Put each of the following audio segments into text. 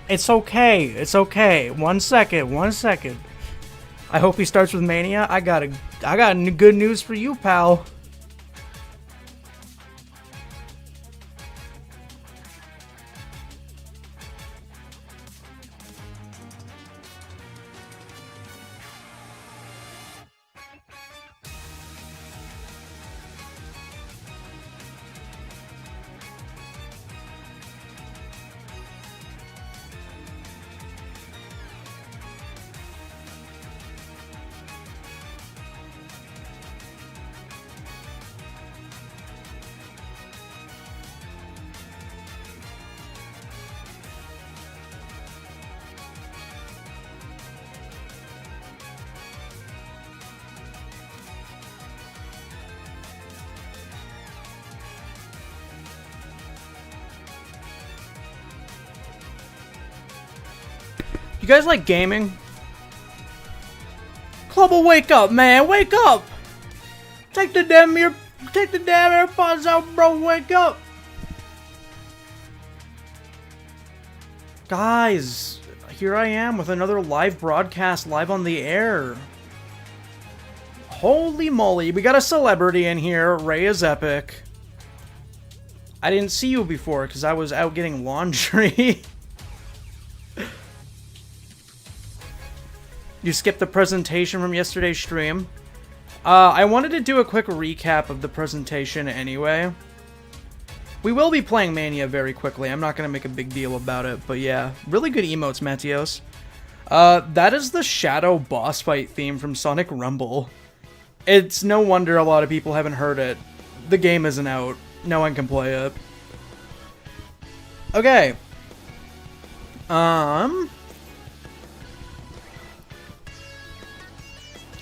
It's okay. It's okay. 1 second. 1 second. I hope he starts with Mania. I got good news for you, pal. You guys like gaming? Clubble, wake up, man! Wake up! Take the damn AirPods out, bro! Wake up! Guys, here I am with another live broadcast live on the air. Holy moly, we got a celebrity in here. Ray is epic. I didn't see you before because I was out getting laundry. You skipped the presentation from yesterday's stream. I wanted to do a quick recap of the presentation anyway. We will be playing Mania very quickly. I'm not going to make a big deal about it, but yeah. Really good emotes, Matios. That is the Shadow boss fight theme from Sonic Rumble. It's no wonder a lot of people haven't heard it. The game isn't out. No one can play it. Okay.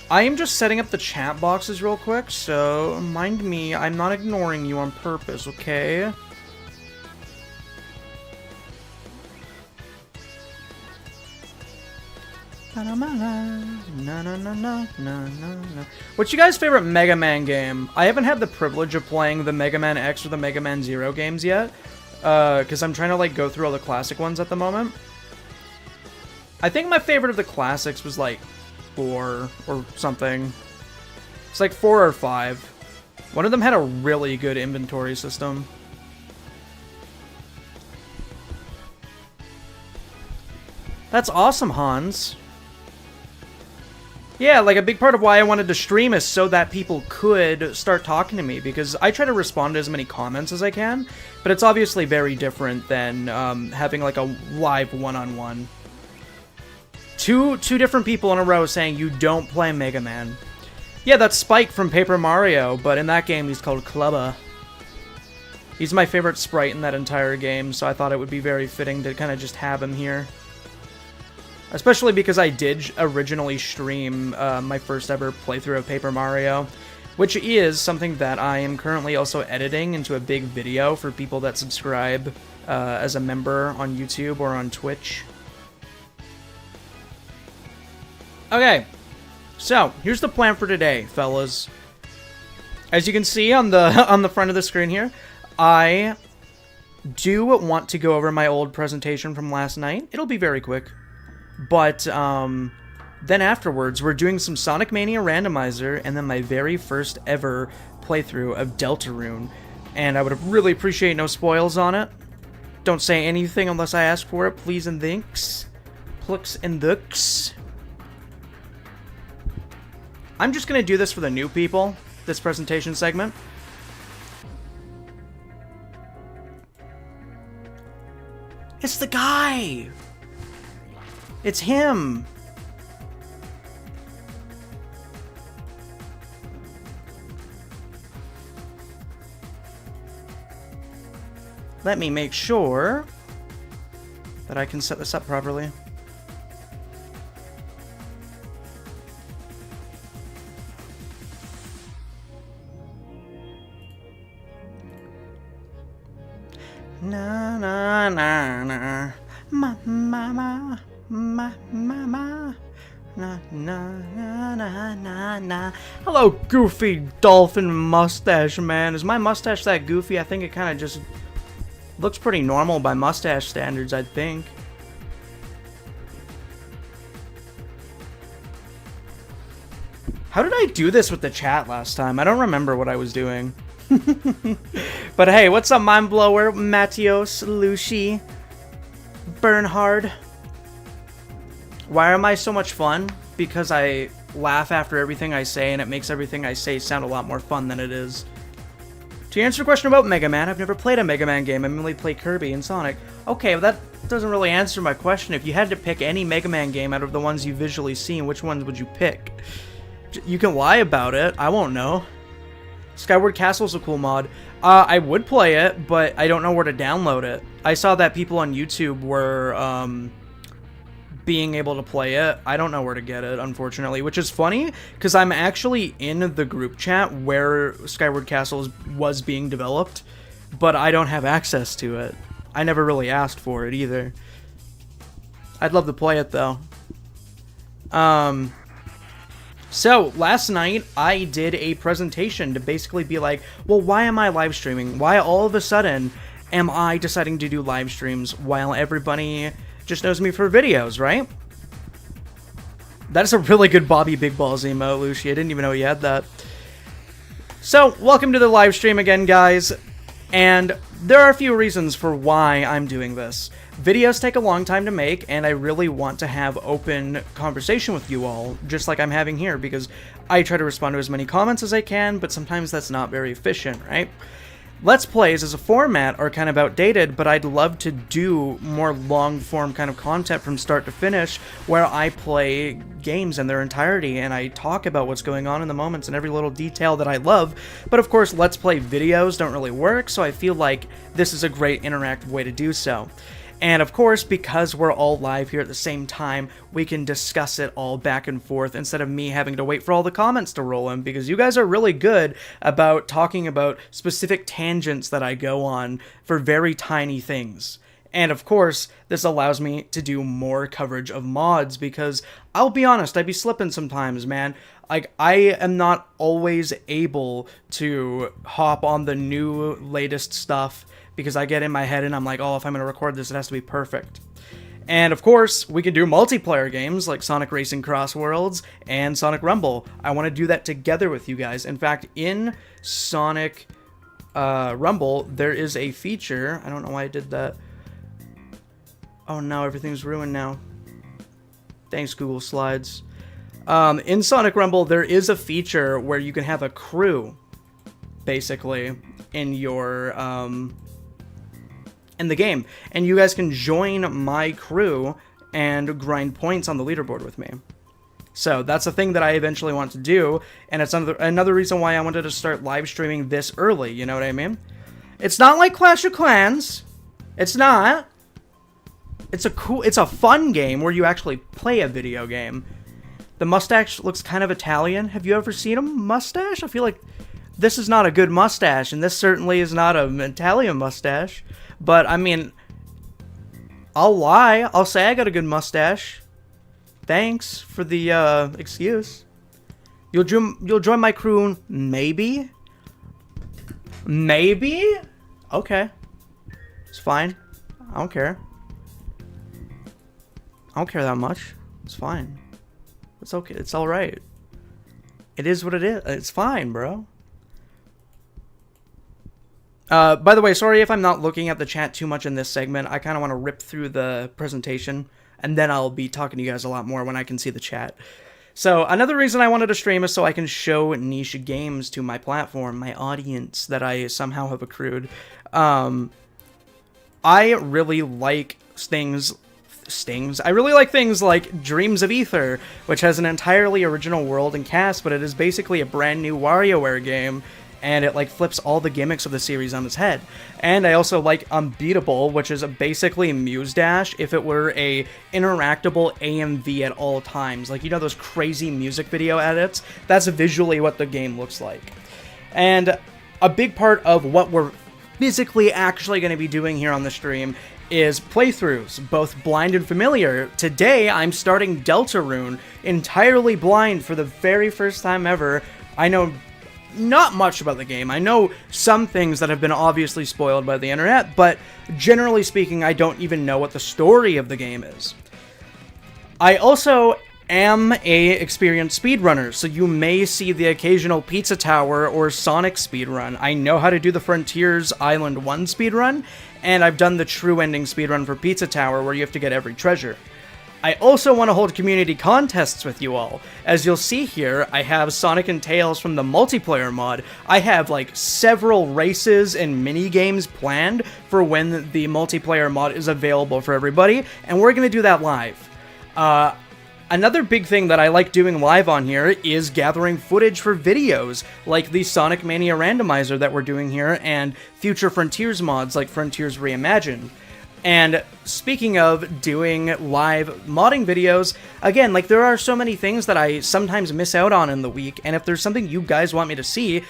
I am just setting up the chat boxes real quick, so mind me, I'm not ignoring you on purpose, okay? What's your guys' favorite Mega Man game? I haven't had the privilege of playing the Mega Man X or the Mega Man Zero games yet, because I'm trying to like go through all the classic ones at the moment. I think my favorite of the classics was like 4 or something. It's like 4 or 5. One of them had a really good inventory system. That's awesome, Hans. Yeah, like a big part of why I wanted to stream is so that people could start talking to me, because I try to respond to as many comments as I can, but it's obviously very different than having like a live one-on-one. Two different people in a row saying you don't play Mega Man. Yeah, that's Spike from Paper Mario, but in that game he's called Clubba. He's my favorite sprite in that entire game, so I thought it would be very fitting to kind of just have him here. Especially because I did originally stream my first ever playthrough of Paper Mario, which is something that I am currently also editing into a big video for people that subscribe as a member on YouTube or on Twitch. Okay, so here's the plan for today, fellas. As you can see on the front of the screen here, I do want to go over my old presentation from last night. It'll be very quick. But then afterwards, we're doing some Sonic Mania Randomizer, and then my very first ever playthrough of Deltarune. And I would really appreciate no spoils on it. Don't say anything unless I ask for it, please and thanks. Plux and thux. I'm just going to do this for the new people, this presentation segment. It's the guy! It's him! Let me make sure that I can set this up properly. Na na na na, ma ma ma, ma ma ma, na na na na na na. Hello, goofy dolphin mustache man. Is my mustache that goofy? I think it kind of just looks pretty normal by mustache standards, I think. How did I do this with the chat last time? I don't remember what I was doing. But hey, what's up, Mindblower, Matios, Lucy, Bernhard? Why am I so much fun? Because I laugh after everything I say, and it makes everything I say sound a lot more fun than it is. To answer your question about Mega Man, I've never played a Mega Man game. I mainly play Kirby and Sonic. Okay, well that doesn't really answer my question. If you had to pick any Mega Man game out of the ones you've visually seen, which ones would you pick? You can lie about it. I won't know. Skyward Castle's a cool mod. I would play it, but I don't know where to download it. I saw that people on YouTube were being able to play it. I don't know where to get it, unfortunately, which is funny because I'm actually in the group chat where Skyward Castle was being developed, but I don't have access to it. I never really asked for it either. I'd love to play it though. So, last night, I did a presentation to basically be like, well, why am I live streaming? Why all of a sudden am I deciding to do live streams while everybody just knows me for videos, right? That is a really good Bobby Big Balls emote, Lucy. I didn't even know you had that. So, welcome to the live stream again, guys. And there are a few reasons for why I'm doing this. Videos take a long time to make, and I really want to have open conversation with you all, just like I'm having here, because I try to respond to as many comments as I can, but sometimes that's not very efficient, right? Let's Plays as a format are kind of outdated, but I'd love to do more long-form kind of content from start to finish, where I play games in their entirety, and I talk about what's going on in the moments and every little detail that I love. But of course, Let's Play videos don't really work, so I feel like this is a great interactive way to do so. And of course, because we're all live here at the same time, we can discuss it all back and forth instead of me having to wait for all the comments to roll in, because you guys are really good about talking about specific tangents that I go on for very tiny things. And of course, this allows me to do more coverage of mods, because I'll be honest, I'd be slipping sometimes, man. Like, I am not always able to hop on the new latest stuff, because I get in my head and I'm like, oh, if I'm going to record this, it has to be perfect. And of course, we can do multiplayer games like Sonic Racing Cross Worlds and Sonic Rumble. I want to do that together with you guys. In fact, in Sonic Rumble, there is a feature. I don't know why I did that. Oh no, everything's ruined now. Thanks, Google Slides. In Sonic Rumble, there is a feature where you can have a crew, basically, in your in the game, and you guys can join my crew and grind points on the leaderboard with me. So that's a thing that I eventually want to do, and it's another reason why I wanted to start live streaming this early, you know what I mean? It's not like Clash of Clans. It's not. It's a fun game where you actually play a video game. The mustache looks kind of Italian. Have you ever seen a mustache? I feel like this is not a good mustache, and this certainly is not an Italian mustache. But, I mean, I'll lie. I'll say I got a good mustache. Thanks for the, excuse. You'll join my crew, maybe? Maybe? Okay. It's fine. I don't care. I don't care that much. It's fine. It's okay. It's alright. It is what it is. It's fine, bro. By the way, sorry if I'm not looking at the chat too much in this segment. I kind of want to rip through the presentation, and then I'll be talking to you guys a lot more when I can see the chat. So, another reason I wanted to stream is so I can show niche games to my platform, my audience that I somehow have accrued. I really like I really like things like Dreams of Ether, which has an entirely original world and cast, but it is basically a brand new WarioWare game, and it like flips all the gimmicks of the series on its head. And I also like Unbeatable, which is basically Muse Dash if it were a interactable AMV at all times. Like, you know those crazy music video edits? That's visually what the game looks like. And a big part of what we're physically actually going to be doing here on the stream is playthroughs, both blind and familiar. Today, I'm starting Deltarune entirely blind for the very first time ever. I know not much about the game. I know some things that have been obviously spoiled by the internet, but generally speaking, I don't even know what the story of the game is. I also am a experienced speedrunner, so you may see the occasional Pizza Tower or Sonic speedrun. I know how to do the Frontiers Island 1 speedrun, and I've done the true ending speedrun for Pizza Tower where you have to get every treasure. I also want to hold community contests with you all. As you'll see here, I have Sonic and Tails from the multiplayer mod. I have like several races and mini games planned for when the multiplayer mod is available for everybody, and we're going to do that live. Another big thing that I like doing live on here is gathering footage for videos, like the Sonic Mania Randomizer that we're doing here, and future Frontiers mods like Frontiers Reimagined. And speaking of doing live modding videos, again, like there are so many things that I sometimes miss out on in the week, and if there's something you guys want me to see,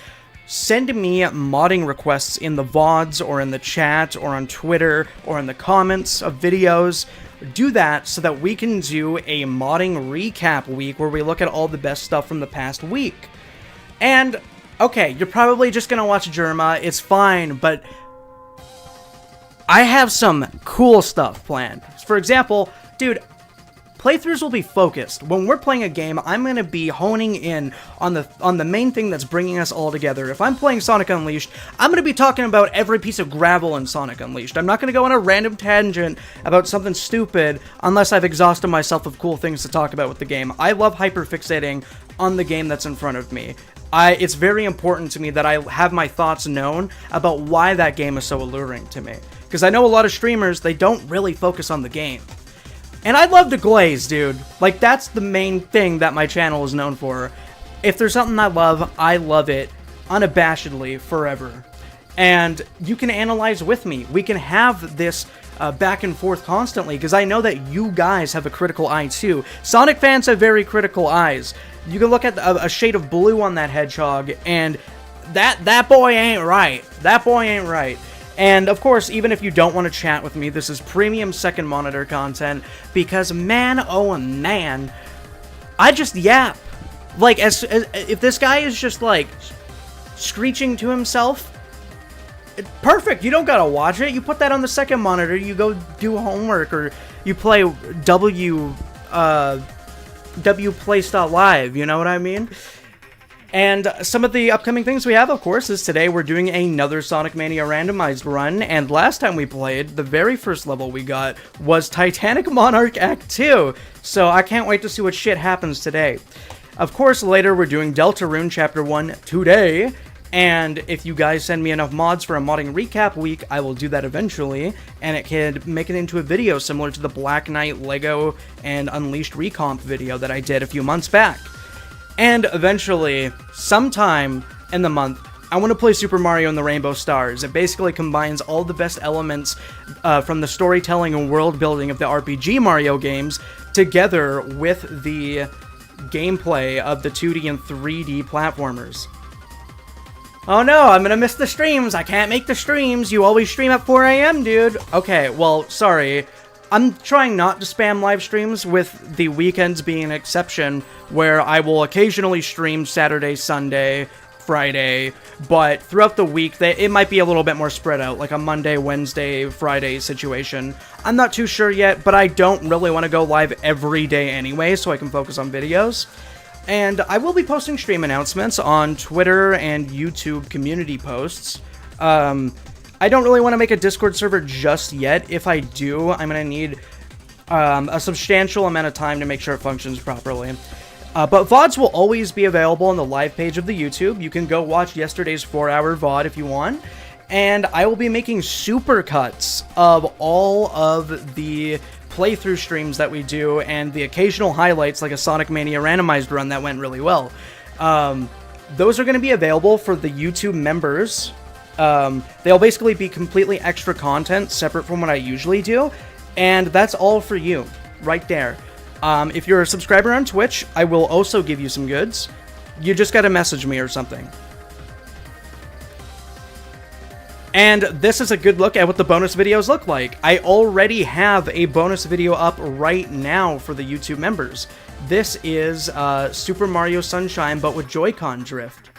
send me modding requests in the VODs or in the chat or on Twitter or in the comments of videos. Do that so that we can do a modding recap week where we look at all the best stuff from the past week. And, okay, you're probably just gonna watch Germa, it's fine, but I have some cool stuff planned. For example, dude, playthroughs will be focused. When we're playing a game, I'm going to be honing in on the main thing that's bringing us all together. If I'm playing Sonic Unleashed, I'm going to be talking about every piece of gravel in Sonic Unleashed. I'm not going to go on a random tangent about something stupid unless I've exhausted myself of cool things to talk about with the game. I love hyperfixating on the game that's in front of me. It's very important to me that I have my thoughts known about why that game is so alluring to me. Because I know a lot of streamers, they don't really focus on the game. And I love to glaze, dude. Like, that's the main thing that my channel is known for. If there's something I love it unabashedly forever. And you can analyze with me. We can have this back and forth constantly, because I know that you guys have a critical eye too. Sonic fans have very critical eyes. You can look at a shade of blue on that hedgehog, and that boy ain't right. That boy ain't right. And, of course, even if you don't want to chat with me, this is premium second monitor content, because, man, oh man, I just yap. Like, if this guy is just, like, screeching to himself, perfect, you don't gotta watch it. You put that on the second monitor, you go do homework, or you play W Plays.live, you know what I mean? And some of the upcoming things we have, of course, is today we're doing another Sonic Mania randomized run, and last time we played, the very first level we got was Titanic Monarch Act 2, so I can't wait to see what shit happens today. Of course, later we're doing Deltarune Chapter 1 today, and if you guys send me enough mods for a modding recap week, I will do that eventually, and it can make it into a video similar to the Black Knight Lego and Unleashed Recomp video that I did a few months back. And eventually, sometime in the month, I want to play Super Mario and the Rainbow Stars. It basically combines all the best elements from the storytelling and world building of the RPG Mario games together with the gameplay of the 2D and 3D platformers. Oh no, I'm gonna miss the streams. I can't make the streams. You always stream at 4 AM, dude. Okay, well, sorry. I'm trying not to spam live streams, with the weekends being an exception, where I will occasionally stream Saturday, Sunday, Friday, but throughout the week, it might be a little bit more spread out, like a Monday, Wednesday, Friday situation. I'm not too sure yet, but I don't really want to go live every day anyway, so I can focus on videos. And I will be posting stream announcements on Twitter and YouTube community posts. I don't really want to make a Discord server just yet. If I do, I'm going to need a substantial amount of time to make sure it functions properly. But VODs will always be available on the live page of the YouTube. You can go watch yesterday's 4-hour VOD if you want. And I will be making supercuts of all of the playthrough streams that we do, and the occasional highlights like a Sonic Mania randomized run that went really well. Those are going to be available for the YouTube members. They'll basically be completely extra content, separate from what I usually do, and that's all for you, right there. If you're a subscriber on Twitch, I will also give you some goods. You just gotta message me or something. And this is a good look at what the bonus videos look like. I already have a bonus video up right now for the YouTube members. This is Super Mario Sunshine, but with Joy-Con drift.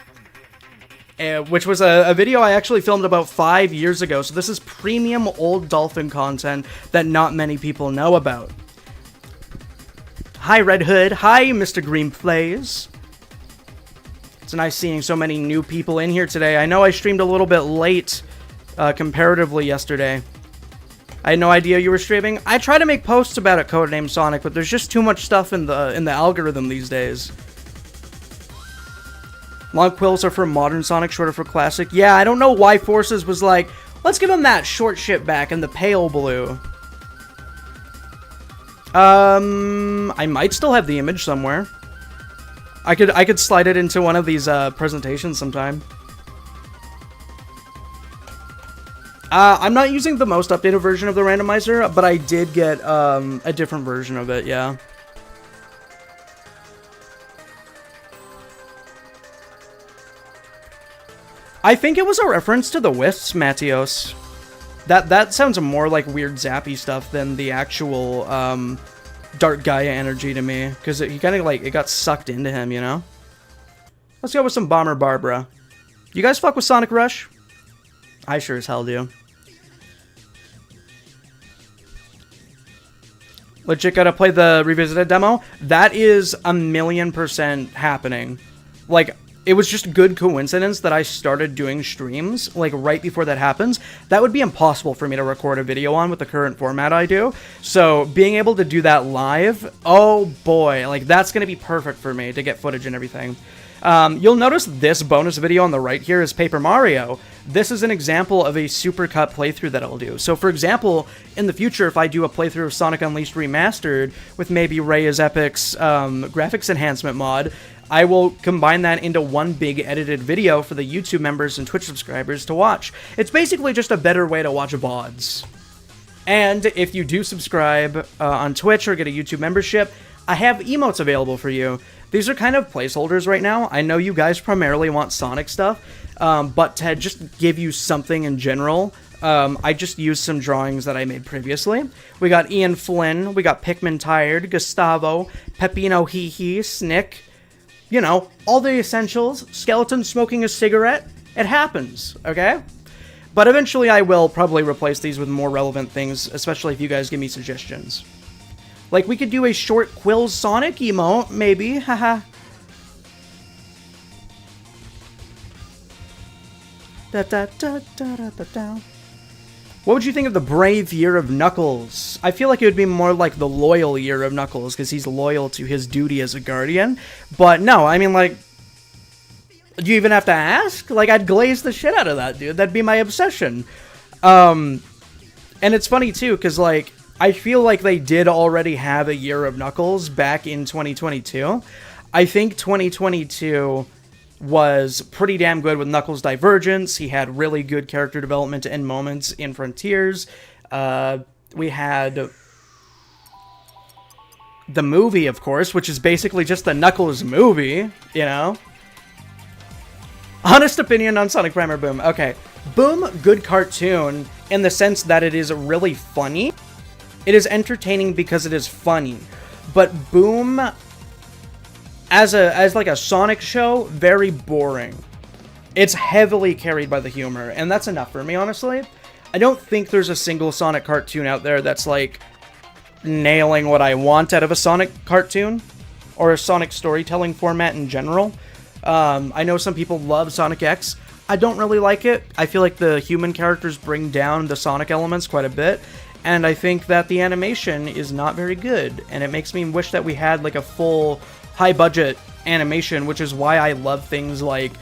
Which was a video I actually filmed about 5 years ago, so this is premium old Dolphin content that not many people know about. Hi, Red Hood. Hi, Mr. Green Plays. It's nice seeing so many new people in here today. I know I streamed a little bit late, comparatively yesterday. I had no idea you were streaming. I try to make posts about it, Codename Sonic, but there's just too much stuff in the algorithm these days. Long quills are for modern Sonic, shorter for classic. Yeah, I don't know why Forces was like, let's give him that short shit back in the pale blue. I might still have the image somewhere. I could slide it into one of these presentations sometime. I'm not using the most updated version of the randomizer, but I did get a different version of it, yeah. I think it was a reference to the Wisps, Matios. That sounds more like weird zappy stuff than the actual Dark Gaia energy to me, because he kind of like, it got sucked into him, you know? Let's go with some Bomber Barbara. You guys fuck with Sonic Rush? I sure as hell do. Legit gotta play the revisited demo. That is 1,000,000% happening. Like, it was just good coincidence that I started doing streams, like, right before that happens. That would be impossible for me to record a video on with the current format I do. So, being able to do that live, oh boy, like, that's gonna be perfect for me to get footage and everything. You'll notice this bonus video on the right here is Paper Mario. This is an example of a supercut playthrough that I'll do. So for example, in the future, if I do a playthrough of Sonic Unleashed Remastered with maybe Reyes Epic's graphics enhancement mod, I will combine that into one big edited video for the YouTube members and Twitch subscribers to watch. It's basically just a better way to watch VODs. And if you do subscribe on Twitch or get a YouTube membership, I have emotes available for you. These are kind of placeholders right now. I know you guys primarily want Sonic stuff, but to just give you something in general, I just used some drawings that I made previously. We got Ian Flynn, we got Pikmin Tired, Gustavo, Pepino Hee Hee, Snick. You know, all the essentials. Skeleton smoking a cigarette. It happens, okay? But eventually I will probably replace these with more relevant things, especially if you guys give me suggestions. Like, we could do a short Quills Sonic emote, maybe, haha. What would you think of the brave year of Knuckles? I feel like it would be more like the loyal year of Knuckles, because he's loyal to his duty as a guardian. But no, I mean, like, do you even have to ask? Like, I'd glaze the shit out of that, dude. That'd be my obsession. And it's funny, too, because, like, I feel like they did already have a year of Knuckles back in 2022. I think 2022 was pretty damn good with Knuckles' Divergence. He had really good character development and moments in Frontiers. We had the movie, of course, which is basically just the Knuckles movie, you know? Honest opinion on Sonic Primer Boom. Okay, Boom, good cartoon in the sense that it is really funny. It is entertaining because it is funny, but Boom, as like a Sonic show, very boring. It's heavily carried by the humor, and that's enough for me, honestly. I don't think there's a single Sonic cartoon out there that's, like, nailing what I want out of a Sonic cartoon, or a Sonic storytelling format in general. I know some people love Sonic X. I don't really like it. I feel like the human characters bring down the Sonic elements quite a bit. And I think that the animation is not very good, and it makes me wish that we had, like, a full, high-budget animation, which is why I love things like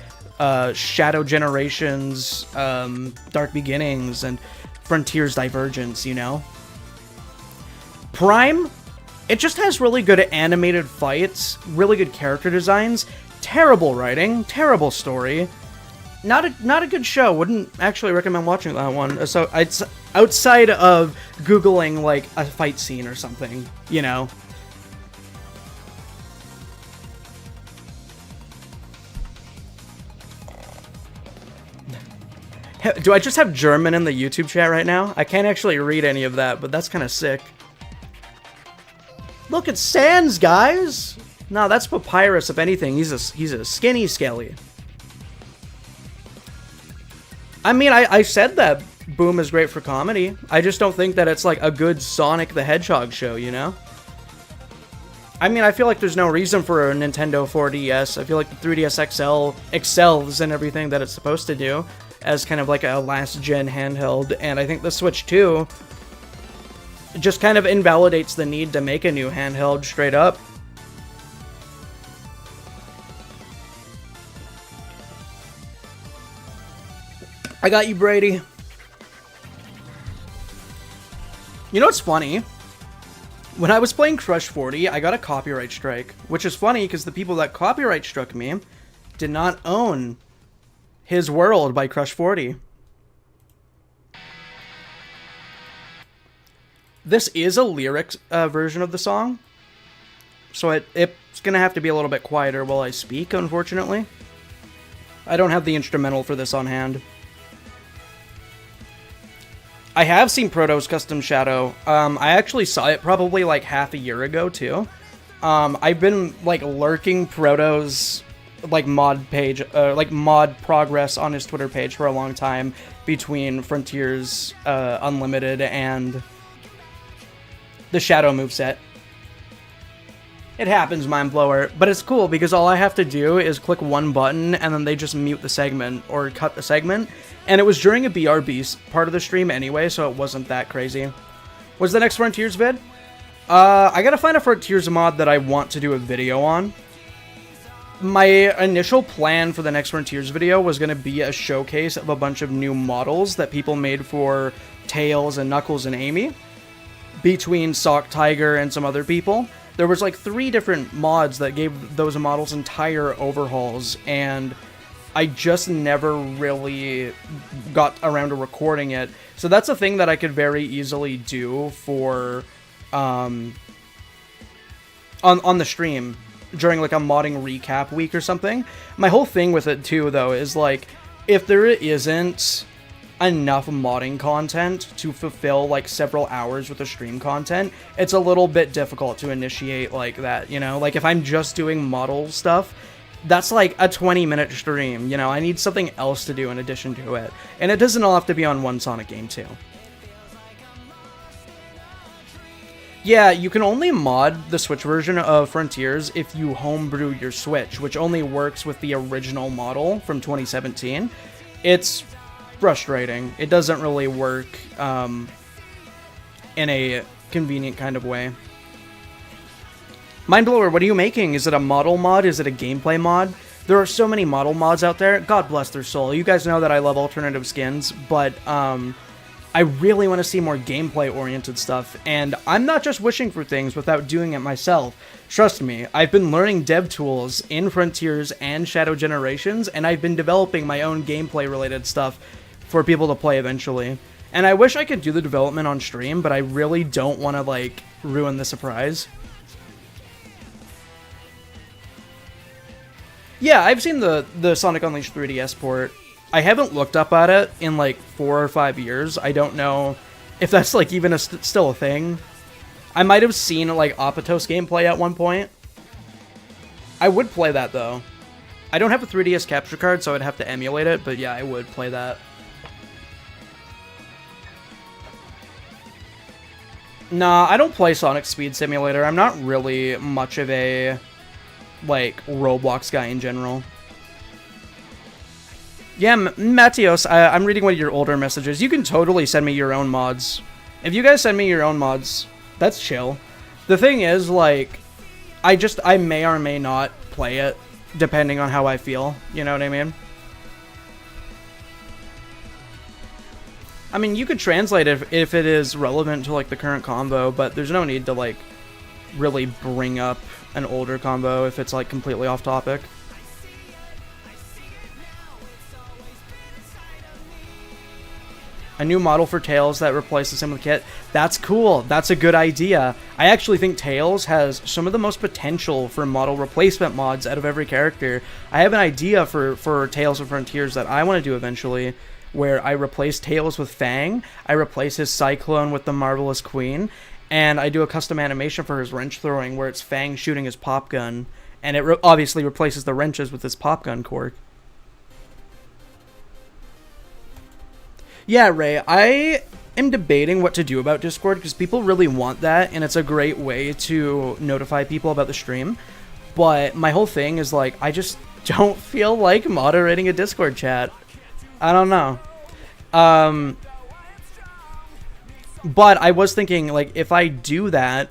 Shadow Generations, Dark Beginnings, and Frontiers Divergence, you know? Prime, it just has really good animated fights, really good character designs, terrible writing, terrible story. Not a good show. Wouldn't actually recommend watching that one. So it's outside of Googling, like, a fight scene or something, you know. Do I just have German in the YouTube chat right now? I can't actually read any of that, but that's kind of sick. Look at Sans, guys! No, that's Papyrus, if anything. He's a skinny skelly. I mean, I said that Boom is great for comedy. I just don't think that it's like a good Sonic the Hedgehog show, you know? I mean, I feel like there's no reason for a Nintendo 4DS. I feel like the 3DS XL excels in everything that it's supposed to do as kind of like a last-gen handheld, and I think the Switch 2 just kind of invalidates the need to make a new handheld straight up. I got you, Brady. You know what's funny? When I was playing Crush 40, I got a copyright strike, which is funny because the people that copyright struck me did not own His World by Crush 40. This is a lyrics version of the song, so it's going to have to be a little bit quieter while I speak, unfortunately. I don't have the instrumental for this on hand. I have seen Proto's Custom Shadow. I actually saw it probably like half a year ago too. I've been like lurking Proto's like mod page, like mod progress on his Twitter page for a long time between Frontiers Unlimited and the Shadow moveset. It happens, Mind Blower, but it's cool because all I have to do is click one button and then they just mute the segment or cut the segment. And it was during a BRB part of the stream anyway, so it wasn't that crazy. What's the next Frontiers vid? I gotta find a Frontiers mod that I want to do a video on. My initial plan for the next Frontiers video was gonna be a showcase of a bunch of new models that people made for Tails and Knuckles and Amy, between Sock Tiger and some other people. There was like 3 different mods that gave those models entire overhauls, and I just never really got around to recording it. So that's a thing that I could very easily do for on the stream during like a modding recap week or something. My whole thing with it too, though, is like if there isn't enough modding content to fulfill like several hours worth of stream content, it's a little bit difficult to initiate like that, you know? Like if I'm just doing model stuff, that's like a 20-minute stream, you know? I need something else to do in addition to it. And it doesn't all have to be on one Sonic game too. Yeah, you can only mod the Switch version of Frontiers if you homebrew your Switch, which only works with the original model from 2017. It's frustrating. It doesn't really work in a convenient kind of way. Mindblower, what are you making? Is it a model mod? Is it a gameplay mod? There are so many model mods out there. God bless their soul. You guys know that I love alternative skins, but I really want to see more gameplay-oriented stuff, and I'm not just wishing for things without doing it myself. Trust me, I've been learning dev tools in Frontiers and Shadow Generations, and I've been developing my own gameplay-related stuff for people to play eventually. And I wish I could do the development on stream, but I really don't want to, like, ruin the surprise. Yeah, I've seen the Sonic Unleashed 3DS port. I haven't looked up at it in, like, 4 or 5 years. I don't know if that's, like, even still a thing. I might have seen, like, Apatos gameplay at one point. I would play that, though. I don't have a 3DS capture card, so I'd have to emulate it, but yeah, I would play that. Nah, I don't play Sonic Speed Simulator. I'm not really much of a, like, Roblox guy in general. Yeah, Matios, I'm reading one of your older messages. You can totally send me your own mods. If you guys send me your own mods, that's chill. The thing is, like, I may or may not play it, depending on how I feel. You know what I mean? I mean, you could translate it if it is relevant to, like, the current combo, but there's no need to, like, really bring up an older combo if it's, like, completely off topic. A new model for Tails that replaces him with Kit. That's cool. That's a good idea. I actually think Tails has some of the most potential for model replacement mods out of every character. I have an idea for Tails and Frontiers that I want to do eventually, where I replace Tails with Fang, I replace his Cyclone with the Marvelous Queen, and I do a custom animation for his wrench throwing where it's Fang shooting his pop gun, and it obviously replaces the wrenches with his pop gun quirk. Yeah, Ray, am debating what to do about Discord, because people really want that, and it's a great way to notify people about the stream. But my whole thing is, like, I just don't feel like moderating a Discord chat. I don't know. But I was thinking, like, if I do that,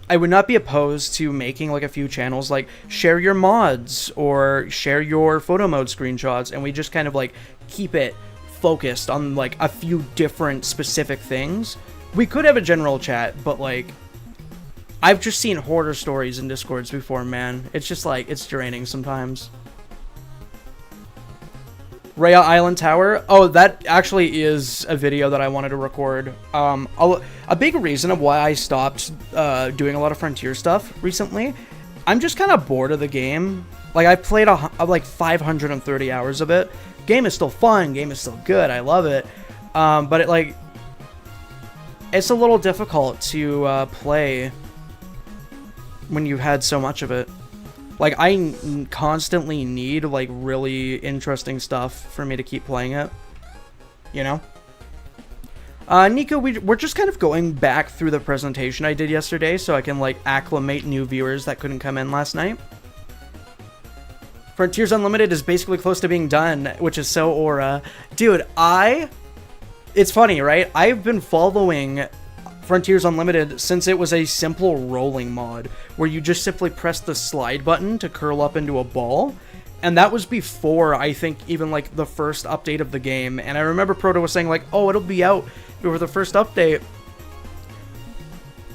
I would not be opposed to making, like, a few channels, like, share your mods, or share your photo mode screenshots, and we just kind of, like, keep it focused on, like, a few different specific things. We could have a general chat, but, like, I've just seen horror stories in Discords before, man. It's just, like, it's draining sometimes. Raya Island Tower. Oh, that actually is a video that I wanted to record. A big reason of why I stopped doing a lot of Frontier stuff recently, I'm just kind of bored of the game. Like, I played like 530 hours of it. Game is still fun. Game is still good. I love it. But it's a little difficult to play when you've had so much of it. Like, I constantly need, like, really interesting stuff for me to keep playing it. You know? Nico, we're just kind of going back through the presentation I did yesterday so I can, like, acclimate new viewers that couldn't come in last night. Frontiers Unlimited is basically close to being done, which is so aura. Dude, it's funny, right? I've been following Frontiers Unlimited since it was a simple rolling mod, where you just simply press the slide button to curl up into a ball, and that was before, I think, even, like, the first update of the game. And I remember Proto was saying, like, oh, it'll be out before the first update,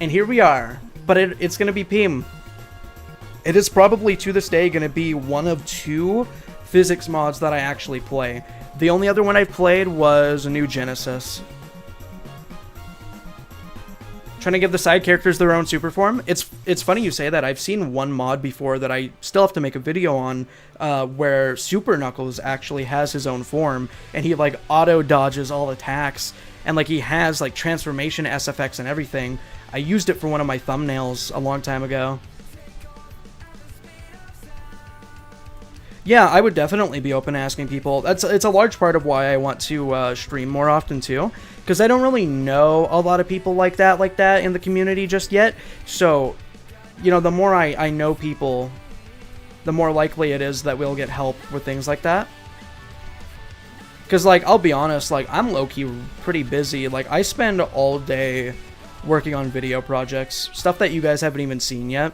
and here we are. But it's gonna be PEEM. It is probably, to this day, gonna be one of 2 physics mods that I actually play. The only other one I've played was a New Genesis. Trying to give the side characters their own super form. It's funny you say that. I've seen one mod before that I still have to make a video on, where Super Knuckles actually has his own form, and he, like, auto dodges all attacks, and, like, he has, like, transformation SFX and everything. I used it for one of my thumbnails a long time ago. Yeah, I would definitely be open to asking people. It's a large part of why I want to stream more often too, because I don't really know a lot of people like that in the community just yet. So, you know, the more I know people, the more likely it is that we'll get help with things like that. Because, like, I'll be honest, like, I'm low-key pretty busy. Like, I spend all day working on video projects, stuff that you guys haven't even seen yet.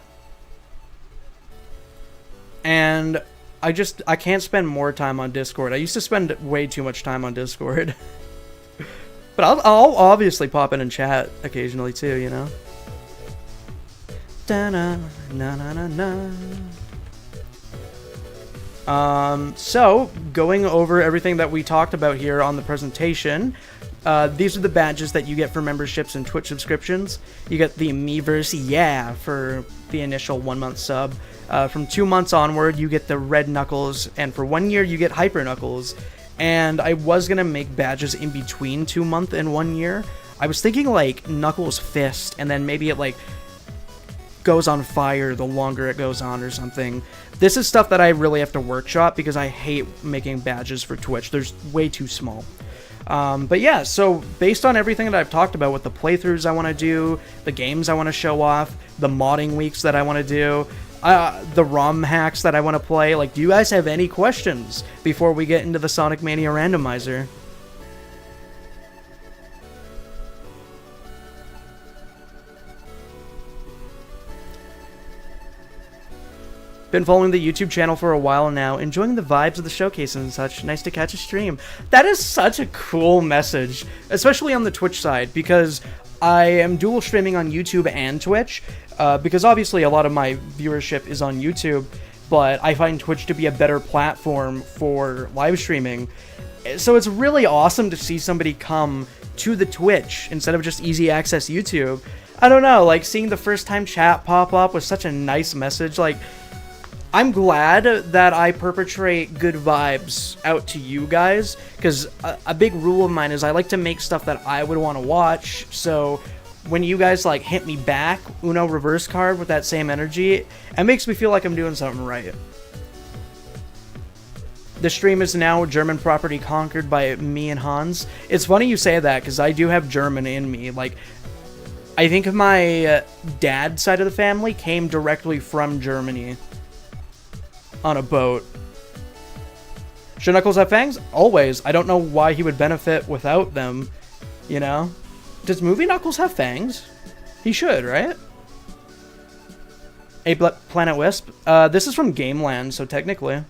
And I can't spend more time on Discord. I used to spend way too much time on Discord. But I'll obviously pop in and chat occasionally too, you know? So, going over everything that we talked about here on the presentation, these are the badges that you get for memberships and Twitch subscriptions. You get the Miiverse, yeah, for the initial 1-month sub. From 2 months onward, you get the Red Knuckles, and for 1 year, you get Hyper Knuckles. And I was gonna make badges in between 2 month and 1 year. I was thinking, like, Knuckles Fist, and then maybe it, like, goes on fire the longer it goes on or something. This is stuff that I really have to workshop because I hate making badges for Twitch. They're way too small. But yeah, so based on everything that I've talked about with the playthroughs I want to do, the games I want to show off, the modding weeks that I want to do, the ROM hacks that I want to play, like, do you guys have any questions before we get into the Sonic Mania Randomizer? Been following the YouTube channel for a while now, enjoying the vibes of the showcase and such. Nice to catch a stream. That is such a cool message, especially on the Twitch side, because I am dual streaming on YouTube and Twitch, because obviously a lot of my viewership is on YouTube, but I find Twitch to be a better platform for live streaming. So it's really awesome to see somebody come to the Twitch instead of just easy access YouTube. I don't know, like, seeing the first time chat pop up was such a nice message. Like, I'm glad that I perpetrate good vibes out to you guys, because a big rule of mine is I like to make stuff that I would want to watch, so when you guys, like, hit me back, Uno reverse card with that same energy, it makes me feel like I'm doing something right. The stream is now German property conquered by me and Hans. It's funny you say that, because I do have German in me. Like, I think my dad's side of the family came directly from Germany on a boat. Should Knuckles have fangs? Always. I don't know why he would benefit without them, you know? Does Movie Knuckles have fangs? He should, right? A Planet Wisp? This is from Gameland, so technically.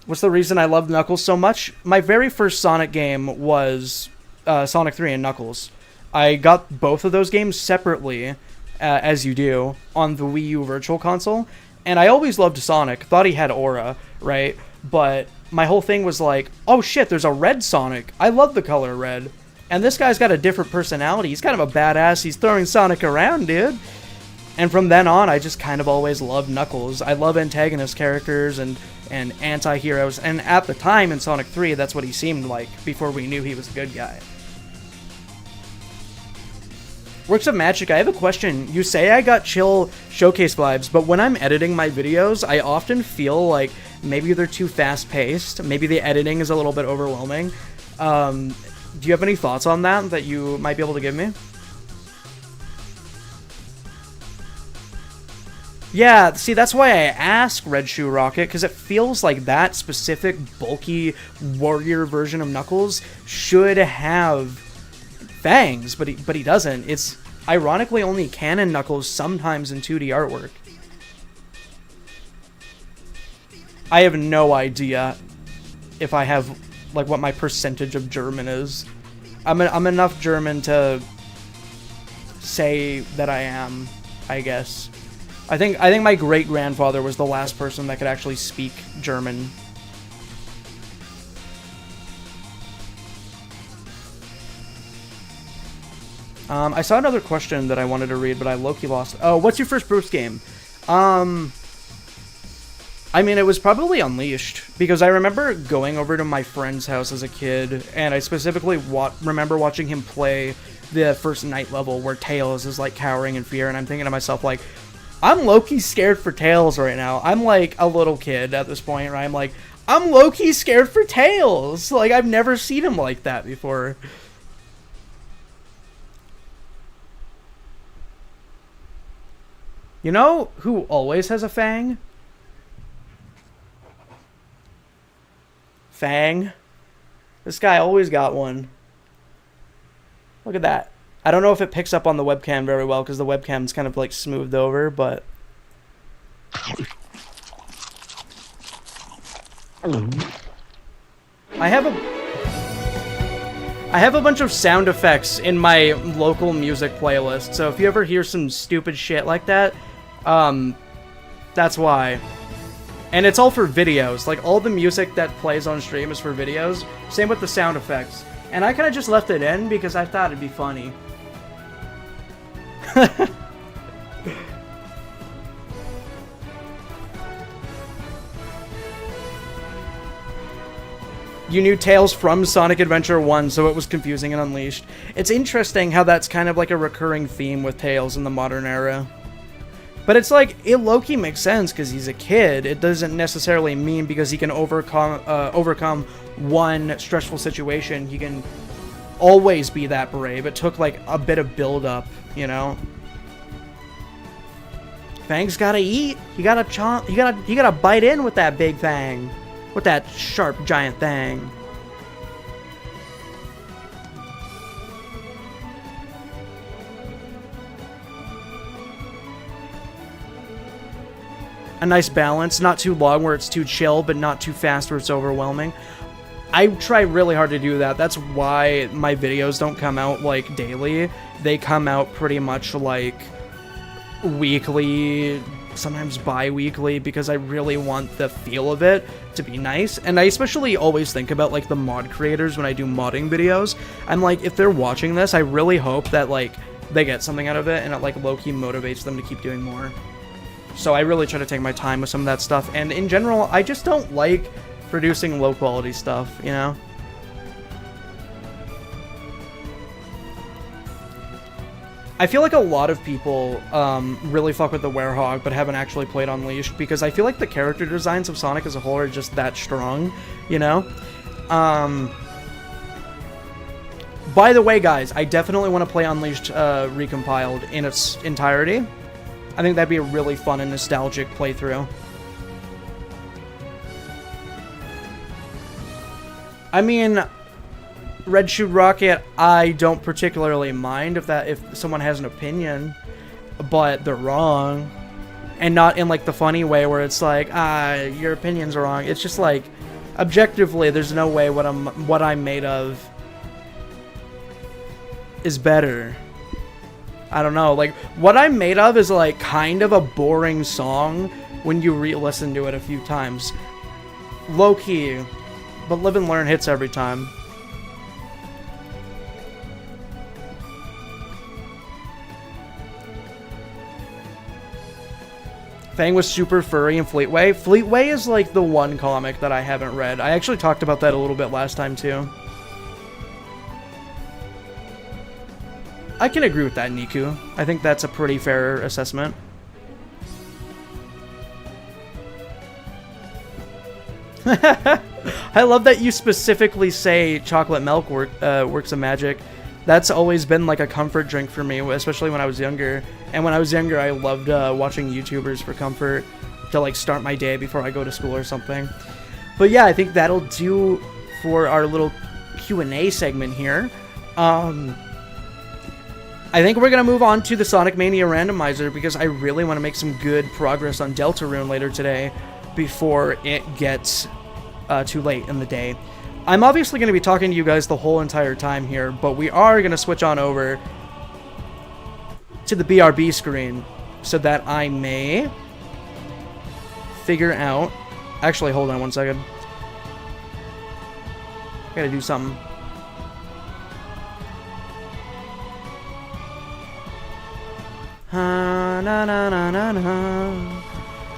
What's the reason I love Knuckles so much? My very first Sonic game was Sonic 3 and Knuckles. I got both of those games separately, as you do, on the Wii U Virtual Console. And I always loved Sonic. Thought he had aura, right? But my whole thing was like, oh shit, there's a red Sonic. I love the color red. And this guy's got a different personality. He's kind of a badass. He's throwing Sonic around, dude. And from then on, I just kind of always loved Knuckles. I love antagonist characters and anti-heroes. And at the time in Sonic 3, that's what he seemed like before we knew he was a good guy. Works of Magic, I have a question. You say I got chill showcase vibes, but when I'm editing my videos, I often feel like maybe they're too fast-paced. Maybe the editing is a little bit overwhelming. Do you have any thoughts on that you might be able to give me? Yeah, see, that's why I ask Red Shoe Rocket, because it feels like that specific bulky warrior version of Knuckles should have fangs, but he doesn't. It's ironically only canon Knuckles sometimes in 2D artwork. I have no idea if I have, like, what my percentage of German is. I'm enough German to say that I am, I guess. I think my great-grandfather was the last person that could actually speak German. I saw another question that I wanted to read, but I low-key lost. Oh, what's your first Bruce game? I mean, it was probably Unleashed, because I remember going over to my friend's house as a kid, and I specifically remember watching him play the first night level where Tails is, like, cowering in fear, and I'm thinking to myself, like, I'm low-key scared for Tails right now. I'm, like, a little kid at this point, right? I'm like, I'm low-key scared for Tails! Like, I've never seen him like that before. You know who always has a fang? Fang. This guy always got one. Look at that. I don't know if it picks up on the webcam very well because the webcam's kind of like smoothed over, but... I have a bunch of sound effects in my local music playlist, so if you ever hear some stupid shit like that, that's why. And it's all for videos. Like, all the music that plays on stream is for videos. Same with the sound effects. And I kind of just left it in because I thought it'd be funny. You knew Tails from Sonic Adventure 1, so it was confusing and Unleashed. It's interesting how that's kind of like a recurring theme with Tails in the modern era. But it's like, it low-key makes sense because he's a kid. It doesn't necessarily mean because he can overcome one stressful situation, he can always be that brave. It took like a bit of build-up, you know? Fang's gotta eat. You gotta chomp. You gotta bite in with that big fang. With that sharp, giant thing. A nice balance. Not too long where it's too chill, but not too fast where it's overwhelming. I try really hard to do that. That's why my videos don't come out, like, daily. They come out pretty much, like, weekly, sometimes bi-weekly, because I really want the feel of it to be nice. And I especially always think about, like, the mod creators when I do modding videos. I'm like, if they're watching this, I really hope that, like, they get something out of it and it, like, low-key motivates them to keep doing more. So I really try to take my time with some of that stuff. And in general, I just don't like producing low-quality stuff, you know? I feel like a lot of people really fuck with the Werehog, but haven't actually played Unleashed, because I feel like the character designs of Sonic as a whole are just that strong, you know? By the way, guys, I definitely want to play Unleashed Recompiled in its entirety. I think that'd be a really fun and nostalgic playthrough. I mean, Red Shoe Rocket, I don't particularly mind if someone has an opinion, but they're wrong. And not in, like, the funny way where it's like, your opinions are wrong. It's just like, objectively, there's no way what I'm made of is better. I don't know, like, what I'm made of is, like, kind of a boring song when you re-listen to it a few times. Low-key, but Live and Learn hits every time. Fang was super furry in Fleetway. Fleetway is, like, the one comic that I haven't read. I actually talked about that a little bit last time, too. I can agree with that, Niku. I think that's a pretty fair assessment. I love that you specifically say chocolate milk works of magic. That's always been like a comfort drink for me, especially when I was younger. And when I was younger, I loved watching YouTubers for comfort to like start my day before I go to school or something. But yeah, I think that'll do for our little Q&A segment here. I think we're going to move on to the Sonic Mania randomizer because I really want to make some good progress on Deltarune later today before it gets too late in the day. I'm obviously going to be talking to you guys the whole entire time here, but we are going to switch on over to the BRB screen so that I may figure out... Actually, hold on one second. I gotta do something.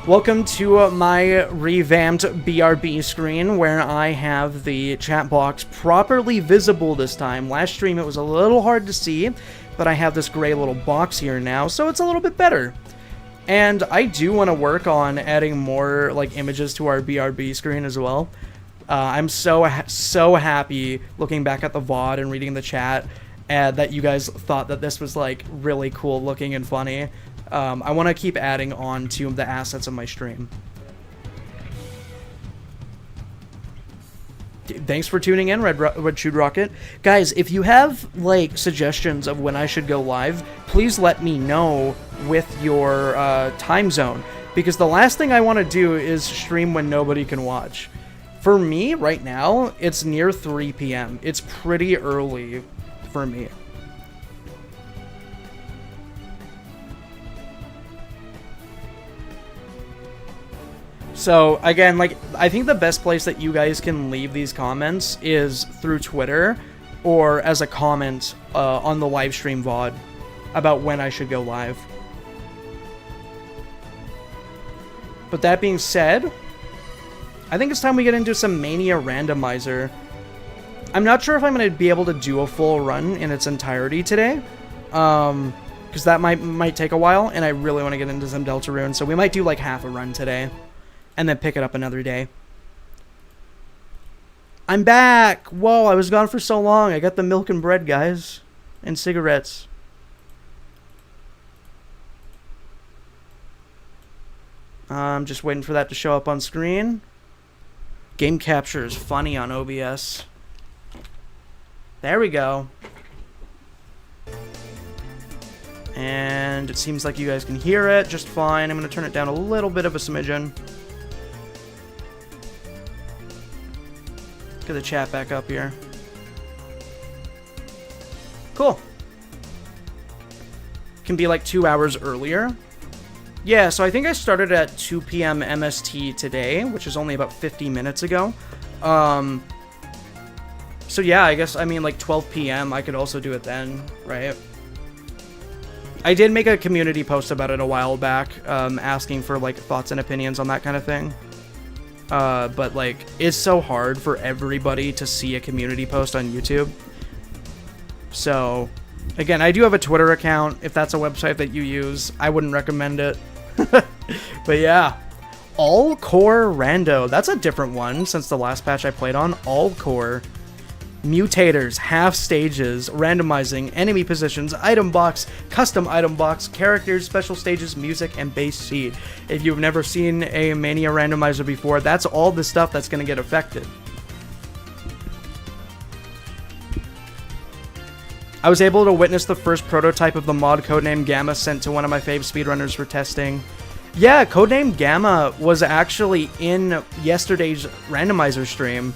Welcome to my revamped BRB screen where I have the chat box properly visible this time. Last stream it was a little hard to see, but I have this gray little box here now, so it's a little bit better. And I do want to work on adding more like images to our BRB screen as well. I'm so happy looking back at the VOD and reading the chat that you guys thought that this was like really cool looking and funny. I want to keep adding on to the assets of my stream. Thanks for tuning in, Red Shoe Rocket. Guys, if you have like suggestions of when I should go live, please let me know with your time zone, because the last thing I want to do is stream when nobody can watch. For me, right now, it's near 3 p.m. It's pretty early for me. So, again, like, I think the best place that you guys can leave these comments is through Twitter or as a comment on the live stream VOD about when I should go live. But that being said, I think it's time we get into some Mania Randomizer. I'm not sure if I'm going to be able to do a full run in its entirety today, because that might take a while, and I really want to get into some Deltarune, so we might do like half a run today, and then pick it up another day. I'm back! Whoa, I was gone for so long. I got the milk and bread, guys, and cigarettes. I'm just waiting for that to show up on screen. Game capture is funny on OBS. There we go. And it seems like you guys can hear it just fine. I'm going to turn it down a little bit of a smidgen. Get the chat back up here. Cool. Can be like 2 hours earlier. Yeah, so I think I started at 2 p.m. MST today, which is only about 50 minutes ago. So yeah, I guess, I mean, like 12 p.m. I could also do it then, right? I did make a community post about it a while back, asking for like thoughts and opinions on that kind of thing. But like, it's so hard for everybody to see a community post on YouTube. So Again, I do have a Twitter account. If that's a website that you use, I wouldn't recommend it. But yeah. Allcore Rando. That's a different one since the last patch I played on. Allcore. Mutators, half stages, randomizing, enemy positions, item box, custom item box, characters, special stages, music, and base seed. If you've never seen a Mania randomizer before, that's all the stuff that's going to get affected. I was able to witness the first prototype of the mod codename Gamma sent to one of my fave speedrunners for testing. Yeah, codename Gamma was actually in yesterday's randomizer stream.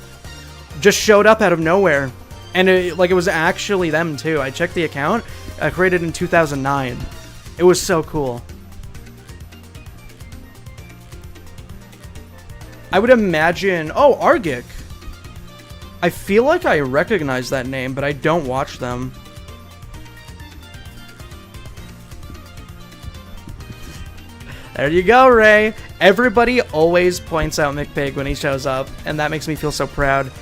Just showed up out of nowhere. And it was actually them too. I checked the account, created in 2009. It was so cool. I would imagine... Oh, Argic! I feel like I recognize that name, but I don't watch them. There you go, Ray. Everybody always points out McPig when he shows up, and that makes me feel so proud.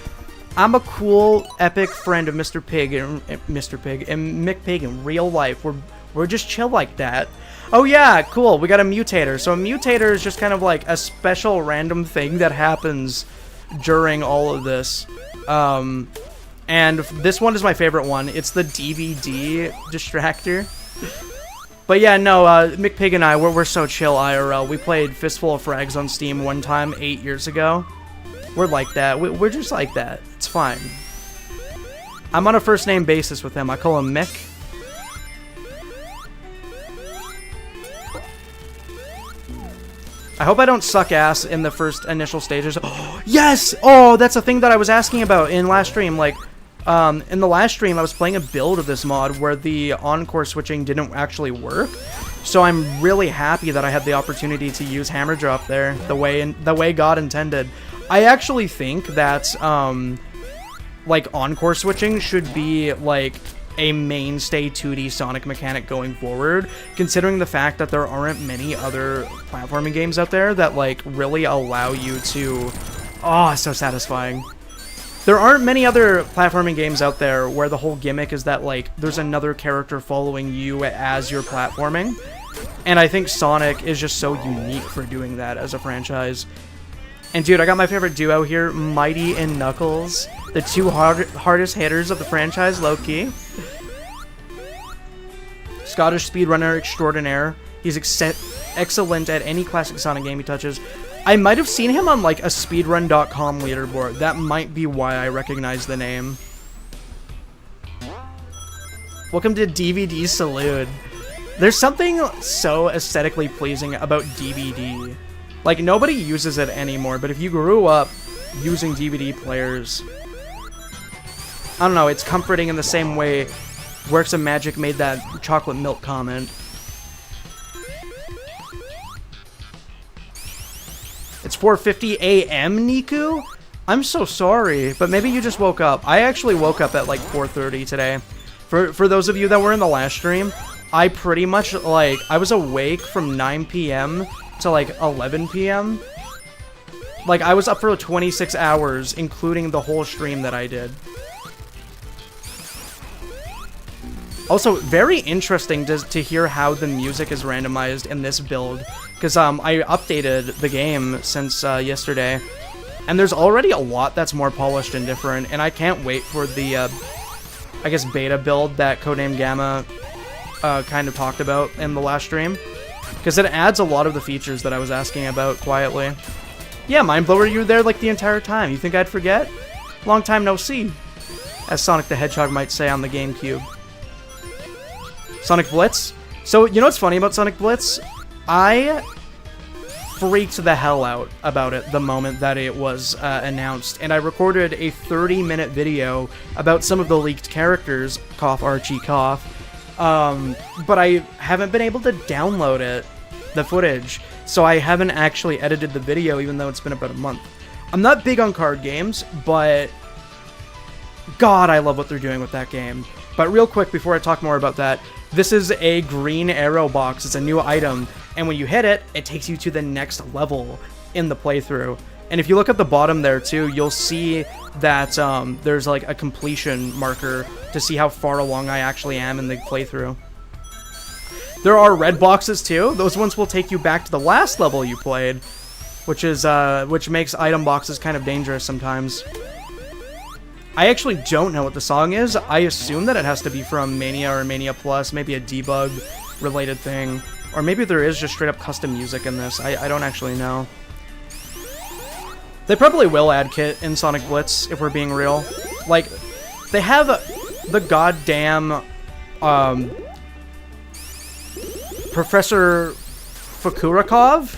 I'm a cool, epic friend of Mr. Pig and McPig in real life. We're just chill like that. Oh yeah, cool. We got a mutator. So a mutator is just kind of like a special random thing that happens during all of this. And this one is my favorite one. It's the DVD distractor. But yeah, no, McPig and I, we're so chill IRL. We played Fistful of Frags on Steam one time 8 years ago. We're like that. We're just like that. It's fine. I'm on a first name basis with him. I call him Mick. I hope I don't suck ass in the first initial stages. Oh, yes! Oh, that's a thing that I was asking about in last stream. Like, in the last stream, I was playing a build of this mod where the encore switching didn't actually work. So I'm really happy that I had the opportunity to use Hammer Drop there, the way God intended. I actually think that, like, encore switching should be, like, a mainstay 2D Sonic mechanic going forward, considering the fact that there aren't many other platforming games out there that, like, really allow you to... Oh, so satisfying. There aren't many other platforming games out there where the whole gimmick is that, like, there's another character following you as you're platforming. And I think Sonic is just so unique for doing that as a franchise. And dude, I got my favorite duo here, Mighty and Knuckles. The two hardest hitters of the franchise, low-key. Scottish speedrunner extraordinaire. He's excellent at any classic Sonic game he touches. I might have seen him on, like, a speedrun.com leaderboard. That might be why I recognize the name. Welcome to DVD Salute. There's something so aesthetically pleasing about DVD. Like, nobody uses it anymore, but if you grew up using DVD players, I don't know, it's comforting in the same way Works of Magic made that chocolate milk comment. It's 4:50 a.m., Niku? I'm so sorry, but maybe you just woke up. I actually woke up at like 4:30 today. For those of you that were in the last stream, I pretty much, like, I was awake from 9 p.m. to like 11 p.m. Like, I was up for 26 hours, including the whole stream that I did. Also, very interesting to hear how the music is randomized in this build, because I updated the game since yesterday, and there's already a lot that's more polished and different, and I can't wait for the, I guess, beta build that Codename Gamma kind of talked about in the last stream, because it adds a lot of the features that I was asking about quietly. Yeah, Mindblower, you were there like the entire time. You think I'd forget? Long time no see, as Sonic the Hedgehog might say on the GameCube. Sonic Blitz? So, you know what's funny about Sonic Blitz? I freaked the hell out about it the moment that it was announced, and I recorded a 30-minute video about some of the leaked characters, cough Archie cough, but I haven't been able to download it, the footage, so I haven't actually edited the video even though it's been about a month. I'm not big on card games, but God, I love what they're doing with that game. But real quick, before I talk more about that, this is a green arrow box. It's a new item, and when you hit it, it takes you to the next level in the playthrough. And if you look at the bottom there too, you'll see that there's like a completion marker to see how far along I actually am in the playthrough. There are red boxes too. Those ones will take you back to the last level you played, which makes item boxes kind of dangerous sometimes. I actually don't know what the song is. I assume that it has to be from Mania or Mania Plus, maybe a debug related thing. Or maybe there is just straight up custom music in this. I don't actually know. They probably will add Kit in Sonic Blitz, if we're being real. Like, they have the goddamn, Professor Fukurakov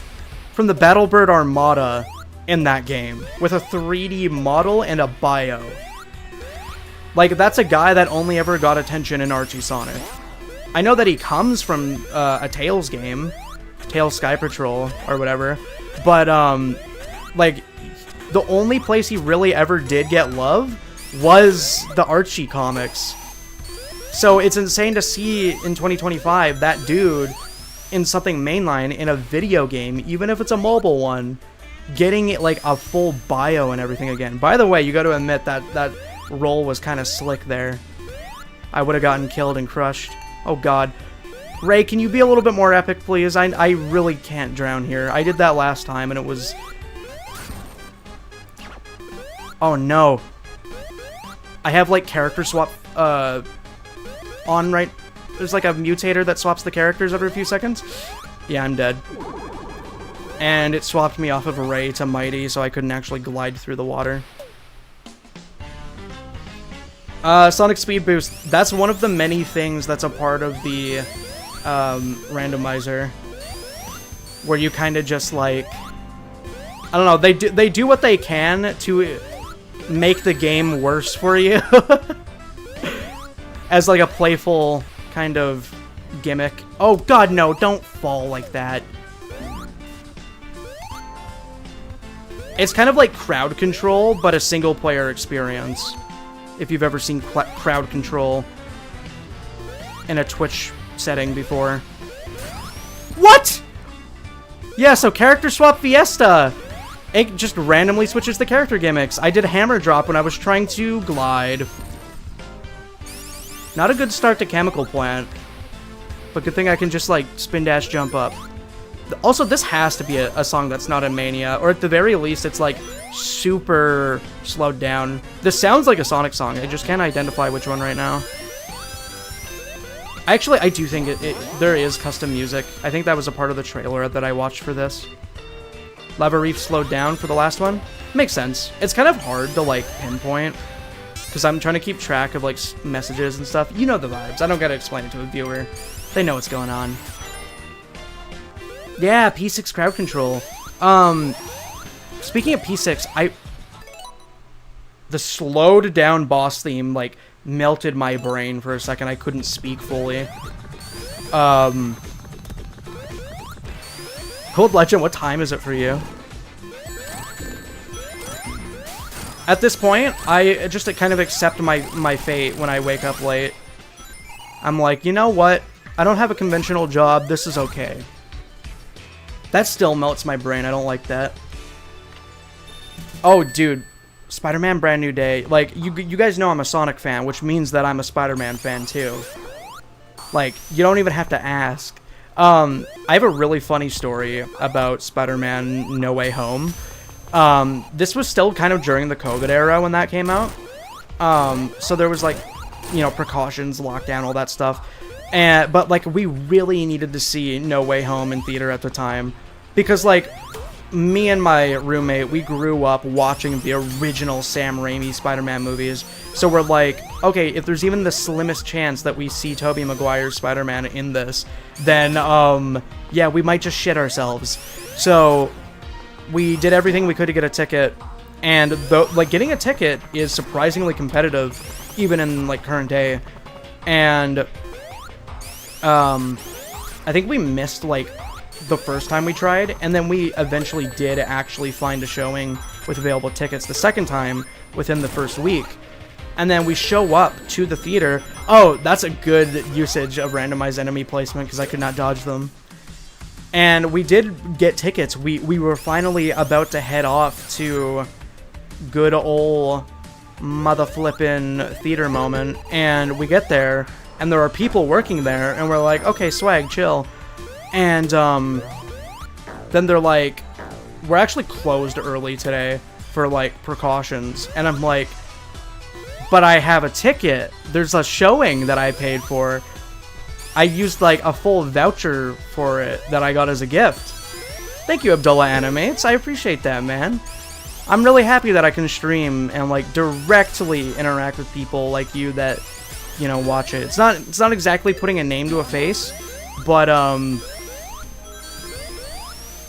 from the Battlebird Armada in that game, with a 3D model and a bio. Like, that's a guy that only ever got attention in Archie Sonic. I know that he comes from a Tails game, Tails Sky Patrol, or whatever, but, like, the only place he really ever did get love was the Archie comics. So it's insane to see in 2025 that dude in something mainline in a video game, even if it's a mobile one, getting like a full bio and everything again. By the way, you got to admit that roll was kind of slick there. I would have gotten killed and crushed. Oh god. Ray, can you be a little bit more epic, please? I really can't drown here. I did that last time and it was... Oh no. I have like character swap on right... There's like a mutator that swaps the characters every few seconds. Yeah, I'm dead. And it swapped me off of Ray to Mighty, so I couldn't actually glide through the water. Sonic Speed Boost. That's one of the many things that's a part of the randomizer. Where you kind of just like... I don't know, they do what they can to make the game worse for you. As like a playful kind of gimmick. Oh god, no, don't fall like that. It's kind of like crowd control, but a single player experience. If you've ever seen crowd control in a Twitch setting before. What? Yeah, so character swap Fiesta. It just randomly switches the character gimmicks. I did hammer drop when I was trying to glide. Not a good start to Chemical Plant. But good thing I can just, like, spin dash jump up. Also, this has to be a song that's not in Mania. Or at the very least, it's, like, super slowed down. This sounds like a Sonic song. I just can't identify which one right now. Actually, I do think there is custom music. I think that was a part of the trailer that I watched for this. Lava Reef slowed down for the last one. Makes sense. It's kind of hard to, like, pinpoint. Because I'm trying to keep track of, like, messages and stuff. You know the vibes. I don't gotta explain it to a viewer. They know what's going on. Yeah, P6 crowd control. Speaking of P6, the slowed down boss theme, like, melted my brain for a second. I couldn't speak fully. Cold Legend, what time is it for you? At this point, I just kind of accept my fate when I wake up late. I'm like, you know what? I don't have a conventional job. This is okay. That still melts my brain. I don't like that. Oh, dude. Spider-Man Brand New Day. Like, you guys know I'm a Sonic fan, which means that I'm a Spider-Man fan, too. Like, you don't even have to ask. I have a really funny story about Spider-Man No Way Home. This was still kind of during the COVID era when that came out. So there was, like, you know, precautions, lockdown, all that stuff. But, like, we really needed to see No Way Home in theater at the time. Because, like, me and my roommate, we grew up watching the original Sam Raimi Spider-Man movies. So we're like, okay, if there's even the slimmest chance that we see Tobey Maguire's Spider-Man in this, then, yeah, we might just shit ourselves. So we did everything we could to get a ticket. And, like, getting a ticket is surprisingly competitive, even in, like, current day. And I think we missed, like, the first time we tried, and then we eventually did actually find a showing with available tickets the second time within the first week. And then we show up to the theater. Oh, that's a good usage of randomized enemy placement, because I could not dodge them. And we did get tickets. We were finally about to head off to good ol' mother flippin' theater moment, and we get there, and there are people working there, and we're like, okay, swag, chill. And then they're like, we're actually closed early today for like precautions, and I'm like, but I have a ticket. There's a showing that I paid for. I used like a full voucher for it that I got as a gift. Thank you, Abdullah Animates. I appreciate that, man. I'm really happy that I can stream and like directly interact with people like you that, you know, watch it. It's not exactly putting a name to a face, but I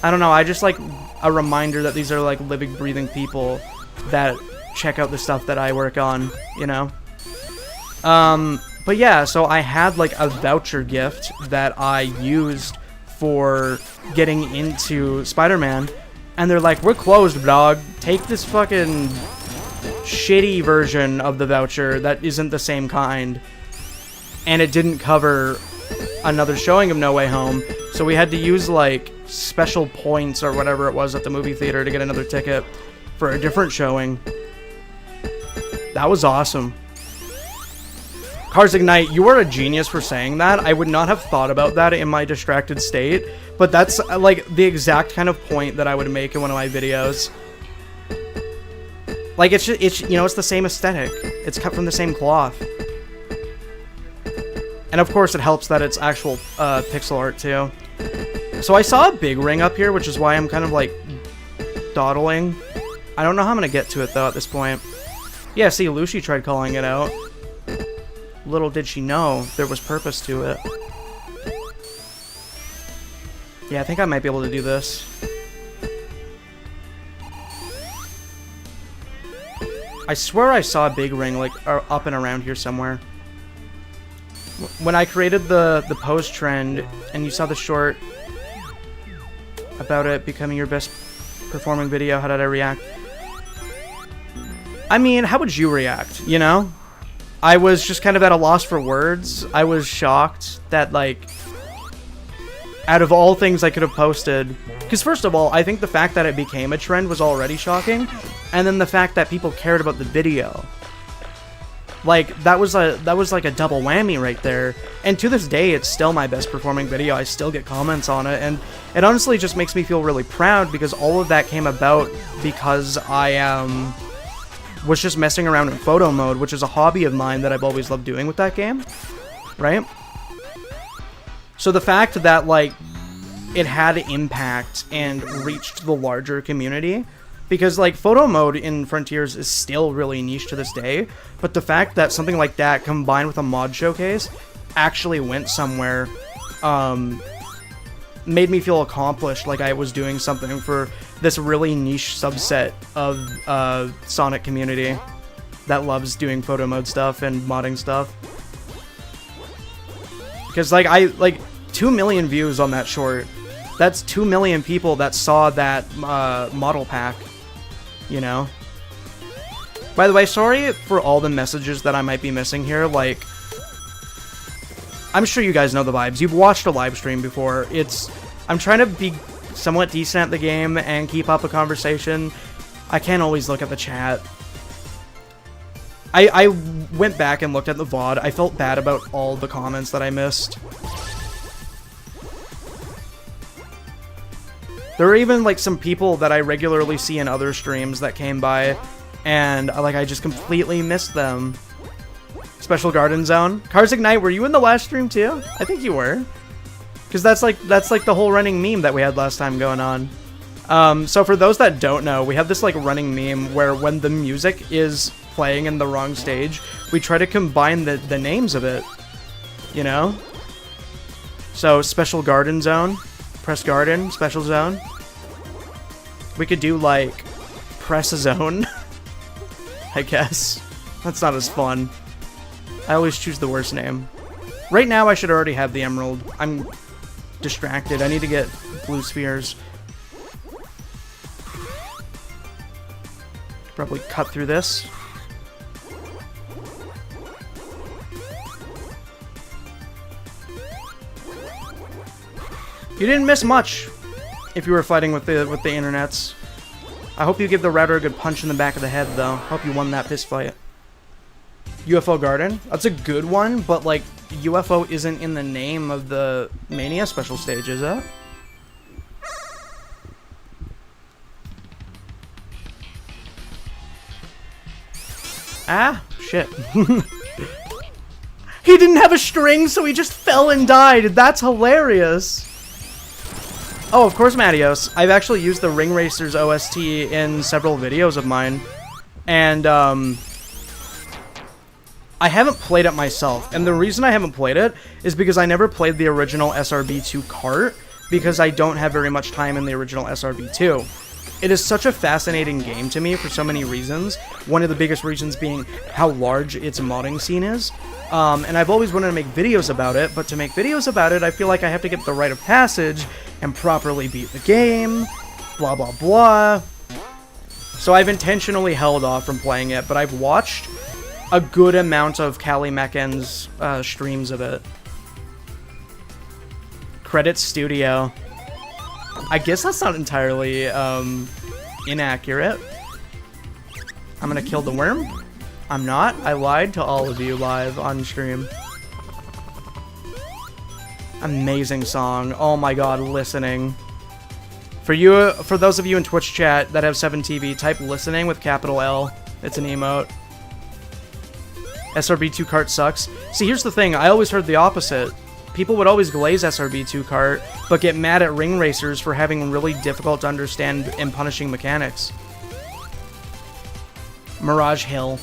don't know, I just like a reminder that these are like living, breathing people that check out the stuff that I work on, you know? But yeah, so I had like a voucher gift that I used for getting into Spider-Man, and they're like, we're closed, dog. Take this fucking shitty version of the voucher that isn't the same kind. And it didn't cover another showing of No Way Home, so we had to use like special points or whatever it was at the movie theater to get another ticket for a different showing. That was awesome. Cars Ignite, you are a genius for saying that. I would not have thought about that in my distracted state, but that's like the exact kind of point that I would make in one of my videos. Like it's you know, it's the same aesthetic. It's cut from the same cloth. And of course it helps that it's actual pixel art too. So I saw a big ring up here, which is why I'm kind of like dawdling. I don't know how I'm gonna get to it though at this point. Yeah, see, Lucy tried calling it out. Little did she know there was purpose to it. Yeah, I think I might be able to do this. I swear I saw a big ring like up and around here somewhere. When I created the pose trend and you saw the short about it becoming your best performing video, how did I react? I mean, how would you react, you know? I was just kind of at a loss for words. I was shocked that, like, out of all things I could have posted, because first of all, I think the fact that it became a trend was already shocking, and then the fact that people cared about the video. Like, that was like a double whammy right there. And to this day, it's still my best performing video. I still get comments on it, and it honestly just makes me feel really proud because all of that came about because I was just messing around in photo mode, which is a hobby of mine that I've always loved doing with that game, right? So the fact that, like, it had impact and reached the larger community, because, like, photo mode in Frontiers is still really niche to this day, but the fact that something like that combined with a mod showcase actually went somewhere, made me feel accomplished, like I was doing something for this really niche subset of Sonic community that loves doing photo mode stuff and modding stuff. Because, like, 2 million views on that short. That's 2 million people that saw that model pack, you know? By the way, sorry for all the messages that I might be missing here. Like, I'm sure you guys know the vibes. You've watched a live stream before. I'm trying to be somewhat decent at the game and keep up a conversation. I can't always look at the chat. I went back and looked at the VOD. I felt bad about all the comments that I missed. There were even, like, some people that I regularly see in other streams that came by, and, like, I just completely missed them. Special Garden Zone. Cars Ignite, were you in the last stream too? I think you were. Because that's like the whole running meme that we had last time going on. So for those that don't know, we have this, like, running meme where when the music is playing in the wrong stage, we try to combine the names of it, you know? So, Special Garden Zone. Press Garden, Special Zone. We could do, like, Press Zone, I guess. That's not as fun. I always choose the worst name. Right now, I should already have the emerald. I'm distracted. I need to get blue spheres. Probably cut through this. You didn't miss much if you were fighting with the internets. I hope you give the router a good punch in the back of the head, though. Hope you won that fist fight. UFO Garden? That's a good one, but, like, UFO isn't in the name of the Mania special stage, is it? Ah, shit. He didn't have a string, so he just fell and died. That's hilarious. Oh, of course, Matios. I've actually used the Ring Racers OST in several videos of mine. And, I haven't played it myself. And the reason I haven't played it is because I never played the original SRB2 kart, because I don't have very much time in the original SRB2. It is such a fascinating game to me for so many reasons. One of the biggest reasons being how large its modding scene is. And I've always wanted to make videos about it, but to make videos about it, I feel like I have to get the rite of passage and properly beat the game, blah, blah, blah. So I've intentionally held off from playing it, but I've watched a good amount of Callie Mecken's streams of it. Credits Studio. I guess that's not entirely inaccurate. I'm gonna kill the worm. I'm not. I lied to all of you live on stream. Amazing song. Oh my god, listening. For those of you in Twitch chat that have 7TV, type listening with capital L. It's an emote. SRB2 kart sucks. See, here's the thing. I always heard the opposite. People would always glaze SRB2 kart, but get mad at Ring Racers for having really difficult to understand and punishing mechanics. Mirage Hill.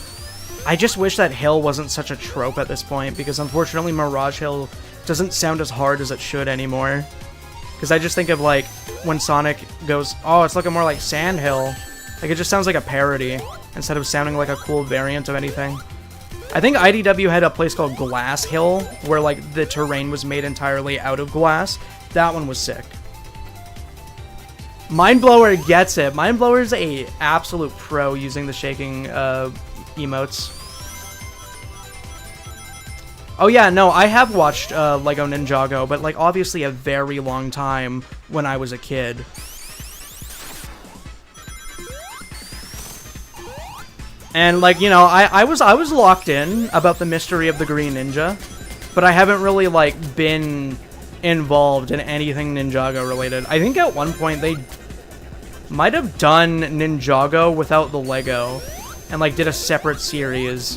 I just wish that Hill wasn't such a trope at this point, because unfortunately Mirage Hill doesn't sound as hard as it should anymore. Because I just think of, like, when Sonic goes, oh, it's looking more like Sand Hill. Like, it just sounds like a parody, instead of sounding like a cool variant of anything. I think IDW had a place called Glass Hill, where, like, the terrain was made entirely out of glass. That one was sick. Mindblower gets it. Mindblower's a absolute pro using the shaking emotes. Oh yeah, no, I have watched Lego Ninjago, but, like, obviously a very long time when I was a kid. And, like, you know, I was locked in about the mystery of the Green Ninja, but I haven't really, like, been involved in anything Ninjago related. I think at one point they might have done Ninjago without the Lego, and, like, did a separate series,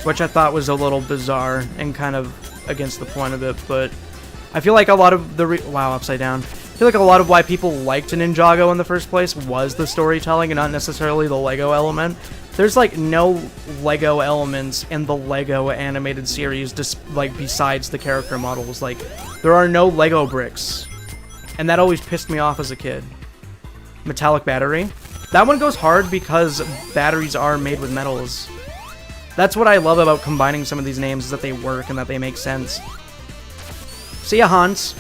which I thought was a little bizarre and kind of against the point of it, but I feel like a lot of the wow, upside down. I feel like a lot of why people liked Ninjago in the first place was the storytelling and not necessarily the Lego element. There's, like, no Lego elements in the Lego animated series, just, like, besides the character models. Like, there are no Lego bricks, and that always pissed me off as a kid. Metallic Battery. That one goes hard because batteries are made with metals. That's what I love about combining some of these names, is that they work and that they make sense. See ya, Hans.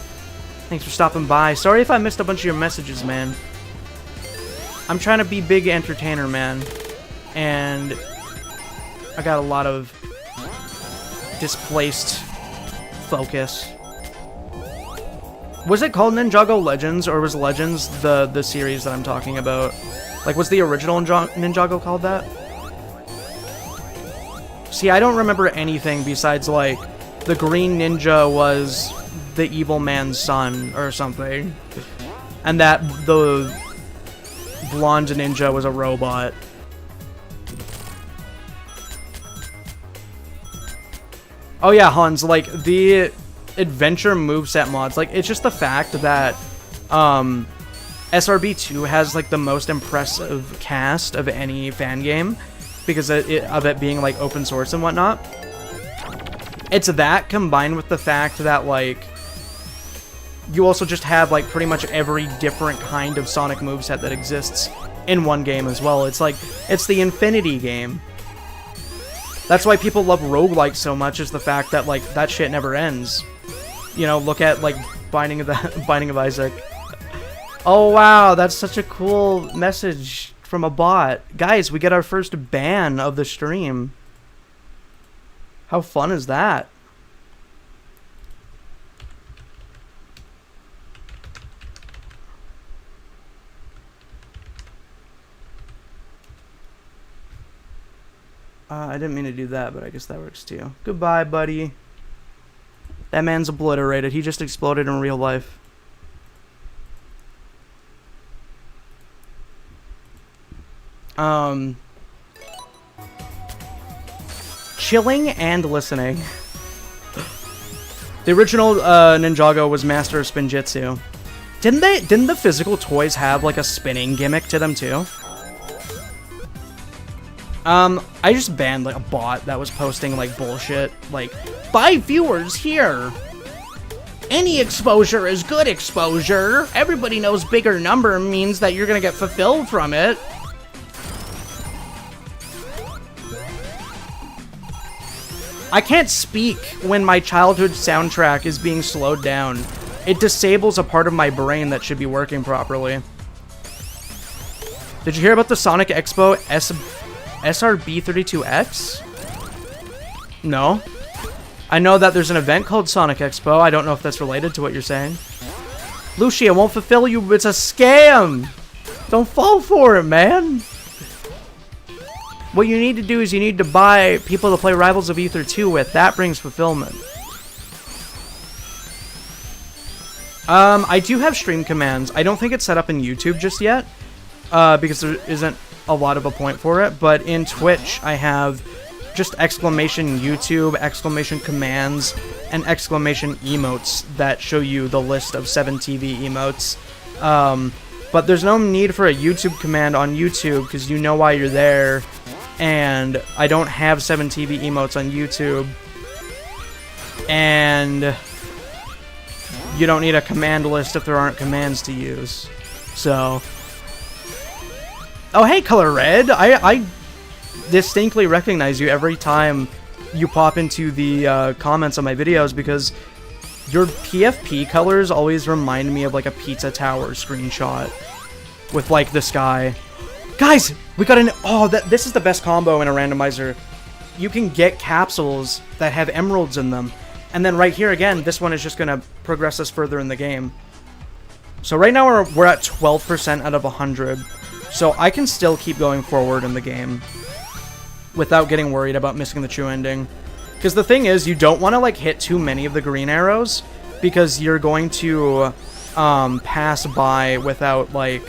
Thanks for stopping by. Sorry if I missed a bunch of your messages, man. I'm trying to be big entertainer, man. And I got a lot of displaced focus. Was it called Ninjago Legends, or was Legends the series that I'm talking about? Like, was the original Ninjago called that? See, I don't remember anything besides, like, the Green Ninja was the evil man's son or something, and that the blonde ninja was a robot. Oh yeah, Hans, like, the adventure moveset mods, like, it's just the fact that SRB2 has, like, the most impressive cast of any fan game, because of it being, like, open source and whatnot. It's that combined with the fact that, like, you also just have, like, pretty much every different kind of Sonic moveset that exists in one game as well. It's like, it's the Infinity game. That's why people love roguelikes so much, is the fact that, like, that shit never ends. You know, look at, like, Binding of Isaac. Oh wow, that's such a cool message from a bot. Guys, we get our first ban of the stream. How fun is that? didn't mean to do that, but I guess that works too. Goodbye, buddy. That man's obliterated. He just exploded in real life. Chilling and listening. The original Ninjago was Master of Spinjitzu. Didn't the physical toys have like a spinning gimmick to them too? I just banned like a bot that was posting like bullshit, like 5 viewers here. Any exposure is good exposure. Everybody knows bigger number means that you're gonna get fulfilled from it. I can't speak when my childhood soundtrack is being slowed down. It disables a part of my brain that should be working properly. Did you hear about the Sonic Expo SRB32X? No. I know that there's an event called Sonic Expo. I don't know if that's related to what you're saying. Lucia won't fulfill you. It's a scam. Don't fall for it, man. What you need to do is you need to buy people to play Rivals of Aether 2 with. That brings fulfillment. I do have stream commands. I don't think it's set up in YouTube just yet, because there isn't a lot of a point for it. But in Twitch, I have just exclamation YouTube, exclamation commands, and exclamation emotes that show you the list of 7 TV emotes. But there's no need for a YouTube command on YouTube because you know why you're there. And I don't have 7 TV emotes on YouTube. And you don't need a command list if there aren't commands to use. So. Oh, hey, Color Red. I distinctly recognize you every time you pop into the comments on my videos because your PFP colors always remind me of like a pizza tower screenshot with like the sky. Guys, we got an... Oh, this is the best combo in a randomizer. You can get capsules that have emeralds in them. And then right here again, this one is just going to progress us further in the game. So right now we're at 12% out of 100. So I can still keep going forward in the game without getting worried about missing the true ending. Because the thing is, you don't want to like hit too many of the green arrows because you're going to pass by without like...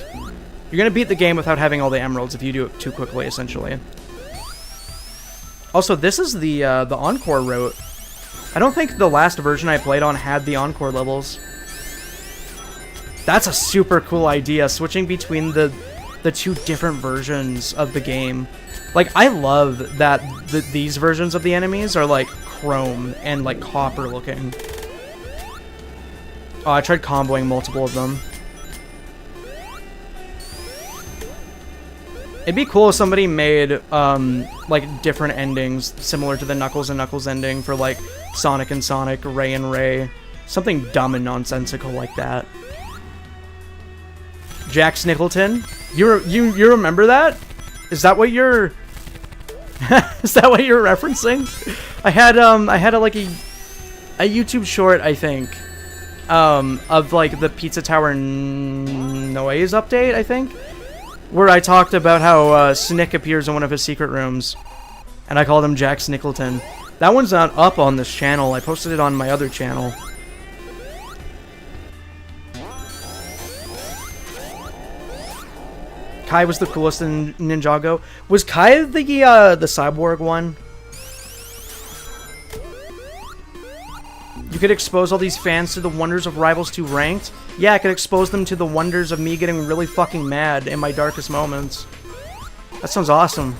You're going to beat the game without having all the emeralds if you do it too quickly, essentially. Also, this is the Encore route. I don't think the last version I played on had the Encore levels. That's a super cool idea, switching between the 2 different versions of the game. Like, I love that these versions of the enemies are, like, chrome and, like, copper looking. Oh, I tried comboing multiple of them. It'd be cool if somebody made, like, different endings similar to the Knuckles and Knuckles ending for, like, Sonic and Sonic, Ray and Ray. Something dumb and nonsensical like that. Jack Snickleton? You remember that? Is that what you're... Is that what you're referencing? I had like a YouTube short, I think, of, like, the Pizza Tower noise update, I think? Where I talked about how Snick appears in one of his secret rooms. And I called him Jack Snickleton. That one's not up on this channel. I posted it on my other channel. Kai was the coolest in Ninjago. Was Kai the cyborg one? You could expose all these fans to the wonders of Rivals 2 Ranked? Yeah, I could expose them to the wonders of me getting really fucking mad in my darkest moments. That sounds awesome.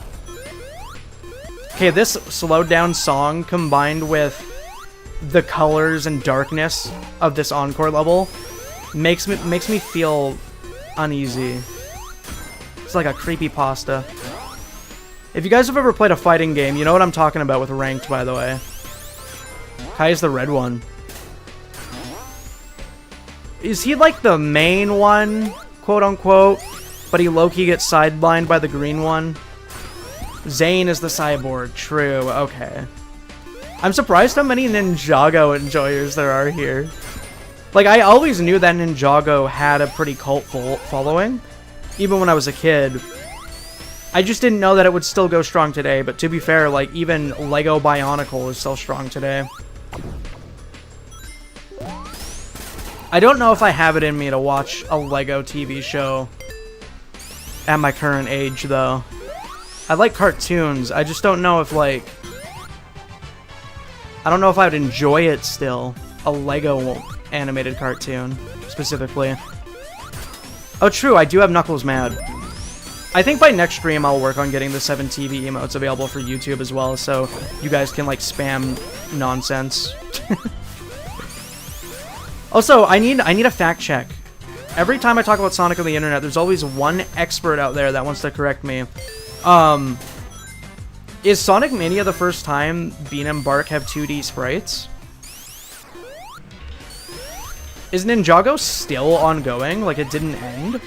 Okay, this slowed down song combined with the colors and darkness of this Encore level makes me feel uneasy. It's like a creepypasta. If you guys have ever played a fighting game, you know what I'm talking about with Ranked, by the way. Kai is the red one. Is he like the main one, quote unquote, but he low-key gets sidelined by the green one? Zane is the cyborg, true, okay. I'm surprised how many Ninjago enjoyers there are here. Like, I always knew that Ninjago had a pretty cult following, even when I was a kid. I just didn't know that it would still go strong today, but to be fair, like, even Lego Bionicle is still strong today. I don't know if I have it in me to watch a Lego TV show at my current age, though. I like cartoons, I just don't know if, like... I don't know if I would enjoy it still. A Lego animated cartoon, specifically. Oh, true, I do have Knuckles Mad. I think by next stream I'll work on getting the 7 TV emotes available for YouTube as well, so you guys can, like, spam nonsense. Also, I need a fact check. Every time I talk about Sonic on the internet, there's always one expert out there that wants to correct me. Is Sonic Mania the first time Bean and Bark have 2D sprites? Is Ninjago still ongoing? Like, it didn't end?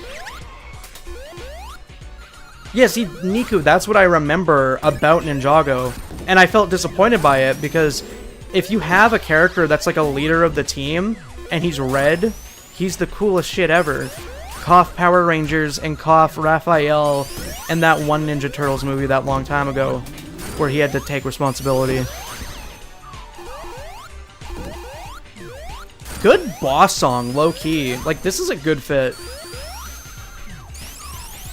Yeah, see, Niku, that's what I remember about Ninjago. And I felt disappointed by it, because if you have a character that's like a leader of the team, and he's red, he's the coolest shit ever. Cough Power Rangers and cough Raphael and that one Ninja Turtles movie that long time ago, where he had to take responsibility. Good boss song, low-key. Like, this is a good fit.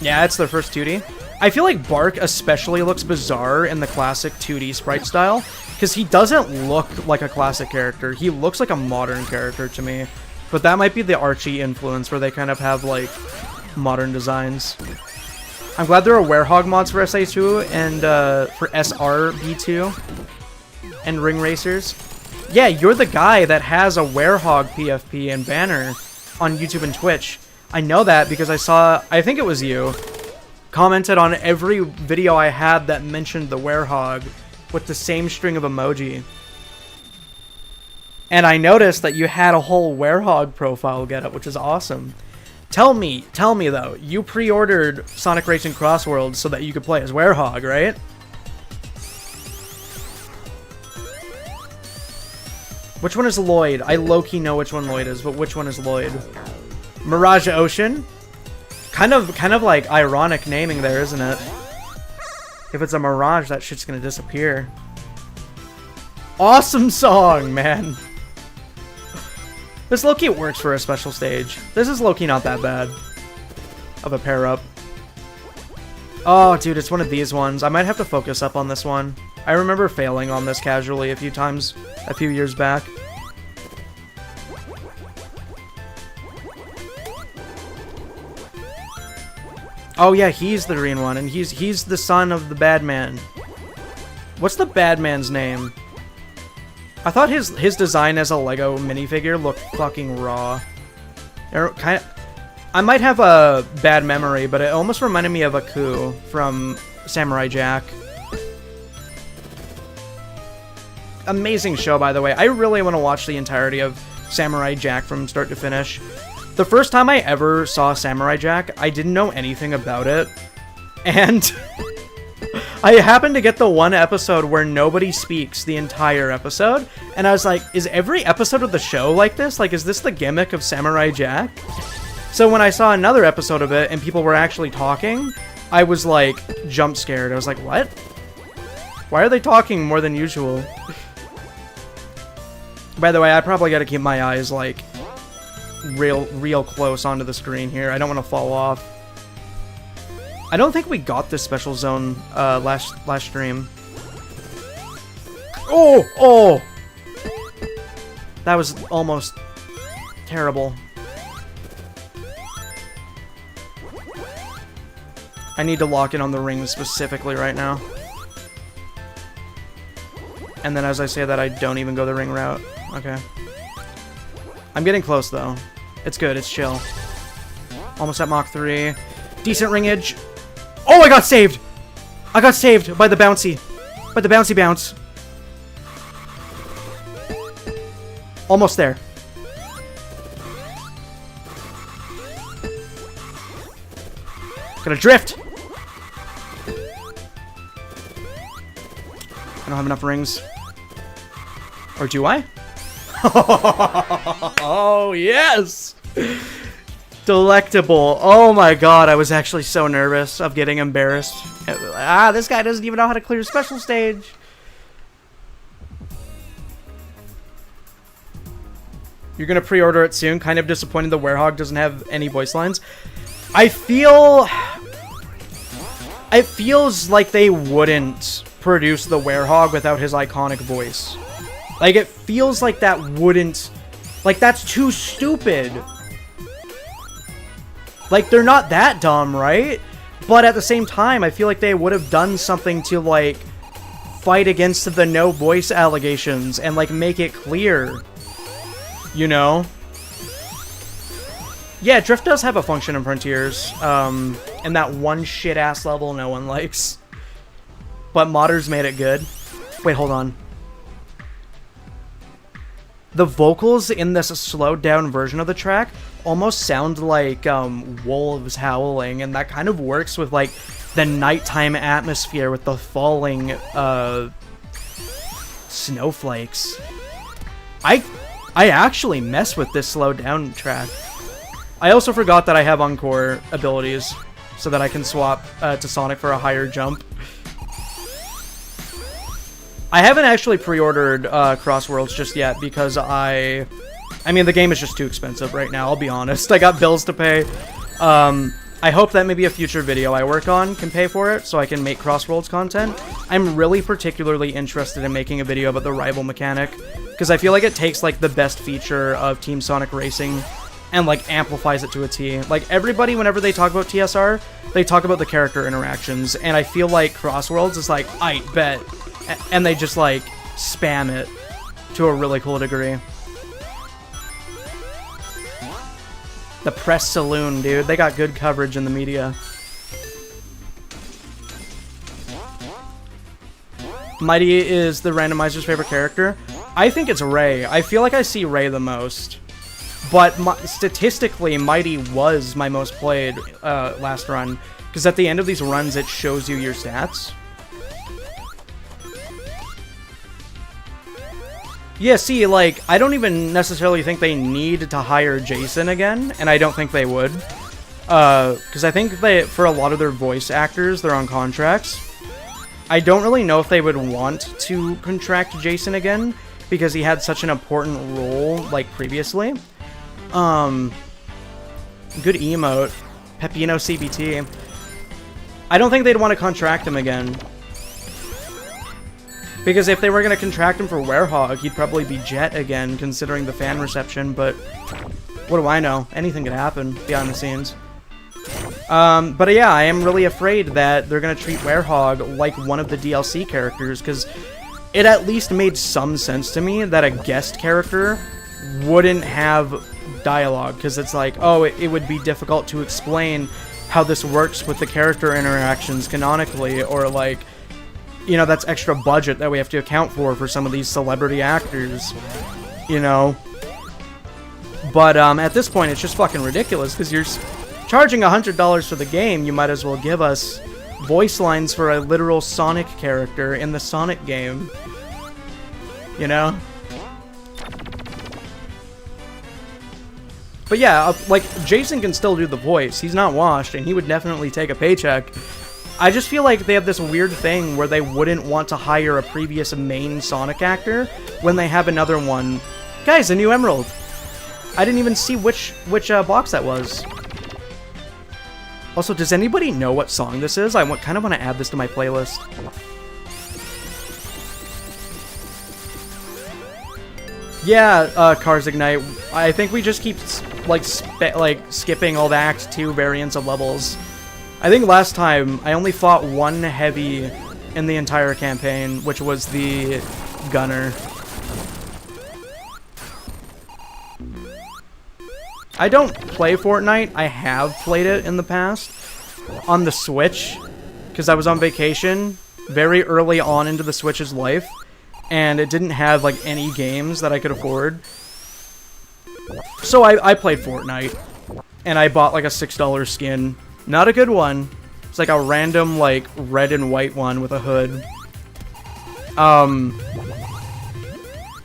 Yeah, it's their first 2D. I feel like Bark especially looks bizarre in the classic 2D sprite style, because he doesn't look like a classic character. He looks like a modern character to me. But that might be the Archie influence, where they kind of have, like, modern designs. I'm glad there are Werehog mods for SA2 and for SRB2 and Ring Racers. Yeah, you're the guy that has a Werehog PFP and banner on YouTube and Twitch. I know that because I saw, I think it was you, commented on every video I had that mentioned the Werehog with the same string of emoji. And I noticed that you had a whole Werehog profile getup, which is awesome. Tell me though, you pre-ordered Sonic Racing Cross Worlds so that you could play as Werehog, right? Which one is Lloyd? I low-key know which one Lloyd is, but which one is Lloyd? Mirage Ocean? Kind of like ironic naming there, isn't it? If it's a Mirage, that shit's gonna disappear. Awesome song, man! This low-key works for a special stage. This is low-key not that bad of a pair-up. Oh, dude, it's one of these ones. I might have to focus up on this one. I remember failing on this casually a few times a few years back. Oh yeah, he's the green one, and he's the son of the bad man. What's the bad man's name? I thought his design as a Lego minifigure looked fucking raw. I might have a bad memory, but it almost reminded me of Aku from Samurai Jack. Amazing show, by the way. I really want to watch the entirety of Samurai Jack from start to finish. The first time I ever saw Samurai Jack, I didn't know anything about it. And I happened to get the one episode where nobody speaks the entire episode. And I was like, is every episode of the show like this? Like, is this the gimmick of Samurai Jack? So when I saw another episode of it and people were actually talking, I was like, jump scared. I was like, what? Why are they talking more than usual? By the way, I probably gotta keep my eyes, like, real close onto the screen here. I don't want to fall off. I don't think we got this special zone last stream. Oh! That was almost terrible. I need to lock in on the rings specifically right now. And then as I say that, I don't even go the ring route. Okay. I'm getting close, though. It's good. It's chill. Almost at Mach 3. Decent ringage. Oh, I got saved! I got saved by the bouncy. By the bouncy bounce. Almost there. Gonna drift! I don't have enough rings. Or do I? Oh, yes! Delectable. Oh my god, I was actually so nervous of getting embarrassed. This guy doesn't even know how to clear special stage. You're gonna pre-order it soon. Kind of disappointed the Werehog doesn't have any voice lines. I feel... It feels like they wouldn't produce the Werehog without his iconic voice. Like, it feels like that wouldn't... Like, that's too stupid. Like, they're not that dumb, right? But at the same time, I feel like they would have done something to, like, fight against the no voice allegations and, like, make it clear. You know? Yeah, Drift does have a function in Frontiers. And that one shit-ass level no one likes. But modders made it good. Wait, hold on. The vocals in this slowed-down version of the track almost sound like wolves howling, and that kind of works with, like, the nighttime atmosphere with the falling snowflakes. I actually mess with this slowed-down track. I also forgot that I have Encore abilities, so that I can swap to Sonic for a higher jump. I haven't actually pre-ordered Cross Worlds just yet because I mean, the game is just too expensive right now, I'll be honest. I got bills to pay. I hope that maybe a future video I work on can pay for it so I can make Cross Worlds content. I'm really particularly interested in making a video about the rival mechanic because I feel like it takes, like, the best feature of Team Sonic Racing and, like, amplifies it to a T. Like, everybody, whenever they talk about TSR, they talk about the character interactions, and I feel like Cross Worlds is like, I bet. And they just, like, spam it to a really cool degree. The press saloon, dude. They got good coverage in the media. Mighty is the randomizer's favorite character. I think it's Ray. I feel like I see Ray the most. But statistically, Mighty was my most played last run. Because at the end of these runs, it shows you your stats. Yeah, see, like, I don't even necessarily think they need to hire Jason again, and I don't think they would. Because I think they, for a lot of their voice actors, they're on contracts. I don't really know if they would want to contract Jason again, because he had such an important role, like, previously. Good emote. Pepino CBT. I don't think they'd want to contract him again. Because if they were going to contract him for Werehog, he'd probably be Jet again, considering the fan reception, but what do I know? Anything could happen behind the scenes. But yeah, I am really afraid that they're going to treat Werehog like one of the DLC characters, because it at least made some sense to me that a guest character wouldn't have dialogue, because it's like, oh, it would be difficult to explain how this works with the character interactions canonically, or like, you know, that's extra budget that we have to account for some of these celebrity actors, you know. But at this point, it's just fucking ridiculous, because you're charging $100 for the game, you might as well give us voice lines for a literal Sonic character in the Sonic game, you know? But yeah, like, Jason can still do the voice, he's not washed, and he would definitely take a paycheck. I just feel like they have this weird thing where they wouldn't want to hire a previous main Sonic actor when they have another one. Guys, a new Emerald! I didn't even see which box that was. Also, does anybody know what song this is? I kind of want to add this to my playlist. Yeah, Cars Ignite. I think we just keep, like, skipping all the Act 2 variants of levels. I think last time, I only fought one heavy in the entire campaign, which was the Gunner. I don't play Fortnite. I have played it in the past on the Switch, because I was on vacation very early on into the Switch's life, and it didn't have, like, any games that I could afford. So I played Fortnite, and I bought, like, a $6 skin. Not a good one. It's like a random, like, red and white one with a hood. I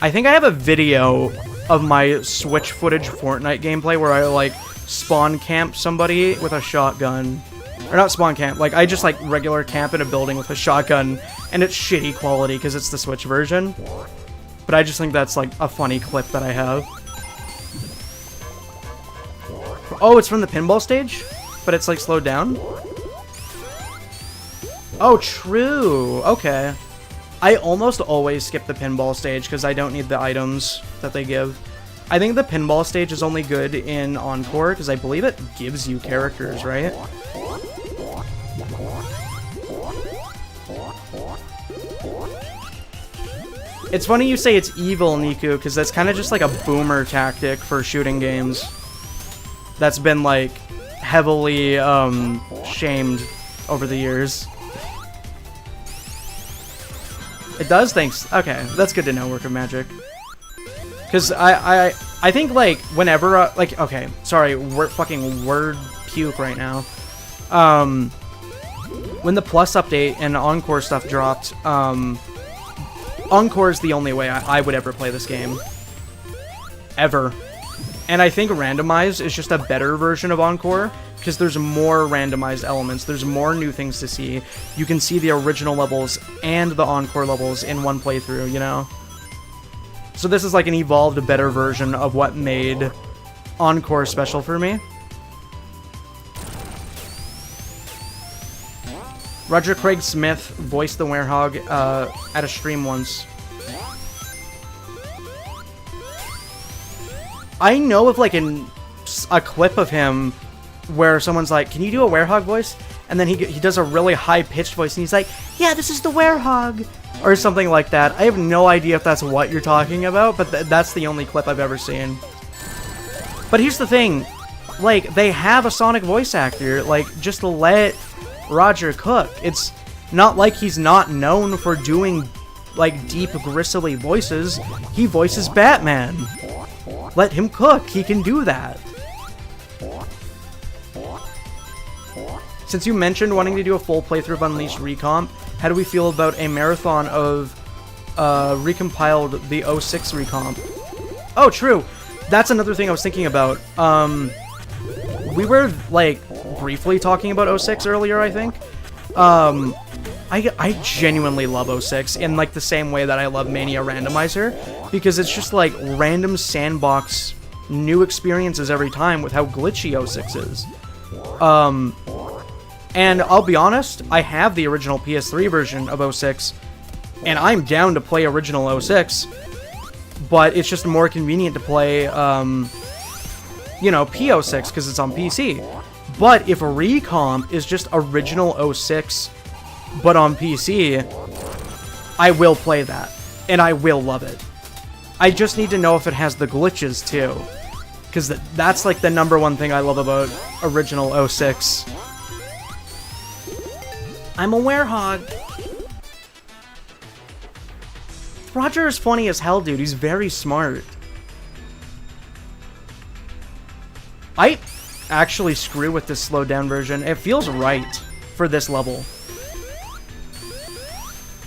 think I have a video of my Switch footage Fortnite gameplay where I, like, spawn camp somebody with a shotgun. Or not spawn camp, like, I just, like, regular camp in a building with a shotgun, and it's shitty quality because it's the Switch version. But I just think that's, like, a funny clip that I have. Oh, it's from the pinball stage? But it's, like, slowed down? Oh, true. Okay. I almost always skip the pinball stage because I don't need the items that they give. I think the pinball stage is only good in Encore because I believe it gives you characters, right? It's funny you say it's evil, Niku, because that's kind of just like a boomer tactic for shooting games. That's been, like, heavily, shamed over the years. It does? Thanks. Okay, that's good to know, Work of Magic. Because I think, like, whenever, like, okay, sorry, fucking word puke right now. When the Plus update and Encore stuff dropped, Encore is the only way I would ever play this game. Ever. And I think Randomize is just a better version of Encore, because there's more randomized elements, there's more new things to see. You can see the original levels and the Encore levels in one playthrough, you know? So this is like an evolved, better version of what made Encore special for me. Roger Craig Smith voiced the Werehog at a stream once. I know of like a clip of him where someone's like, "Can you do a Werehog voice?" And then he does a really high-pitched voice and he's like, "Yeah, this is the Werehog," or something like that. I have no idea if that's what you're talking about, but that's the only clip I've ever seen. But here's the thing, like, they have a Sonic voice actor, like, just let Roger cook. It's not like he's not known for doing, like, deep, gristly voices. He voices Batman. Let him cook. He can do that. Since you mentioned wanting to do a full playthrough of Unleashed Recomp, how do we feel about a marathon of recompiled the 06 Recomp? Oh, true. That's another thing I was thinking about. We were, like, briefly talking about 06 earlier, I think. I genuinely love 06 in, like, the same way that I love Mania Randomizer, because it's just, like, random sandbox new experiences every time with how glitchy 06 is. And I'll be honest, I have the original PS3 version of 06, and I'm down to play original 06, but it's just more convenient to play, you know, P06 because it's on PC. But if Recomp is just original 06, but on PC, I will play that, and I will love it. I just need to know if it has the glitches, too, because that's, like, the #1 thing I love about original 06. I'm a werehog. Roger is funny as hell, dude. He's very smart. I actually screw with this slowed down version. It feels right for this level.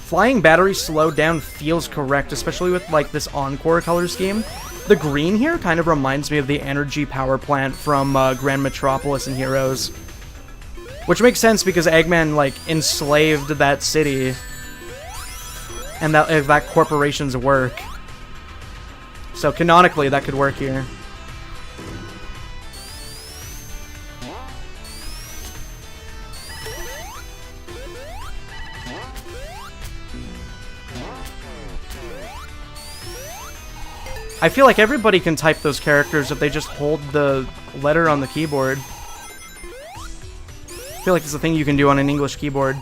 Flying battery slowed down feels correct, especially with, like, this Encore color scheme. The green here kind of reminds me of the energy power plant from Grand Metropolis and Heroes. Which makes sense because Eggman, like, enslaved that city. And that corporation's work. So canonically, that could work here. I feel like everybody can type those characters if they just hold the letter on the keyboard. I feel like it's a thing you can do on an English keyboard.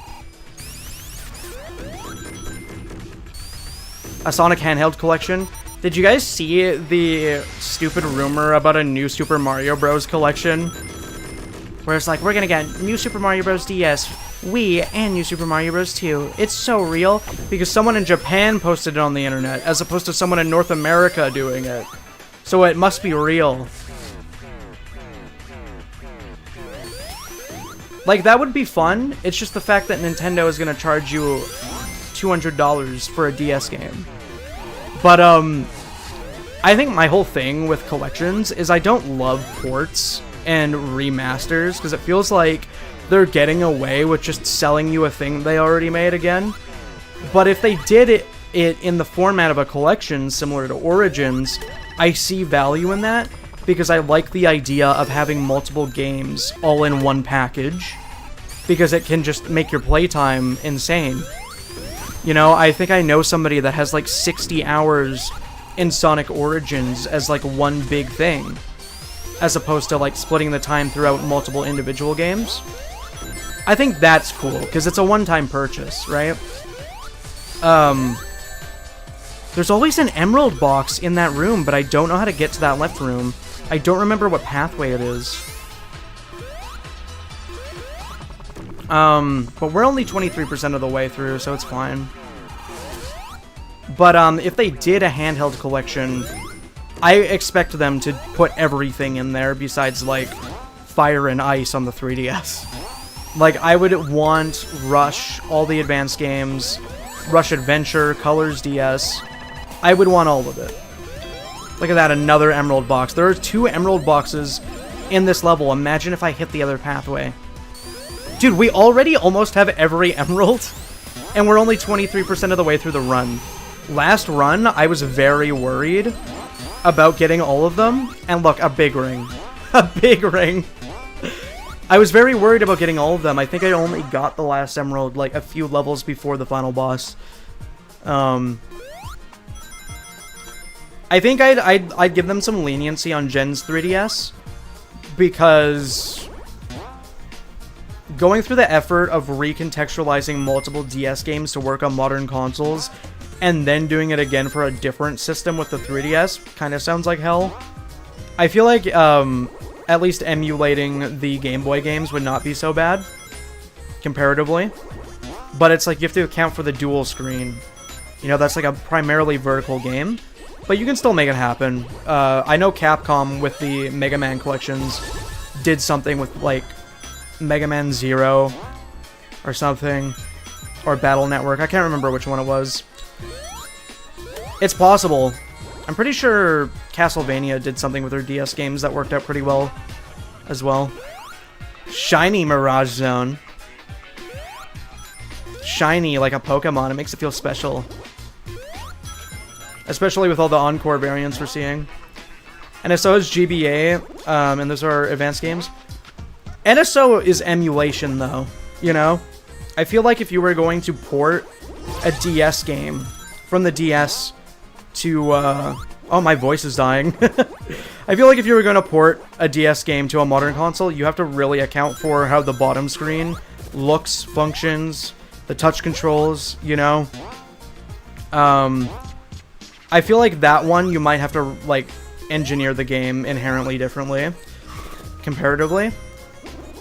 A Sonic handheld collection. Did you guys see the stupid rumor about a new Super Mario Bros. Collection? Where it's like, we're gonna get new Super Mario Bros. DS, Wii, and new Super Mario Bros. 2. It's so real because someone in Japan posted it on the internet as opposed to someone in North America doing it. So it must be real. Like, that would be fun. It's just the fact that Nintendo is gonna charge you $200 for a DS game. But, I I think my whole thing with collections is I don't love ports and remasters, because it feels like they're getting away with just selling you a thing they already made again. But if they did it in the format of a collection similar to Origins, I see value in that, because I like the idea of having multiple games all in one package, because it can just make your playtime insane. You know, I think I know somebody that has like 60 hours in Sonic Origins as like one big thing, as opposed to like splitting the time throughout multiple individual games. I think that's cool, because it's a one-time purchase, right? There's always an emerald box in that room, but I don't know how to get to that left room. I don't remember what pathway it is. But we're only 23% of the way through, so it's fine. But, if they did a handheld collection, I expect them to put everything in there besides, like, Fire and Ice on the 3DS. Like, I would want Rush, all the advanced games, Rush Adventure, Colors DS. I would want all of it. Look at that, another emerald box. There are 2 emerald boxes in this level. Imagine if I hit the other pathway. Dude, we already almost have every emerald, and we're only 23% of the way through the run. Last run, I was very worried about getting all of them, and look, a big ring. A big ring. I was very worried about getting all of them. I think I only got the last emerald, like, a few levels before the final boss. I think I'd give them some leniency on Gen's 3DS, because going through the effort of recontextualizing multiple DS games to work on modern consoles, and then doing it again for a different system with the 3DS, kind of sounds like hell. I feel like, at least emulating the Game Boy games would not be so bad, comparatively. But it's like, you have to account for the dual screen. You know, that's like a primarily vertical game, but you can still make it happen. I know Capcom, with the Mega Man collections, did something with, like, Mega Man Zero, or something, or Battle Network. I can't remember which one it was. It's possible. I'm pretty sure Castlevania did something with their DS games that worked out pretty well, as well. Shiny Mirage Zone. Shiny, like a Pokemon. It makes it feel special. Especially with all the Encore variants we're seeing. And so is GBA, and those are advanced games. NSO is emulation, though, you know? I feel like if you were going to port a DS game from the DS to, oh, my voice is dying. I feel like if you were going to port a DS game to a modern console, you have to really account for how the bottom screen looks, functions, the touch controls, you know? I feel like that one, you might have to, like, engineer the game inherently differently, comparatively.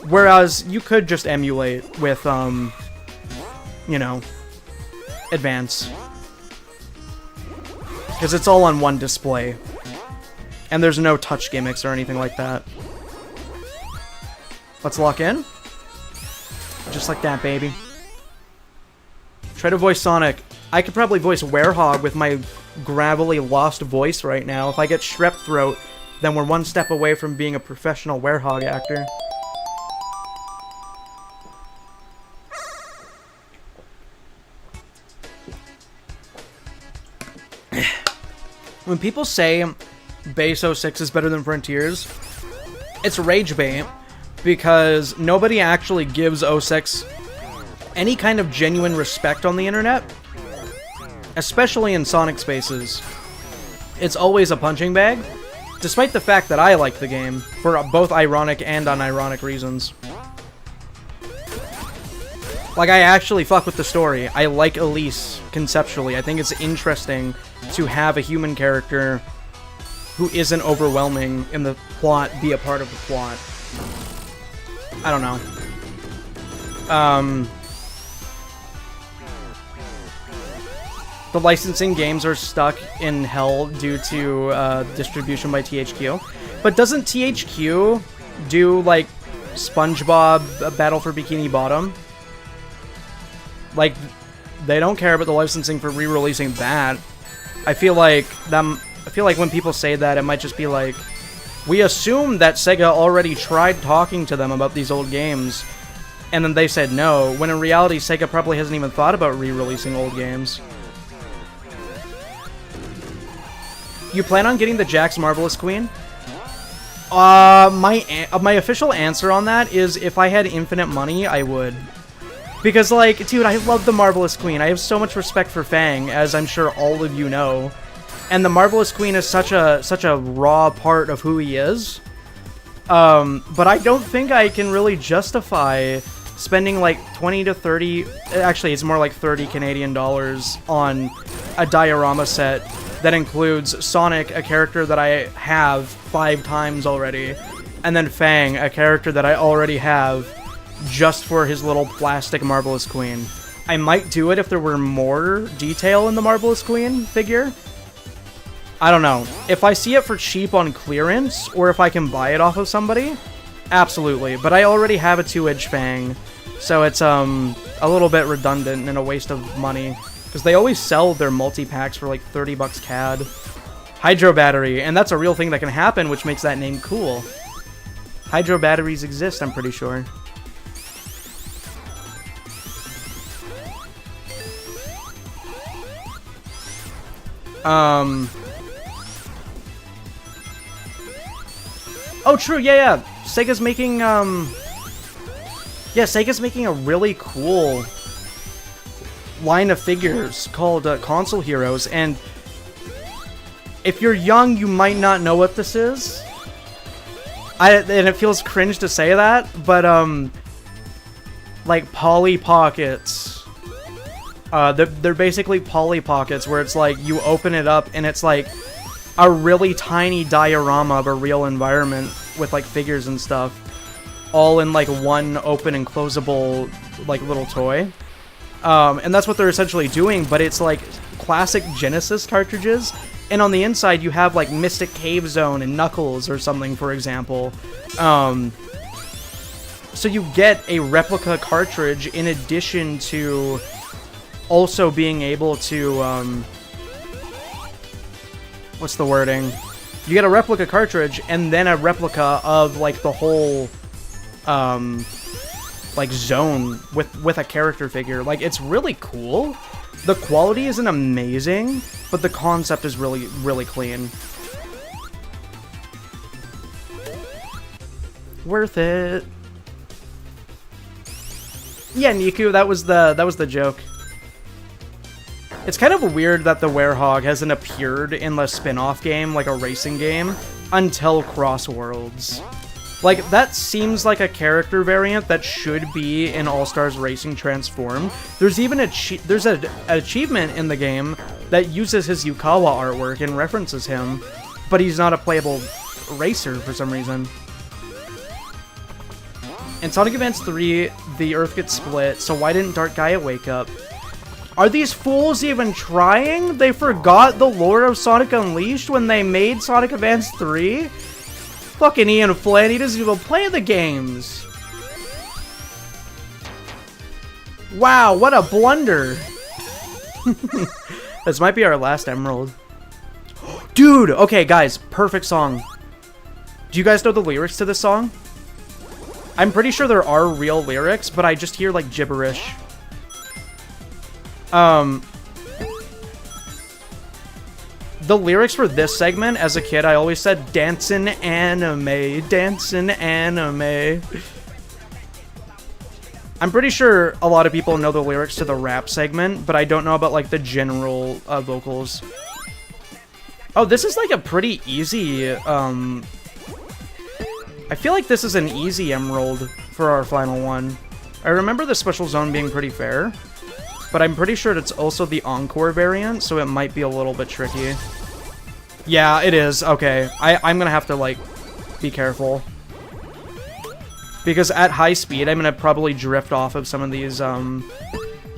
Whereas, you could just emulate with, you know, Advance. Because it's all on one display. And there's no touch gimmicks or anything like that. Let's lock in. Just like that, baby. Try to voice Sonic. I could probably voice Werehog with my gravelly lost voice right now. If I get strep throat, then we're one step away from being a professional Werehog actor. When people say Base 06 is better than Frontiers, it's rage bait, because nobody actually gives 06 any kind of genuine respect on the internet, especially in Sonic spaces. It's always a punching bag, despite the fact that I like the game, for both ironic and unironic reasons. Like, I actually fuck with the story. I like Elise, conceptually. I think it's interesting to have a human character who isn't overwhelming in the plot be a part of the plot. I don't know. The licensing games are stuck in hell due to distribution by THQ. But doesn't THQ do, like, SpongeBob Battle for Bikini Bottom? Like, they don't care about the licensing for re-releasing that. I feel like them I feel like when people say that, it might just be like, we assume that Sega already tried talking to them about these old games, and then they said no, when in reality, Sega probably hasn't even thought about re-releasing old games. You plan on getting the Jack's Marvelous Queen? My official answer on that is if I had infinite money, I would. Because, like, dude, I love the Marvelous Queen. I have so much respect for Fang, as I'm sure all of you know. And the Marvelous Queen is such a raw part of who he is. But I don't think I can really justify spending like 20 to 30, actually it's more like 30 Canadian dollars on a diorama set that includes Sonic, a character that I have 5 times already, and then Fang, a character that I already have, just for his little plastic Marvelous Queen. I might do it if there were more detail in the Marvelous Queen figure. I don't know. If I see it for cheap on clearance, or if I can buy it off of somebody, absolutely. But I already have a 2-edge Fang, so it's a little bit redundant and a waste of money. Because they always sell their multi-packs for like 30 bucks CAD. Hydro battery, and that's a real thing that can happen, which makes that name cool. Hydro batteries exist, I'm pretty sure. Oh, true, yeah. Sega's making, Sega's making a really cool line of figures called Console Heroes, and if you're young, you might not know what this is. And it feels cringe to say that, but, like, Polly Pockets. They're basically Polly Pockets, where it's like, you open it up, and it's like a really tiny diorama of a real environment with, like, figures and stuff, all in, like, one open and closable, like, little toy. And that's what they're essentially doing, but it's, like, classic Genesis cartridges, and on the inside you have, like, Mystic Cave Zone and Knuckles or something, for example. So you get a replica cartridge in addition to also being able to, what's the wording? You get a replica cartridge, and then a replica of, like, the whole, like, zone with a character figure. Like, it's really cool. The quality isn't amazing, but the concept is really, really clean. Worth it. Yeah, Niku, that was the joke. It's kind of weird that the Werehog hasn't appeared in the spin-off game, like a racing game, until Cross Worlds. Like, that seems like a character variant that should be in All-Stars Racing Transform. There's even there's an achievement in the game that uses his Yukawa artwork and references him, but he's not a playable racer for some reason. In Sonic Advance 3, the Earth gets split, so why didn't Dark Gaia wake up? Are these fools even trying? They forgot the lore of Sonic Unleashed when they made Sonic Advance 3? Fucking Ian Flynn, he doesn't even play the games. Wow, what a blunder. This might be our last emerald. Dude, okay guys, perfect song. Do you guys know the lyrics to this song? I'm pretty sure there are real lyrics, but I just hear like gibberish. The lyrics for this segment, as a kid, I always said, dancin' anime, dancin' anime. I'm pretty sure a lot of people know the lyrics to the rap segment, but I don't know about, like, the general vocals. Oh, this is, like, a pretty easy, I feel like this is an easy emerald for our final one. I remember the special zone being pretty fair, but I'm pretty sure it's also the Encore variant, so it might be a little bit tricky. Yeah, it is. Okay. I'm gonna have to, like, be careful. Because at high speed, I'm gonna probably drift off of some of these,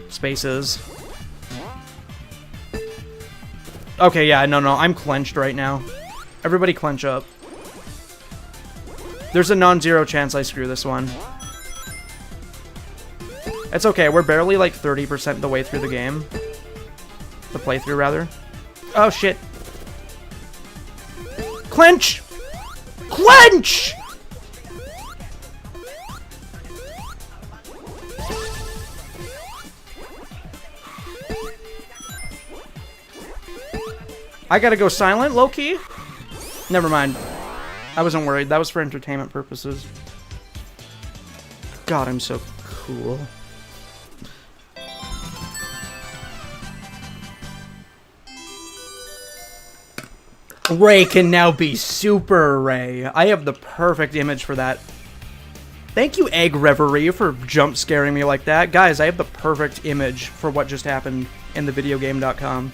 spaces. Okay, yeah, no, I'm clenched right now. Everybody clench up. There's a non-zero chance I screw this one. It's okay, we're barely, like, 30% the way through the game. The playthrough, rather. Oh, shit. Clench! Clench! I gotta go silent, low-key? Never mind. I wasn't worried. That was for entertainment purposes. God, I'm so cool. Ray can now be Super Ray. I have the perfect image for that. Thank you, Egg Reverie, for jump scaring me like that. Guys, I have the perfect image for what just happened in the videogame.com.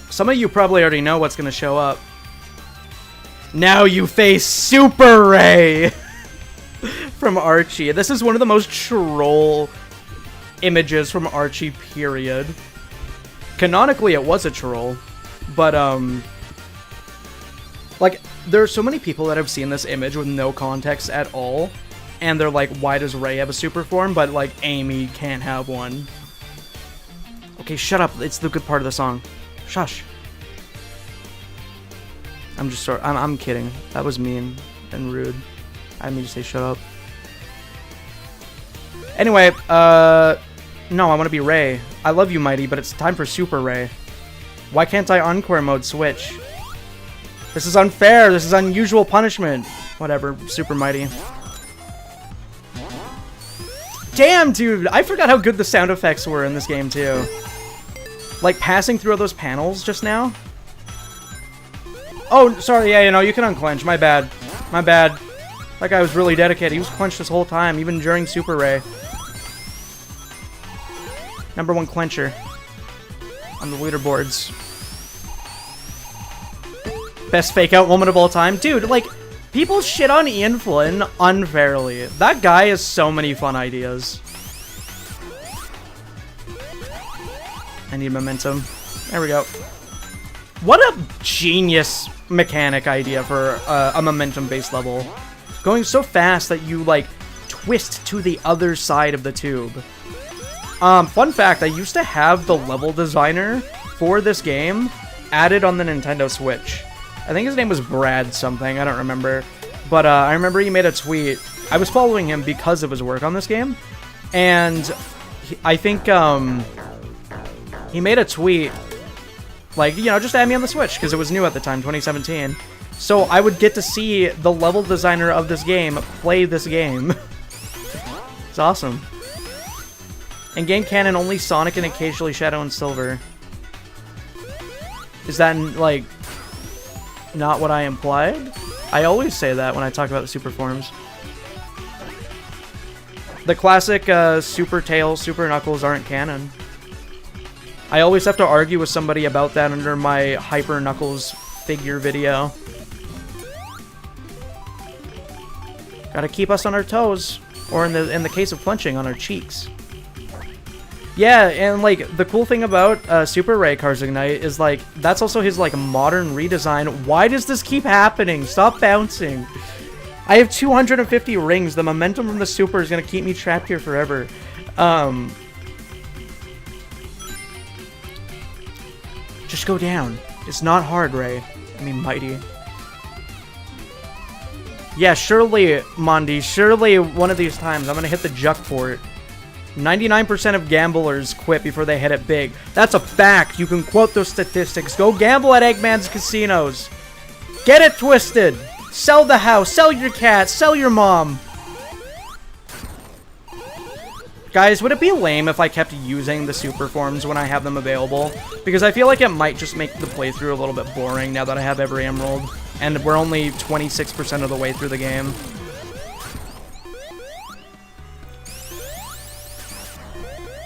Some of you probably already know what's gonna show up. Now you face Super Ray from Archie. This is one of the most troll images from Archie, period. Canonically, it was a troll, but like, there are so many people that have seen this image with no context at all, and they're like, why does Ray have a super form, but like Amy can't have one? Okay, shut up. It's the good part of the song. Shush. I'm just sorry. I'm kidding. That was mean and rude. I didn't mean to say shut up. Anyway, no, I want to be Ray. I love you, Mighty, but it's time for Super Ray. Why can't I Encore mode switch? This is unfair. This is unusual punishment. Whatever, Super Mighty. Damn, dude. I forgot how good the sound effects were in this game, too. Like, passing through all those panels just now. Oh, sorry, yeah, you know, you can unclench. My bad. My bad. That guy was really dedicated. He was clenched this whole time, even during Super Ray. #1 clencher on the leaderboards. Best fake out moment of all time. Dude, like, people shit on Ian Flynn unfairly. That guy has so many fun ideas. I need momentum. There we go. What a genius mechanic idea for a momentum-based level. Going so fast that you, like, twist to the other side of the tube. Fun fact, I used to have the level designer for this game added on the Nintendo Switch. I think his name was Brad something, I don't remember. But I remember he made a tweet. I was following him because of his work on this game. And I think he made a tweet, like, you know, just add me on the Switch, because it was new at the time, 2017. So I would get to see the level designer of this game play this game. It's awesome. In game canon, only Sonic and occasionally Shadow and Silver. Is that, like, not what I implied? I always say that when I talk about the super forms. The classic Super Tails, Super Knuckles aren't canon. I always have to argue with somebody about that under my Hyper Knuckles figure video. Gotta keep us on our toes, or in the case of clenching, on our cheeks. Yeah, and like the cool thing about Super Ray Cars Ignite is like that's also his like modern redesign. Why does this keep happening? Stop bouncing. I have 250 rings. The momentum from the Super is gonna keep me trapped here forever. Just go down. It's not hard, Ray. I mean, Mighty. Yeah, surely, Mondi. Surely one of these times I'm gonna hit the Juck port. 99% of gamblers quit before they hit it big. That's a fact. You can quote those statistics. Go gamble at Eggman's casinos. Get it twisted. Sell the house. Sell your cat. Sell your mom. Guys, would it be lame if I kept using the super forms when I have them available? Because I feel like it might just make the playthrough a little bit boring now that I have every emerald. And we're only 26% of the way through the game.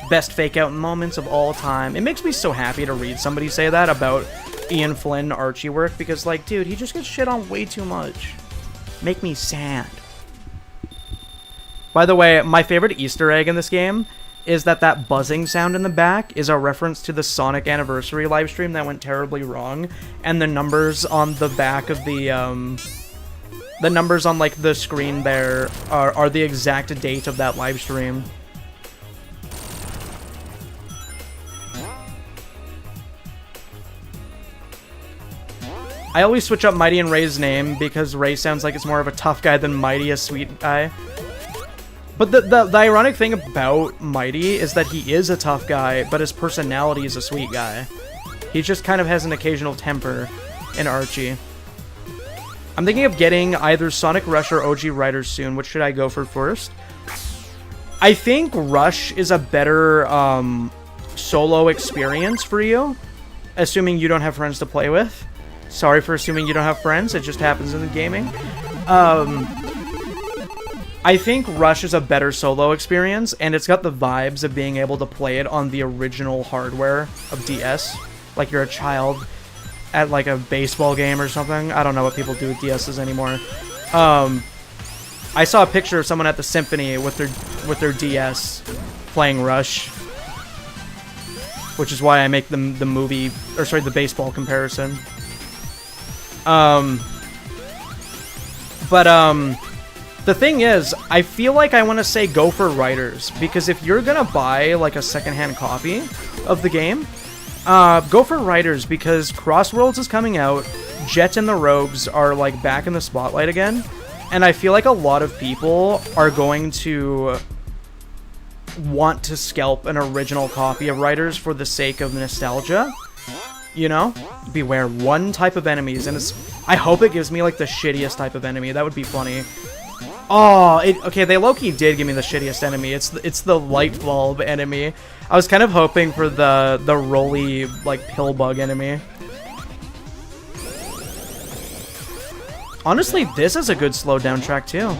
Best fake out moments of all time. It makes me so happy to read somebody say that about Ian Flynn Archie work, because like, dude, he just gets shit on way too much. Make me sad. By the way, my favorite Easter egg in this game is that that buzzing sound in the back is a reference to the Sonic Anniversary livestream that went terribly wrong, and the numbers on the back of the numbers on like the screen there are the exact date of that livestream. I always switch up Mighty and Ray's name because Ray sounds like it's more of a tough guy than Mighty, a sweet guy. But the ironic thing about Mighty is that he is a tough guy, but his personality is a sweet guy. He just kind of has an occasional temper in Archie. I'm thinking of getting either Sonic Rush or OG Riders soon. Which should I go for first? I think Rush is a better solo experience for you, assuming you don't have friends to play with. Sorry for assuming you don't have friends, it just happens in the gaming. I think Rush is a better solo experience, and it's got the vibes of being able to play it on the original hardware of DS. Like you're a child at like a baseball game or something. I don't know what people do with DSs anymore. I saw a picture of someone at the Symphony with their DS playing Rush, which is why I make the movie, or sorry, the baseball comparison. The thing is, I feel like I want to say go for Riders, because if you're gonna buy like a secondhand copy of the game, go for Riders, because Crossworlds is coming out, Jet and the Rogues are like back in the spotlight again, and I feel like a lot of people are going to want to scalp an original copy of Riders for the sake of nostalgia. You know? Beware one type of enemies, and I hope it gives me like the shittiest type of enemy. That would be funny. Oh, okay, they low-key did give me the shittiest enemy. It's the light bulb enemy. I was kind of hoping for the roly, like, pill bug enemy. Honestly, this is a good slowed-down track, too.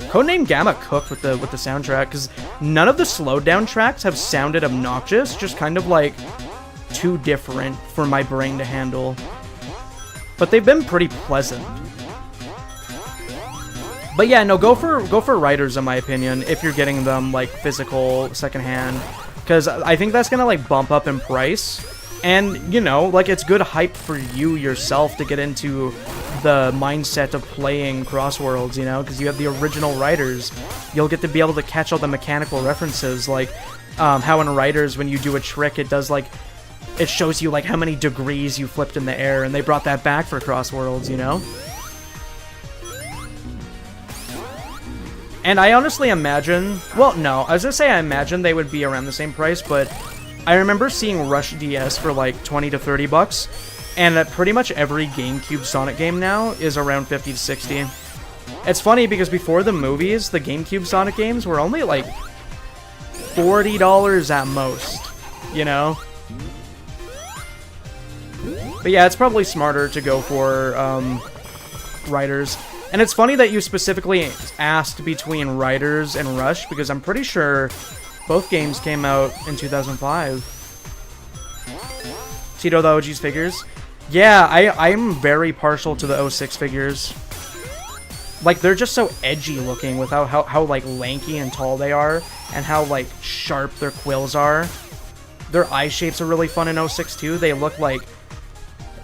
Codename Gamma cooked with the soundtrack, because none of the slowed-down tracks have sounded obnoxious, just kind of, like, too different for my brain to handle. But they've been pretty pleasant. But yeah, no, go for Riders in my opinion if you're getting them like physical secondhand, because I think that's gonna like bump up in price, and you know, like it's good hype for you yourself to get into the mindset of playing Crossworlds, you know, because you have the original Riders. You'll get to be able to catch all the mechanical references, like how in Riders when you do a trick it does like it shows you like how many degrees you flipped in the air, and they brought that back for Crossworlds, you know. And I honestly imagine, well, no, I was gonna say I imagine they would be around the same price, but I remember seeing Rush DS for like 20 to 30 bucks, and that pretty much every GameCube Sonic game now is around 50 to 60. It's funny because before the movies, the GameCube Sonic games were only like $40 at most, you know? But yeah, it's probably smarter to go for Riders. And it's funny that you specifically asked between Riders and Rush, because I'm pretty sure both games came out in 2005. Tito the OG's figures? Yeah, I'm very partial to the 06 figures. Like, they're just so edgy looking with how like, lanky and tall they are, and how, like, sharp their quills are. Their eye shapes are really fun in 06, too. They look like,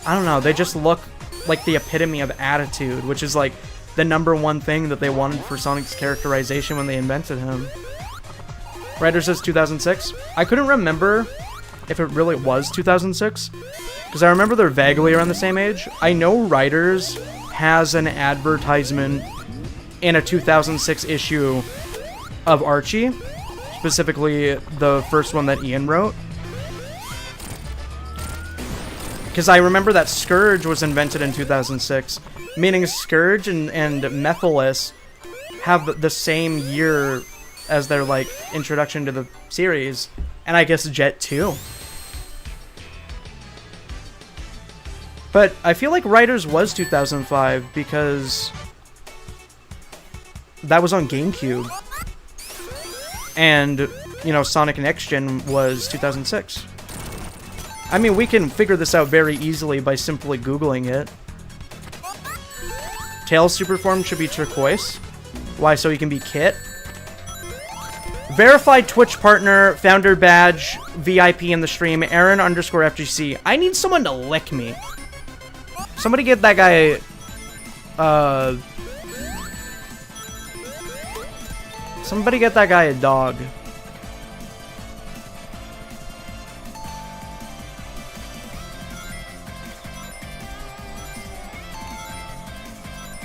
I don't know, they just look like the epitome of attitude, which is, like, the #1 thing that they wanted for Sonic's characterization when they invented him. Ryder says 2006. I couldn't remember if it really was 2006, because I remember they're vaguely around the same age. I know Riders has an advertisement in a 2006 issue of Archie, specifically the first one that Ian wrote. Because I remember that Scourge was invented in 2006, meaning Scourge and Mephiles have the same year as their, like, introduction to the series, and I guess Jet too. But I feel like Riders was 2005 because that was on GameCube, and, you know, Sonic Next Gen was 2006. I mean, we can figure this out very easily by simply Googling it. Tails' super form should be turquoise. Why, so he can be Kit? Verified Twitch partner, founder badge, VIP in the stream, Aaron_FGC. I need someone to lick me. Somebody get that guy, somebody get that guy a dog.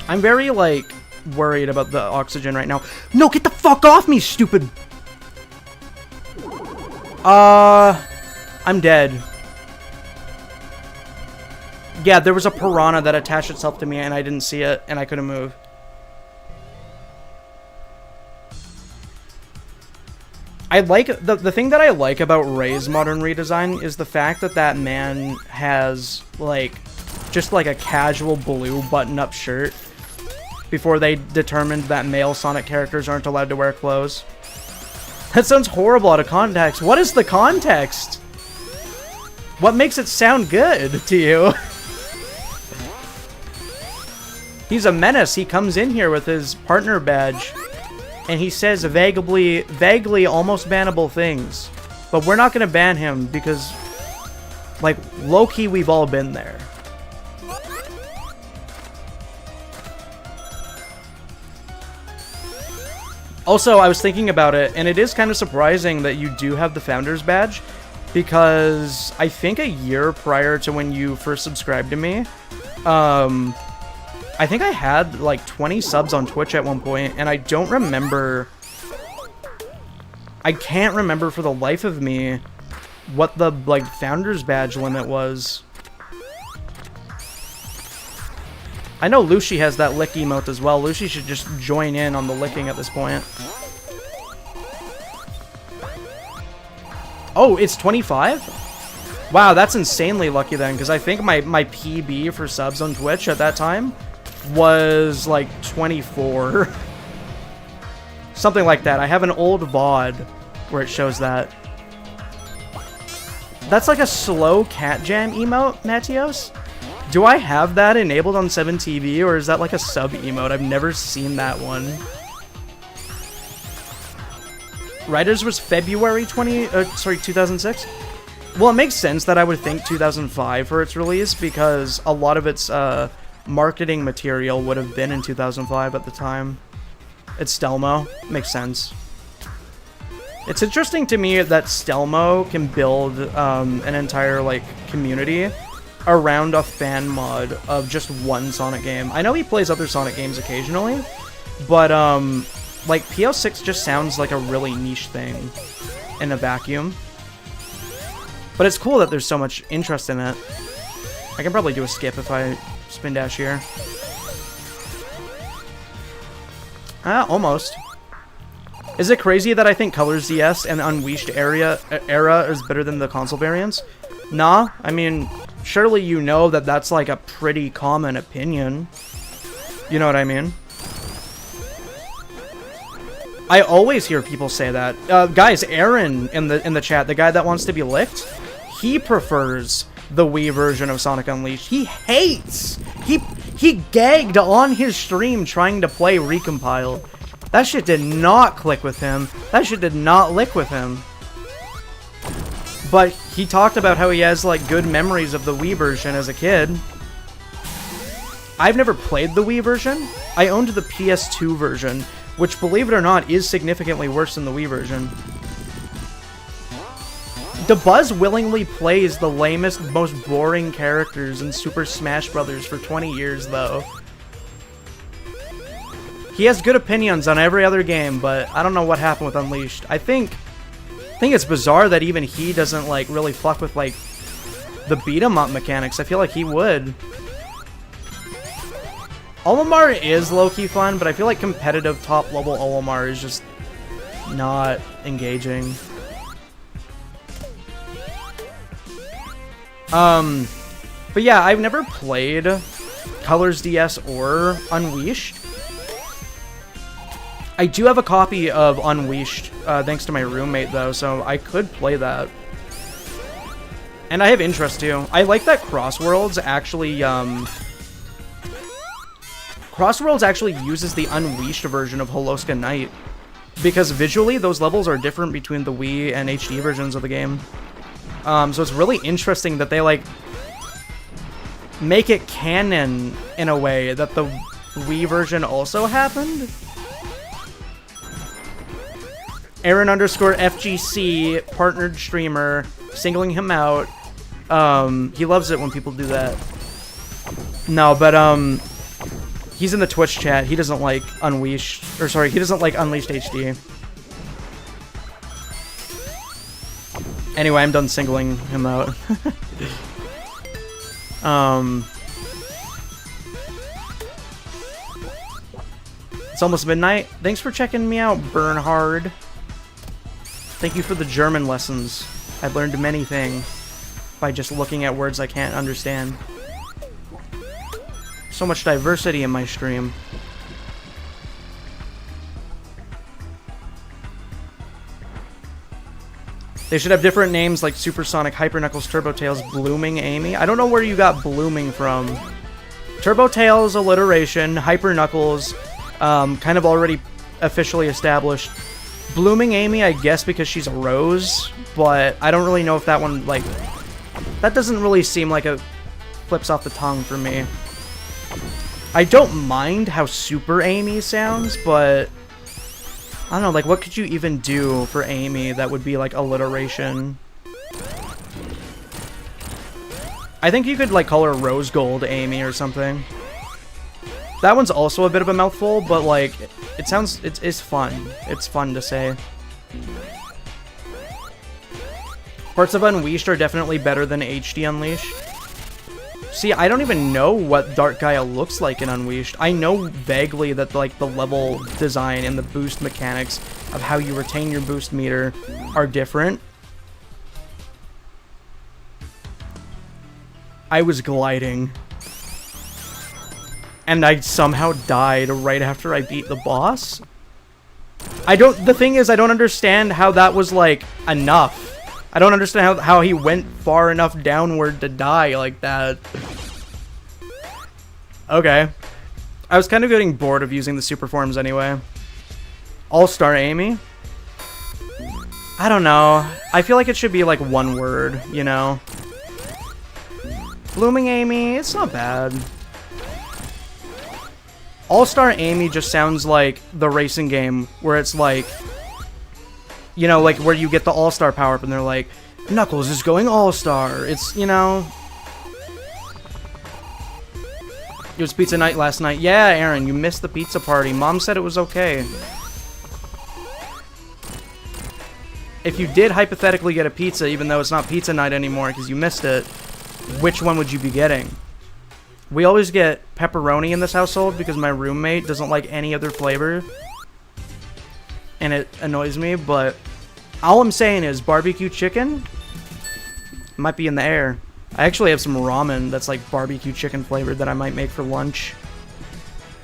I'm very, like, worried about the oxygen right now. No, get the fuck off me, stupid! I'm dead. Yeah, there was a piranha that attached itself to me and I didn't see it and I couldn't move. I like, the thing that I like about Ray's modern redesign is the fact that that man has, like, just like a casual blue button-up shirt before they determined that male Sonic characters aren't allowed to wear clothes. That sounds horrible out of context. What is the context? What makes it sound good to you? He's a menace. He comes in here with his partner badge, and he says vaguely almost bannable things. But we're not going to ban him because, like, low-key, we've all been there. Also, I was thinking about it, and it is kind of surprising that you do have the Founders Badge, because I think a year prior to when you first subscribed to me, I think I had like 20 subs on Twitch at one point, and I don't remember... I can't remember for the life of me what the, like, Founders Badge limit was. I know Lucy has that lick emote as well. Lucy should just join in on the licking at this point. Oh, it's 25? Wow, that's insanely lucky then, because I think my PB for subs on Twitch at that time was like 24. Something like that. I have an old VOD where it shows that. That's like a slow cat jam emote, Matios? Do I have that enabled on 7TV, or is that like a sub emote? I've never seen that one. Riders was February 2006? Well, it makes sense that I would think 2005 for its release, because a lot of its marketing material would have been in 2005 at the time. It's Stelmo. Makes sense. It's interesting to me that Stelmo can build an entire, like, community around a fan mod of just one Sonic game. I know he plays other Sonic games occasionally, but like, PO6 just sounds like a really niche thing in a vacuum. But it's cool that there's so much interest in it. I can probably do a skip if I spin dash here. Almost. Is it crazy that I think Colors DS and Unleashed era is better than the console variants? Nah, I mean, surely you know that that's like a pretty common opinion. You know what I mean? I always hear people say that. Guys, Aaron in the chat, the guy that wants to be licked, he prefers the Wii version of Sonic Unleashed. He hates. He gagged on his stream trying to play Recompile. That shit did not click with him. That shit did not lick with him. But he talked about how he has, like, good memories of the Wii version as a kid. I've never played the Wii version. I owned the PS2 version, which, believe it or not, is significantly worse than the Wii version. DeBuzz willingly plays the lamest, most boring characters in Super Smash Bros. For 20 years, though. He has good opinions on every other game, but I don't know what happened with Unleashed. I think it's bizarre that even he doesn't, like, really fuck with, like, the beat-em-up mechanics. I feel like he would. Olimar is low-key fun, but I feel like competitive top-level Olimar is just not engaging. But yeah, I've never played Colors DS or Unleashed. I do have a copy of Unleashed, thanks to my roommate, though, so I could play that. And I have interest, too. I like that Crossworlds actually, Crossworlds actually uses the Unleashed version of Holoska Knight. because visually those levels are different between the Wii and HD versions of the game. So it's really interesting that they like make it canon in a way that the Wii version also happened. Aaron_FGC, partnered streamer, singling him out. He loves it when people do that. No, but he's in the Twitch chat. He doesn't like Unleashed, or sorry, he doesn't like Unleashed HD. Anyway, I'm done singling him out. It's almost midnight. Thanks for checking me out, Bernhard. Thank you for the German lessons. I've learned many things by just looking at words I can't understand. So much diversity in my stream. They should have different names like Supersonic, Hyper Knuckles, Turbo Tails, Blooming Amy. I don't know where you got Blooming from. Turbo Tails, alliteration. Hyper Knuckles, kind of already officially established. Blooming Amy, I guess because she's a rose, but I don't really know if that one, like... That doesn't really seem like it flips off the tongue for me. I don't mind how Super Amy sounds, but... I don't know, like, what could you even do for Amy that would be, like, alliteration? I think you could, like, call her Rose Gold Amy or something. That one's also a bit of a mouthful, but, like, it sounds... It's fun. It's fun to say. Parts of Unleashed are definitely better than HD Unleashed. See, I don't even know what Dark Gaia looks like in Unleashed. I know vaguely that, like, the level design and the boost mechanics of how you retain your boost meter are different. I was gliding. And I somehow died right after I beat the boss. The thing is, I don't understand how that was, like, enough. I don't understand how he went far enough downward to die like that. Okay. I was kind of getting bored of using the super forms anyway. All-Star Amy? I don't know. I feel like it should be like one word, you know? Blooming Amy, it's not bad. All-Star Amy just sounds like the racing game where it's like... You know, like, where you get the All-Star power-up and they're like, Knuckles is going All-Star. It's, you know... It was pizza night last night. Yeah, Aaron, you missed the pizza party. Mom said it was okay. If you did hypothetically get a pizza, even though it's not pizza night anymore because you missed it, which one would you be getting? We always get pepperoni in this household because my roommate doesn't like any other flavor. And it annoys me, but all I'm saying is barbecue chicken might be in the air. I actually have some ramen that's like barbecue chicken flavored that I might make for lunch.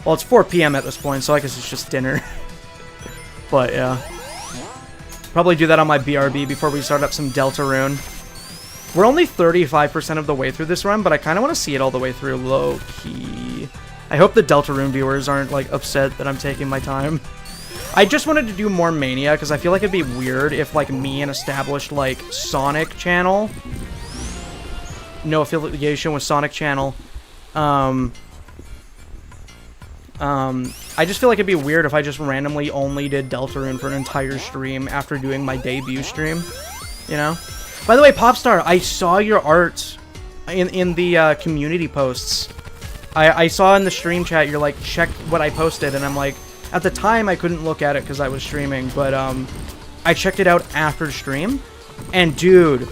Well, it's 4 p.m. at this point, so I guess it's just dinner. But yeah. Probably do that on my BRB before we start up some Deltarune. We're only 35% of the way through this run, but I kind of want to see it all the way through low-key. I hope the Deltarune viewers aren't like upset that I'm taking my time. I just wanted to do more Mania, because I feel like it'd be weird if, like, me, an established, like, Sonic channel, no affiliation with Sonic channel, I just feel like it'd be weird if I just randomly only did Deltarune for an entire stream after doing my debut stream, you know? By the way, Popstar, I saw your art in the community posts. I saw in the stream chat, you're like, check what I posted, and I'm like, at the time, I couldn't look at it because I was streaming, but I checked it out after stream, and dude,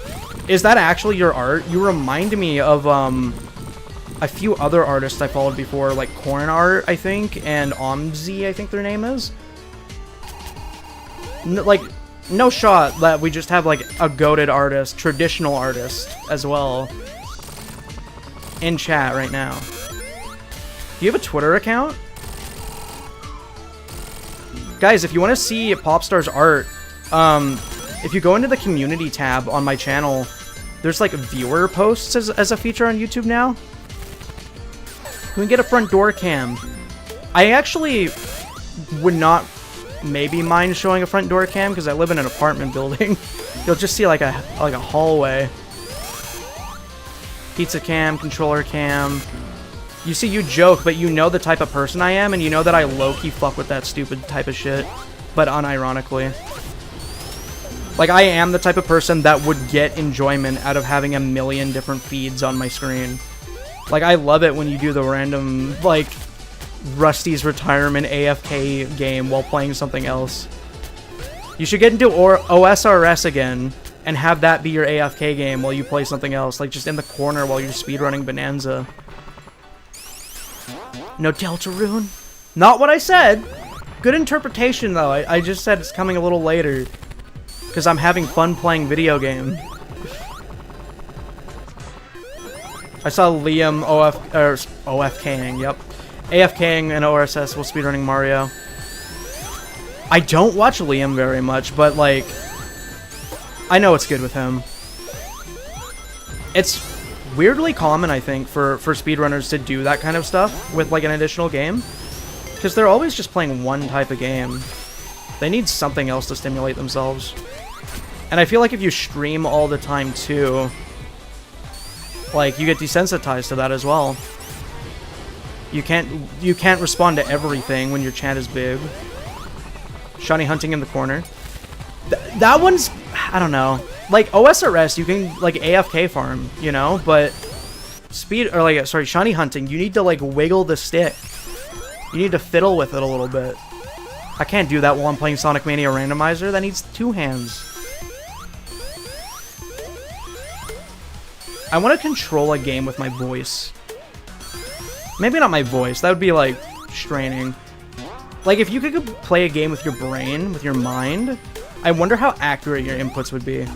is that actually your art? You remind me of a few other artists I followed before, like Corn Art, I think, and Omzi, I think their name is. Like, no shot that we just have like a goated artist, traditional artist as well, in chat right now. Do you have a Twitter account? Guys, if you want to see Popstar's art, if you go into the community tab on my channel, there's like viewer posts as a feature on YouTube now. You can get a front door cam. I actually would not maybe mind showing a front door cam because I live in an apartment building. You'll just see like a hallway. Pizza cam, controller cam. You see, you joke, but you know the type of person I am, and you know that I low-key fuck with that stupid type of shit, but unironically. Like, I am the type of person that would get enjoyment out of having a million different feeds on my screen. Like, I love it when you do the random, like, Rusty's retirement AFK game while playing something else. You should get into OSRS again and have that be your AFK game while you play something else, like just in the corner while you're speedrunning Bonanza. No Deltarune? Not what I said! Good interpretation, though. I just said it's coming a little later. Because I'm having fun playing video game. I saw Liam OFKing, yep. AFKing and ORSS while speedrunning Mario. I don't watch Liam very much, but like, I know it's good with him. It's weirdly common, I think, for speedrunners to do that kind of stuff with like an additional game. Because they're always just playing one type of game. They need something else to stimulate themselves. And I feel like if you stream all the time too, like, you get desensitized to that as well. You can't respond to everything when your chat is big. Shiny hunting in the corner. That one's, I don't know. Like, OSRS, you can, like, AFK farm, you know? But shiny hunting, you need to, like, wiggle the stick. You need to fiddle with it a little bit. I can't do that while I'm playing Sonic Mania Randomizer. That needs 2 hands. I want to control a game with my voice. Maybe not my voice. That would be, like, straining. Like, if you could play a game with your brain, with your mind, I wonder how accurate your inputs would be.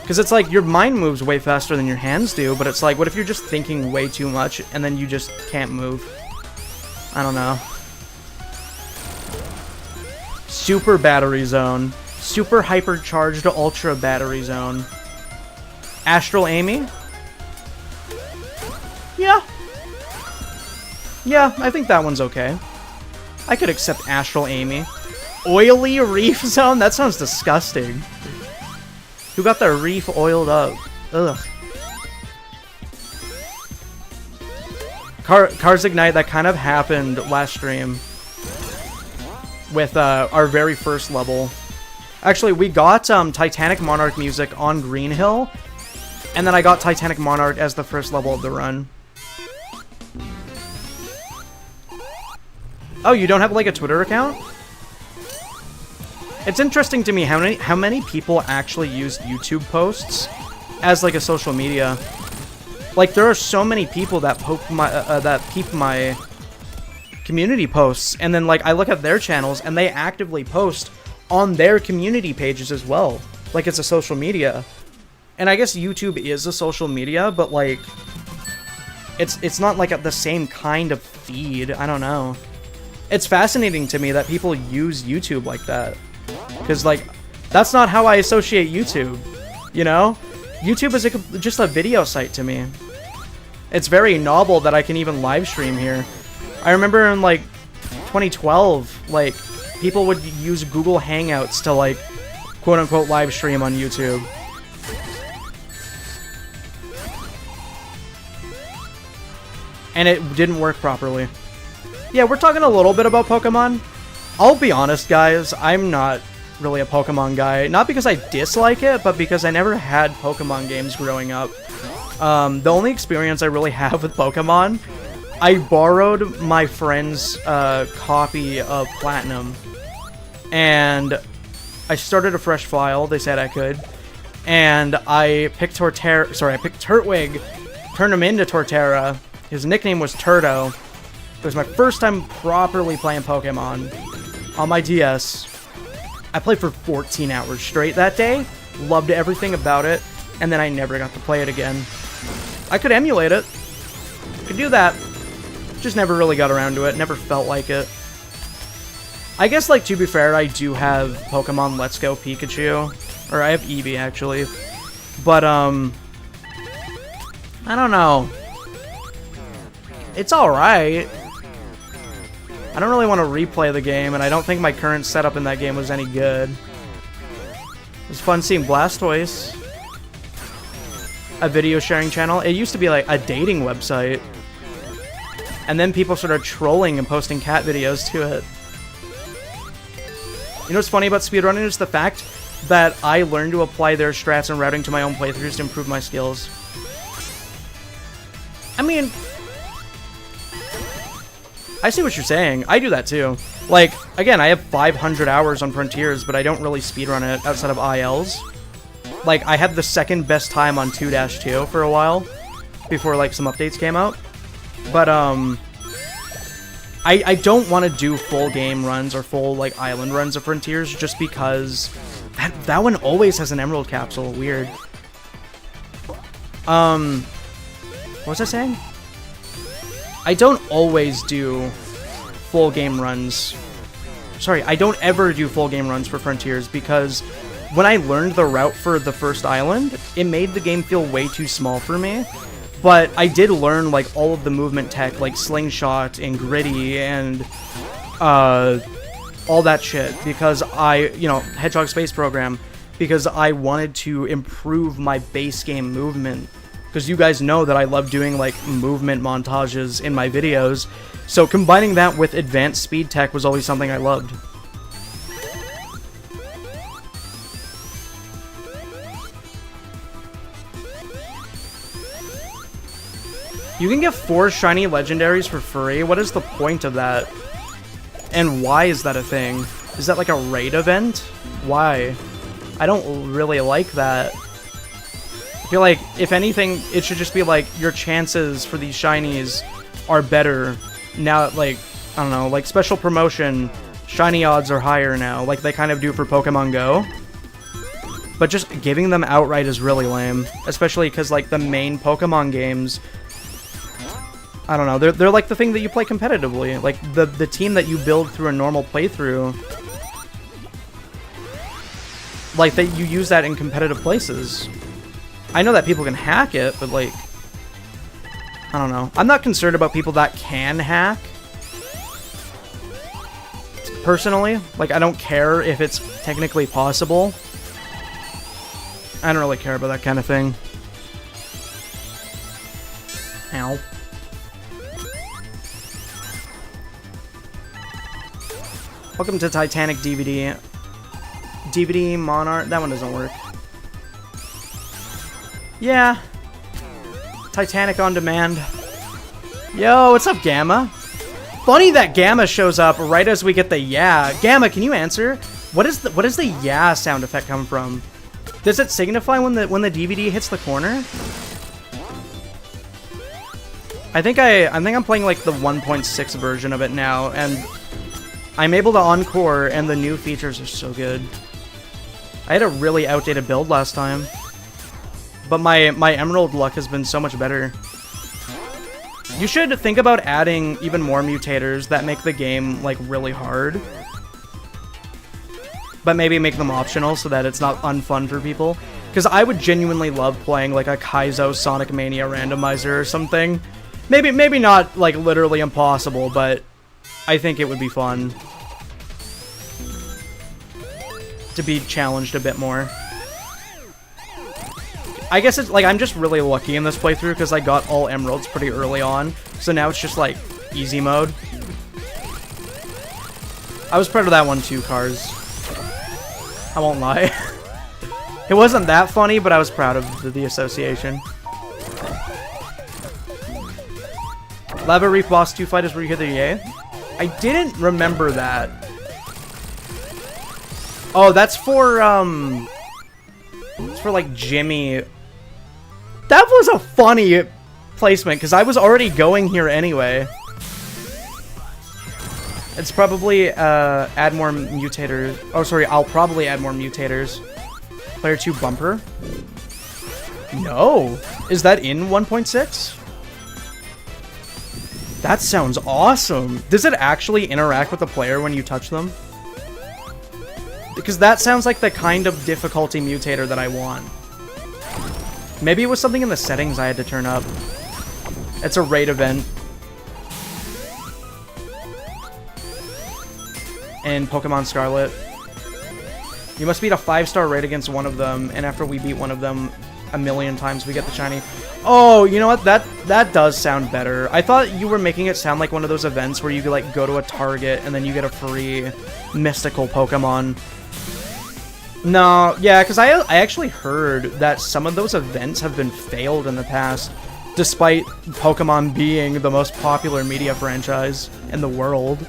Because it's like, your mind moves way faster than your hands do, but it's like, what if you're just thinking way too much, and then you just can't move? I don't know. Super battery zone. Super hypercharged ultra battery zone. Astral Amy? Yeah. Yeah, I think that one's okay. I could accept Astral Amy. Oily reef zone? That sounds disgusting. Who got the reef oiled up? Ugh. Cars Ignite, that kind of happened last stream. With our very first level. Actually, we got Titanic Monarch music on Green Hill. And then I got Titanic Monarch as the first level of the run. Oh, you don't have, like, a Twitter account? It's interesting to me how many people actually use YouTube posts as, like, a social media. Like, there are so many people that peep my community posts, and then, like, I look at their channels, and they actively post on their community pages as well. Like, it's a social media. And I guess YouTube is a social media, but, like, it's not, like, the same kind of feed. I don't know. It's fascinating to me that people use YouTube like that. Because, like, that's not how I associate YouTube, you know? YouTube is just a video site to me. It's very novel that I can even live stream here. I remember in, like, 2012, like, people would use Google Hangouts to, like, quote-unquote live stream on YouTube. And it didn't work properly. Yeah, we're talking a little bit about Pokemon. I'll be honest, guys, I'm not really a Pokemon guy. Not because I dislike it, but because I never had Pokemon games growing up. The only experience I really have with Pokemon, I borrowed my friend's copy of Platinum. And I started a fresh file, they said I could. And I picked Turtwig, turned him into Torterra. His nickname was Turdo. It was my first time properly playing Pokemon on my DS. I played for 14 hours straight that day, loved everything about it, and then I never got to play it again. I could emulate it, could do that, just never really got around to it, never felt like it. I guess, like, to be fair, I do have Pokemon Let's Go Pikachu, or I have Eevee, actually, but, I don't know. It's alright. I don't really want to replay the game, and I don't think my current setup in that game was any good. It was fun seeing Blastoise. A video sharing channel. It used to be like a dating website. And then people started trolling and posting cat videos to it. You know what's funny about speedrunning is the fact that I learned to apply their strats and routing to my own playthroughs to improve my skills. I mean, I see what you're saying. I do that too. Like, again, I have 500 hours on Frontiers, but I don't really speedrun it outside of ILs. Like, I had the second best time on 2-2 for a while, before, like, some updates came out. But, I don't want to do full game runs or full, like, island runs of Frontiers, just because that one always has an Emerald Capsule. Weird. What was I saying? I don't always do full game runs. Sorry, I don't ever do full game runs for Frontiers because when I learned the route for the first island, it made the game feel way too small for me. But I did learn, like, all of the movement tech, like Slingshot and Gritty and all that shit because Hedgehog Space Program, because I wanted to improve my base game movement. Because you guys know that I love doing, like, movement montages in my videos. So combining that with advanced speed tech was always something I loved. You can get 4 shiny legendaries for free? What is the point of that? And why is that a thing? Is that like a raid event? Why? I don't really like that. I feel like, if anything, it should just be like, your chances for these shinies are better now, like, I don't know, like special promotion, shiny odds are higher now, like they kind of do for Pokemon Go. But just giving them outright is really lame, especially because, like, the main Pokemon games, I don't know, they're like the thing that you play competitively, like the team that you build through a normal playthrough, like that you use that in competitive places. I know that people can hack it, but, like, I don't know. I'm not concerned about people that can hack. Personally, like, I don't care if it's technically possible. I don't really care about that kind of thing. Ow. Welcome to Titanic DVD. DVD Monarch. That one doesn't work. Yeah. Titanic on demand. Yo, what's up, Gamma? Funny that Gamma shows up right as we get the yeah. Gamma, can you answer? What is the yeah sound effect come from? Does it signify when the DVD hits the corner? I think I'm playing like the 1.6 version of it now, and I'm able to encore, and the new features are so good. I had a really outdated build last time. But my Emerald luck has been so much better. You should think about adding even more mutators that make the game, like, really hard. But maybe make them optional so that it's not unfun for people. Because I would genuinely love playing, like, a Kaizo Sonic Mania randomizer or something. Maybe not, like, literally impossible, but I think it would be fun to be challenged a bit more. I guess it's, like, I'm just really lucky in this playthrough because I got all emeralds pretty early on. So now it's just, like, easy mode. I was proud of that one too, Cars. I won't lie. It wasn't that funny, but I was proud of the association. Lava Reef Boss 2 fight is where you hear the yay? I didn't remember that. Oh, that's for, it's for, like, Jimmy. That was a funny placement, because I was already going here anyway. It's probably, add more mutators. Oh, sorry, I'll probably add more mutators. Player 2 bumper? No. Is that in 1.6? That sounds awesome. Does it actually interact with the player when you touch them? Because that sounds like the kind of difficulty mutator that I want. Maybe it was something in the settings I had to turn up. It's a raid event. in Pokemon Scarlet. You must beat a 5-star raid against one of them, and after we beat one of them a million times, we get the shiny. Oh, you know what? That does sound better. I thought you were making it sound like one of those events where you like go to a Target and then you get a free mystical Pokemon. No, yeah, because I actually heard that some of those events have been failed in the past, despite Pokemon being the most popular media franchise in the world.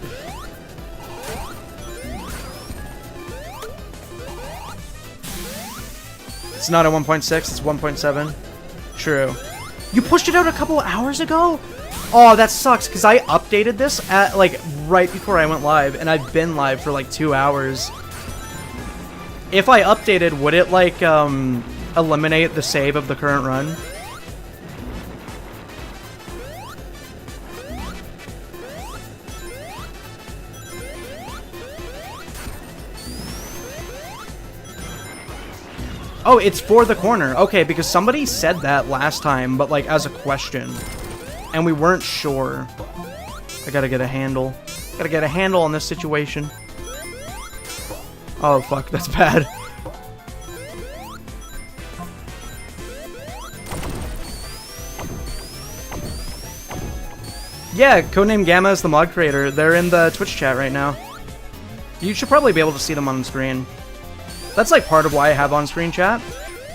It's not a 1.6, it's 1.7. True. You pushed it out a couple of hours ago? Oh, that sucks, because I updated this at, like, right before I went live, and I've been live for, like, 2 hours. If I updated, would it, like, eliminate the save of the current run? Oh, it's for the corner. Okay, because somebody said that last time, but like as a question. And we weren't sure. I gotta get a handle. Gotta get a handle on this situation. Oh, fuck, that's bad. Yeah, Codename Gamma is the mod creator. They're in the Twitch chat right now. You should probably be able to see them on screen. That's like part of why I have on-screen chat,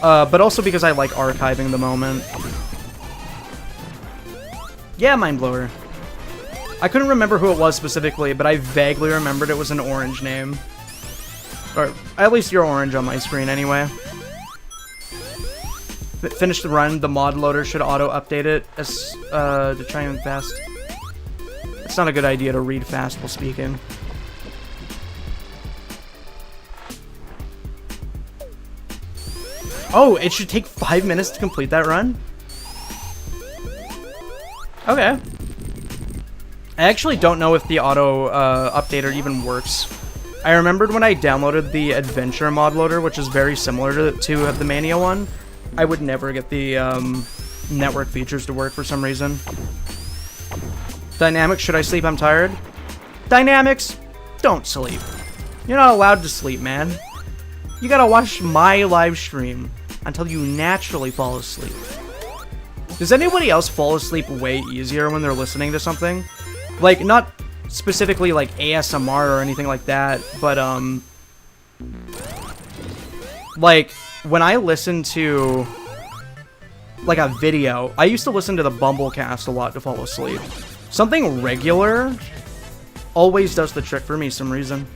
but also because I like archiving the moment. Yeah, Mindblower. I couldn't remember who it was specifically, but I vaguely remembered it was an orange name. Or at least you're orange on my screen anyway. Finish the run, the mod loader should auto-update it as, to try and fast. It's not a good idea to read fast while speaking. Oh, it should take 5 minutes to complete that run? Okay. I actually don't know if the auto updater even works. I remembered when I downloaded the Adventure mod loader, which is very similar to the Mania one, I would never get the network features to work for some reason. Dynamics, should I sleep? I'm tired. Dynamics, don't sleep. You're not allowed to sleep, man. You gotta watch my live stream until you naturally fall asleep. Does anybody else fall asleep way easier when they're listening to something? Like, not specifically like ASMR or anything like that, but like when I listen to like a video, I used to listen to the Bumblecast a lot to fall asleep. Something regular always does the trick for me some reason.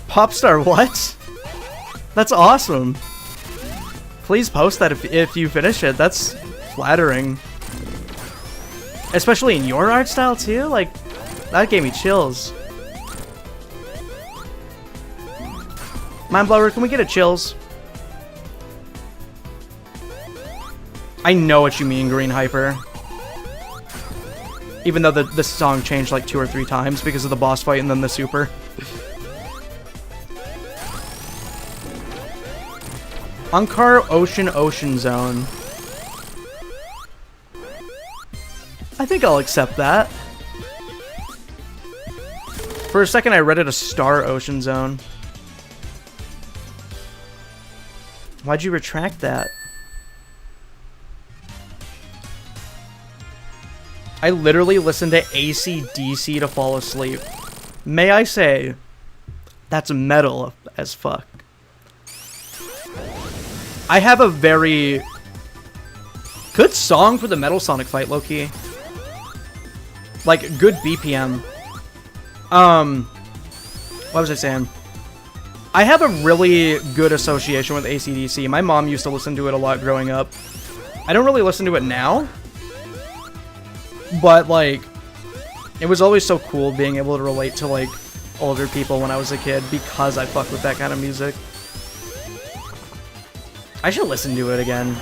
Popstar, what? That's awesome. Please post that if you finish it. That's flattering. Especially in your art style too? Like, that gave me chills. Mindblower, can we get a chills? I know what you mean, Green Hyper. Even though the song changed like 2 or 3 times because of the boss fight and then the super. Allcore Ocean Zone. I think I'll accept that. For a second I read it a Star Ocean Zone. Why'd you retract that? I literally listened to AC/DC to fall asleep. May I say, that's metal as fuck. I have a very good song for the Metal Sonic fight, low-key. Like, good BPM. What was I saying? I have a really good association with AC/DC. My mom used to listen to it a lot growing up. I don't really listen to it now. But, like, it was always so cool being able to relate to, like, older people when I was a kid because I fucked with that kind of music. I should listen to it again.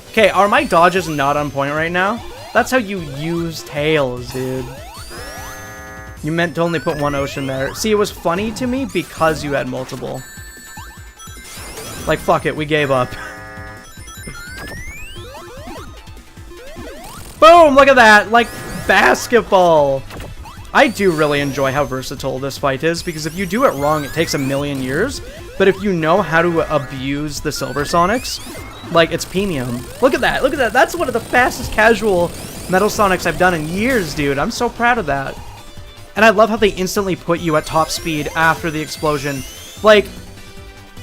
Okay, are my dodges not on point right now? That's how you use tails, dude. You meant to only put one ocean there. See, it was funny to me because you had multiple. Like, fuck it, we gave up. Boom, look at that. Like, basketball. I do really enjoy how versatile this fight is, because if you do it wrong, it takes a million years. But if you know how to abuse the Silver Sonics, like, it's premium. Look at that. Look at that. That's one of the fastest casual Metal Sonics I've done in years, dude. I'm so proud of that. And I love how they instantly put you at top speed after the explosion. Like,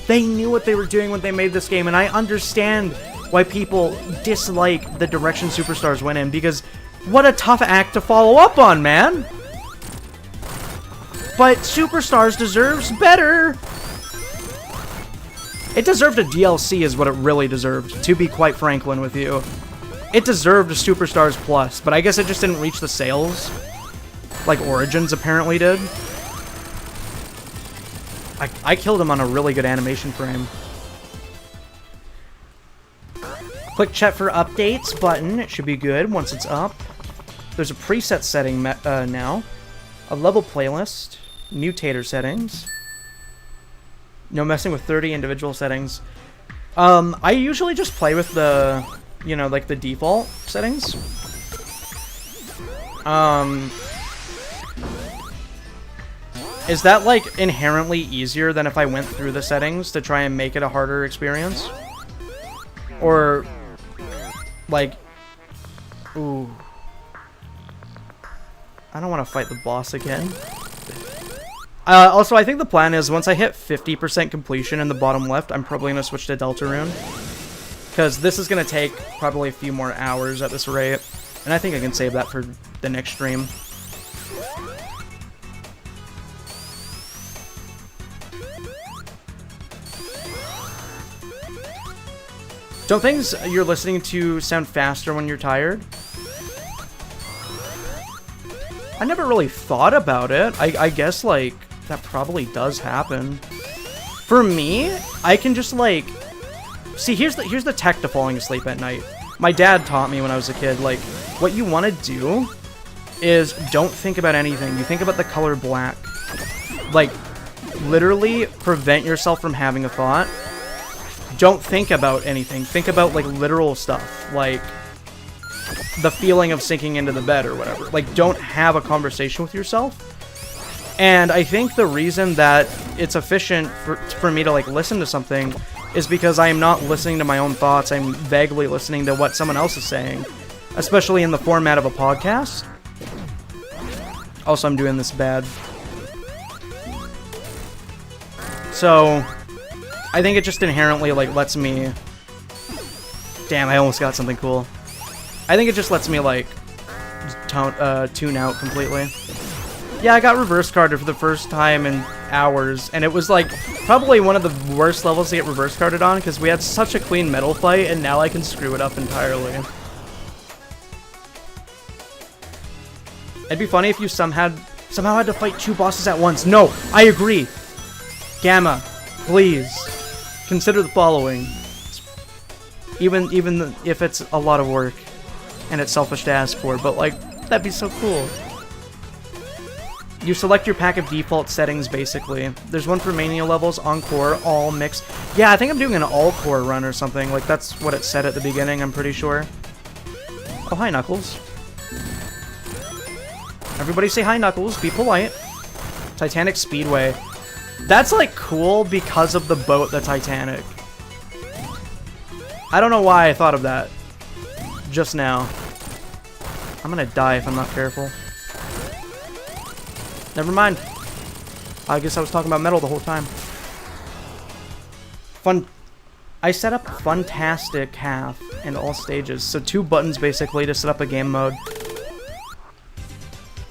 they knew what they were doing when they made this game, and I understand why people dislike the direction Superstars went in, because what a tough act to follow up on, man. But Superstars deserves better. It deserved a DLC is what it really deserved, to be quite franklin with you. It deserved a Superstars Plus, but I guess it just didn't reach the sales like Origins apparently did. I killed him on a really good animation frame. Click chat for updates button. It should be good once it's up. There's a preset setting now. A level playlist. Mutator settings. No messing with 30 individual settings. I usually just play with the, you know, like the default settings. Is that, like, inherently easier than if I went through the settings to try and make it a harder experience? Or, like, ooh. I don't want to fight the boss again. Also, I think the plan is once I hit 50% completion in the bottom left, I'm probably going to switch to Deltarune. Because this is going to take probably a few more hours at this rate. And I think I can save that for the next stream. Don't things you're listening to sound faster when you're tired? I never really thought about it. I guess, like, that probably does happen. For me, I can just, like... See, here's the tech to falling asleep at night. My dad taught me when I was a kid, like, what you want to do is don't think about anything. You think about the color black. Like, literally prevent yourself from having a thought. Don't think about anything. Think about, like, literal stuff. Like, the feeling of sinking into the bed or whatever. Like, don't have a conversation with yourself. And I think the reason that it's efficient for me to, like, listen to something is because I am not listening to my own thoughts. I'm vaguely listening to what someone else is saying. Especially in the format of a podcast. Also, I'm doing this bad. So... I think it just inherently, like, lets me... Damn, I almost got something cool. I think it just lets me, like, tune out completely. Yeah, I got reverse carded for the first time in hours, and it was, like, probably one of the worst levels to get reverse carded on, because we had such a clean metal fight, and now I can screw it up entirely. It'd be funny if you somehow had to fight two bosses at once. No, I agree. Gamma, please. Consider the following. Even if it's a lot of work and it's selfish to ask for, but, like, that'd be so cool. You select your pack of default settings, basically. There's one for Mania levels, Encore, all mixed. Yeah, I think I'm doing an Allcore run or something. Like, that's what it said at the beginning, I'm pretty sure. Oh, hi, Knuckles. Everybody say hi, Knuckles. Be polite. Titanic Speedway. That's, like, cool because of the boat, the Titanic. I don't know why I thought of that just now. I'm gonna die if I'm not careful. Never mind. I guess I was talking about metal the whole time. I set up Funtastic half and all stages. So 2 buttons, basically, to set up a game mode.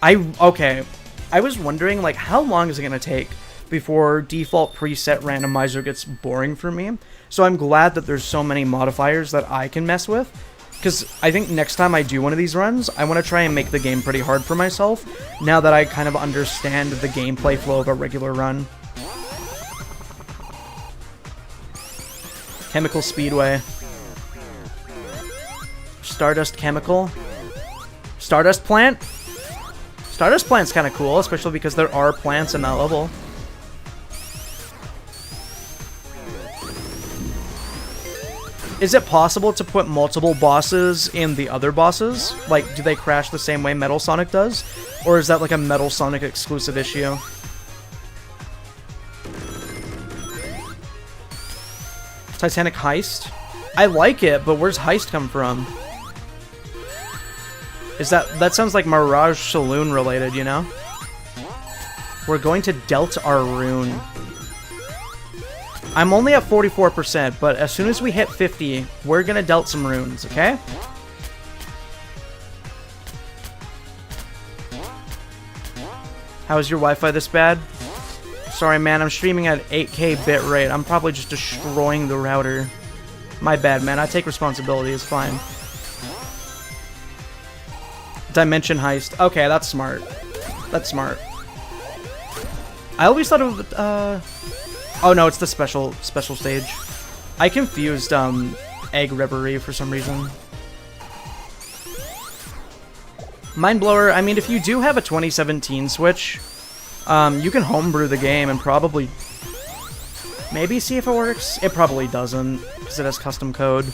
Okay. I was wondering, like, how long is it gonna take before default preset randomizer gets boring for me. So I'm glad that there's so many modifiers that I can mess with, because I think next time I do one of these runs, I want to try and make the game pretty hard for myself, now that I kind of understand the gameplay flow of a regular run. Chemical Speedway. Stardust Chemical. Stardust Plant? Stardust Plant's kind of cool, especially because there are plants in that level. Is it possible to put multiple bosses in the other bosses? Like, do they crash the same way Metal Sonic does? Or is that like a Metal Sonic exclusive issue? Titanic Heist? I like it, but where's Heist come from? Is that sounds like Mirage Saloon related, you know? We're going to Deltarune. I'm only at 44%, but as soon as we hit 50, we're gonna delt some runes, okay? How is your Wi-Fi this bad? Sorry, man, I'm streaming at 8K bitrate. I'm probably just destroying the router. My bad, man. I take responsibility. It's fine. Dimension Heist. Okay, that's smart. That's smart. I always thought of oh no, it's the special stage. I confused Egg Reverie for some reason. Mind Blower, I mean, if you do have a 2017 Switch, you can homebrew the game and probably maybe see if it works. It probably doesn't, because it has custom code.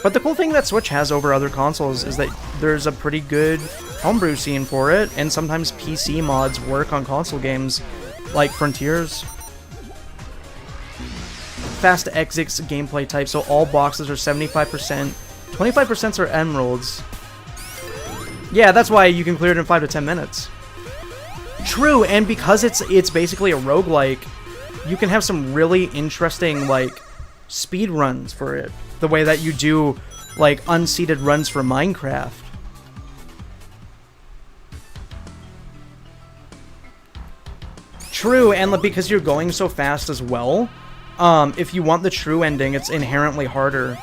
But the cool thing that Switch has over other consoles is that there's a pretty good homebrew scene for it, and sometimes PC mods work on console games, like Frontiers. Fast exits gameplay type, so all boxes are 75%. 25% are emeralds. Yeah, that's why you can clear it in 5 to 10 minutes. True, and because it's basically a roguelike, you can have some really interesting, like, speed runs for it. The way that you do, like, unseated runs for Minecraft. True, and because you're going so fast as well, if you want the true ending, it's inherently harder.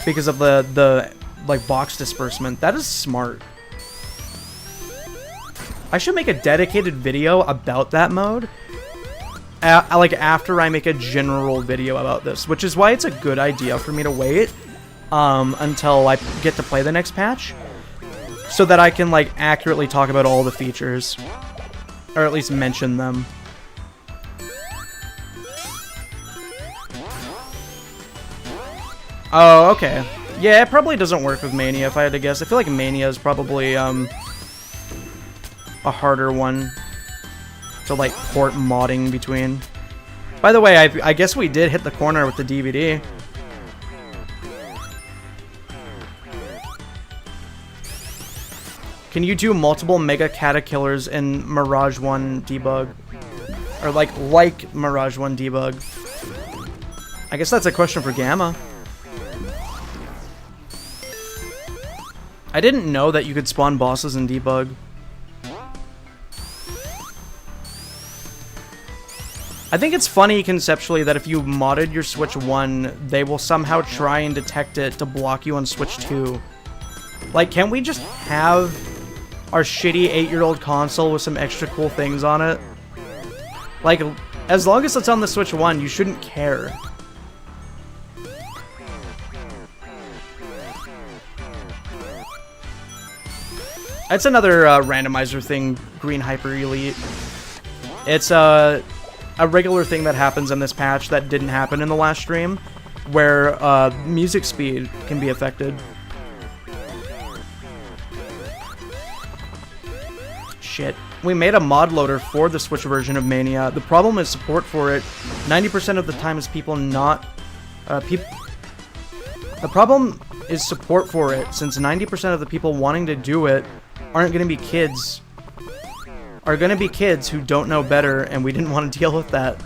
Because of the like, box disbursement. That is smart. I should make a dedicated video about that mode. Like, after I make a general video about this, which is why it's a good idea for me to wait until I get to play the next patch, so that I can, like, accurately talk about all the features, or at least mention them. Oh, okay. Yeah, it probably doesn't work with Mania, if I had to guess. I feel like Mania is probably a harder one to, like, port modding between. By the way, I guess we did hit the corner with the DVD. Can you do multiple Mega Caterkillers in Mirage 1 debug? Or like Mirage 1 debug? I guess that's a question for Gamma. I didn't know that you could spawn bosses in debug. I think it's funny conceptually that if you modded your Switch 1, they will somehow try and detect it to block you on Switch 2. Like, can't we just have our shitty 8-year-old console with some extra cool things on it? Like, as long as it's on the Switch 1, you shouldn't care. That's another randomizer thing, Green Hyper Elite. It's a regular thing that happens in this patch that didn't happen in the last stream, where music speed can be affected. Shit. We made a mod loader for the Switch version of Mania. The problem is support for it. 90% of the time is people not... The problem is support for it, since 90% of the people wanting to do it aren't going to be kids. Are going to be kids who don't know better, and we didn't want to deal with that.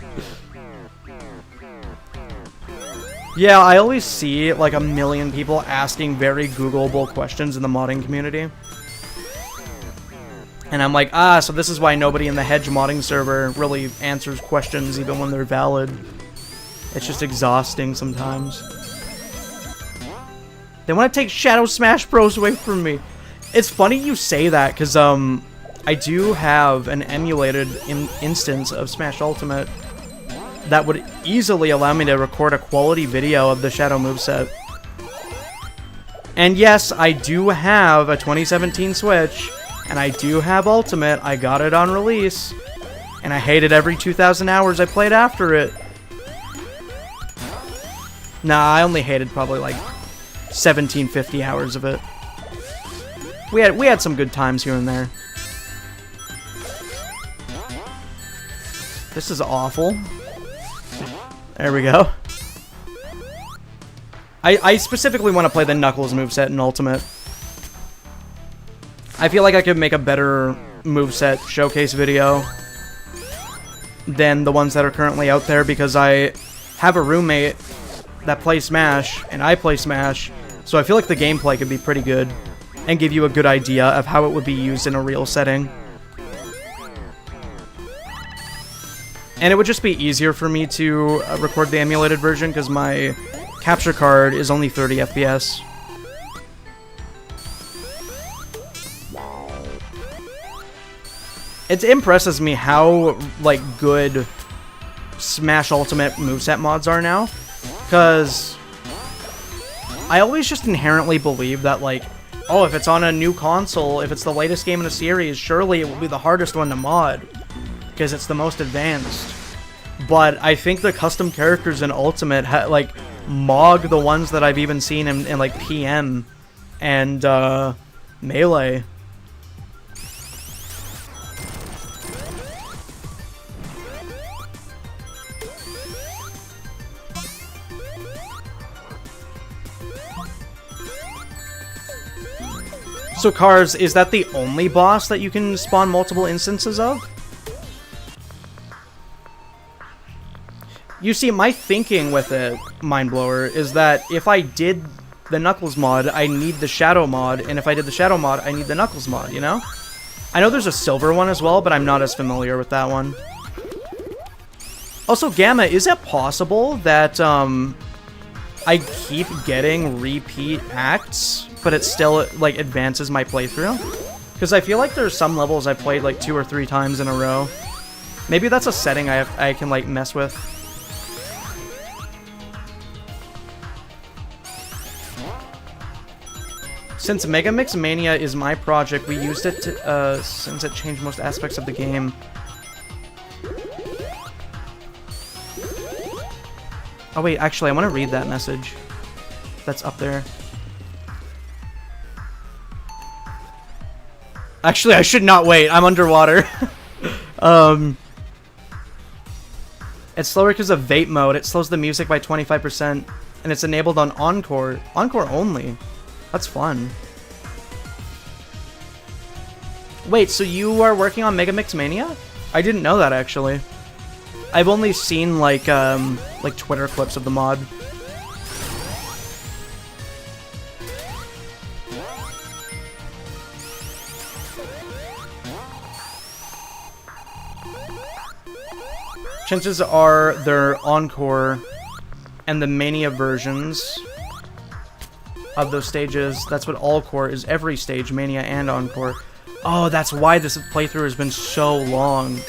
Yeah, I always see like a million people asking very Googleable questions in the modding community. And I'm like, so this is why nobody in the Hedge modding server really answers questions even when they're valid. It's just exhausting sometimes. They want to take Shadow Smash Bros away from me. It's funny you say that, because I do have an emulated instance of Smash Ultimate that would easily allow me to record a quality video of the Shadow moveset. And yes, I do have a 2017 Switch, and I do have Ultimate. I got it on release, and I hated every 2,000 hours I played after it. Nah, I only hated probably like 1750 hours of it. We had some good times here and there. This is awful. There we go. I specifically want to play the Knuckles moveset in Ultimate. I feel like I could make a better moveset showcase video than the ones that are currently out there, because I have a roommate that plays Smash, and I play Smash, so I feel like the gameplay could be pretty good, and give you a good idea of how it would be used in a real setting. And it would just be easier for me to record the emulated version, because my capture card is only 30 FPS. It impresses me how, like, good Smash Ultimate moveset mods are now, because I always just inherently believe that, like, oh, if it's on a new console, if it's the latest game in the series, surely it will be the hardest one to mod, because it's the most advanced. But I think the custom characters in Ultimate, like, mog the ones that I've even seen in like, PM and Melee. So, Cars, is that the only boss that you can spawn multiple instances of? You see, my thinking with it, Mindblower, is that if I did the Knuckles mod, I need the Shadow mod, and if I did the Shadow mod, I need the Knuckles mod, you know? I know there's a silver one as well, but I'm not as familiar with that one. Also, Gamma, is it possible that, I keep getting repeat acts, but it still, like, advances my playthrough? Because I feel like there's some levels I've played, like, 2 or 3 times in a row. Maybe that's a setting I can, like, mess with. Since Mega Mix Mania is my project, we used it to, since it changed most aspects of the game. Oh wait, actually, I want to read that message that's up there. Actually, I should not wait. I'm underwater. It's slower because of vape mode. It slows the music by 25%, and it's enabled on Encore. Encore only. That's fun. Wait, so you are working on Mega Mix Mania? I didn't know that, actually. I've only seen, like Twitter clips of the mod. Chances are they're Encore and the Mania versions of those stages. That's what Allcore is, every stage, Mania and Encore. Oh, that's why this playthrough has been so long.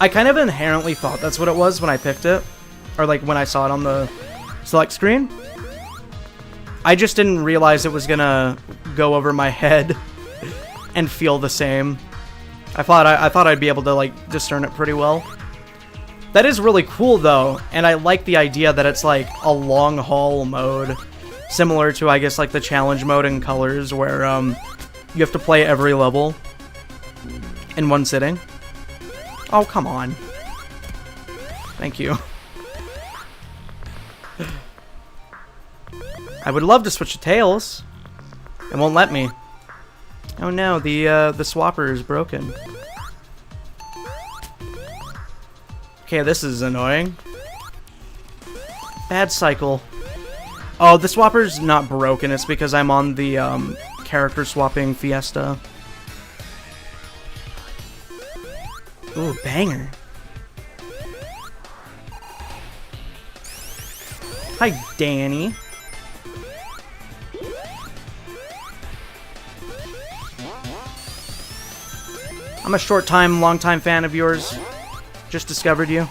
I kind of inherently thought that's what it was when I picked it. Or like when I saw it on the select screen. I just didn't realize it was gonna go over my head and feel the same. I thought I'd be able to like discern it pretty well. That is really cool though, and I like the idea that it's like a long haul mode. Similar to, I guess, like the challenge mode in Colors, where you have to play every level in one sitting. Oh, come on. Thank you. I would love to switch to Tails. It won't let me. Oh no, the swapper is broken. Okay, this is annoying. Bad cycle. Oh, the swapper's not broken. It's because I'm on the character swapping fiesta. Ooh, banger. Hi, Danny. I'm a long time fan of yours. Just discovered you.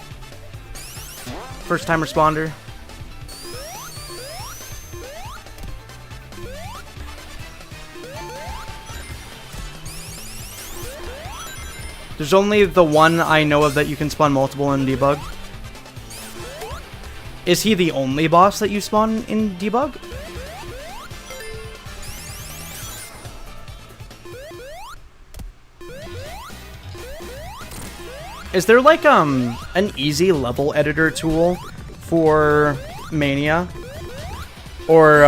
First time responder. There's only the one I know of that you can spawn multiple in debug. Is he the only boss that you spawn in debug? Is there like an easy level editor tool for Mania? Or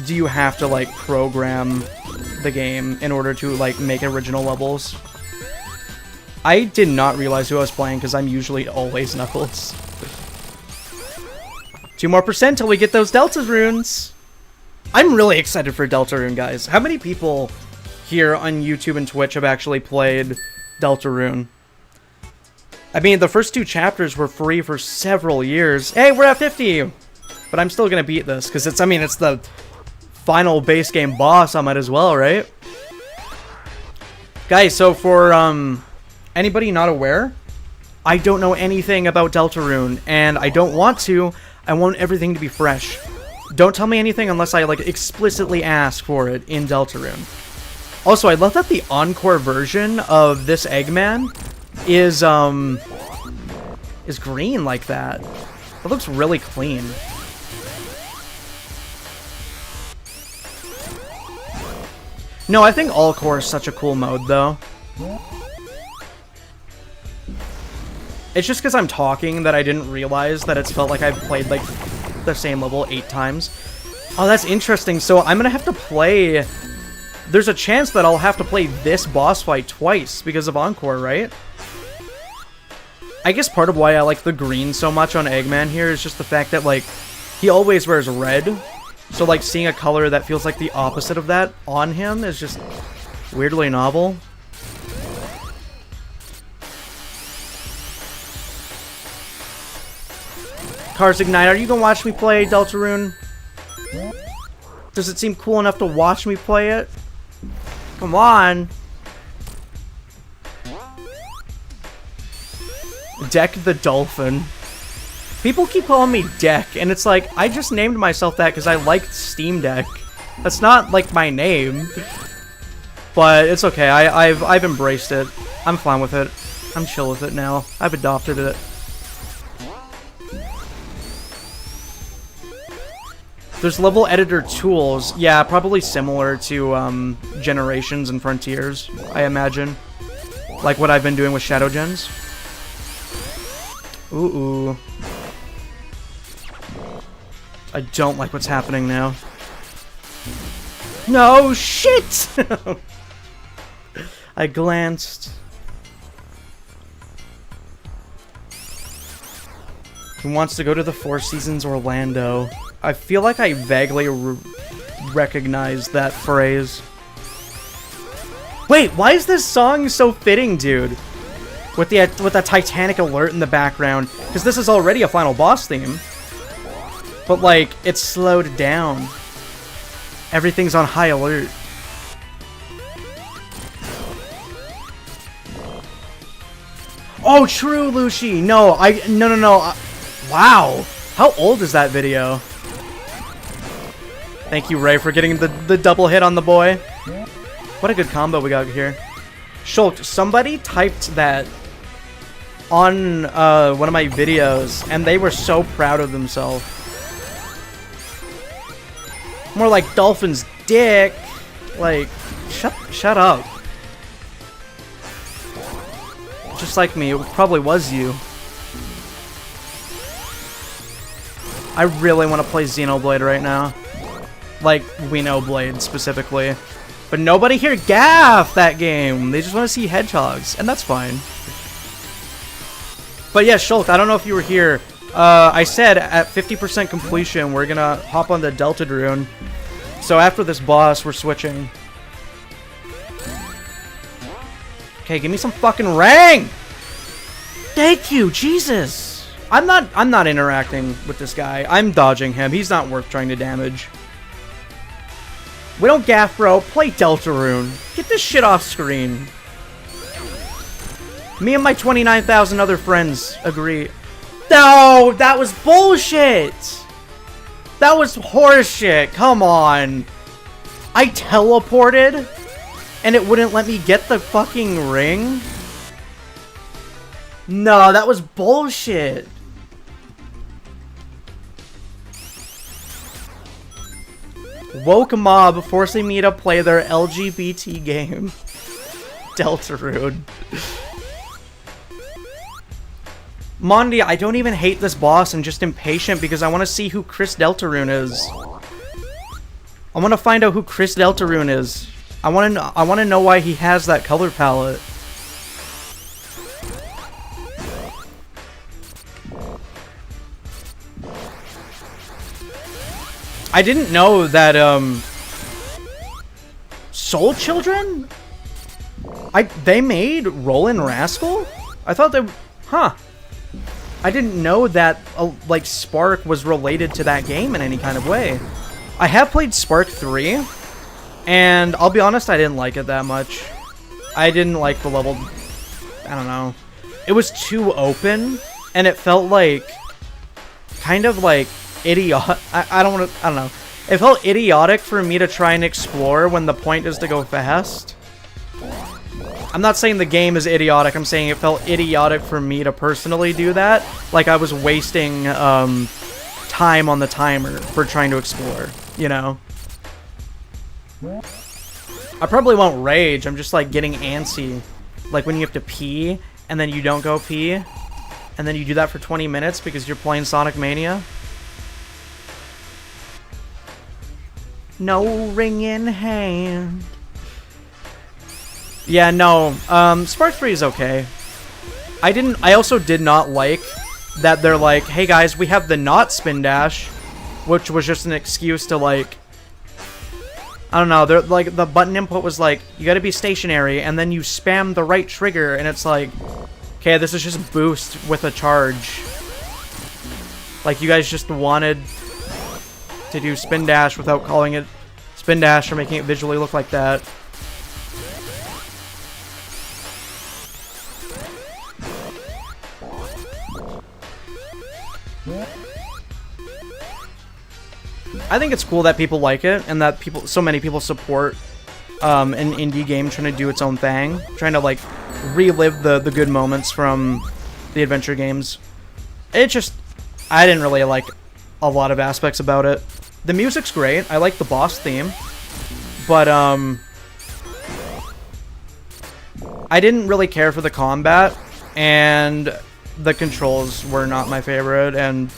do you have to like program the game in order to like make original levels? I did not realize who I was playing because I'm usually always Knuckles. 2% more till we get those Deltarunes. I'm really excited for Deltarune, guys. How many people here on YouTube and Twitch have actually played Deltarune? I mean, the first 2 chapters were free for several years. Hey, we're at 50! But I'm still gonna beat this, because it's, I mean, it's the final base game boss, I might as well, right? Guys, so for, anybody not aware, I don't know anything about Deltarune, and I don't want to. I want everything to be fresh. Don't tell me anything unless I, like, explicitly ask for it in Deltarune. Also, I love that the Encore version of this Eggman is green like that. It looks really clean. No, I think Allcore is such a cool mode, though. It's just because I'm talking that I didn't realize that it's felt like I've played, like, the same level 8 times. Oh, that's interesting. So I'm gonna have to play... There's a chance that I'll have to play this boss fight twice because of Encore, right? I guess part of why I like the green so much on Eggman here is just the fact that, like, he always wears red. So, like, seeing a color that feels like the opposite of that on him is just weirdly novel. Cars Ignite, are you gonna watch me play Deltarune? Does it seem cool enough to watch me play it? Come on! Deck the Dolphin. People keep calling me Deck, and it's like, I just named myself that because I liked Steam Deck. That's not, like, my name. But it's okay, I've embraced it. I'm fine with it. I'm chill with it now. I've adopted it. There's level editor tools. Yeah, probably similar to, Generations and Frontiers, I imagine. Like what I've been doing with Shadow Gens. Ooh. I don't like what's happening now. No, shit! I glanced. Who wants to go to the Four Seasons Orlando? I feel like I vaguely recognize that phrase. Wait, why is this song so fitting, dude? With the Titanic alert in the background, because this is already a final boss theme. But, like, it's slowed down. Everything's on high alert. Oh, true, Lucy. No. Wow. How old is that video? Thank you, Ray, for getting the double hit on the boy. What a good combo we got here. Shulk, somebody typed that on one of my videos, and they were so proud of themselves. More like Dolphin's dick. Like, shut up. Just like me, it probably was you. I really want to play Xenoblade right now. Like, Winoblade specifically. But nobody here gaff that game. They just want to see hedgehogs, and that's fine. But yeah, Shulk, I don't know if you were here. I said at 50% completion, we're gonna hop on the Deltarune. So after this boss, we're switching. Okay, give me some fucking rang! Thank you, Jesus! I'm not interacting with this guy. I'm dodging him. He's not worth trying to damage. We don't gaff, bro. Play Deltarune. Get this shit off screen. Me and my 29,000 other friends agree. No, that was bullshit. That was horseshit. Come on. I teleported, and it wouldn't let me get the fucking ring? No, that was bullshit. Woke mob forcing me to play their LGBT game. Deltarune. Mondi, I don't even hate this boss, I'm just impatient because I want to see who Chris Deltarune is. I want to find out who Chris Deltarune is. I want to know why he has that color palette. I didn't know that Soul Children? They made Rollin' Rascal? I thought they... Huh. I didn't know that, like, Spark was related to that game in any kind of way. I have played Spark 3, and I'll be honest, I didn't like it that much. I didn't like the level... I don't know. It was too open, and it felt like... kind of like... I don't know. It felt idiotic for me to try and explore when the point is to go fast. I'm not saying the game is idiotic, I'm saying it felt idiotic for me to personally do that. Like I was wasting time on the timer for trying to explore, you know? I probably won't rage, I'm just like getting antsy. Like when you have to pee, and then you don't go pee, and then you do that for 20 minutes because you're playing Sonic Mania. No ring in hand. Yeah, no. Spark 3 is okay. I also did not like that they're like, hey guys, we have the not spin dash, which was just an excuse to like, I don't know, they're like, the button input was like, you gotta be stationary, and then you spam the right trigger, and it's like, okay, this is just boost with a charge. Like, you guys just wanted to do spin dash without calling it spin dash or making it visually look like that. I think it's cool that people like it and that so many people support an indie game trying to do its own thing, trying to like relive the good moments from the adventure games. It just, I didn't really like a lot of aspects about it. The music's great. I like the boss theme, but I didn't really care for the combat, and the controls were not my favorite, and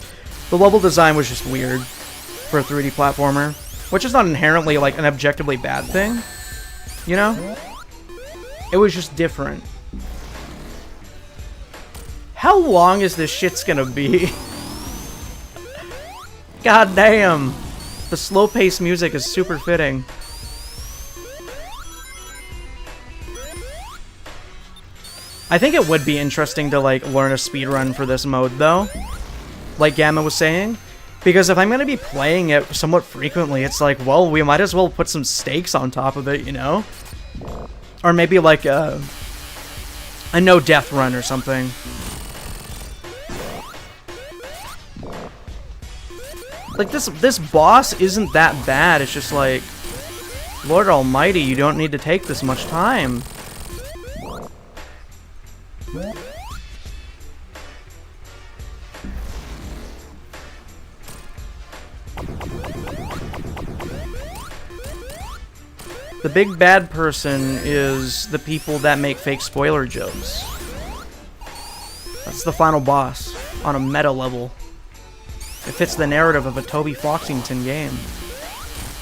the level design was just weird for a 3D platformer, which is not inherently like an objectively bad thing, you know? It was just different. How long is this shit's gonna be? God damn. The slow-paced music is super fitting. I think it would be interesting to like learn a speedrun for this mode though, like Gamma was saying, because if I'm going to be playing it somewhat frequently, it's like, well, we might as well put some stakes on top of it, you know? Or maybe like a no-death run or something. Like, this boss isn't that bad, it's just like, Lord Almighty, you don't need to take this much time. The big bad person is the people that make fake spoiler jokes. That's the final boss on a meta level. It fits the narrative of a Toby Foxington game.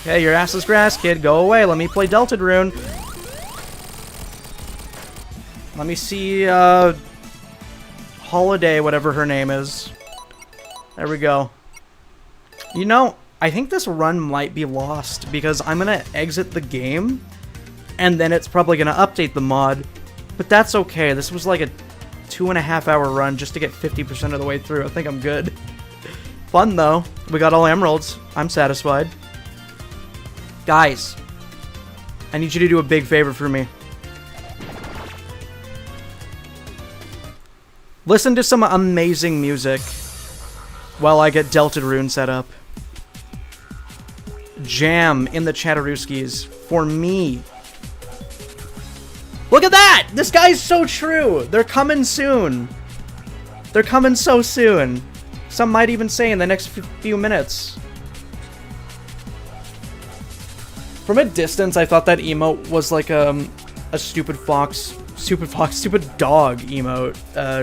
Hey, your ass is grass, kid. Go away. Let me play Deltarune. Let me see, Holiday, whatever her name is. There we go. You know, I think this run might be lost because I'm gonna exit the game and then it's probably gonna update the mod. But that's okay. This was like a 2.5 hour run just to get 50% of the way through. I think I'm good. Fun though. We got all emeralds. I'm satisfied. Guys, I need you to do a big favor for me. Listen to some amazing music while I get Deltarune set up. Jam in the Chatterooskies for me. Look at that! This guy's so true! They're coming soon. They're coming so soon. Some might even say in the next few minutes. From a distance, I thought that emote was like a stupid dog emote,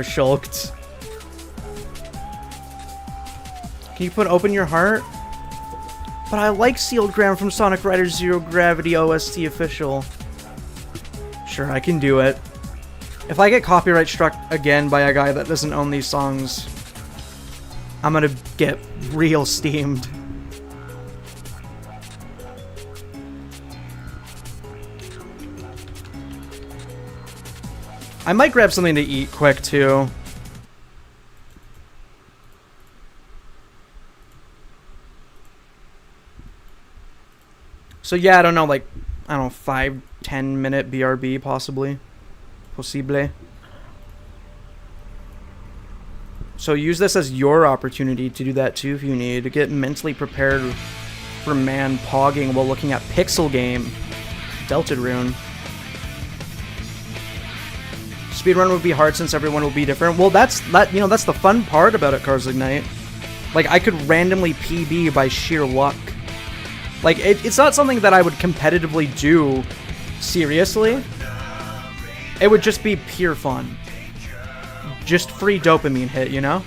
shulked. Can you put open your heart? But I like Sealed Ground from Sonic Riders Zero Gravity OST official. Sure, I can do it. If I get copyright struck again by a guy that doesn't own these songs, I'm gonna get real steamed. I might grab something to eat quick, too. So yeah, I don't know, like, I don't know, 5-10 minute BRB, possibly. Possible. So use this as your opportunity to do that, too, if you need. To get mentally prepared for man pogging while looking at Pixel Game. Deltarune. Speedrun would be hard since everyone will be different. Well, that's the fun part about it, Cars Ignite. Like, I could randomly PB by sheer luck. Like, it's not something that I would competitively do seriously. It would just be pure fun. Just free dopamine hit, you know?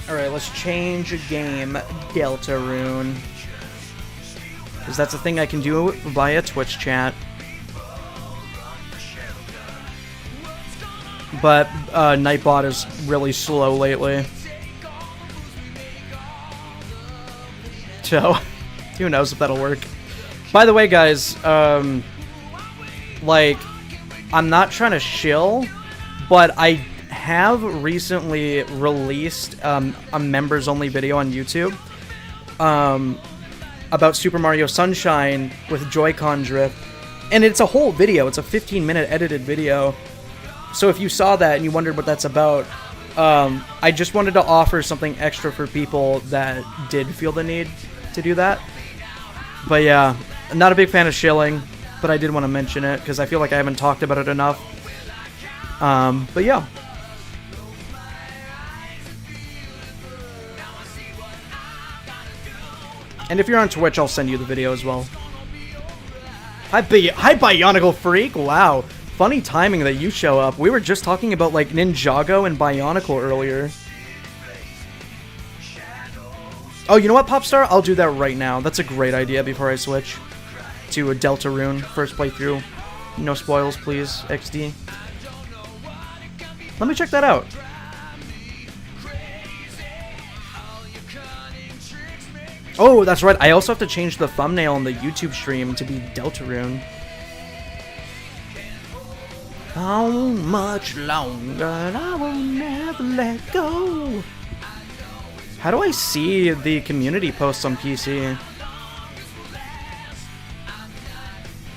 Alright, let's change a game. Deltarune. Because that's a thing I can do via Twitch chat. But Nightbot is really slow lately. So, who knows if that'll work. By the way, guys, like, I'm not trying to shill, but I have recently released a members-only video on YouTube. About Super Mario Sunshine with Joy-Con drift. And it's a whole video. It's a 15-minute edited video. So if you saw that and you wondered what that's about, I just wanted to offer something extra for people that did feel the need to do that. But yeah, I'm not a big fan of shilling, but I did want to mention it because I feel like I haven't talked about it enough. But yeah. And if you're on Twitch, I'll send you the video as well. Hi, Bionicle Freak! Wow. Funny timing that you show up. We were just talking about, like, Ninjago and Bionicle earlier. Oh, you know what, Popstar? I'll do that right now. That's a great idea before I switch to a Deltarune. First playthrough. No spoils, please, XD. Let me check that out. Oh, that's right. I also have to change the thumbnail on the YouTube stream to be Deltarune. How much longer? I will never let go. How do I see the community posts on PC?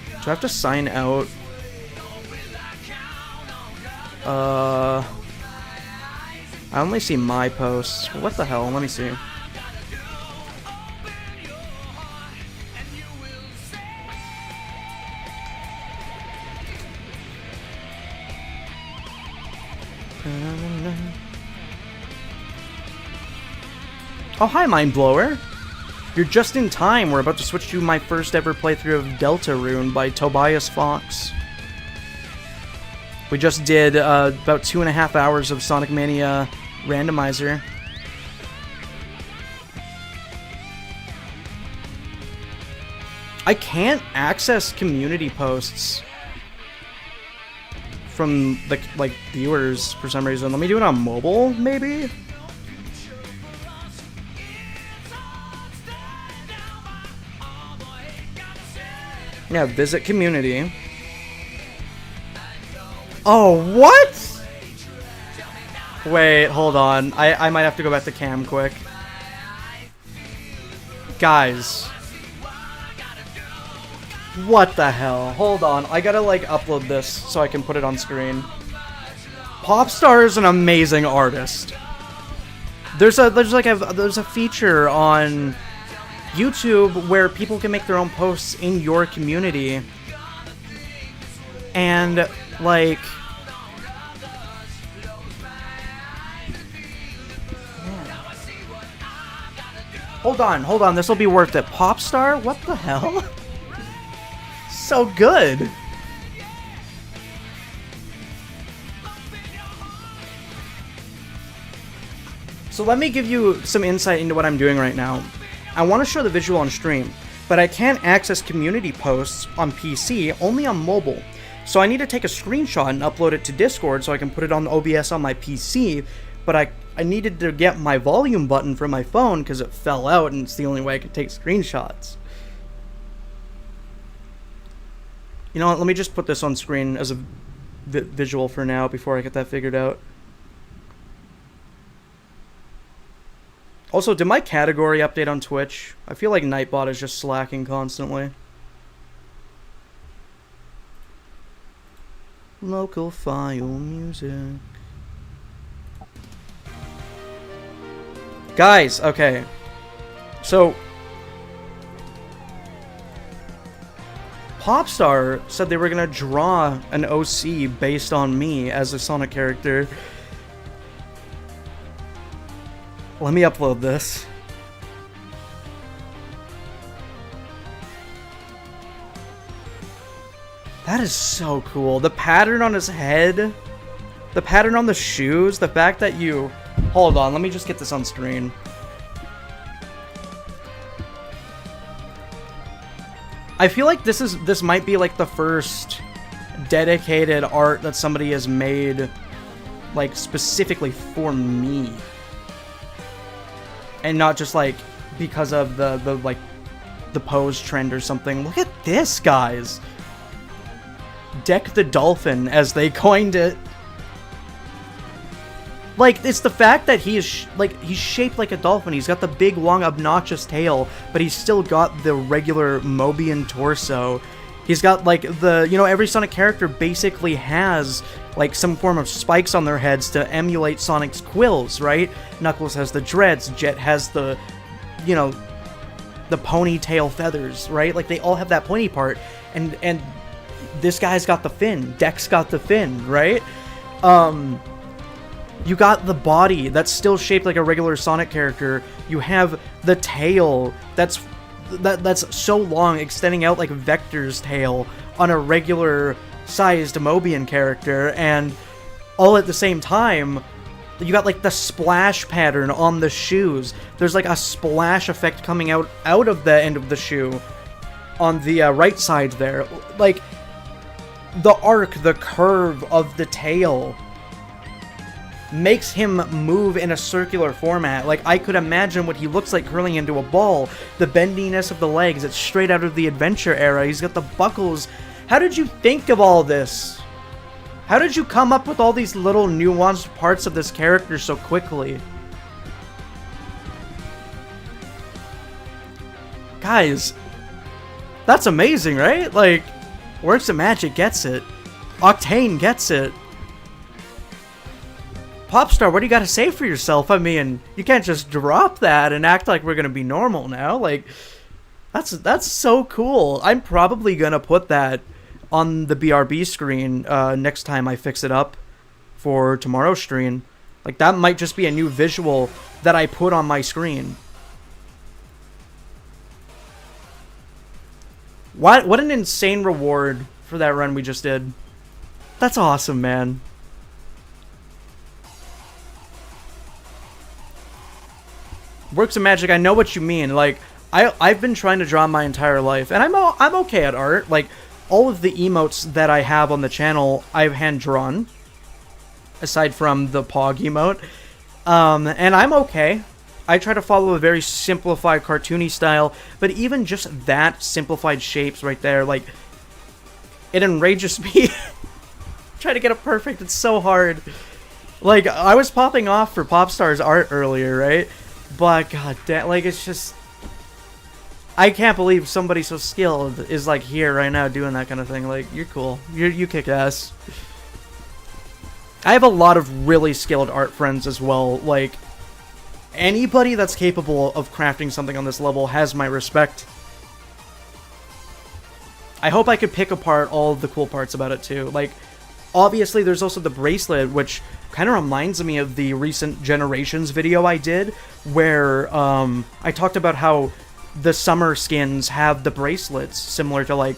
Do I have to sign out? I only see my posts. What the hell? Let me see. Oh, hi, Mindblower. You're just in time. We're about to switch to my first ever playthrough of Deltarune by Tobias Fox. We just did about 2.5 hours of Sonic Mania Randomizer. I can't access community posts from the viewers for some reason. Let me do it on mobile, maybe? Yeah, visit community. Oh, what? Wait, hold on. I might have to go back to cam quick. Guys. What the hell? Hold on. I gotta, like, upload this so I can put it on screen. Popstar is an amazing artist. There's a feature on YouTube where people can make their own posts in your community. And, like... Hold on, this will be worth it. Popstar? What the hell? So good. So let me give you some insight into what I'm doing right now. I want to show the visual on stream, but I can't access community posts on PC, only on mobile. So I need to take a screenshot and upload it to Discord so I can put it on OBS on my PC, but I needed to get my volume button from my phone because it fell out and it's the only way I could take screenshots. You know what, let me just put this on screen as a visual for now before I get that figured out. Also, did my category update on Twitch? I feel like Nightbot is just slacking constantly. Local file music. Guys, okay. So, Popstar said they were gonna draw an OC based on me as a Sonic character. Let me upload this. That is so cool. The pattern on his head, the pattern on the shoes, the fact that you... Hold on, let me just get this on screen. I feel like this might be like the first dedicated art that somebody has made, like, specifically for me. And not just, like, because of the pose trend or something. Look at this, guys! Deck the Dolphin, as they coined it. Like, it's the fact that he is, he's shaped like a dolphin. He's got the big, long, obnoxious tail, but he's still got the regular Mobian torso. He's got, like, the, you know, every Sonic character basically has, like, some form of spikes on their heads to emulate Sonic's quills, right? Knuckles has the dreads, Jet has the, you know, the ponytail feathers, right? Like, they all have that pointy part, and this guy's got the fin, Dex got the fin, right? You got the body that's still shaped like a regular Sonic character. You have the tail that's so long, extending out like Vector's tail on a regular sized Mobian character, and all at the same time, you got like the splash pattern on the shoes. There's like a splash effect coming out of the end of the shoe on the right side there. Like, the arc, the curve of the tail makes him move in a circular format. Like, I could imagine what he looks like curling into a ball. The bendiness of the legs, it's straight out of the Adventure era. He's got the buckles. How did you think of all this? How did you come up with all these little nuanced parts of this character so quickly? Guys, that's amazing, right? Like, Works of Magic gets it. Octane gets it. Popstar, what do you got to say for yourself? I mean, you can't just drop that and act like we're going to be normal now. Like, that's so cool. I'm probably going to put that on the BRB screen next time I fix it up for tomorrow's stream. Like, that might just be a new visual that I put on my screen. What an insane reward for that run we just did. That's awesome, man. Works of Magic, I know what you mean. Like, I've been trying to draw my entire life, and I'm okay at art. Like, all of the emotes that I have on the channel, I've hand drawn, aside from the Pog emote. And I'm okay. I try to follow a very simplified, cartoony style, but even just that simplified shapes right there, like, it enrages me. Trying to get it perfect, it's so hard. Like, I was popping off for Popstar's art earlier, right? But god damn, like, it's just, I can't believe somebody so skilled is like here right now doing that kind of thing. Like, you're cool. You kick ass. I have a lot of really skilled art friends as well. Like, anybody that's capable of crafting something on this level has my respect. I hope I could pick apart all of the cool parts about it too. Like, obviously there's also the bracelet, which kind of reminds me of the recent Generations video I did, where I talked about how the summer skins have the bracelets similar to like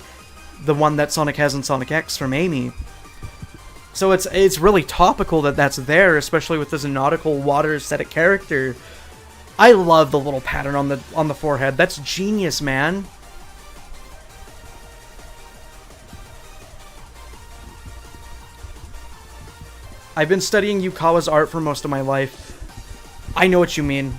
the one that Sonic has in Sonic X from Amy. So it's really topical that that's there, especially with this nautical water aesthetic character. I love the little pattern on the forehead. That's genius, man. I've been studying Yukawa's art for most of my life. I know what you mean.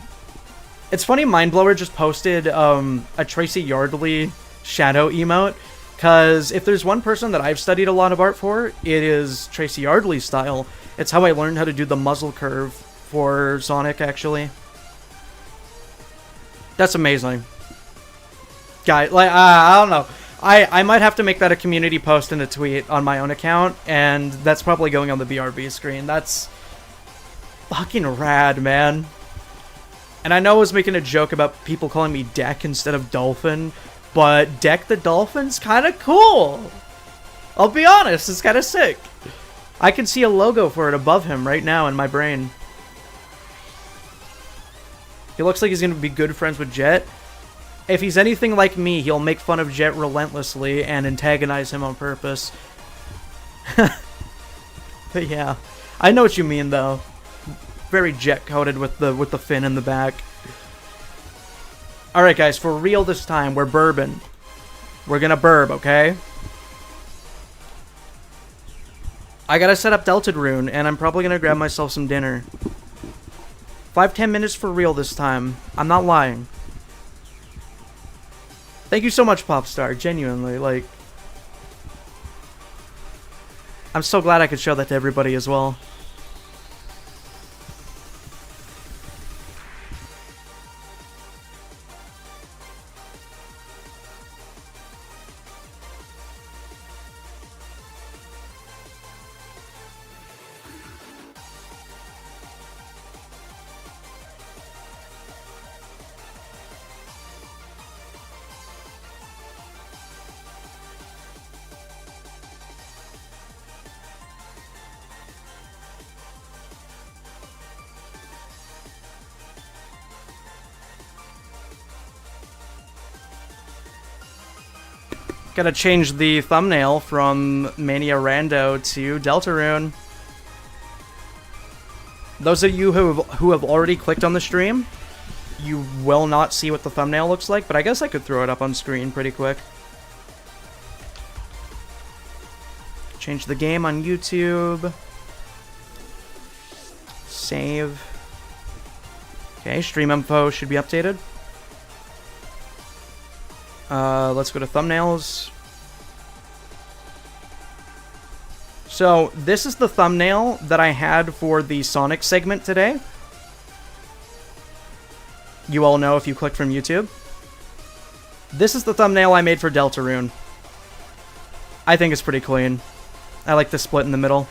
It's funny, Mindblower just posted a Tracy Yardley shadow emote, because if there's one person that I've studied a lot of art for, it is Tracy Yardley's style. It's how I learned how to do the muzzle curve for Sonic, actually. That's amazing. Guy, like, I don't know. I might have to make that a community post and a tweet on my own account, and that's probably going on the BRB screen. That's fucking rad, man. And I know I was making a joke about people calling me Deck instead of Dolphin, but Deck the Dolphin's kind of cool. I'll be honest, it's kind of sick. I can see a logo for it above him right now in my brain. He looks like he's going to be good friends with Jet. If he's anything like me, he'll make fun of Jet relentlessly and antagonize him on purpose. But yeah, I know what you mean though. Very Jet-coded with the fin in the back. Alright guys, for real this time, we're bourbon. We're gonna burb, okay? I gotta set up Deltarune, and I'm probably gonna grab myself some dinner. 5-10 minutes for real this time. I'm not lying. Thank you so much, Popstar. Genuinely, like... I'm so glad I could show that to everybody as well. Gotta change the thumbnail from Mania Rando to Deltarune. Those of you who have already clicked on the stream, you will not see what the thumbnail looks like, but I guess I could throw it up on screen pretty quick. Change the game on YouTube. Save. Okay, stream info should be updated. Let's go to thumbnails. So, this is the thumbnail that I had for the Sonic segment today. You all know if you clicked from YouTube. This is the thumbnail I made for Deltarune. I think it's pretty clean. I like the split in the middle.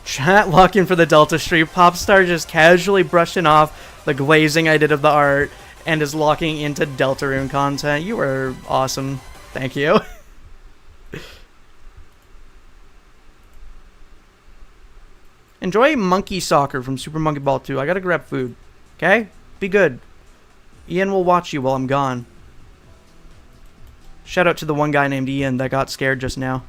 Chat locking for the Delta stream. Popstar just casually brushing off the glazing I did of the art and is locking into Deltarune content. You are awesome. Thank you. Enjoy Monkey Soccer from Super Monkey Ball 2. I gotta grab food. Okay? Be good. Ian will watch you while I'm gone. Shout out to the one guy named Ian that got scared just now.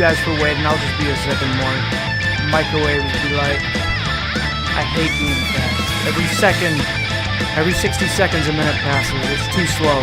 guys for waiting. I'll just be a second more. Microwave would be like, I hate being fast. Every second, every 60 seconds a minute passes. It's too slow.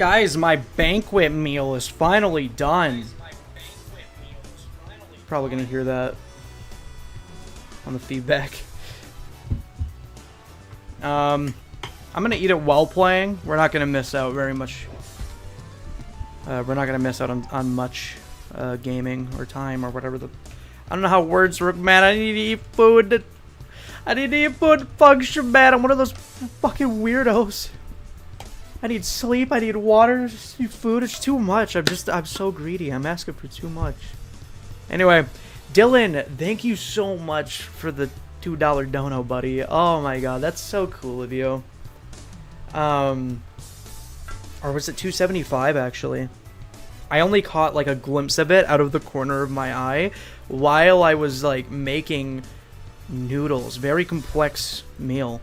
Guys, my banquet meal is finally done. Probably gonna hear that on the feedback. I'm gonna eat it while playing. We're not gonna miss out very much. We're not gonna miss out on much gaming or time or whatever the... I don't know how words work, man. I need to eat food. I need to eat food function, man. I'm one of those fucking weirdos. I need sleep. I need water. Just need food. It's too much. I'm so greedy. I'm asking for too much. Anyway, Dylan, thank you so much for the $2 dono, buddy. Oh my god, that's so cool of you. Or was it $2.75 actually? I only caught like a glimpse of it out of the corner of my eye while I was like making noodles. Very complex meal.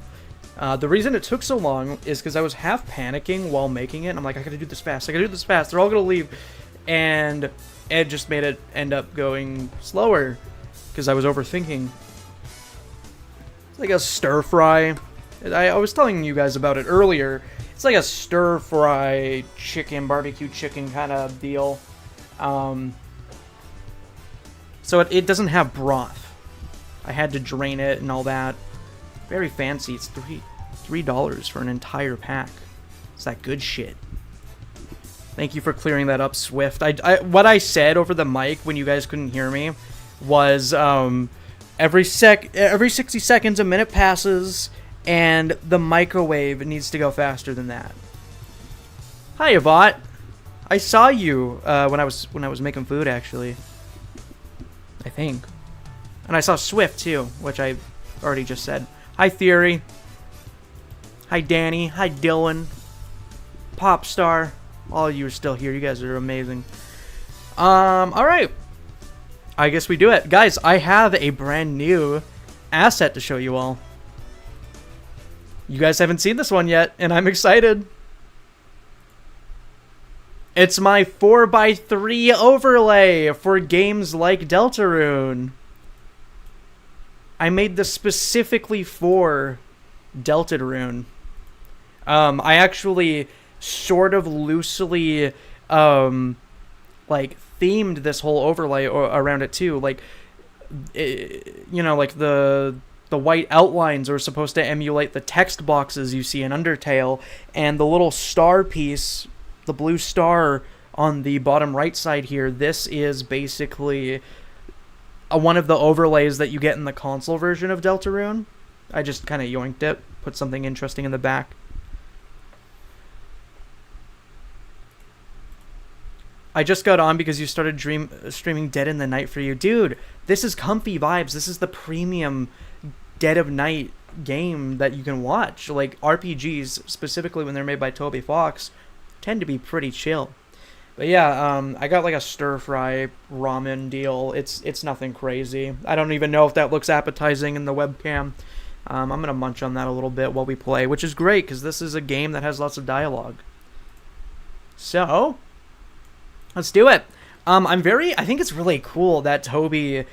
The reason it took so long is because I was half panicking while making it. I'm like, I gotta do this fast. I gotta do this fast. They're all gonna leave. And it just made it end up going slower because I was overthinking. It's like a stir fry. I was telling you guys about it earlier. It's like a stir fry chicken, barbecue chicken kind of deal. So it doesn't have broth. I had to drain it and all that. Very fancy. It's $3 for an entire pack. It's that good shit. Thank you for clearing that up, Swift. What I said over the mic when you guys couldn't hear me was every 60 seconds a minute passes and the microwave needs to go faster than that. Hi, Yvonne. I saw you when I was making food actually. I think. And I saw Swift too, which I already just said. Hi, Theory. Hi, Danny. Hi, Dylan. Popstar. All of you are still here. You guys are amazing. Alright. I guess we do it. Guys, I have a brand new asset to show you all. You guys haven't seen this one yet, and I'm excited. It's my 4x3 overlay for games like Deltarune. I made this specifically for Deltarune. I actually sort of loosely like themed this whole overlay around it too. Like you know, like the white outlines are supposed to emulate the text boxes you see in Undertale, and the little star piece, the blue star on the bottom right side here, this is basically one of the overlays that you get in the console version of Deltarune. I just kind of yoinked it, put something interesting in the back. I just got on because you started streaming Dead in the Night for You. Dude, this is comfy vibes. This is the premium Dead of Night game that you can watch. Like, RPGs, specifically when they're made by Toby Fox, tend to be pretty chill. But yeah, I got like a stir-fry ramen deal. It's nothing crazy. I don't even know if that looks appetizing in the webcam. I'm going to munch on that a little bit while we play, which is great because this is a game that has lots of dialogue. So, let's do it. I think it's really cool that Toby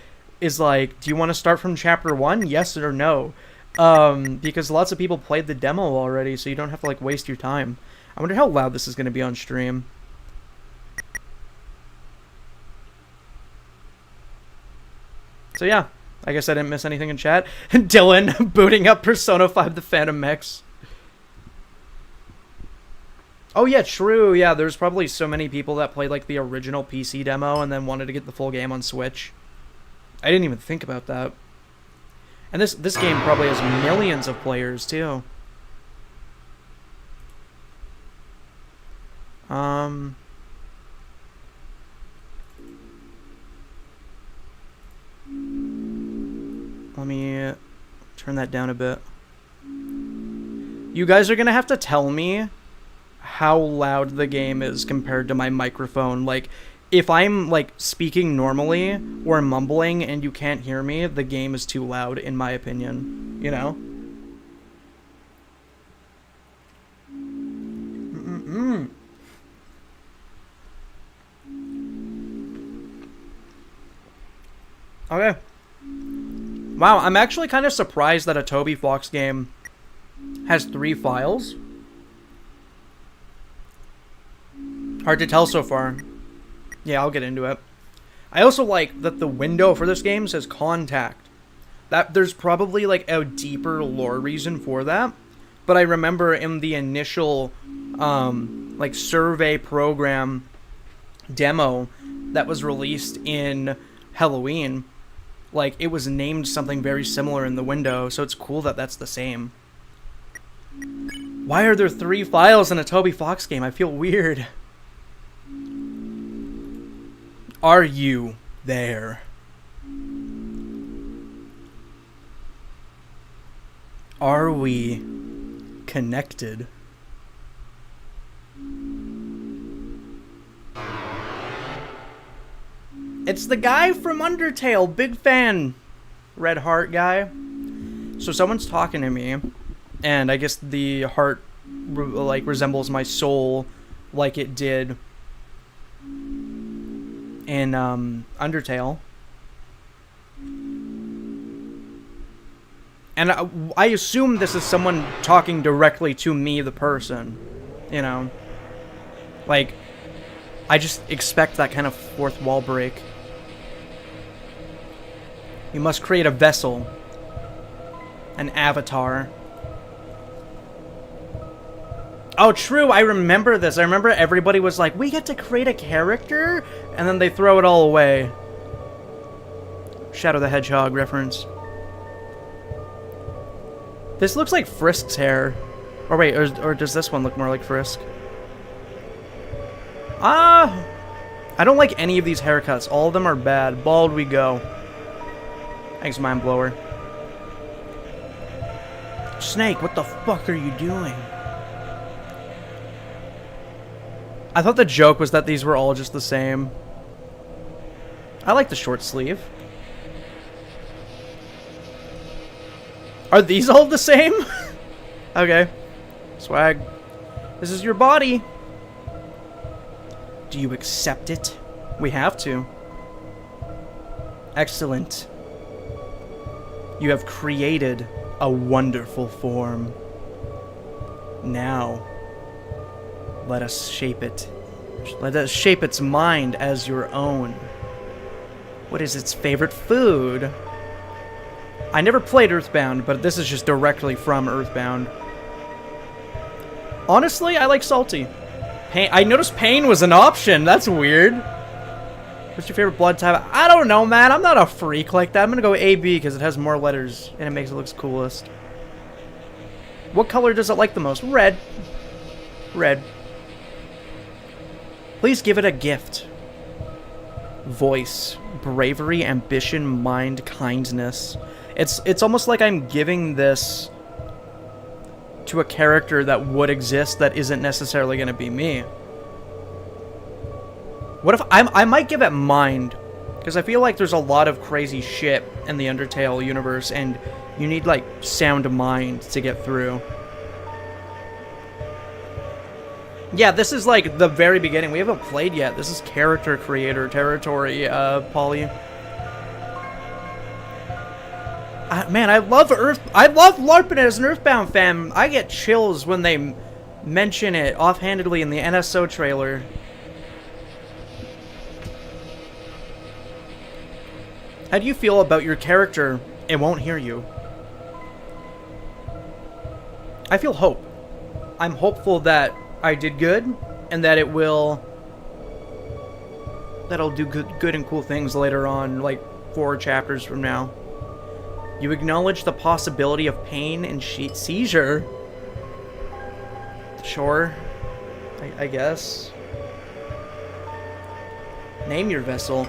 is like, do you want to start from chapter 1? Yes or no? Because lots of people played the demo already, so you don't have to like waste your time. I wonder how loud this is going to be on stream. So yeah, I guess I didn't miss anything in chat. Dylan booting up Persona 5 the Phantom Mex. Oh yeah, true. Yeah, there's probably so many people that played like the original PC demo and then wanted to get the full game on Switch. I didn't even think about that. And this game probably has millions of players too. Let me turn that down a bit. You guys are gonna have to tell me how loud the game is compared to my microphone. Like, if I'm like speaking normally or mumbling and you can't hear me, the game is too loud in my opinion, you know? Okay. Wow, I'm actually kind of surprised that a Toby Fox game has 3 files. Hard to tell so far. Yeah, I'll get into it. I also like that the window for this game says contact. That there's probably like a deeper lore reason for that. But I remember in the initial like survey program demo that was released in Halloween, like it was named something very similar in the window, so it's cool that that's the same. Why are there 3 files in a Toby Fox game? I feel weird. Are you there? Are we connected? It's the guy from Undertale, big fan, red heart guy. So someone's talking to me, and I guess the heart like resembles my soul, like it did in Undertale. And I assume this is someone talking directly to me, the person, you know. Like, I just expect that kind of fourth wall break. You must create a vessel. An avatar. Oh, true, I remember this. I remember everybody was like, we get to create a character? And then they throw it all away. Shadow the Hedgehog reference. This looks like Frisk's hair. Or wait, or does this one look more like Frisk? I don't like any of these haircuts. All of them are bad. Bald we go. Thanks, Mind Blower. Snake, what the fuck are you doing? I thought the joke was that these were all just the same. I like the short sleeve. Are these all the same? Okay. Swag. This is your body. Do you accept it? We have to. Excellent. You have created a wonderful form. Now, let us shape it. Let us shape its mind as your own. What is its favorite food? I never played Earthbound, but this is just directly from Earthbound. Honestly, I like salty. Pain. I noticed pain was an option. That's weird. What's your favorite blood type? I don't know, man. I'm not a freak like that. I'm gonna go AB because it has more letters and it makes it look coolest. What color does it like the most? Red. Red. Please give it a gift. Voice. Bravery, ambition, mind, kindness. It's almost like I'm giving this to a character that would exist that isn't necessarily going to be me. What if I might give it mind, because I feel like there's a lot of crazy shit in the Undertale universe, and you need like sound mind to get through. Yeah, this is like the very beginning. We haven't played yet. This is character creator territory, Polly. Man, I love LARPing as an Earthbound fan. I get chills when they mention it offhandedly in the NSO trailer. How do you feel about your character? It won't hear you. I feel hope. I'm hopeful that I did good, and that it will... that'll do good and cool things later on, like 4 chapters from now. You acknowledge the possibility of pain and seizure. Sure. I guess. Name your vessel.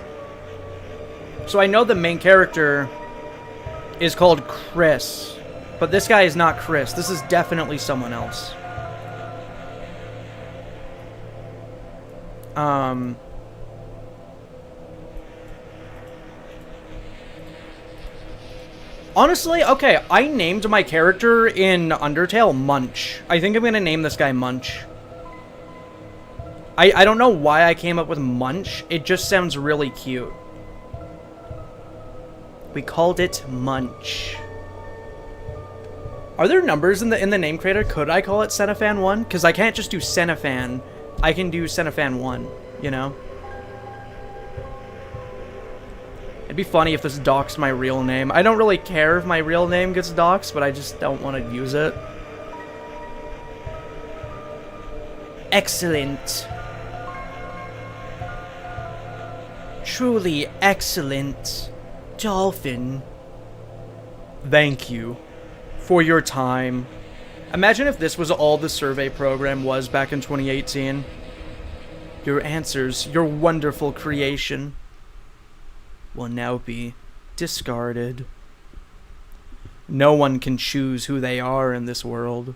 So I know the main character is called Chris, but this guy is not Chris. This is definitely someone else. Honestly, okay, I named my character in Undertale Munch. I think I'm gonna name this guy Munch. I don't know why I came up with Munch. It just sounds really cute. We called it Munch. Are there numbers in the name creator? Could I call it Senafan 1? Because I can't just do Senafan I can do Centifan 1, you know? It'd be funny if this doxed my real name. I don't really care if my real name gets doxed, but I just don't want to use it. Excellent. Truly excellent. Dolphin. Thank you for your time. Imagine if this was all the survey program was back in 2018. Your answers, your wonderful creation, will now be discarded. No one can choose who they are in this world.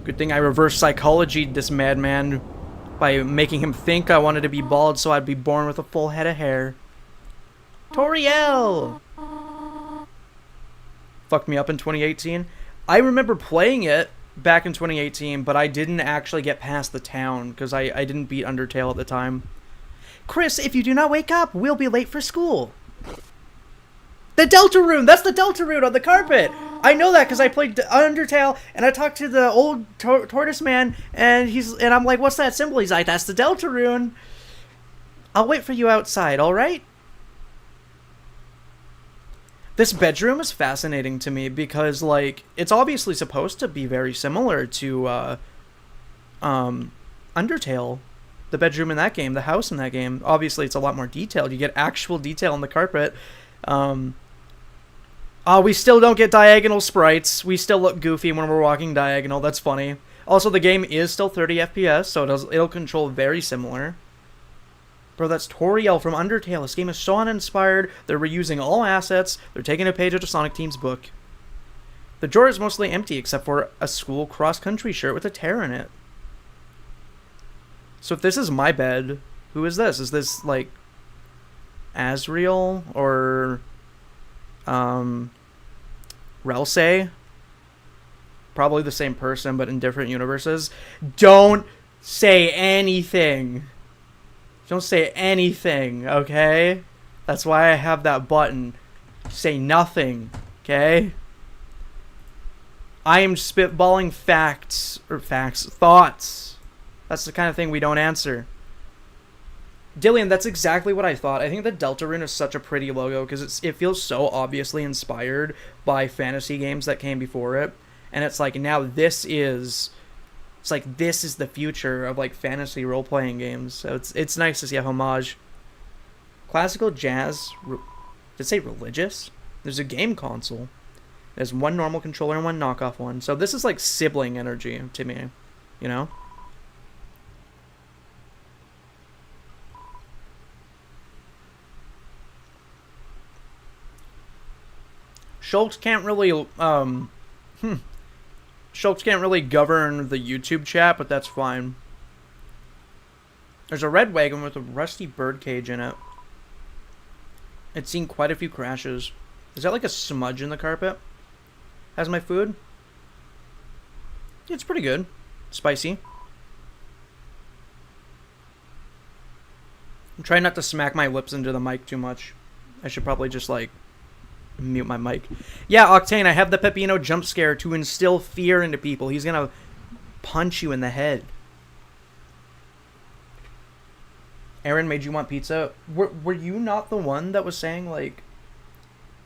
Good thing I reverse psychologied this madman by making him think I wanted to be bald so I'd be born with a full head of hair. Toriel! Fucked me up in 2018. I remember playing it back in 2018, but I didn't actually get past the town because I didn't beat Undertale at the time. Chris, if you do not wake up, we'll be late for school. The Deltarune! That's the Deltarune on the carpet! I know that because I played Undertale and I talked to the old tortoise man and I'm like, what's that symbol? He's like, that's the Deltarune. I'll wait for you outside, alright? This bedroom is fascinating to me because, like, it's obviously supposed to be very similar to Undertale. The bedroom in that game, the house in that game. Obviously, it's a lot more detailed. You get actual detail on the carpet. We still don't get diagonal sprites. We still look goofy when we're walking diagonal. That's funny. Also, the game is still 30 FPS, so it'll control very similar. Bro, that's Toriel from Undertale. This game is so uninspired. They're reusing all assets. They're taking a page out of Sonic Team's book. The drawer is mostly empty except for a school cross-country shirt with a tear in it. So if this is my bed, who is this? Is this, like, Asriel or Relsei? Probably the same person, but in different universes. Don't say anything. Don't say anything, okay? That's why I have that button. Say nothing, okay? I am spitballing thoughts. That's the kind of thing we don't answer. Dillian, that's exactly what I thought. I think the Deltarune is such a pretty logo because it feels so obviously inspired by fantasy games that came before it. And it's like, now this is... It's like, this is the future of, like, fantasy role-playing games. So it's nice to see a homage. Classical jazz... Did it say religious? There's a game console. There's one normal controller and one knockoff one. So this is, like, sibling energy to me. You know? Schultz can't really... Schultz can't really govern the YouTube chat, but that's fine. There's a red wagon with a rusty birdcage in it. It's seen quite a few crashes. Is that like a smudge in the carpet? How's my food? It's pretty good. Spicy. I'm trying not to smack my lips into the mic too much. I should probably just, like, mute my mic. Yeah, Octane, I have the Peppino jump scare to instill fear into people. He's gonna punch you in the head. Aaron made you want pizza. Were you not the one that was saying, like,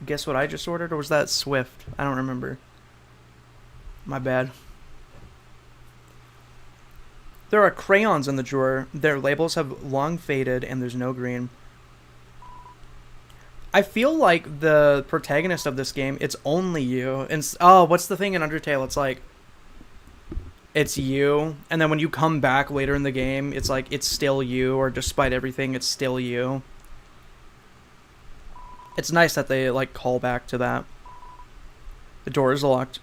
guess what I just ordered? Or was that Swift? I don't remember. My bad. There are crayons in the drawer. Their labels have long faded and there's no green. I feel like the protagonist of this game, it's only you. And oh, what's the thing in Undertale? It's like, it's you. And then when you come back later in the game, it's like, it's still you. Or despite everything, it's still you. It's nice that they, like, call back to that. The door is locked.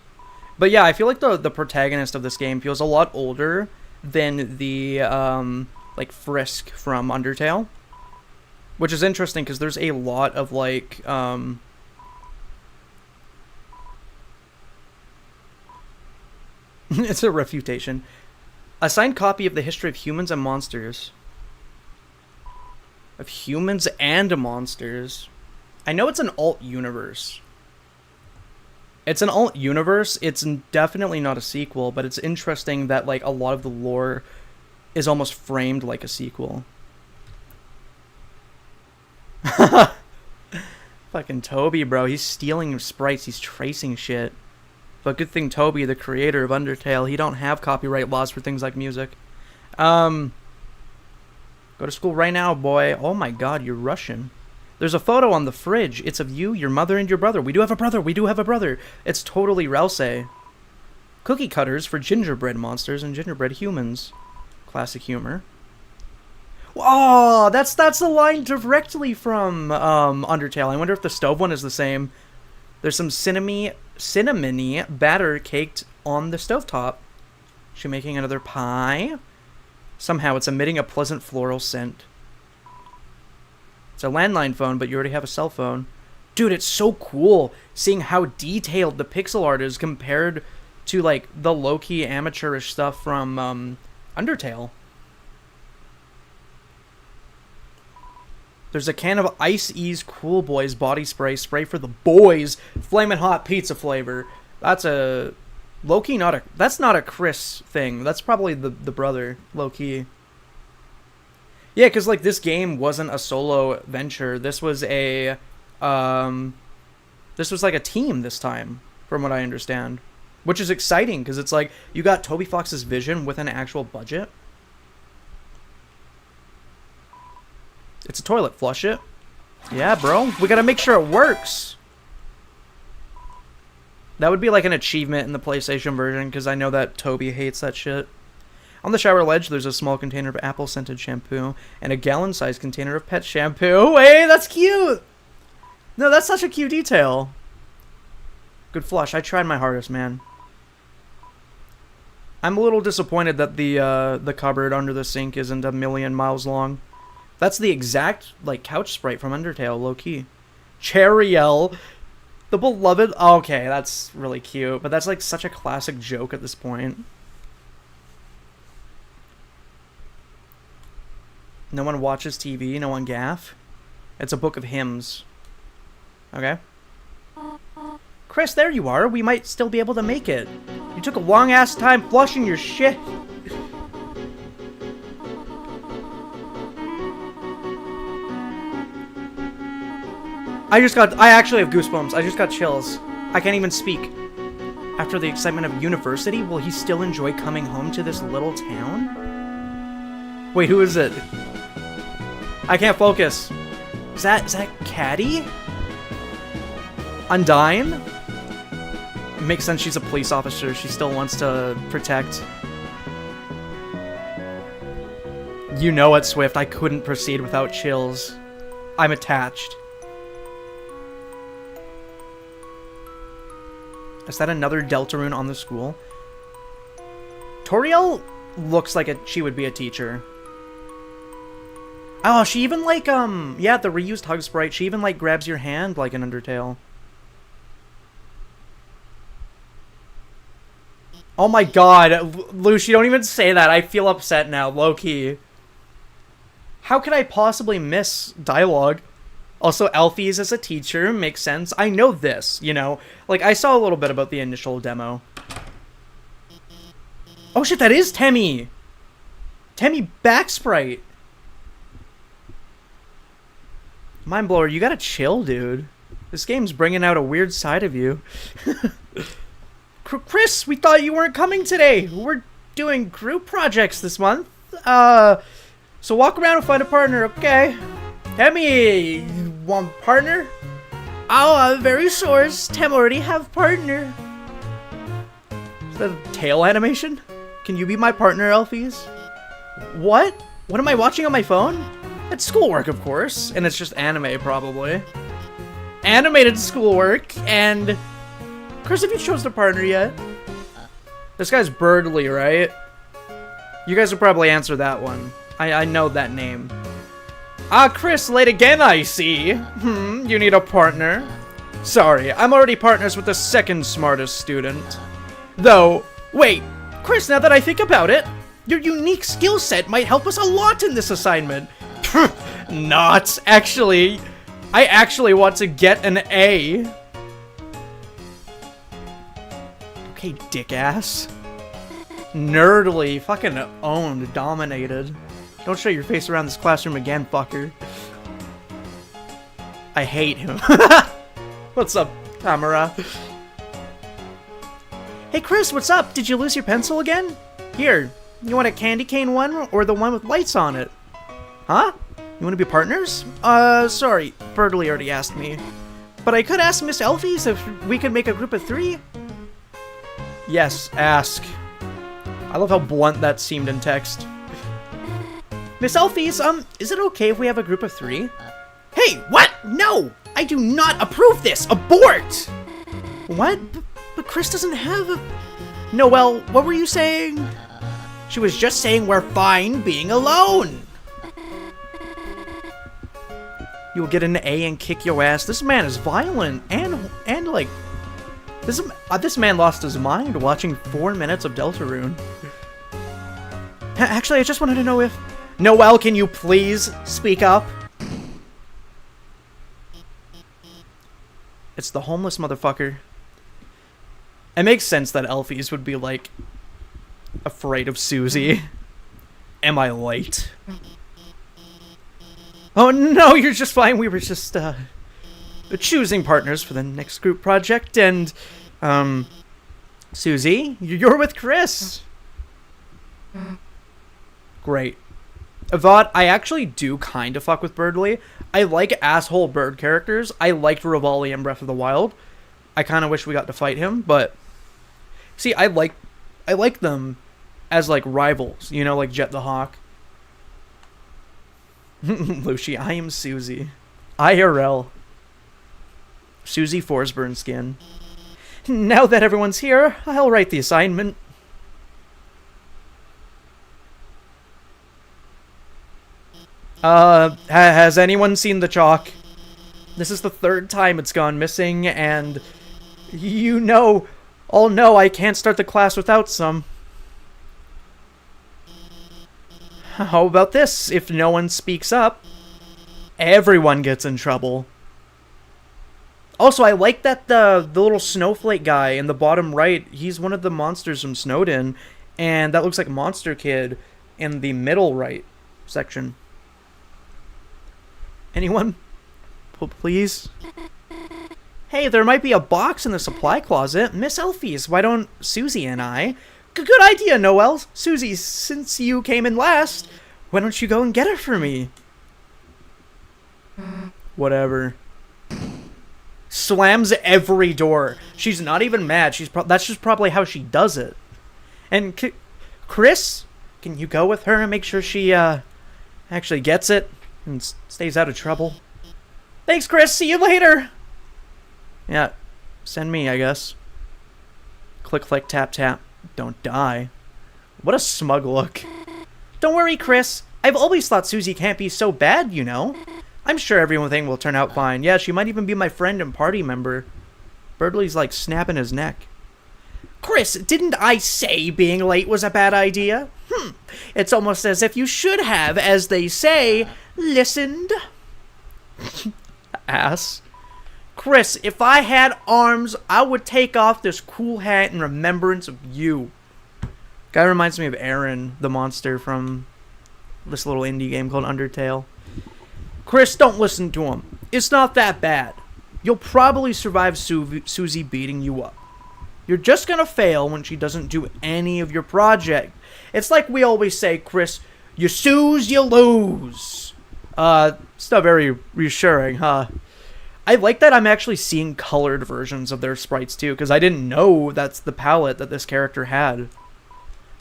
But yeah, I feel like the protagonist of this game feels a lot older than the, like, Frisk from Undertale. Which is interesting, because there's a lot of, like, it's a refutation. A signed copy of the History of Humans and Monsters. Of humans and monsters. I know it's an alt universe. It's an alt universe. It's definitely not a sequel, but it's interesting that like a lot of the lore is almost framed like a sequel. Fucking Toby, bro. He's stealing sprites. He's tracing shit. But good thing Toby, the creator of Undertale, he don't have copyright laws for things like music. Go to school right now, boy. Oh my god, you're Russian. There's a photo on the fridge. It's of you, your mother, and your brother. We do have a brother. We do have a brother. It's totally Rousey. Cookie cutters for gingerbread monsters and gingerbread humans. Classic humor. Oh, that's a line directly from Undertale. I wonder if the stove one is the same. There's some cinnamony batter caked on the stovetop. Is she making another pie? Somehow it's emitting a pleasant floral scent. It's a landline phone, but you already have a cell phone. Dude, it's so cool seeing how detailed the pixel art is compared to, like, the low-key amateurish stuff from Undertale. There's a can of Ice Ease Cool Boys body spray. Spray for the boys. Flamin' hot pizza flavor. That's a... Low-key not a... That's not a Chris thing. That's probably the brother. Low-key. Yeah, because, like, this game wasn't a solo venture. This was a... This was, like, a team this time, from what I understand. Which is exciting, because it's like, you got Toby Fox's vision with an actual budget. It's a toilet. Flush it. Yeah, bro. We gotta make sure it works. That would be like an achievement in the PlayStation version, because I know that Toby hates that shit. On the shower ledge, there's a small container of apple-scented shampoo and a gallon-sized container of pet shampoo. Hey, that's cute! No, that's such a cute detail. Good flush. I tried my hardest, man. I'm a little disappointed that the cupboard under the sink isn't a million miles long. That's the exact, like, couch sprite from Undertale, low-key. Cheriel, the beloved... Okay, that's really cute, but that's, like, such a classic joke at this point. No one watches TV, no one gaff. It's a book of hymns. Okay. Chris, there you are. We might still be able to make it. You took a long-ass time flushing your shit. I actually have goosebumps. I just got chills. I can't even speak. After the excitement of university, will he still enjoy coming home to this little town? Wait, who is it? I can't focus. Is that Caddy? Undyne? It makes sense, she's a police officer. She still wants to protect. You know it, Swift. I couldn't proceed without chills. I'm attached. Is that another Deltarune on the school? Toriel looks like she would be a teacher. Oh, she even, like, yeah, the reused hug sprite, she even, like, grabs your hand like an Undertale. Oh my god, Lucy, don't even say that. I feel upset now, low-key. How could I possibly miss dialogue? Also, Alphys as a teacher makes sense. I know this, you know? Like, I saw a little bit about the initial demo. Oh shit, that is Temmie! Temmie back sprite! Mindblower, you gotta chill, dude. This game's bringing out a weird side of you. Chris, we thought you weren't coming today! We're doing group projects this month. So walk around and find a partner, okay? Temmie, you want partner? Oh, I'm very sure. Tem already have partner. Is that a tail animation? Can you be my partner, Alphys? What? What am I watching on my phone? It's schoolwork, of course. And it's just anime, probably. Animated schoolwork, and... Chris, have you chosen a partner yet? This guy's Birdly, right? You guys will probably answer that one. I know that name. Ah, Chris, late again, I see. You need a partner? Sorry, I'm already partners with the second smartest student. Though, wait, Chris, now that I think about it, your unique skill set might help us a lot in this assignment. Not, actually. I actually want to get an A. Okay, dick ass. Nerdly. Fucking owned. Dominated. Don't show your face around this classroom again, fucker. I hate him. What's up, Tamara? Hey, Chris, what's up? Did you lose your pencil again? Here, you want a candy cane one or the one with lights on it? Huh? You want to be partners? Sorry, Bertley already asked me. But I could ask Miss Elfies if we could make a group of 3. Yes, ask. I love how blunt that seemed in text. Miss Elfies, is it okay if we have a group of 3? Hey, what? No! I do not approve this! Abort! What? But Chris doesn't have a... Noelle, what were you saying? She was just saying we're fine being alone! You will get an A and kick your ass. This man is violent and like... This man lost his mind watching 4 minutes of Deltarune. Actually, I just wanted to know if... Noelle, can you please speak up? It's the homeless motherfucker. It makes sense that Elfies would be, like, afraid of Susie. Am I late? Oh, no, you're just fine. We were just, choosing partners for the next group project, and, Susie, you're with Chris. Great. Vought, I actually do kind of fuck with Birdly. I like asshole bird characters. I liked Rivali in Breath of the Wild. I kind of wish we got to fight him, but... See, I like them as, like, rivals. You know, like Jet the Hawk. Lucy, I am Susie. IRL. Susie Forsburn skin. Now that everyone's here, I'll write the assignment. Has anyone seen the chalk? This is the 3rd time it's gone missing, and you know, all know I can't start the class without some. How about this? If no one speaks up, everyone gets in trouble. Also, I like that the little snowflake guy in the bottom right, he's one of the monsters from Snowden, and that looks like Monster Kid in the middle right section. Anyone? Please? Hey, there might be a box in the supply closet. Miss Elfies, why don't Susie and I... Good idea, Noelle. Susie, since you came in last, why don't you go and get it for me? Whatever. Slams every door. She's not even mad. That's just probably how she does it. And Chris, can you go with her and make sure she actually gets it and stays out of trouble? Thanks, Chris. See you later. Yeah, send me, I guess. Click, click, tap, tap. Don't die. What a smug look. Don't worry, Chris. I've always thought Susie can't be so bad, you know. I'm sure everything will turn out fine. Yeah, she might even be my friend and party member. Birdley's like snapping his neck. Chris, didn't I say being late was a bad idea? It's almost as if you should have, as they say, listened. Ass. Chris, if I had arms, I would take off this cool hat in remembrance of you. Guy reminds me of Aaron, the monster from this little indie game called Undertale. Chris, don't listen to him. It's not that bad. You'll probably survive Susie beating you up. You're just gonna fail when she doesn't do any of your project. It's like we always say, Chris, you snooze, you lose. It's not very reassuring, huh? I like that I'm actually seeing colored versions of their sprites too, because I didn't know that's the palette that this character had.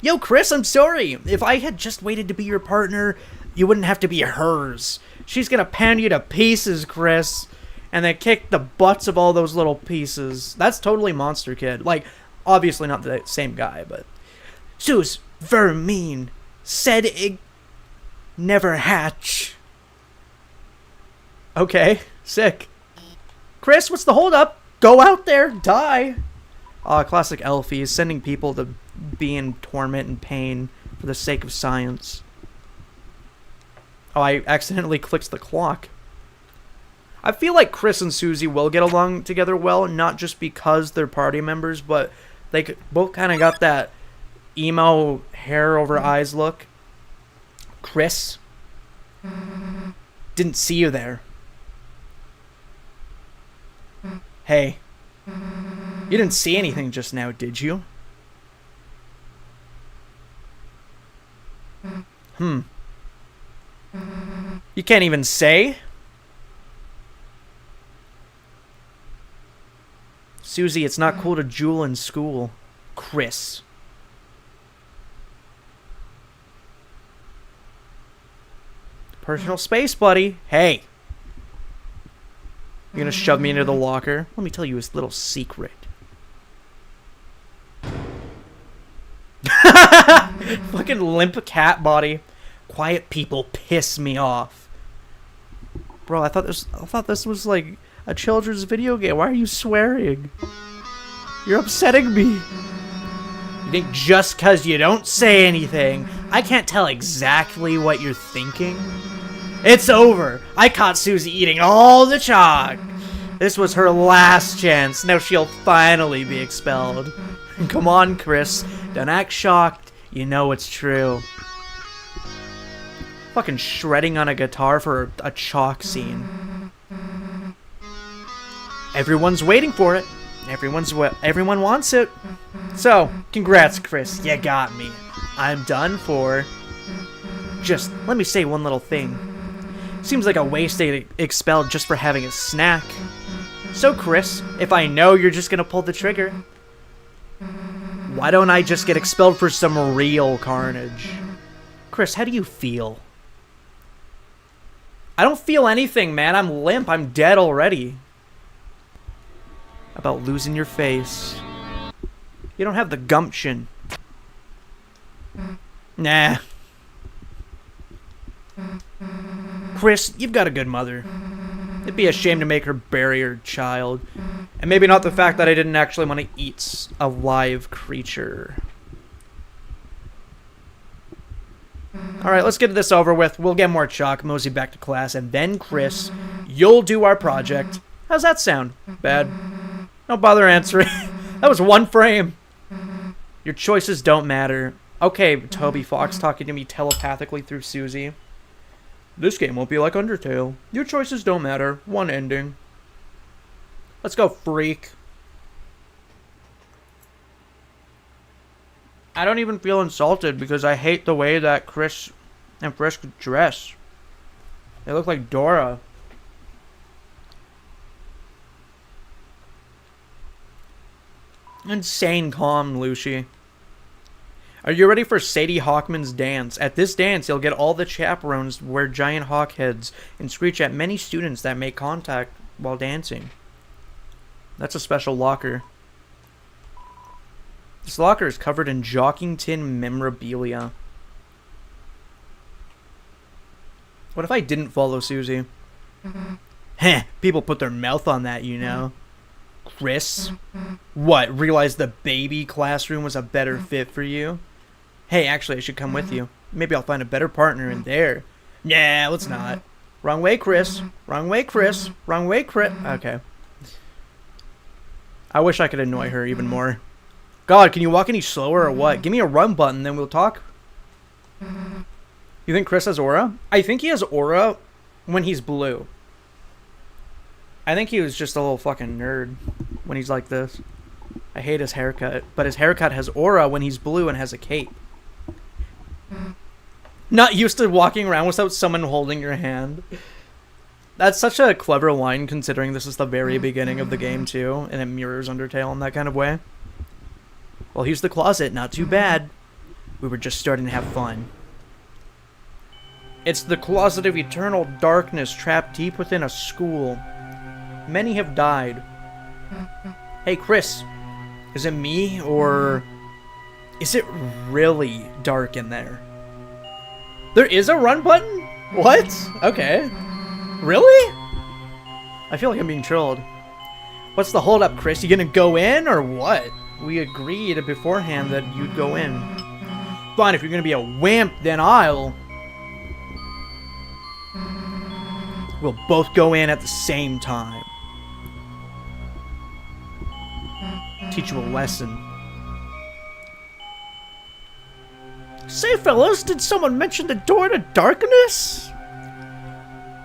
Yo, Chris, I'm sorry. If I had just waited to be your partner, you wouldn't have to be hers. She's gonna pound you to pieces, Chris, and then kick the butts of all those little pieces. That's totally Monster Kid. Like, obviously not the same guy, but... Sue's very mean. Said it never hatch. Okay, sick. Chris, what's the holdup? Go out there, die. Classic Elfie is sending people to be in torment and pain for the sake of science. Oh, I accidentally clicked the clock. I feel like Chris and Susie will get along together well, not just because they're party members, but They both kind of got that emo hair over eyes look. Chris, didn't see you there. Hey, you didn't see anything just now, did you? You can't even say? Susie, it's not cool to jewel in school. Chris. Personal space, buddy. Hey. You're gonna shove me into the locker? Let me tell you his little secret. Fucking limp cat body. Quiet people piss me off. Bro, I thought this was like a children's video game. Why are you swearing? You're upsetting me. You think just cause you don't say anything, I can't tell exactly what you're thinking? It's over. I caught Susie eating all the chalk. This was her last chance. Now she'll finally be expelled. Come on, Chris. Don't act shocked. You know it's true. Fucking shredding on a guitar for a chalk scene. Everyone's waiting for it. Everyone wants it. So, congrats, Chris. You got me. I'm done for. Just let me say one little thing. Seems like a waste to get expelled just for having a snack. So, Chris, if I know you're just gonna pull the trigger, why don't I just get expelled for some real carnage? Chris, how do you feel? I don't feel anything, man. I'm limp. I'm dead already. About losing your face. You don't have the gumption. Nah. Chris, you've got a good mother. It'd be a shame to make her bury her child. And maybe not the fact that I didn't actually want to eat a live creature. Alright, let's get this over with. We'll get more chalk, mosey back to class, and then, Chris, you'll do our project. How's that sound? Bad? Don't bother answering. That was one frame. Your choices don't matter. Okay, Toby Fox talking to me telepathically through Susie. This game won't be like Undertale. Your choices don't matter. One ending. Let's go, freak. I don't even feel insulted because I hate the way that Chris and Frisk dress. They look like Dora. Insane calm, Lucy. Are you ready for Sadie Hawkman's dance? At this dance, you'll get all the chaperones wear giant hawk heads and screech at many students that make contact while dancing. That's a special locker. This locker is covered in Jockington memorabilia. What if I didn't follow Susie? Heh, people put their mouth on that, you know. Chris? What, realized the baby classroom was a better fit for you? Hey, actually, I should come with you. Maybe I'll find a better partner in there. Nah, let's not. Wrong way, Chris. Wrong way, Chris. Wrong way, Chris. Okay. I wish I could annoy her even more. God, can you walk any slower or what? Give me a run button, then we'll talk. You think Chris has aura? I think he has aura when he's blue. I think he was just a little fucking nerd when he's like this. I hate his haircut, but his haircut has aura when he's blue and has a cape. Not used to walking around without someone holding your hand. That's such a clever line considering this is the very beginning of the game too, and it mirrors Undertale in that kind of way. Well, here's the closet, not too bad. We were just starting to have fun. It's the closet of eternal darkness trapped deep within a school. Many have died. Hey, Chris, is it me, or is it really dark in there? There is a run button? What? Okay. Really? I feel like I'm being trolled. What's the holdup, Chris? You gonna go in, or what? We agreed beforehand that you'd go in. Fine, if you're gonna be a wimp, then I'll... We'll both go in at the same time. Teach you a lesson. Say, fellas, did someone mention the door to darkness?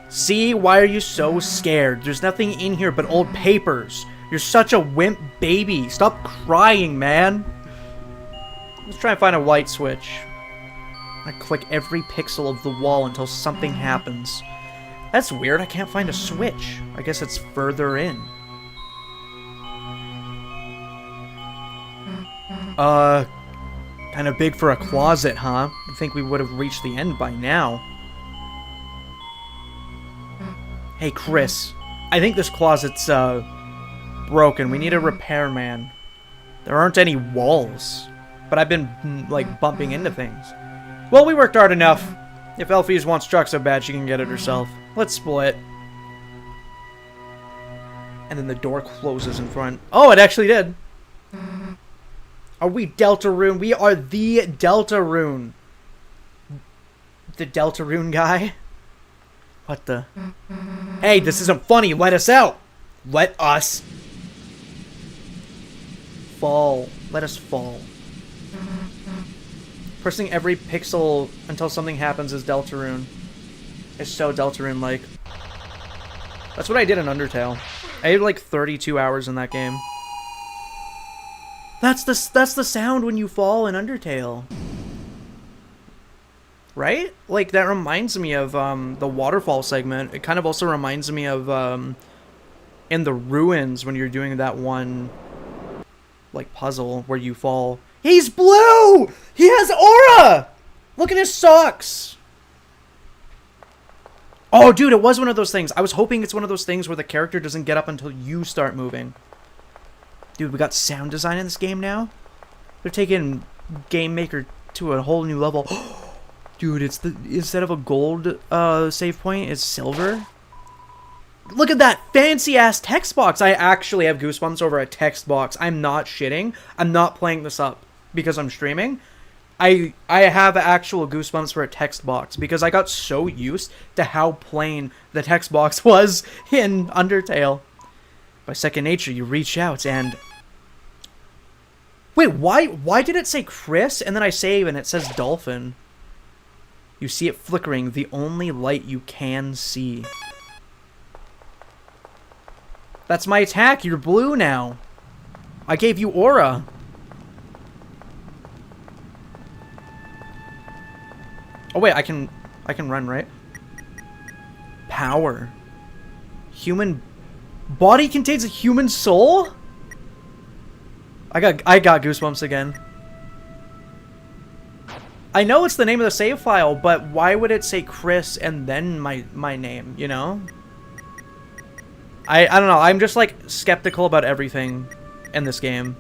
See, why are you so scared? There's nothing in here but old papers. You're such a wimp baby. Stop crying, man. Let's try and find a light switch. I click every pixel of the wall until something happens. That's weird, I can't find a switch. I guess it's further in. Kind of big for a closet, huh? I think we would have reached the end by now. Hey, Chris. I think this closet's, broken. We need a repairman. There aren't any walls. But I've been, like, bumping into things. Well, we worked hard enough. If Elfie wants truck so bad, she can get it herself. Let's split. And then the door closes in front. Oh, it actually did. Are we Deltarune? We are the Deltarune. The Deltarune guy? What the? Hey, this isn't funny. Let us out. Let us fall. Let us fall. Pressing every pixel until something happens is Deltarune. It's so Deltarune-like. That's what I did in Undertale. I had like 32 hours in that game. That's the sound when you fall in Undertale. Right? Like, that reminds me of the waterfall segment. It kind of also reminds me of in the ruins when you're doing that one like puzzle where you fall. He's blue! He has aura! Look at his socks! Oh, dude, it was one of those things. I was hoping it's one of those things where the character doesn't get up until you start moving. Dude, we got sound design in this game now? They're taking Game Maker to a whole new level. Dude, it's the instead of a gold save point, it's silver. Look at that fancy-ass text box. I actually have goosebumps over a text box. I'm not shitting. I'm not playing this up because I'm streaming. I have actual goosebumps for a text box because I got so used to how plain the text box was in Undertale. By second nature, you reach out and... Wait, why did it say Chris and then I save and it says Dolphin? You see it flickering, the only light you can see. That's my attack, you're blue now. I gave you aura. Oh wait, I can run, right? Power. Human body contains a human soul? I got goosebumps again. I know it's the name of the save file, but why would it say Chris and then my name, you know? I don't know, I'm just like skeptical about everything in this game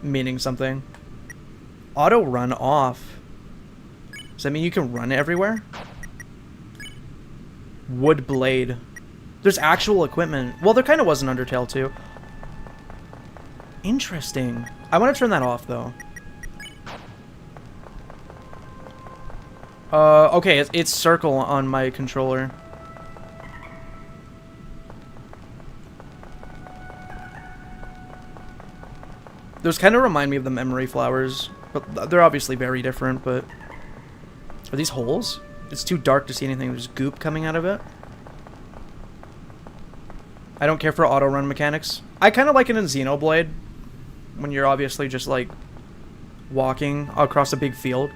meaning something. Auto run off. Does that mean you can run everywhere? Wood blade. There's actual equipment. Well, there kind of was in Undertale too. Interesting. I want to turn that off though. Okay, it's circle on my controller. Those kind of remind me of the memory flowers, but they're obviously very different, but... Are these holes? It's too dark to see anything. There's goop coming out of it. I don't care for auto run mechanics. I kind of like it in Xenoblade, when you're obviously just like walking across a big field.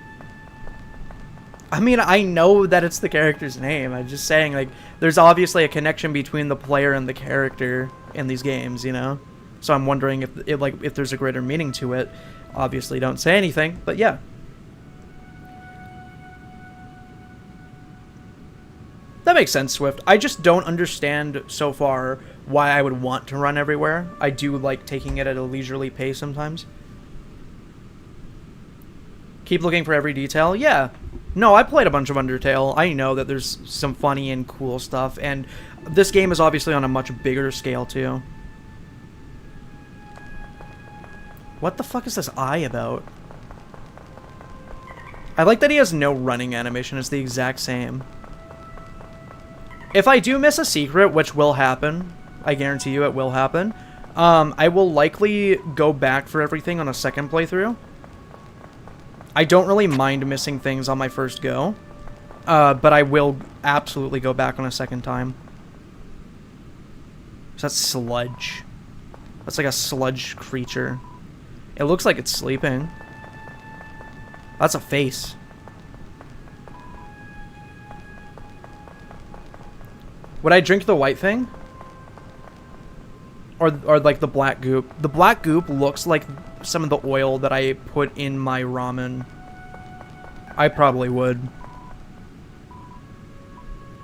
I mean, I know that it's the character's name. I'm just saying, like, there's obviously a connection between the player and the character in these games, you know? So I'm wondering if there's a greater meaning to it. Obviously, don't say anything, but yeah. That makes sense, Swift. I just don't understand so far why I would want to run everywhere. I do like taking it at a leisurely pace sometimes. Keep looking for every detail? Yeah. No, I played a bunch of Undertale. I know that there's some funny and cool stuff, and this game is obviously on a much bigger scale, too. What the fuck is this eye about? I like that he has no running animation. It's the exact same. If I do miss a secret, which will happen, I guarantee you it will happen, I will likely go back for everything on a second playthrough. I don't really mind missing things on my first go, but I will absolutely go back on a second time. So that's sludge. That's like a sludge creature. It looks like it's sleeping. That's a face. Would I drink the white thing? Or like the black goop? The black goop looks like some of the oil that I put in my ramen. I probably would.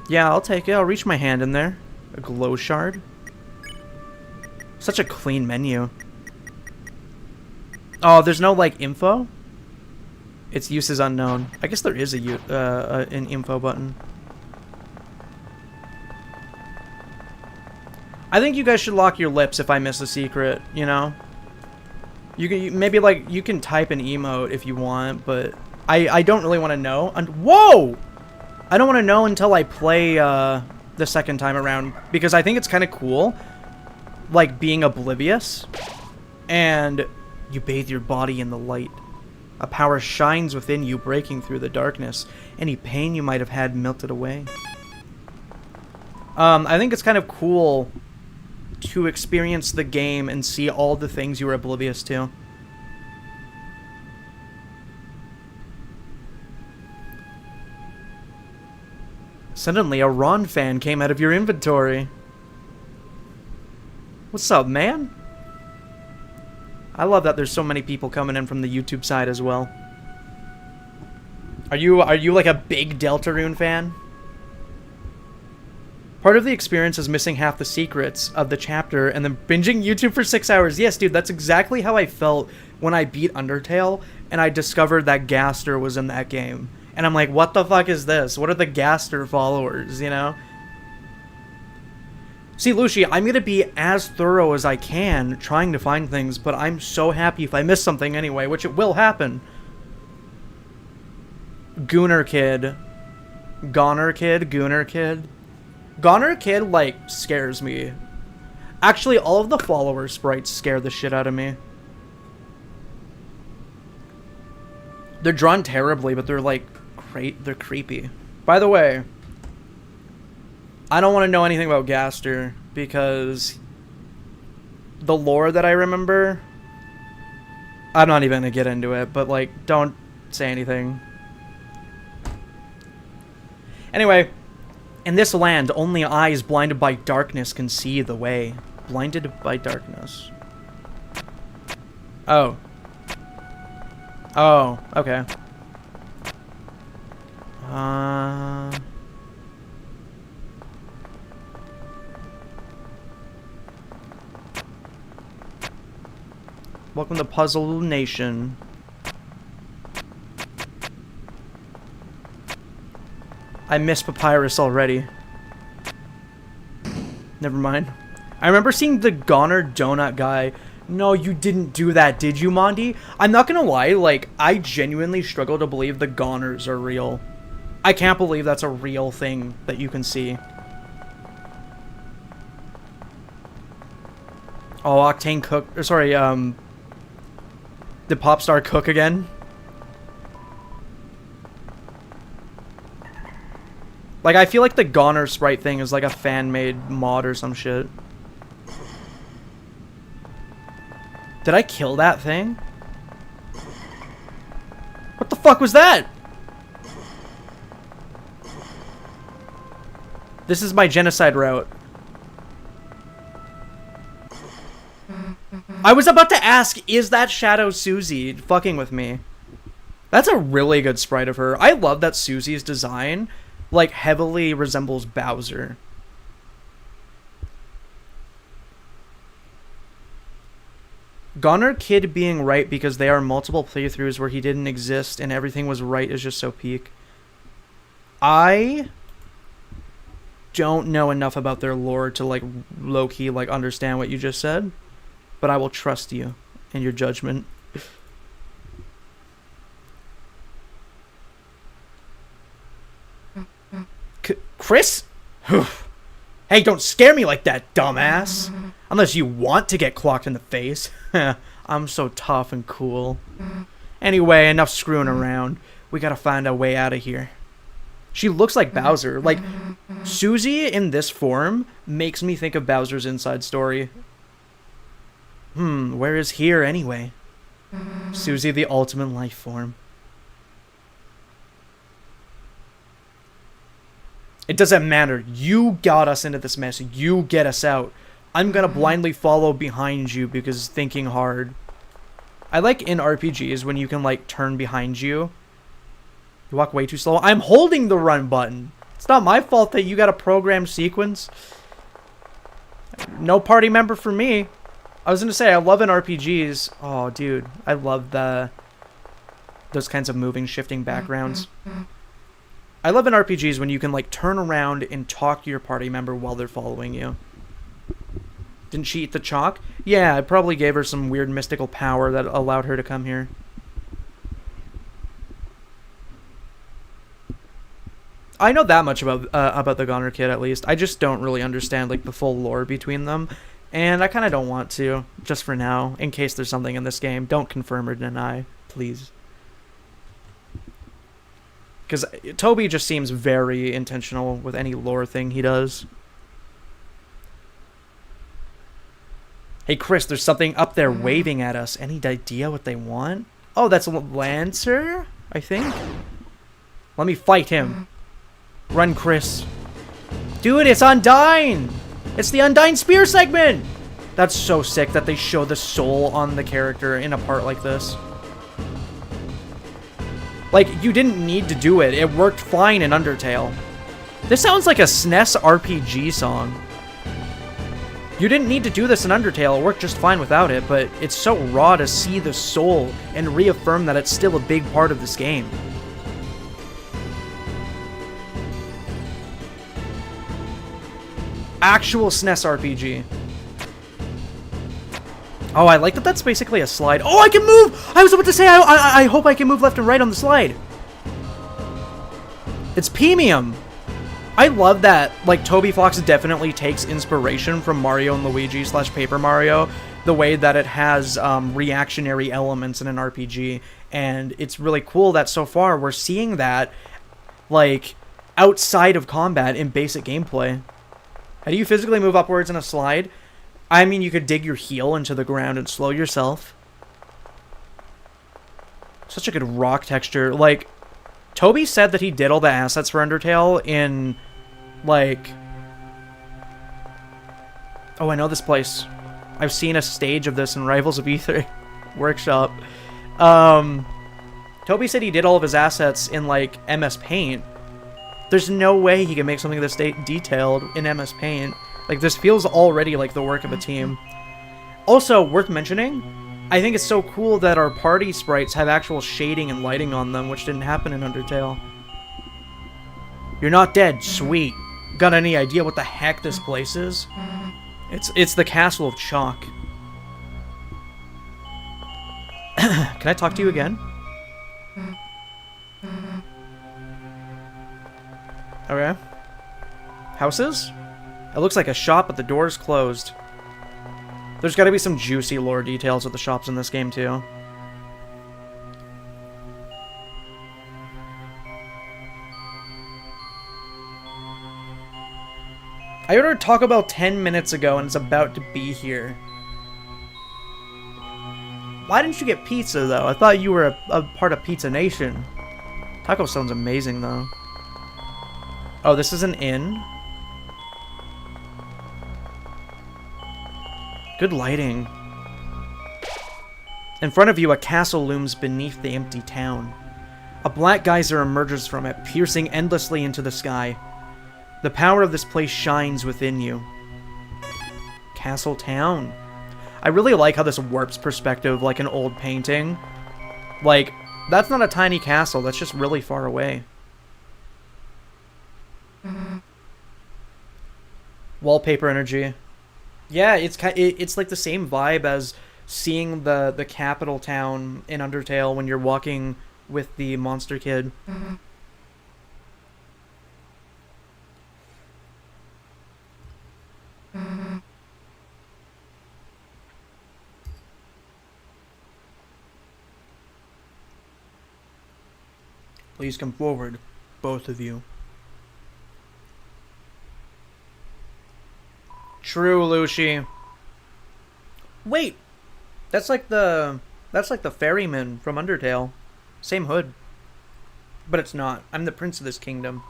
Yeah, I'll take it. I'll reach my hand in there. A glow shard. Such a clean menu. Oh, there's no, like, info? Its use is unknown. I guess there is an info button. I think you guys should lock your lips if I miss a secret, you know? You can, maybe, like, you can type an emote if you want, but I don't really want to know. Whoa! I don't want to know until I play, the second time around, because I think it's kind of cool, like, being oblivious, and you bathe your body in the light. A power shines within you, breaking through the darkness. Any pain you might have had melted away. I think it's kind of cool to experience the game and see all the things you were oblivious to. Suddenly, a Ron fan came out of your inventory. What's up, man? I love that there's so many people coming in from the YouTube side as well. Are you like a big Deltarune fan? Part of the experience is missing half the secrets of the chapter and then binging YouTube for 6 hours. Yes, dude, that's exactly how I felt when I beat Undertale and I discovered that Gaster was in that game. And I'm like, what the fuck is this? What are the Gaster followers, you know? See, Lucy, I'm going to be as thorough as I can trying to find things, but I'm so happy if I miss something anyway, which it will happen. Gooner Kid. Goner Kid? Gooner Kid? Goner Kid, like, scares me. Actually, all of the follower sprites scare the shit out of me. They're drawn terribly, but they're, like, they're creepy. By the way, I don't want to know anything about Gaster, because the lore that I remember, I'm not even going to get into it, but, like, don't say anything. Anyway, in this land, only eyes blinded by darkness can see the way. Blinded by darkness. Oh. Oh, okay. Welcome to Puzzle Nation. I miss Papyrus already. Never mind. I remember seeing the Goner Donut guy. No, you didn't do that, did you, Mondi? I'm not gonna lie, like, I genuinely struggle to believe the Goners are real. I can't believe that's a real thing that you can see. Oh, Octane Cook, or sorry, did Popstar cook again? Like, I feel like the Goner sprite thing is like a fan-made mod or some shit. Did I kill that thing? What the fuck was that? This is my genocide route. I was about to ask, is that Shadow Susie fucking with me? That's a really good sprite of her. I love that Susie's design, like, heavily resembles Bowser. Goner Kid being right because there are multiple playthroughs where he didn't exist and everything was right is just so peak. I don't know enough about their lore to, like, low-key, like, understand what you just said, but I will trust you in your judgment. Chris? Hey, don't scare me like that, dumbass. Unless you want to get clocked in the face. I'm so tough and cool. Anyway, enough screwing around. We gotta find a way out of here. She looks like Bowser. Like, Susie in this form makes me think of Bowser's Inside Story. Where is here anyway? Susie, the ultimate life form. It doesn't matter. You got us into this mess. You get us out. I'm gonna blindly follow behind you because thinking hard. I like in RPGs when you can, like, turn behind you. You walk way too slow. I'm holding the run button. It's not my fault that you got a programmed sequence. No party member for me. I was gonna say, I love in RPGs. Oh, dude. I love those kinds of moving, shifting backgrounds. I love in RPGs when you can, like, turn around and talk to your party member while they're following you. Didn't she eat the chalk? Yeah, I probably gave her some weird mystical power that allowed her to come here. I know that much about the Goner Kid, at least. I just don't really understand, like, the full lore between them. And I kind of don't want to, just for now, in case there's something in this game. Don't confirm or deny, please. Because Toby just seems very intentional with any lore thing he does. Hey, Chris, there's something up there waving at us. Any idea what they want? Oh, that's Lancer, I think. Let me fight him. Run, Chris. Dude, it's Undyne! It's the Undyne Spear segment! That's so sick that they show the soul on the character in a part like this. Like, you didn't need to do it. It worked fine in Undertale. This sounds like a SNES RPG song. You didn't need to do this in Undertale. It worked just fine without it, but it's so raw to see the soul and reaffirm that it's still a big part of this game. Actual SNES RPG. Oh, I like that that's basically a slide. Oh, I can move! I was about to say, I hope I can move left and right on the slide. It's Premium. I love that, like, Toby Fox definitely takes inspiration from Mario and Luigi / Paper Mario, the way that it has reactionary elements in an RPG. And it's really cool that so far we're seeing that, like, outside of combat in basic gameplay. How do you physically move upwards in a slide? I mean, you could dig your heel into the ground and slow yourself. Such a good rock texture. Like, Toby said that he did all the assets for Undertale in, like... Oh, I know this place. I've seen a stage of this in Rivals of E3 Workshop. Toby said he did all of his assets in, like, MS Paint. There's no way he can make something this detailed in MS Paint. Like, this feels already like the work of a team. Also, worth mentioning, I think it's so cool that our party sprites have actual shading and lighting on them, which didn't happen in Undertale. You're not dead. Sweet. Got any idea what the heck this place is? It's the Castle of Chalk. Can I talk to you again? Okay. Houses? It looks like a shop, but the door's closed. There's gotta be some juicy lore details with the shops in this game, too. I ordered Taco Bell 10 minutes ago, and it's about to be here. Why didn't you get pizza, though? I thought you were a part of Pizza Nation. Taco sounds amazing, though. Oh, this is an inn? Good lighting. In front of you, a castle looms beneath the empty town. A black geyser emerges from it, piercing endlessly into the sky. The power of this place shines within you. Castle Town. I really like how this warps perspective like an old painting. Like, that's not a tiny castle, that's just really far away. Wallpaper energy. Yeah, it's like the same vibe as seeing the capital town in Undertale when you're walking with the monster kid. Please come forward, both of you. True, Lucy. Wait, that's like the ferryman from Undertale. Same hood. But it's not. I'm the prince of this kingdom.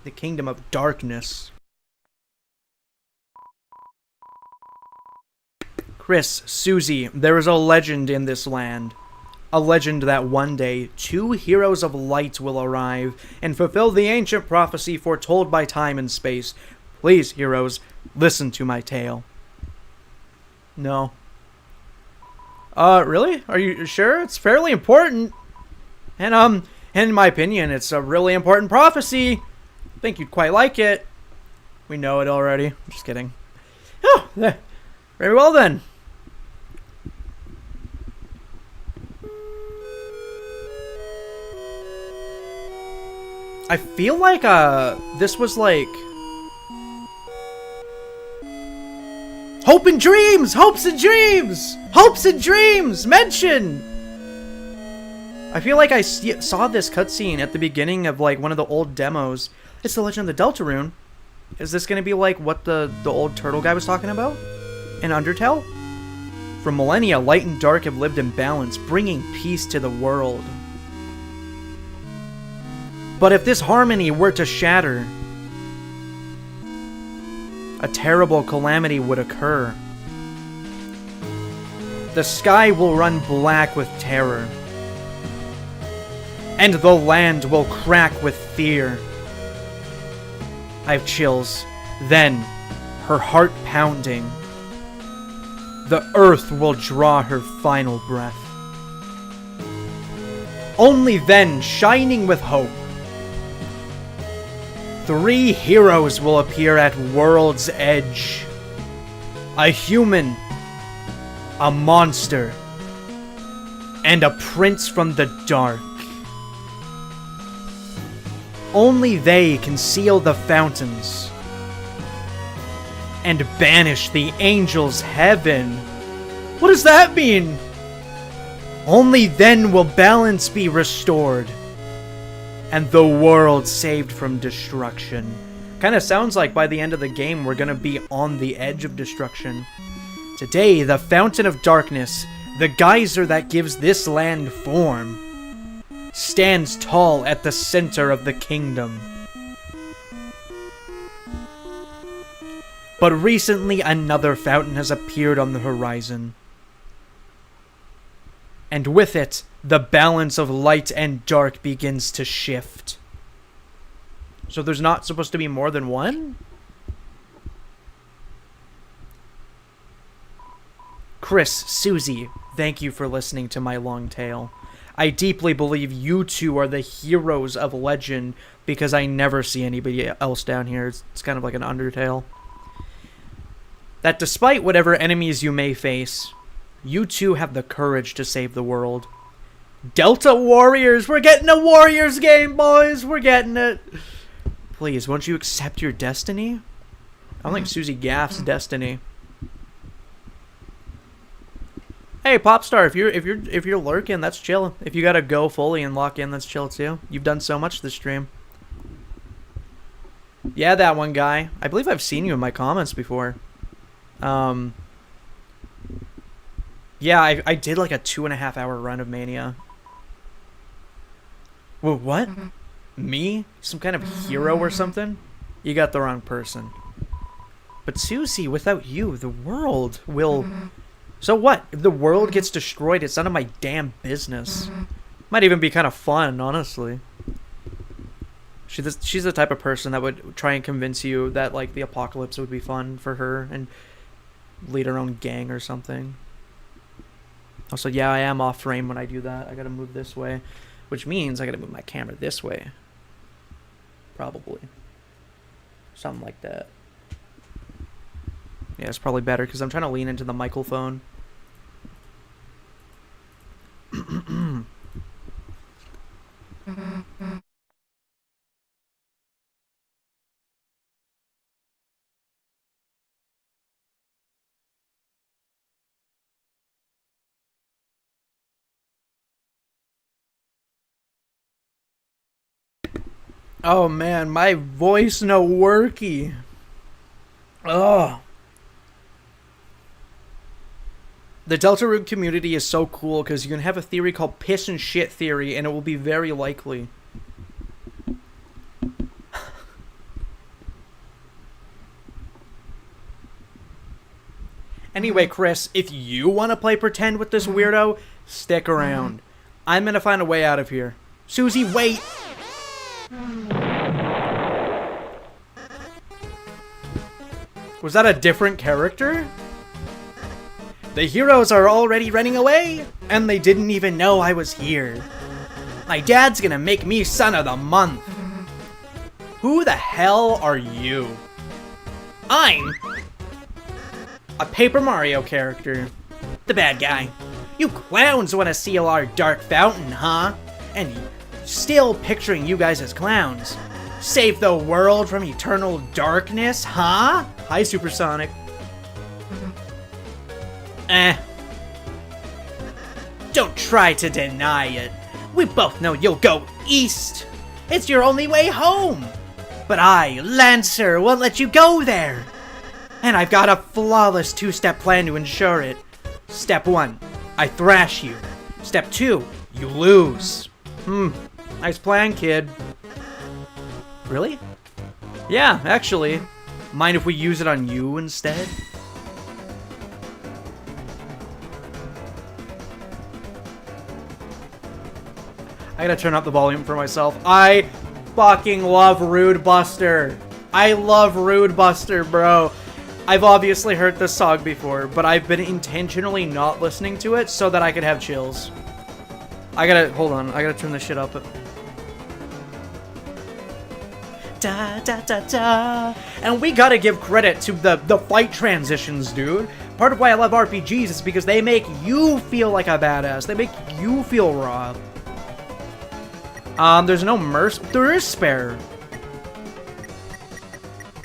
The kingdom of darkness. Chris, Susie, there is a legend in this land. A legend that one day, 2 heroes of light will arrive and fulfill the ancient prophecy foretold by time and space. Please, heroes, listen to my tale. No. Really? Are you sure? It's fairly important. And, in my opinion, it's a really important prophecy. I think you'd quite like it. We know it already. Just kidding. Oh, very well then. I feel like, this was like... Hope and dreams! Hopes and dreams! Hopes and dreams! Mention! I feel like I saw this cutscene at the beginning of, like, one of the old demos. It's the Legend of the Deltarune. Is this gonna be like what the old turtle guy was talking about? In Undertale? For millennia, light and dark have lived in balance, bringing peace to the world. But if this harmony were to shatter, a terrible calamity would occur. The sky will run black with terror, and the land will crack with fear. I have chills. Then, her heart pounding, the earth will draw her final breath. Only then, shining with hope, 3 heroes will appear at world's edge. A human, a monster, and a prince from the dark. Only they can seal the fountains and banish the angels' heaven. What does that mean? Only then will balance be restored and the world saved from destruction. Kind of sounds like by the end of the game we're gonna be on the edge of destruction. Today, the Fountain of Darkness, the geyser that gives this land form, stands tall at the center of the kingdom. But recently another fountain has appeared on the horizon. And with it, the balance of light and dark begins to shift. So there's not supposed to be more than one? Chris, Susie, thank you for listening to my long tale. I deeply believe you two are the heroes of legend because I never see anybody else down here. It's kind of like an Undertale. That despite whatever enemies you may face, you two have the courage to save the world. Delta Warriors! We're getting a Warriors game, boys! We're getting it! Please, won't you accept your destiny? I don't think Susie Gaff's destiny. Hey, Popstar, if you're lurking, that's chill. If you gotta go fully and lock in, that's chill too. You've done so much this stream. Yeah, that one guy. I believe I've seen you in my comments before. Yeah, I did like a 2.5 hour run of Mania. Whoa, what? Me? Some kind of hero or something? You got the wrong person. But Susie, without you, the world will... So what? If the world gets destroyed, it's none of my damn business. Might even be kind of fun, honestly. She's the type of person that would try and convince you that, like, the apocalypse would be fun for her and lead her own gang or something. Also, yeah, I am off frame when I do that. I gotta move this way, which means I gotta move my camera this way. Probably. Something like that. Yeah, it's probably better because I'm trying to lean into the microphone. Oh man, my voice no worky. Oh. The Deltarune community is so cool because you can have a theory called piss and shit theory and it will be very likely. Anyway, Chris, if you want to play pretend with this weirdo, stick around. I'm going to find a way out of here. Susie, wait! Was that a different character? The heroes are already running away, and they didn't even know I was here. My dad's gonna make me son of the month. Who the hell are you? I'm a Paper Mario character. The bad guy. You clowns want to seal our dark fountain, huh? And still picturing you guys as clowns. Save the world from eternal darkness, huh? Hi, Supersonic. Don't try to deny it. We both know you'll go east. It's your only way home. But I, Lancer, won't let you go there. And I've got a flawless two-step plan to ensure it. Step 1, I thrash you. Step 2, you lose. Nice plan, kid. Really? Yeah, actually. Mind if we use it on you instead? I gotta turn up the volume for myself. I fucking love Rude Buster. I love Rude Buster, bro. I've obviously heard this song before, but I've been intentionally not listening to it so that I could have chills. Hold on, I gotta turn this shit up. Da da da da. And we gotta give credit to the fight transitions, dude. Part of why I love RPGs is because they make you feel like a badass. They make you feel raw. There's no mercy. There is spare.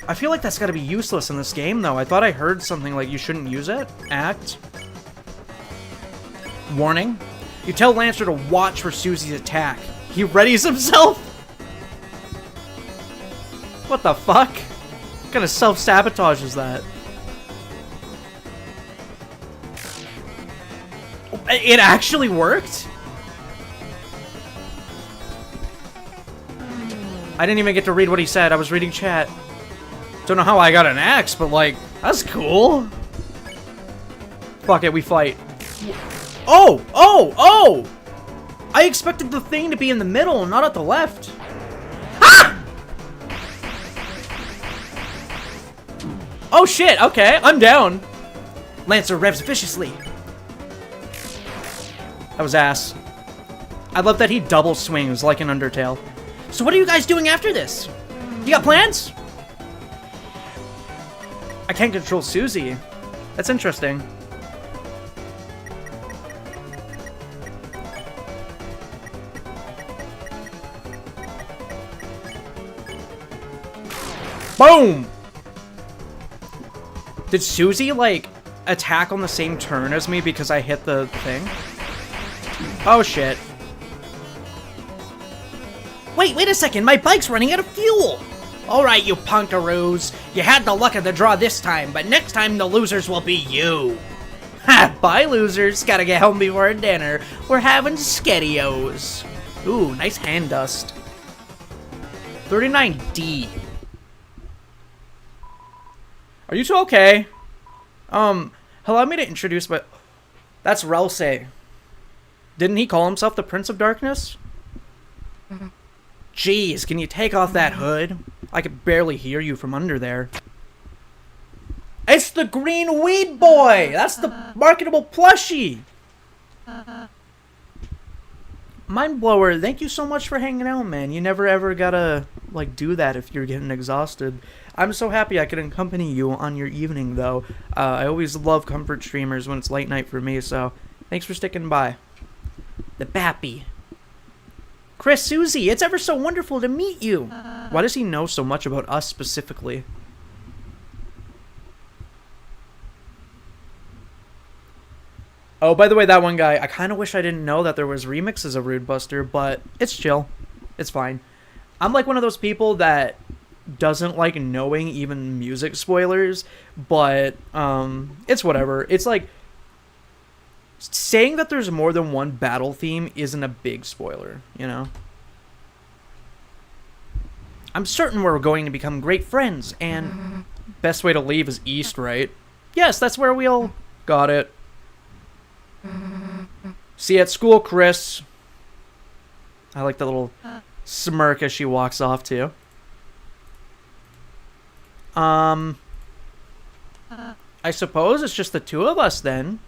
I feel like that's gotta be useless in this game, though. I thought I heard something like you shouldn't use it. Act. Warning. You tell Lancer to watch for Susie's attack. He readies himself? What the fuck? What kind of self-sabotage is that? It actually worked? I didn't even get to read what he said. I was reading chat. Don't know how I got an axe, but like, that's cool. Fuck it, we fight. Oh! Oh! Oh! I expected the thing to be in the middle, not at the left. Ah! Oh shit, okay, I'm down. Lancer revs viciously. That was ass. I love that he double swings like an Undertale. So what are you guys doing after this? You got plans? I can't control Susie. That's interesting. Boom! Did Susie, like, attack on the same turn as me because I hit the thing? Oh, shit. Wait a second, my bike's running out of fuel! Alright, you punkaroos. You had the luck of the draw this time, but next time the losers will be you. Ha! Bye, losers. Gotta get home before dinner. We're having SkettyOs. Ooh, nice hand dust. 39D. Are you two okay? Allow me to introduce my... That's Relse. Didn't he call himself the Prince of Darkness? Jeez, can you take off that hood? I could barely hear you from under there. It's the green weed boy! That's the marketable plushie! Mindblower, thank you so much for hanging out, man. You never ever gotta, like, do that if you're getting exhausted. I'm so happy I could accompany you on your evening, though. I always love comfort streamers when it's late night for me, so thanks for sticking by. The Bappy. Chris, Susie, it's ever so wonderful to meet you. Why does he know so much about us specifically? Oh, by the way, that one guy, I kind of wish I didn't know that there was remixes of Rude Buster, but it's chill. It's fine. I'm like one of those people that doesn't like knowing even music spoilers, but it's whatever. It's like saying that there's more than one battle theme isn't a big spoiler, you know? I'm certain we're going to become great friends, and best way to leave is east, right? Yes, that's where we'll... Got it. See you at school, Chris. I like the little smirk as she walks off, too. I suppose it's just the two of us, then.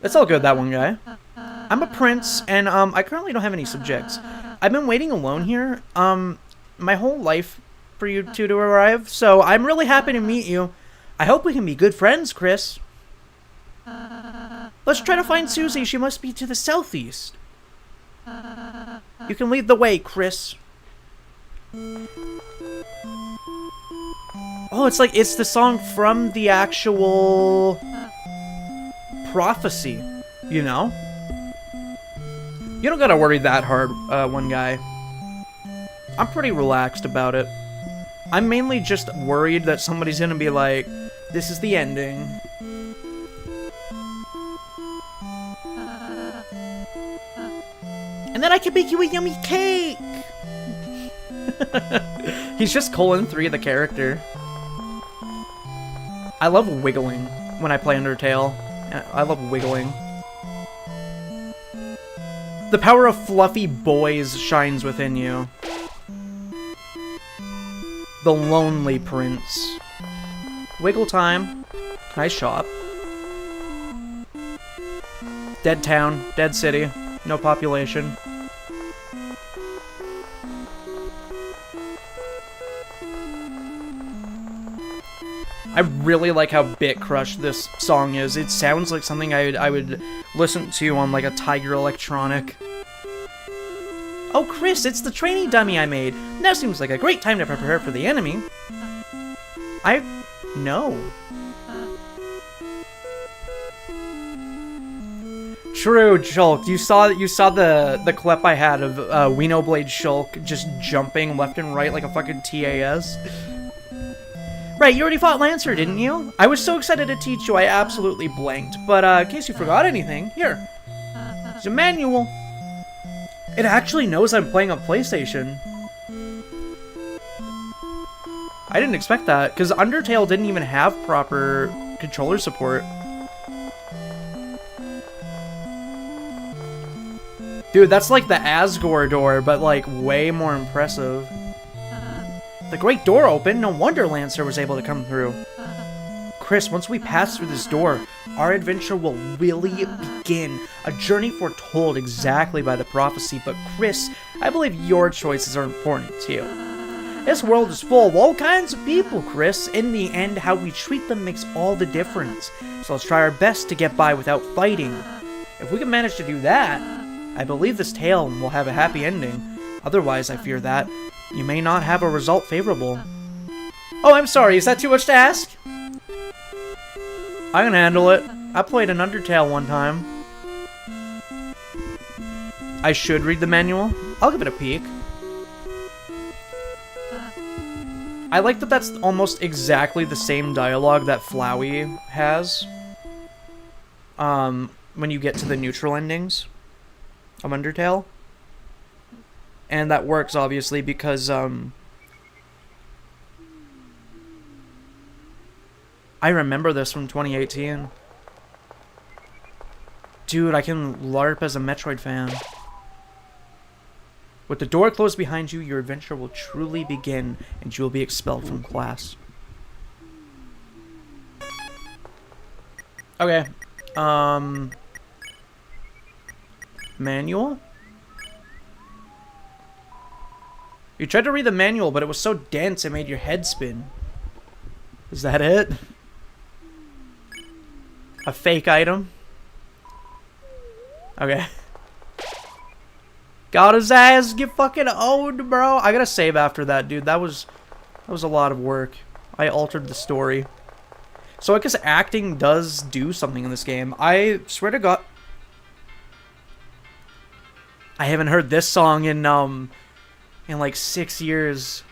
It's all good, that one guy. I'm a prince, and I currently don't have any subjects. I've been waiting alone here, my whole life for you two to arrive, so I'm really happy to meet you. I hope we can be good friends, Chris. Let's try to find Susie. She must be to the southeast. You can lead the way, Chris. Oh, it's the song from the actual prophecy, you know? You don't gotta worry that hard, one guy. I'm pretty relaxed about it. I'm mainly just worried that somebody's gonna be like, this is the ending. And then I can make you a yummy cake! He's just :3 the character. I love wiggling when I play Undertale. I love wiggling. The power of fluffy boys shines within you. The Lonely Prince. Wiggle time. Can I shop? Dead town. Dead city. No population. I really like how bit crushed this song is. It sounds like something I would listen to on like a Tiger Electronic. Oh, Chris, it's the training dummy I made. Now seems like a great time to prepare for the enemy. I know. True, Shulk. You saw the clip I had of Wienerblade Shulk just jumping left and right like a fucking TAS. Right, you already fought Lancer, didn't you? I was so excited to teach you, I absolutely blanked. But in case you forgot anything, here. It's a manual. It actually knows I'm playing on PlayStation. I didn't expect that, because Undertale didn't even have proper controller support. Dude, that's like the Asgore door, but like way more impressive. The great door opened, no wonder Lancer was able to come through. Chris, once we pass through this door, our adventure will really begin. A journey foretold exactly by the prophecy, but Chris, I believe your choices are important too. This world is full of all kinds of people, Chris. In the end, how we treat them makes all the difference. So let's try our best to get by without fighting. If we can manage to do that, I believe this tale will have a happy ending. Otherwise, I fear that you may not have a result favorable. Oh, I'm sorry, is that too much to ask? I can handle it. I played an Undertale one time. I should read the manual. I'll give it a peek. I like that that's almost exactly the same dialogue that Flowey has. When you get to the neutral endings of Undertale. And that works, obviously, because, I remember this from 2018. Dude, I can LARP as a Metroid fan. With the door closed behind you, your adventure will truly begin, and you will be expelled from class. Okay. Manual? You tried to read the manual, but it was so dense it made your head spin. Is that it? A fake item? Okay. Got his ass get fucking owned, bro. I gotta save after that, dude. That was a lot of work. I altered the story. So I guess acting does do something in this game. I swear to God, I haven't heard this song in in like 6 years.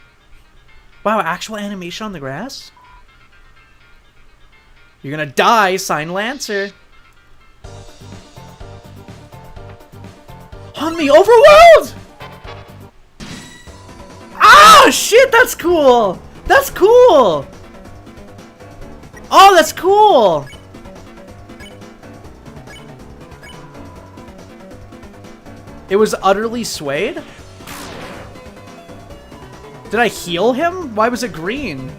Wow, actual animation on the grass? You're gonna die, sign Lancer. On the overworld! Ah, shit, that's cool! That's cool! Oh, that's cool! It was utterly swayed? Did I heal him? Why was it green?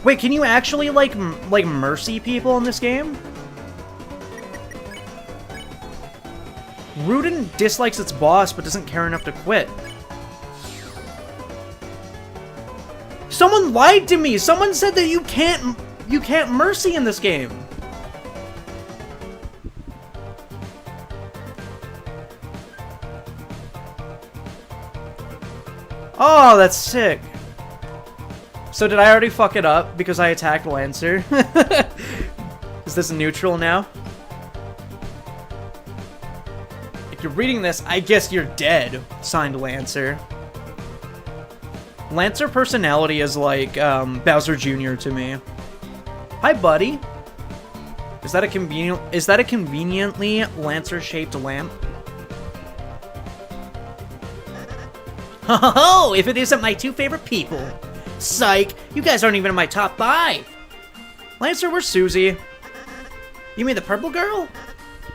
Wait, can you actually, like mercy people in this game? Rudin dislikes its boss, but doesn't care enough to quit. Someone lied to me! Someone said that you can't mercy in this game! Oh, that's sick. So did I already fuck it up because I attacked Lancer? Is this neutral now? If you're reading this, I guess you're dead, signed Lancer. Lancer personality is like Bowser Jr. to me. Hi, buddy. Is that a conveniently Lancer-shaped lamp? Ho, if it isn't my two favorite people. Psych, you guys aren't even in my top 5. Lancer, where's Susie? You mean the purple girl?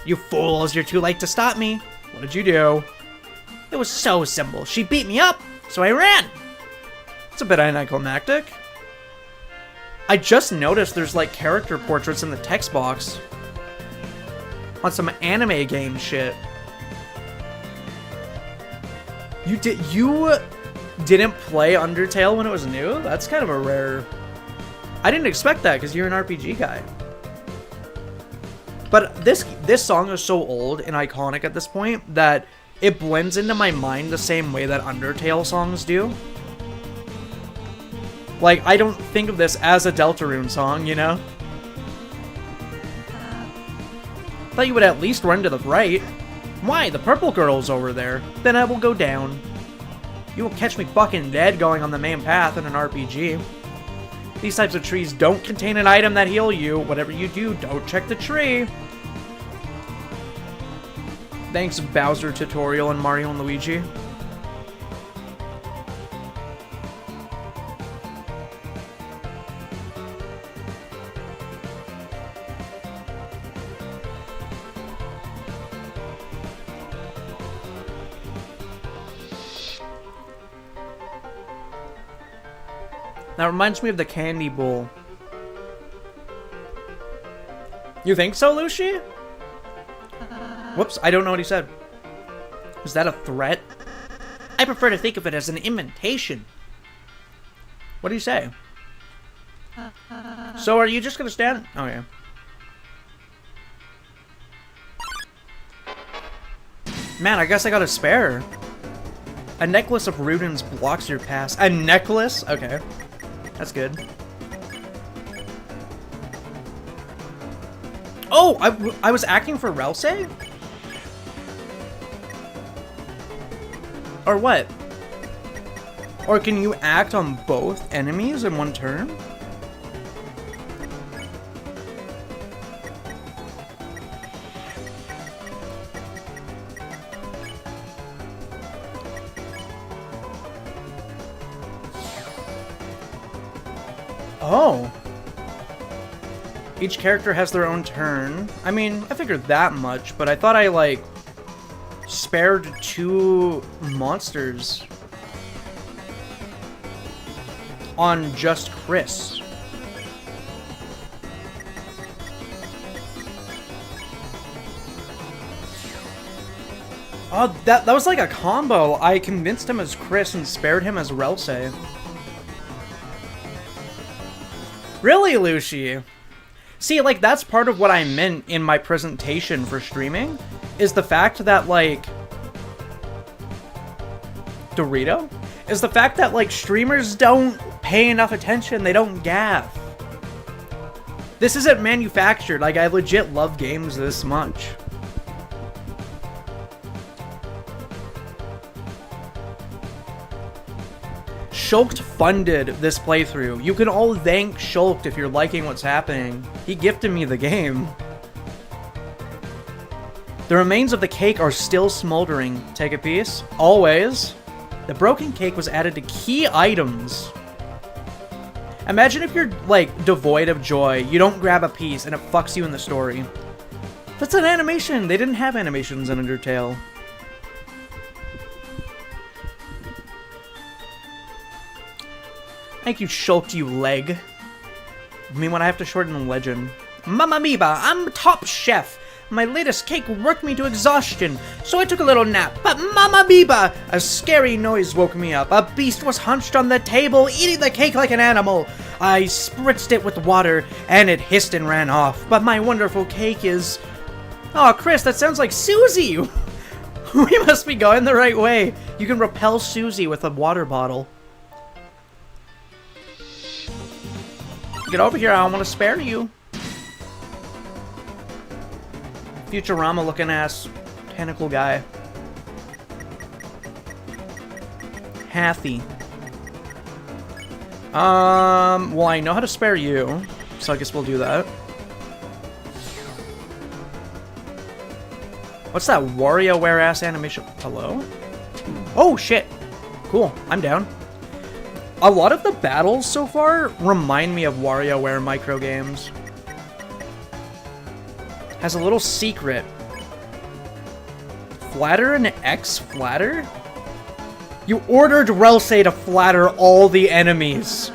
You fools, you're too late to stop me. What did you do? It was so simple. She beat me up, so I ran. It's a bit anticlimactic. I just noticed there's like character portraits in the text box. On some anime game shit. You didn't play Undertale when it was new? That's kind of a rare... I didn't expect that because you're an RPG guy. But this song is so old and iconic at this point that it blends into my mind the same way that Undertale songs do. Like, I don't think of this as a Deltarune song, you know? Thought you would at least run to the right. Why? The purple girl's over there. Then I will go down. You won't catch me fucking dead going on the main path in an RPG. These types of trees don't contain an item that heal you. Whatever you do, don't check the tree. Thanks, Bowser tutorial and Mario and Luigi. That reminds me of the candy bowl. You think so, Lucy? Whoops, I don't know what he said. Is that a threat? I prefer to think of it as an invitation. What do you say? So are you just gonna stand? Oh, yeah. Man, I guess I got a spare. A necklace of Rudins blocks your pass. A necklace? Okay. That's good. Oh, I was acting for Relse? Or what? Or can you act on both enemies in one turn? Oh. Each character has their own turn. I mean, I figured that much, but I thought I, like, spared 2 monsters on just Chris. Oh, that was like a combo. I convinced him as Chris and spared him as Relse. Really, Lucy? See, like, that's part of what I meant in my presentation for streaming, is the fact that, like... Dorito? Is the fact that, like, streamers don't pay enough attention, they don't gaff. This isn't manufactured, like, I legit love games this much. Shulked funded this playthrough. You can all thank Shulked if you're liking what's happening. He gifted me the game. The remains of the cake are still smoldering. Take a piece. Always. The broken cake was added to key items. Imagine if you're, like, devoid of joy. You don't grab a piece and it fucks you in the story. That's an animation. They didn't have animations in Undertale. Thank you, Shulked, you leg. I mean, when I have to shorten legend. Mamma Mia, I'm top chef. My latest cake worked me to exhaustion, so I took a little nap. But Mamma Mia, a scary noise woke me up. A beast was hunched on the table, eating the cake like an animal. I spritzed it with water, and it hissed and ran off. But my wonderful cake is... Oh, Chris, that sounds like Susie. We must be going the right way. You can repel Susie with a water bottle. Get over here, I don't want to spare you. Futurama looking ass tentacle guy. Hathy. Well, I know how to spare you, so I guess we'll do that. What's that WarioWare ass animation? Hello? Oh shit! Cool, I'm down. A lot of the battles so far remind me of WarioWare micro games. Has a little secret. Flatter and X flatter? You ordered Relsei to flatter all the enemies.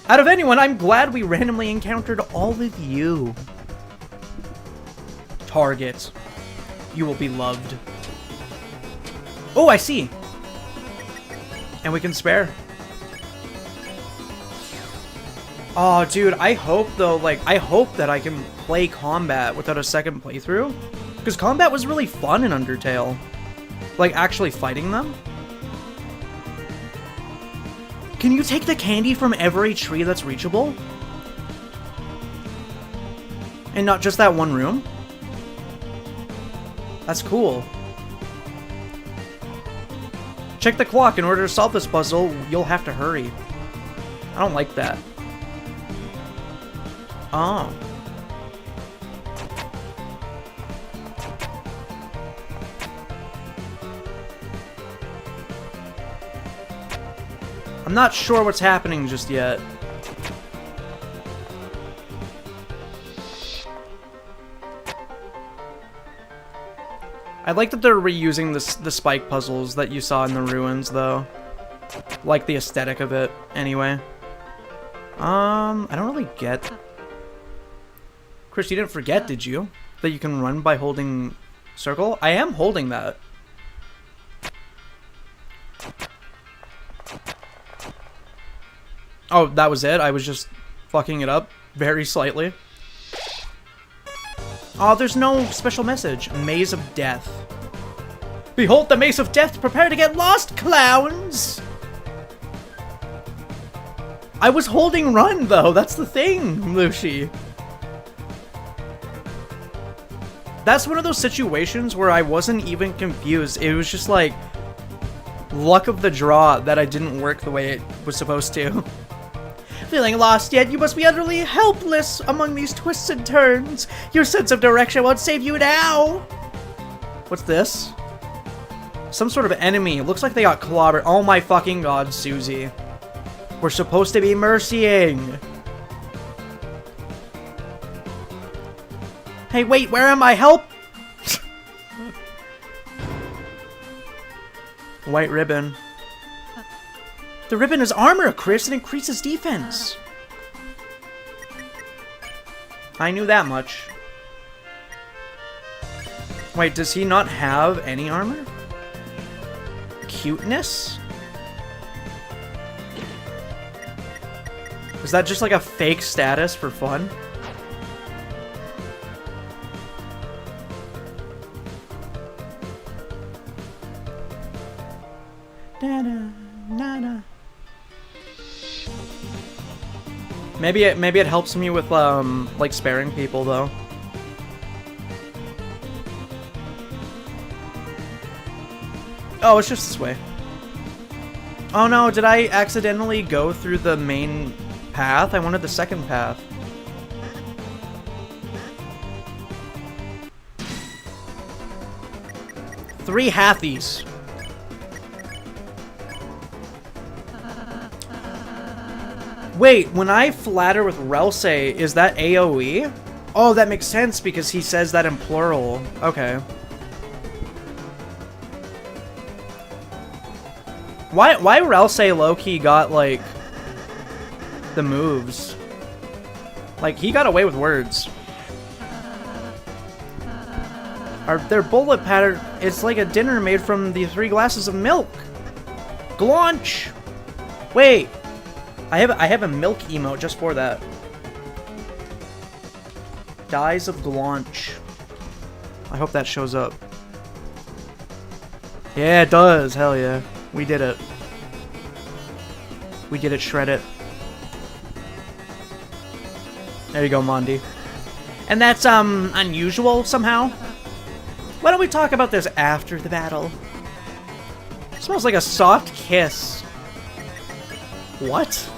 Out of anyone, I'm glad we randomly encountered all of you. Target. You will be loved. Oh, I see. And we can spare. Oh, dude, I hope, though, like, I hope that I can play combat without a second playthrough. Because combat was really fun in Undertale. Like, actually fighting them. Can you take the candy from every tree that's reachable? And not just that one room? That's cool. Check the clock. In order to solve this puzzle, you'll have to hurry. I don't like that. Oh. I'm not sure what's happening just yet. I like that they're reusing the spike puzzles that you saw in the ruins, though. Like the aesthetic of it, anyway. I don't really get... Chris, you didn't forget, did you? That you can run by holding circle? I am holding that. Oh, that was it? I was just fucking it up very slightly. Oh, there's no special message. Maze of Death. Behold the Maze of Death! Prepare to get lost, clowns! I was holding run, though. That's the thing, Lucy. That's one of those situations where I wasn't even confused. It was just like luck of the draw that I didn't work the way it was supposed to. Feeling lost yet? You must be utterly helpless among these twists and turns. Your sense of direction won't save you now. What's this? Some sort of enemy. Looks like they got clobbered. Oh my fucking god, Susie. We're supposed to be mercying. Hey, wait, where am I? Help! White ribbon. The ribbon is armor, Chris. It increases defense. I knew that much. Wait, does he not have any armor? Cuteness? Is that just like a fake status for fun? Maybe it helps me with like sparing people though. Oh, it's just this way. Oh no, did I accidentally go through the main path? I wanted the second path. Three halfies. Wait, when I flatter with Relse, is that AoE? Oh, that makes sense because he says that in plural. Okay. Why Relse low-key got, like, the moves? Like, he got away with words. Their bullet pattern, it's like a dinner made from the 3 glasses of milk. Glaunch! Wait. I have a milk emote just for that. Dies of Glaunch. I hope that shows up. Yeah, it does. Hell yeah. We did it. We did it, shred it. There you go, Mondi. And that's, unusual somehow. Why don't we talk about this after the battle? It smells like a soft kiss. What?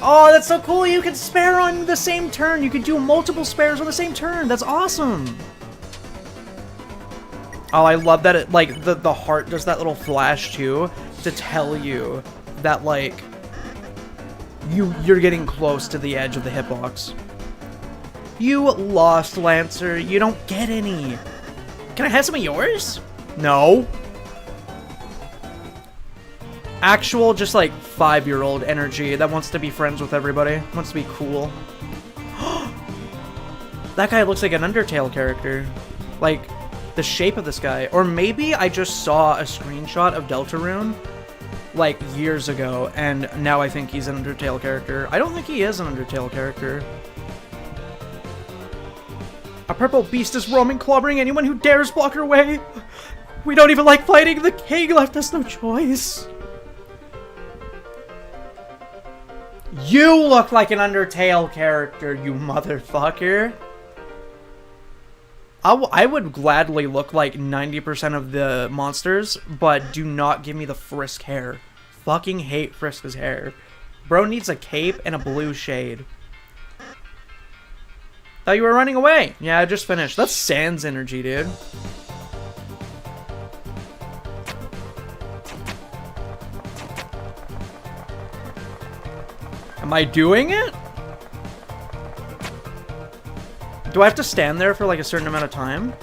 Oh, that's so cool. You can spare on the same turn. You can do multiple spares on the same turn. That's awesome. Oh, I love that it, like, the heart does that little flash, too, to tell you that, like, you're getting close to the edge of the hitbox. You lost, Lancer. You don't get any. Can I have some of yours? No. Actual, just, like, 5-year-old energy that wants to be friends with everybody. Wants to be cool. That guy looks like an Undertale character. Like, the shape of this guy. Or maybe I just saw a screenshot of Deltarune, like, years ago, and now I think he's an Undertale character. I don't think he is an Undertale character. A purple beast is roaming, clobbering anyone who dares block her way. We don't even like fighting. The king left us no choice. You look like an Undertale character, you motherfucker. I would gladly look like 90% of the monsters, but do not give me the Frisk hair. Fucking hate Frisk's hair. Bro needs a cape and a blue shade. Thought you were running away. Yeah, I just finished. That's Sans energy, dude. Am I doing it? Do I have to stand there for like a certain amount of time?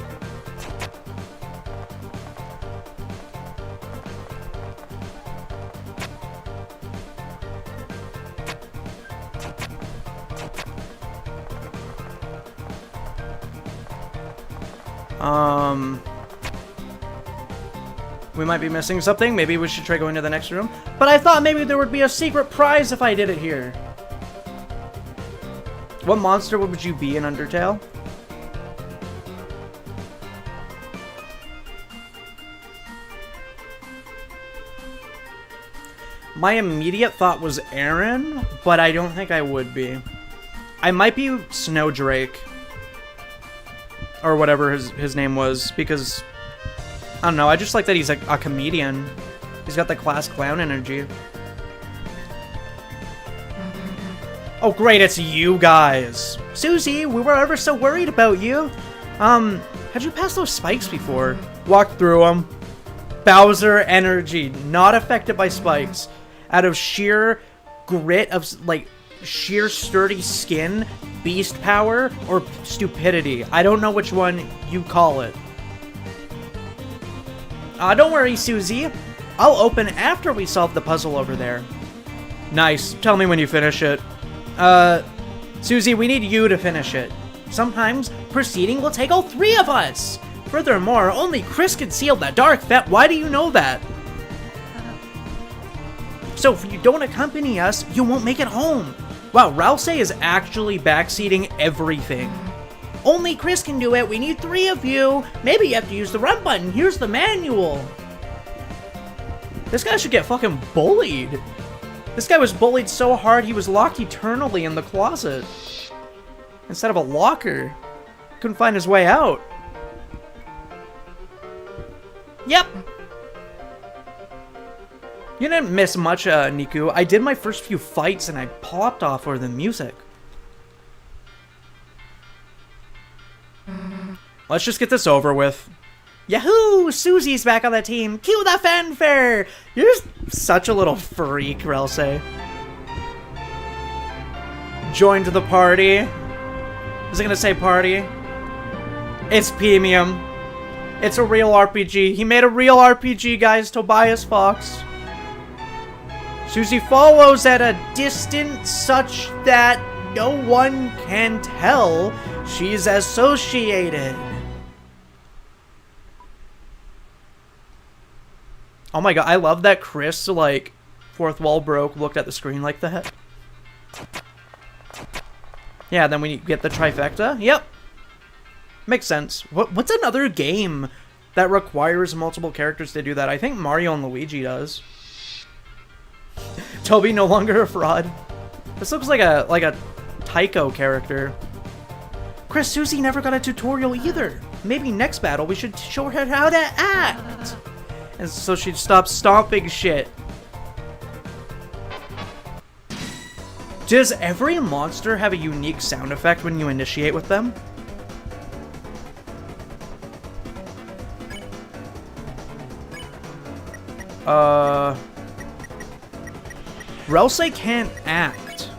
We might be missing something. Maybe we should try going to the next room. But I thought maybe there would be a secret prize if I did it here. What monster would you be in Undertale? My immediate thought was Aaron, but I don't think I would be. I might be Snowdrake. Or whatever his name was, because I don't know, I just like that he's a comedian. He's got the class clown energy. Oh great, it's you guys. Susie, we were ever so worried about you. Had you passed those spikes before? Walked through them. Bowser energy, not affected by spikes. Out of sheer grit of, like, sheer sturdy skin, beast power, or stupidity. I don't know which one you call it. Don't worry, Susie. I'll open after we solve the puzzle over there. Nice. Tell me when you finish it. Susie, we need you to finish it. Sometimes, proceeding will take all 3 of us. Furthermore, only Chris can seal that dark vat. Why do you know that? So if you don't accompany us, you won't make it home. Wow, Ralse is actually backseating everything. Only Chris can do it. We need 3 of you. Maybe you have to use the run button. Here's the manual. This guy should get fucking bullied. This guy was bullied so hard he was locked eternally in the closet. Instead of a locker. Couldn't find his way out. Yep. You didn't miss much, Niku. I did my first few fights and I popped off for the music. Let's just get this over with. Yahoo! Susie's back on the team. Cue the fanfare! You're such a little freak, Relse. Joined the party. Is it gonna say party? It's premium. It's a real RPG. He made a real RPG, guys. Tobias Fox. Susie follows at a distance such that no one can tell she's associated. Oh my god, I love that Chris, like, fourth wall broke, looked at the screen like that. Yeah, then we get the trifecta. Yep. Makes sense. What's another game that requires multiple characters to do that? I think Mario and Luigi does. Toby no longer a fraud. This looks like a Tycho character. Chris, Susie never got a tutorial either. Maybe next battle we should show her how to act. And so she'd stop stomping shit. Does every monster have a unique sound effect when you initiate with them? Relse can't act.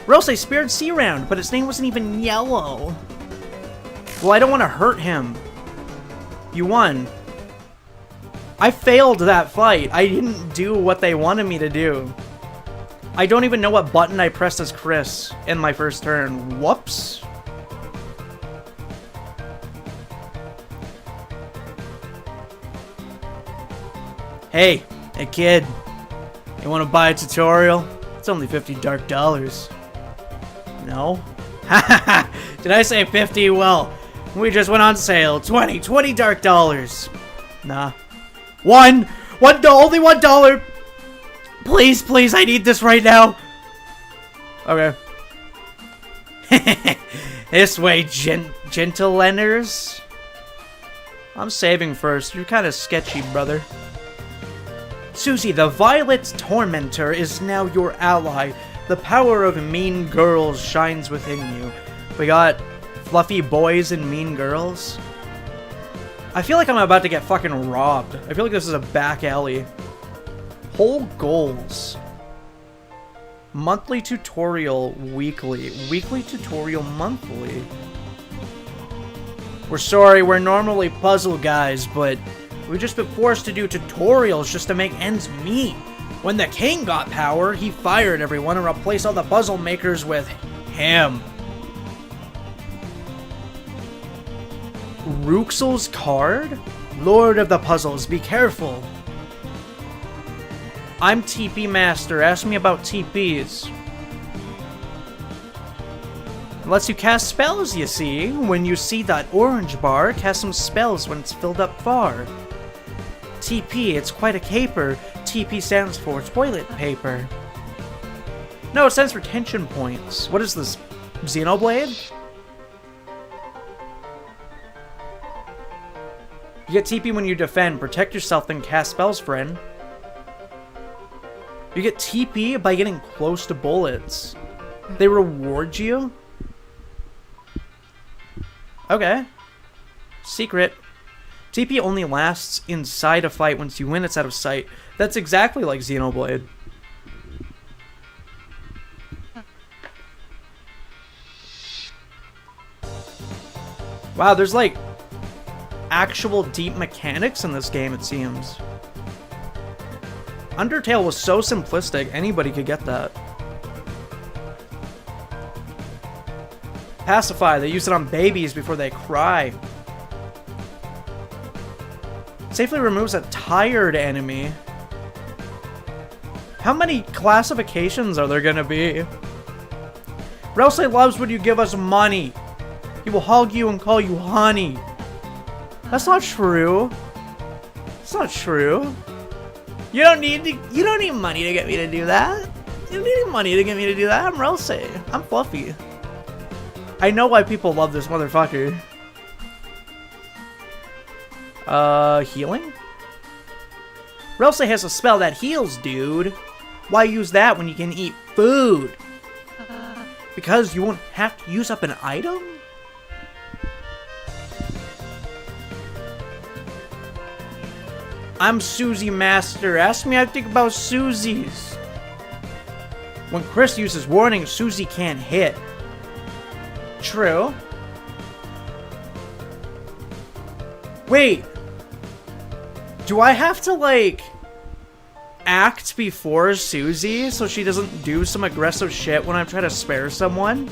Relse spared C round, but its name wasn't even yellow. Well, I don't want to hurt him. You won. I failed that fight. I didn't do what they wanted me to do. I don't even know what button I pressed as Chris in my first turn. Whoops. Hey kid. You want to buy a tutorial? It's only 50 dark dollars. No? Haha! Did I say 50? Well, we just went on sale. 20 dark dollars. Nah. Only $1. Please, I need this right now. Okay. This way, gentle lenders. I'm saving first. You're kind of sketchy, brother. Susie, the Violet Tormentor is now your ally. The power of mean girls shines within you. We got fluffy boys and mean girls. I feel like I'm about to get fucking robbed. I feel like this is a back alley. Whole goals. Monthly tutorial weekly. Weekly tutorial monthly. We're sorry, we're normally puzzle guys, but we've just been forced to do tutorials just to make ends meet. When the king got power, he fired everyone and replaced all the puzzle makers with him. Ruxel's card? Lord of the puzzles, be careful. I'm TP Master. Ask me about TPs. It lets you cast spells, you see. When you see that orange bar, cast some spells when it's filled up far. TP, it's quite a caper. TP stands for toilet paper. No, it stands for tension points. What is this? Xenoblade? You get TP when you defend. Protect yourself, then cast spells, friend. You get TP by getting close to bullets. They reward you? Okay. Secret. TP only lasts inside a fight. Once you win, it's out of sight. That's exactly like Xenoblade. Wow, there's like actual deep mechanics in this game, it seems. Undertale was so simplistic, anybody could get that. Pacify, they use it on babies before they cry. Safely removes a tired enemy. How many classifications are there gonna be? Relse loves when you give us money. He will hug you and call you honey. That's not true. It's not true. You don't need money to get me to do that. You don't need money to get me to do that. I'm Relse. I'm fluffy. I know why people love this motherfucker. Healing? Relsa has a spell that heals, dude. Why use that when you can eat food? Because you won't have to use up an item? I'm Susie Master. Ask me how I think about Susie's. When Chris uses warning, Susie can't hit. True. Wait. Do I have to, like, act before Susie so she doesn't do some aggressive shit when I'm trying to spare someone?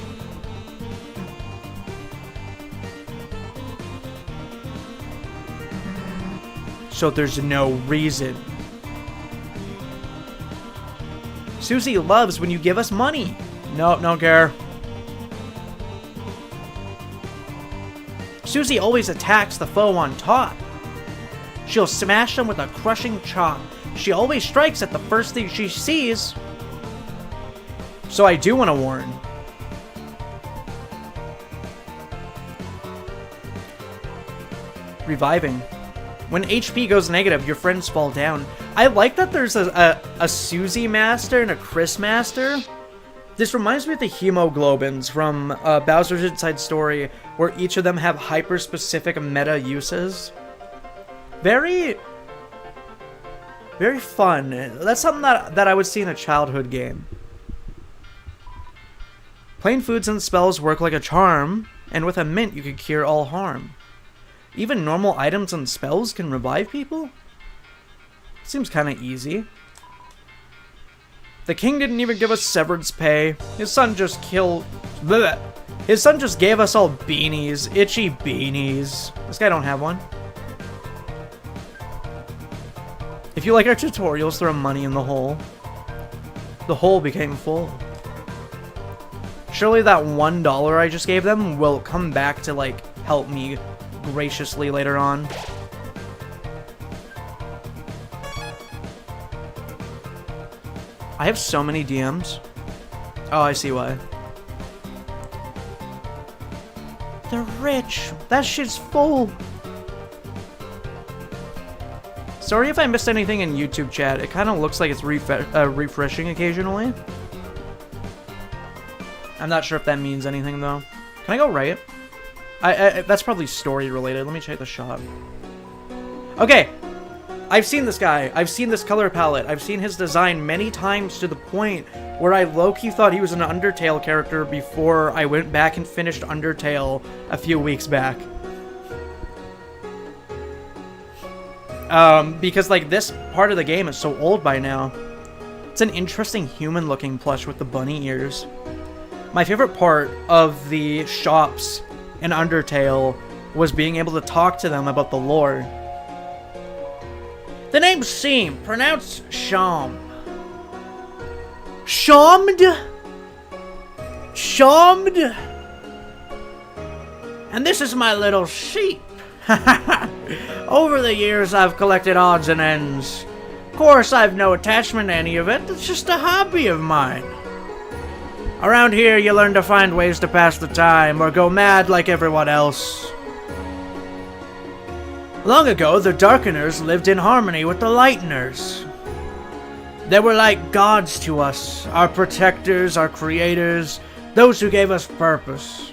So there's no reason. Susie loves when you give us money. Nope, don't care. Susie always attacks the foe on top. She'll smash them with a crushing chop. She always strikes at the first thing she sees. So I do want to warn. Reviving. When HP goes negative, your friends fall down. I like that there's a Susie Master and a Chris Master. This reminds me of the hemoglobins from Bowser's Inside Story, where each of them have hyper-specific meta uses. Very fun. That's something that I would see in a childhood game. Plain foods and spells work like a charm, and with a mint you can cure all harm. Even normal items and spells can revive people? Seems kinda easy. The king didn't even give us severance pay. His son just bleh. His son just gave us all beanies. Itchy beanies. This guy don't have one. If you like our tutorials, throw money in the hole. The hole became full. Surely that $1 I just gave them will come back to, like, help me graciously later on. I have so many DMs. Oh, I see why. They're rich. That shit's full. Sorry if I missed anything in YouTube chat. It kind of looks like it's refreshing occasionally. I'm not sure if that means anything, though. Can I go right? That's probably story related. Let me check the shop. Okay. I've seen this guy. I've seen this color palette. I've seen his design many times to the point where I low-key thought he was an Undertale character before I went back and finished Undertale a few weeks back. Because, like, this part of the game is so old by now. It's an interesting human-looking plush with the bunny ears. My favorite part of the shops in Undertale was being able to talk to them about the lore. The name's Seam, pronounced Sham. Shammed? Shammed? And this is my little sheep. Over the years, I've collected odds and ends. Of course, I've no attachment to any of it. It's just a hobby of mine. Around here, you learn to find ways to pass the time or go mad like everyone else. Long ago, the Darkeners lived in harmony with the Lighteners. They were like gods to us, our protectors, our creators, those who gave us purpose.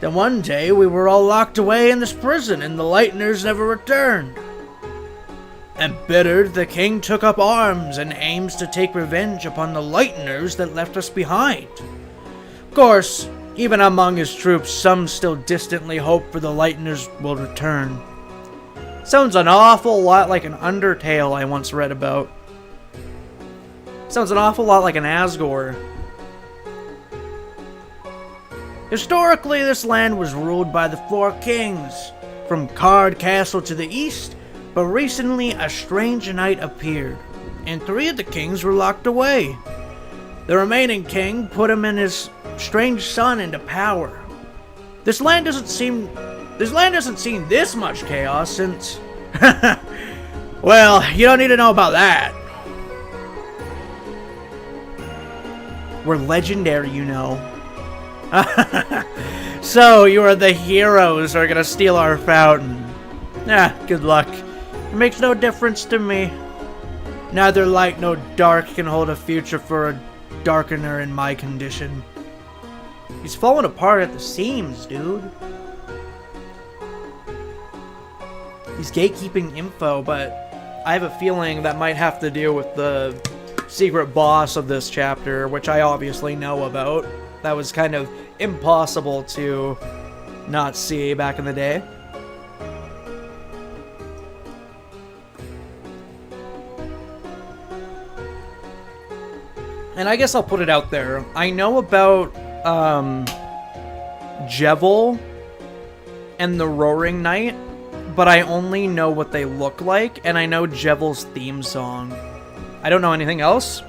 Then one day, we were all locked away in this prison and the Lighteners never returned. Embittered, the king took up arms and aims to take revenge upon the Lighteners that left us behind. Of course, even among his troops, some still distantly hope for the Lighteners will return. Sounds an awful lot like an Undertale I once read about. Sounds an awful lot like an Asgore. Historically, this land was ruled by the four kings, from Card Castle to the east, but recently a strange knight appeared, and 3 of the kings were locked away. The remaining king put him and his strange son into power. This land hasn't seen this much chaos since... Well, you don't need to know about that. We're legendary, you know. So, you are the heroes who are gonna steal our fountain. Good luck. It makes no difference to me. Neither light nor dark can hold a future for a darkener in my condition. He's falling apart at the seams, dude. He's gatekeeping info, but I have a feeling that might have to do with the secret boss of this chapter, which I obviously know about. That was kind of impossible to not see back in the day. And I guess I'll put it out there. I know about Jevil and the Roaring Knight, but I only know what they look like, and I know Jevil's theme song. I don't know anything else,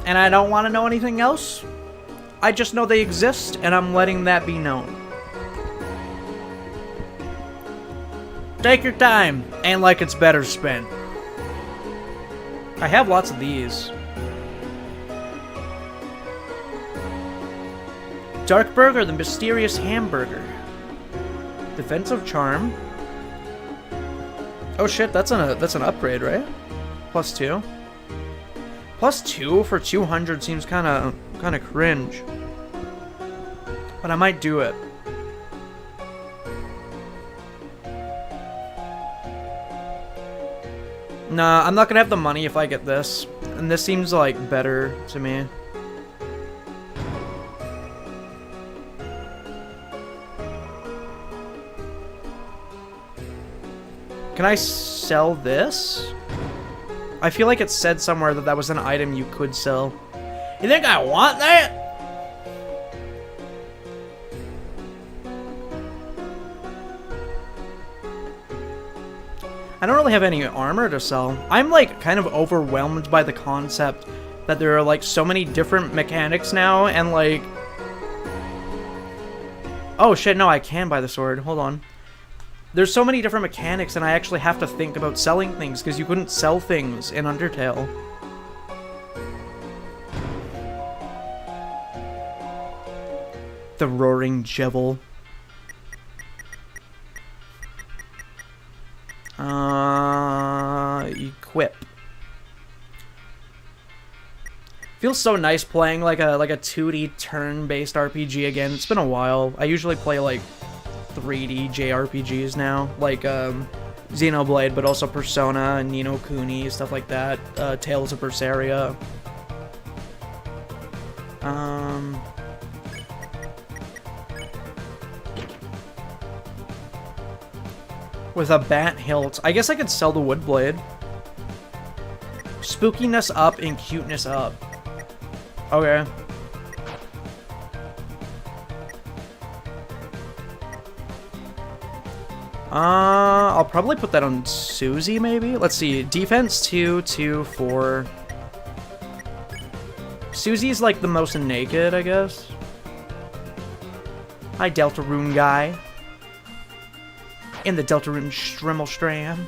and I don't want to know anything else. I just know they exist, and I'm letting that be known. Take your time, and like it's better spent. I have lots of these. Dark Burger, the mysterious hamburger. Defensive charm. Oh shit, that's an upgrade, right? +2. +2 for 200 seems kind of cringe. But I might do it. Nah, I'm not gonna have the money if I get this. And this seems like better to me. Can I sell this? I feel like it said somewhere that that was an item you could sell. You think I want that? I don't really have any armor to sell. I'm like kind of overwhelmed by the concept that there are like so many different mechanics now, and like... Oh shit, no, I can buy the sword. Hold on. There's so many different mechanics, and I actually have to think about selling things, because you couldn't sell things in Undertale. The Roaring Jevil. Equip. Feels so nice playing like a 2D turn-based RPG again. It's been a while. I usually play like 3D JRPGs now, like Xenoblade, but also Persona and Ni no Kuni, stuff like that. Tales of Berseria. With a bat hilt. I guess I could sell the wood blade. Spookiness up and cuteness up. Okay. I'll probably put that on Susie, maybe? Let's see. Defense 2, 2, 4. Susie's like the most naked, I guess. Hi, Deltarune guy. In the Deltarune Strimmelstram.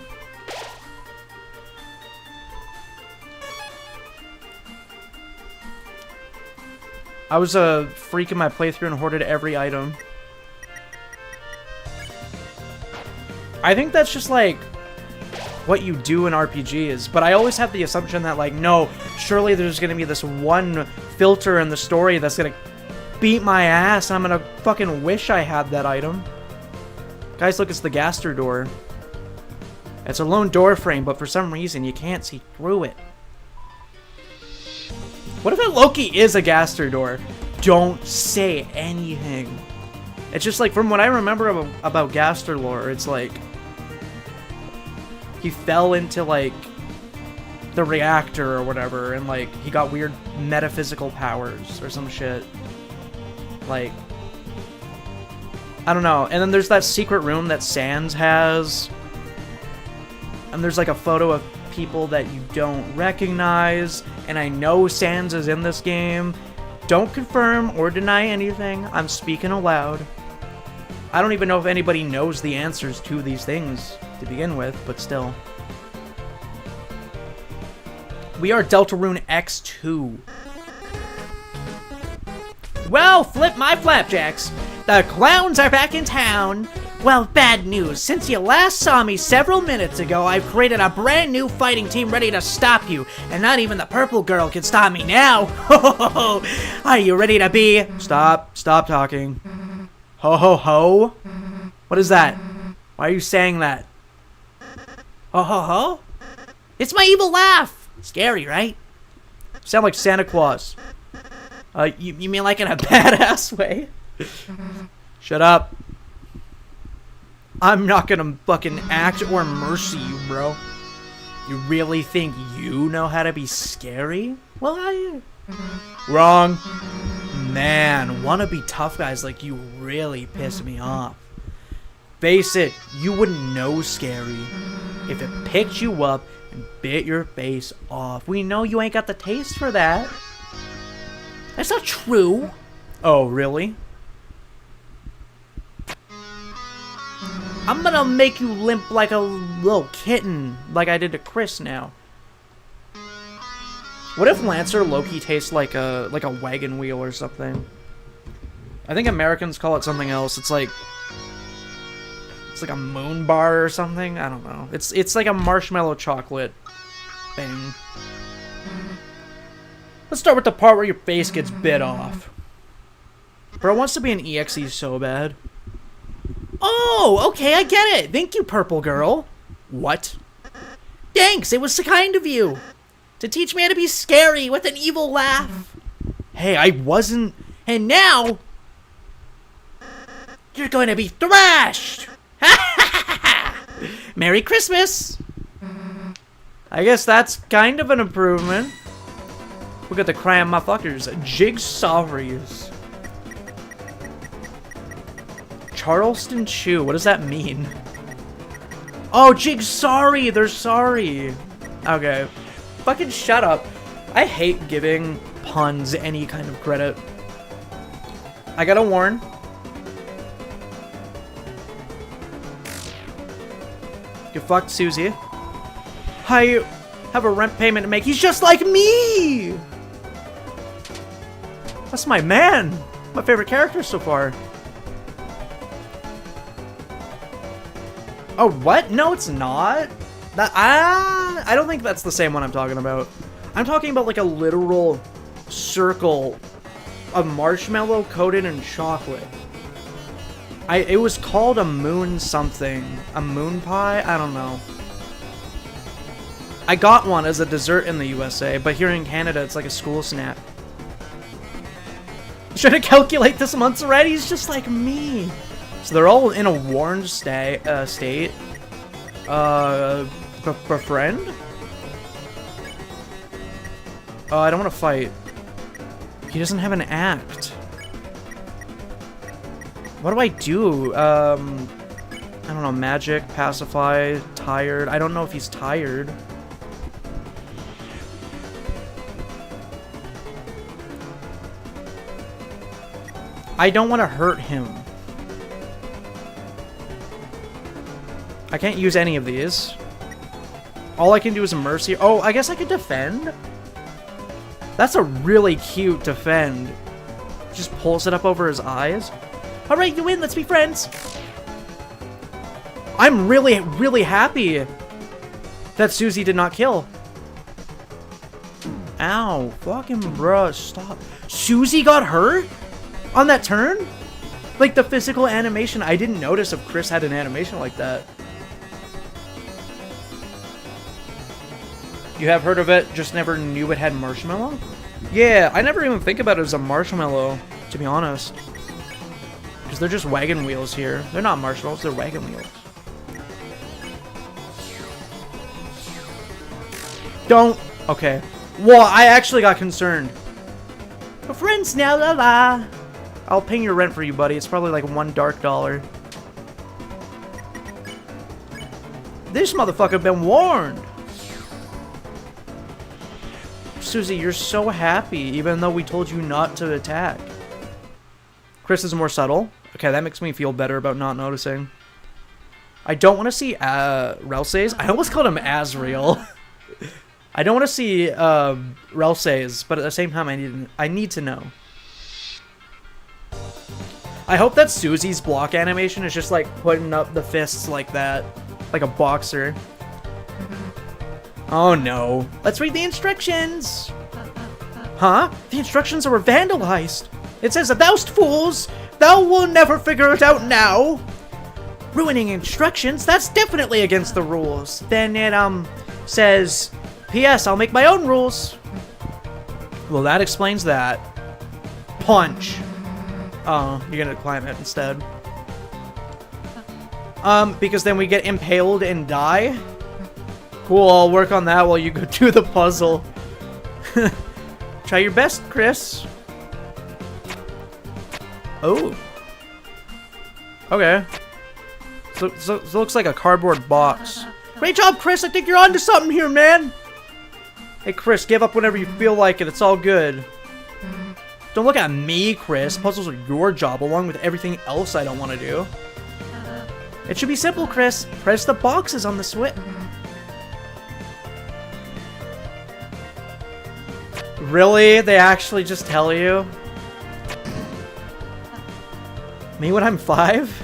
I was a freak in my playthrough and hoarded every item. I think that's just like what you do in RPGs, but I always have the assumption that like, no, surely there's gonna be this one filter in the story that's gonna beat my ass and I'm gonna fucking wish I had that item. Guys, look, it's the Gaster door. It's a lone door frame, but for some reason you can't see through it. What if Loki is a Gaster door? Don't say anything. It's just like, from what I remember about Gaster lore, it's like he fell into like the reactor or whatever, and like he got weird metaphysical powers or some shit. Like, I don't know. And then there's that secret room that Sans has. And there's like a photo of people that you don't recognize. And I know Sans is in this game. Don't confirm or deny anything. I'm speaking aloud. I don't even know if anybody knows the answers to these things to begin with, but still. We are Deltarune X2. Well, flip my flapjacks. The clowns are back in town. Well, bad news. Since you last saw me several minutes ago, I've created a brand new fighting team ready to stop you. And not even the purple girl can stop me now. Are you ready to be... Stop talking. Ho ho ho? What is that? Why are you saying that? Ho ho ho? It's my evil laugh. Scary, right? Sound like Santa Claus. You mean like in a badass way? Shut up. I'm not gonna fucking act or mercy you, bro. You really think you know how to be scary? Well, I... Wrong. Man, wannabe tough guys like you really piss me off. Face it, you wouldn't know scary if it picked you up and bit your face off. We know you ain't got the taste for that. That's not true. Oh, really? I'm gonna make you limp like a little kitten, like I did to Chris now. What if Lancer Loki tastes like a wagon wheel or something? I think Americans call it something else. It's like a moon bar or something. I don't know. It's like a marshmallow chocolate thing. Let's start with the part where your face gets bit off. Bro wants to be an EXE so bad. Oh, okay, I get it. Thank you, purple girl. What? Thanks, it was so kind of you. To teach me how to be scary with an evil laugh. Hey, I wasn't... And now... You're going to be thrashed. Merry Christmas. I guess that's kind of an improvement. Look at the crying motherfuckers. Jigsawries. Charleston Chew. What does that mean? Oh, Jig's sorry. They're sorry. Okay. Fucking shut up. I hate giving puns any kind of credit. I gotta warn. You fucked Susie. I have a rent payment to make. He's just like me! That's my man. My favorite character so far. Oh, what? No, it's not. I don't think that's the same one I'm talking about. I'm talking about like a literal circle of marshmallow coated in chocolate. It was called a moon something. A moon pie? I don't know. I got one as a dessert in the USA, but here in Canada, it's like a school snack. Trying to calculate this month's already? He's just like me. So they're all in a warned state. Befriend? Oh, I don't want to fight. He doesn't have an act. What do I do? I don't know. Magic, pacify, tired. I don't know if he's tired. I don't want to hurt him. I can't use any of these. All I can do is a mercy. Oh, I guess I could defend? That's a really cute defend. Just pulls it up over his eyes. Alright, you win. Let's be friends. I'm really, really happy that Susie did not kill. Ow. Fucking bruh. Stop. Susie got hurt? On that turn? Like the physical animation. I didn't notice if Chris had an animation like that. You have heard of it, just never knew it had marshmallow? Yeah, I never even think about it as a marshmallow, to be honest. Because they're just wagon wheels here. They're not marshmallows, they're wagon wheels. Don't. Okay. Well, I actually got concerned. We're friends now, la la. I'll pay your rent for you, buddy. It's probably like $1 dark. This motherfucker been warned. Susie, you're so happy, even though we told you not to attack. Chris is more subtle. Okay, that makes me feel better about not noticing. I don't want to see Relsays. I almost called him Azrael. I don't want to see Relsays, but at the same time, I need to know. I hope that Susie's block animation is just like putting up the fists like that. Like a boxer. Oh no. Let's read the instructions. Huh? The instructions are vandalized. It says, "Thou'st fools, thou will never figure it out now." Ruining instructions? That's definitely against the rules. Then it, says, "P.S. I'll make my own rules." Well, that explains that. Punch. Oh, you're gonna climb it instead. Because then we get impaled and die? Cool, I'll work on that while you go do the puzzle. Try your best, Chris. Oh. Okay. So it looks like a cardboard box. Great job, Chris. I think you're onto something here, man. Hey, Chris, give up whenever you feel like it. It's all good. Don't look at me, Chris. Puzzles are your job, along with everything else I don't want to do. It should be simple, Chris. Press the boxes on the switch. Really? They actually just tell you? Me when I'm 5?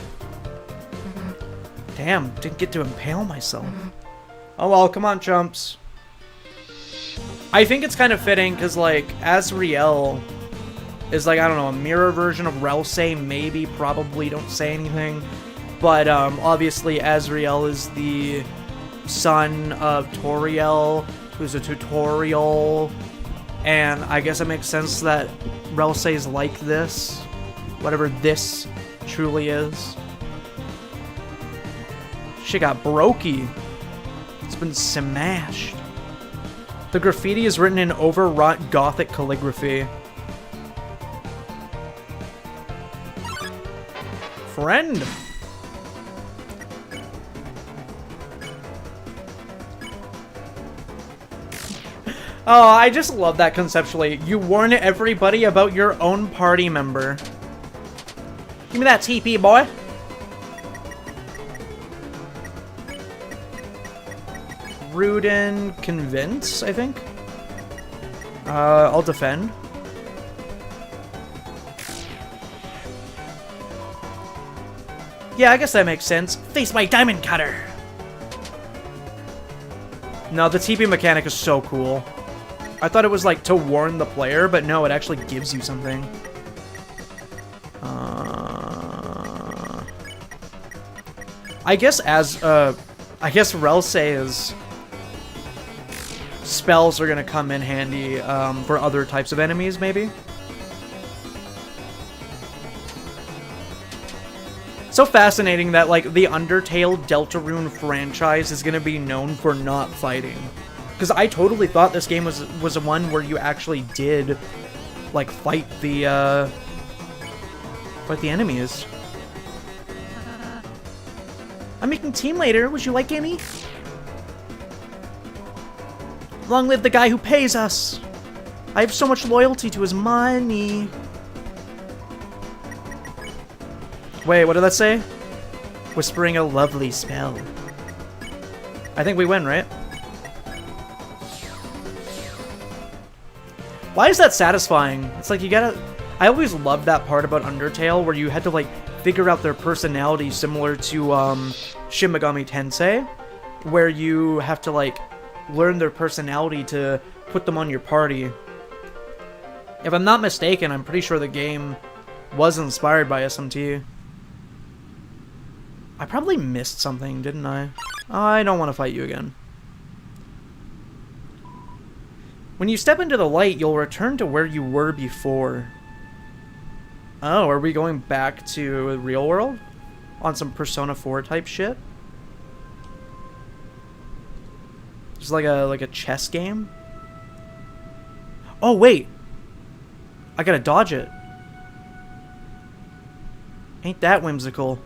Damn, didn't get to impale myself. Oh well, come on, chumps. I think it's kind of fitting, because, like, Azriel is, like, I don't know, a mirror version of Relsei, maybe, probably, don't say anything. But, obviously, Azriel is the son of Toriel, who's a tutorial, and I guess it makes sense that Relsei is like this, whatever this truly is. Shit got brokey. It's been smashed. The graffiti is written in overwrought Gothic calligraphy. Friend. Oh, I just love that conceptually. You warn everybody about your own party member. Give me that TP, boy. Ruden, convince, I think. I'll defend. Yeah, I guess that makes sense. Face my diamond cutter. No, the TP mechanic is so cool. I thought it was like to warn the player, but no, it actually gives you something. I guess Relsei's spells are gonna come in handy for other types of enemies, maybe. So fascinating that like the Undertale Deltarune franchise is gonna be known for not fighting, because I totally thought this game was a one where you actually did like fight the enemies. I'm making team later. Would you like any? Long live the guy who pays us. I have so much loyalty to his money. Wait, what did that say? Whispering a lovely spell. I think we win, right? Why is that satisfying? It's like you gotta... I always loved that part about Undertale where you had to like figure out their personality, similar to Shin Megami Tensei, where you have to like learn their personality to put them on your party. If I'm not mistaken, I'm pretty sure the game was inspired by SMT. I probably missed something, didn't I? I don't want to fight you again. When you step into the light, you'll return to where you were before. Oh, are we going back to the real world? On some Persona 4 type shit? Just like a chess game? Oh, wait! I gotta dodge it. Ain't that whimsical.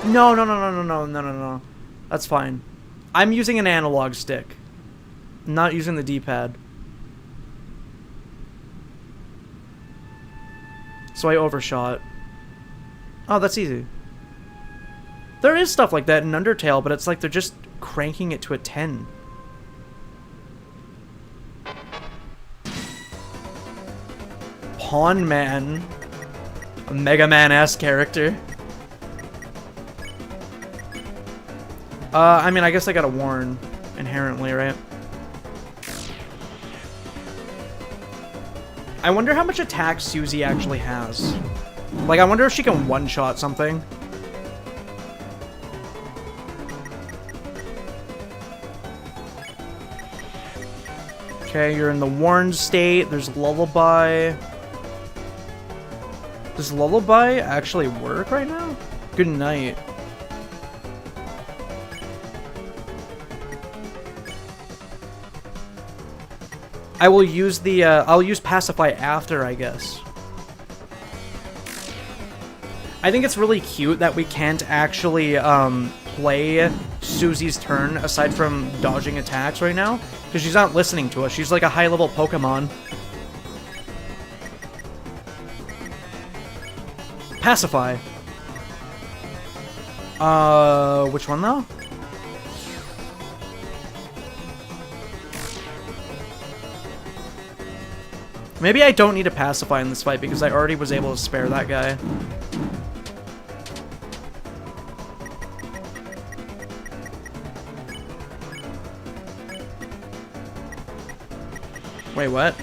No. That's fine. I'm using an analog stick. I'm not using the D-pad. So I overshot. Oh, that's easy. There is stuff like that in Undertale, but it's like they're just cranking it to a 10. Pawn Man. A Mega Man-esque character. I mean, I guess I gotta warn inherently, right? I wonder how much attack Susie actually has. Like, I wonder if she can one-shot something. Okay, you're in the warned state. There's Lullaby. Does Lullaby actually work right now? Good night. I will use the, I'll use Pacify after, I guess. I think it's really cute that we can't actually, play Susie's turn aside from dodging attacks right now. Because she's not listening to us. She's like a high-level Pokemon. Pacify. Which one though? Maybe I don't need to pacify in this fight because I already was able to spare that guy. Wait, what?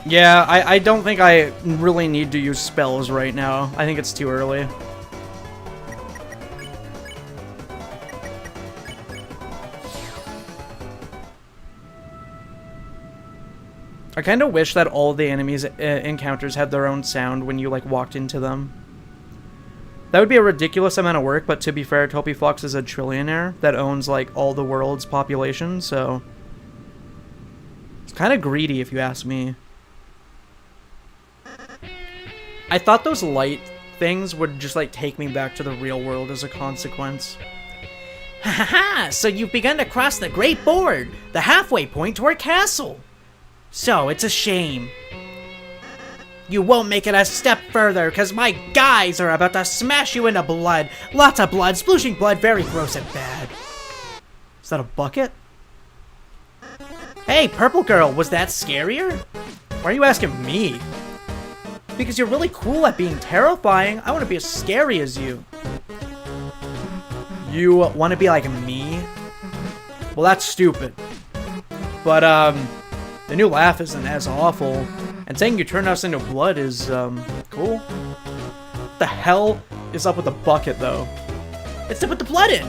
Yeah, I don't think I really need to use spells right now. I think it's too early. I kind of wish that all the enemies encounters had their own sound when you like walked into them. That would be a ridiculous amount of work, but to be fair, Topi Fox is a trillionaire that owns like all the world's population, so it's kind of greedy if you ask me. I thought those light things would just like take me back to the real world as a consequence. Ha ha ha! So you've begun to cross the Great Board, the halfway point to our castle. So, it's a shame. You won't make it a step further, because my guys are about to smash you into blood. Lots of blood, splooshing blood, very gross and bad. Is that a bucket? Hey, Purple Girl, was that scarier? Why are you asking me? Because you're really cool at being terrifying. I want to be as scary as you. You want to be like me? Well, that's stupid. But, the new laugh isn't as awful. And saying you turn us into blood is, cool. What the hell is up with the bucket, though? It's to put the blood in.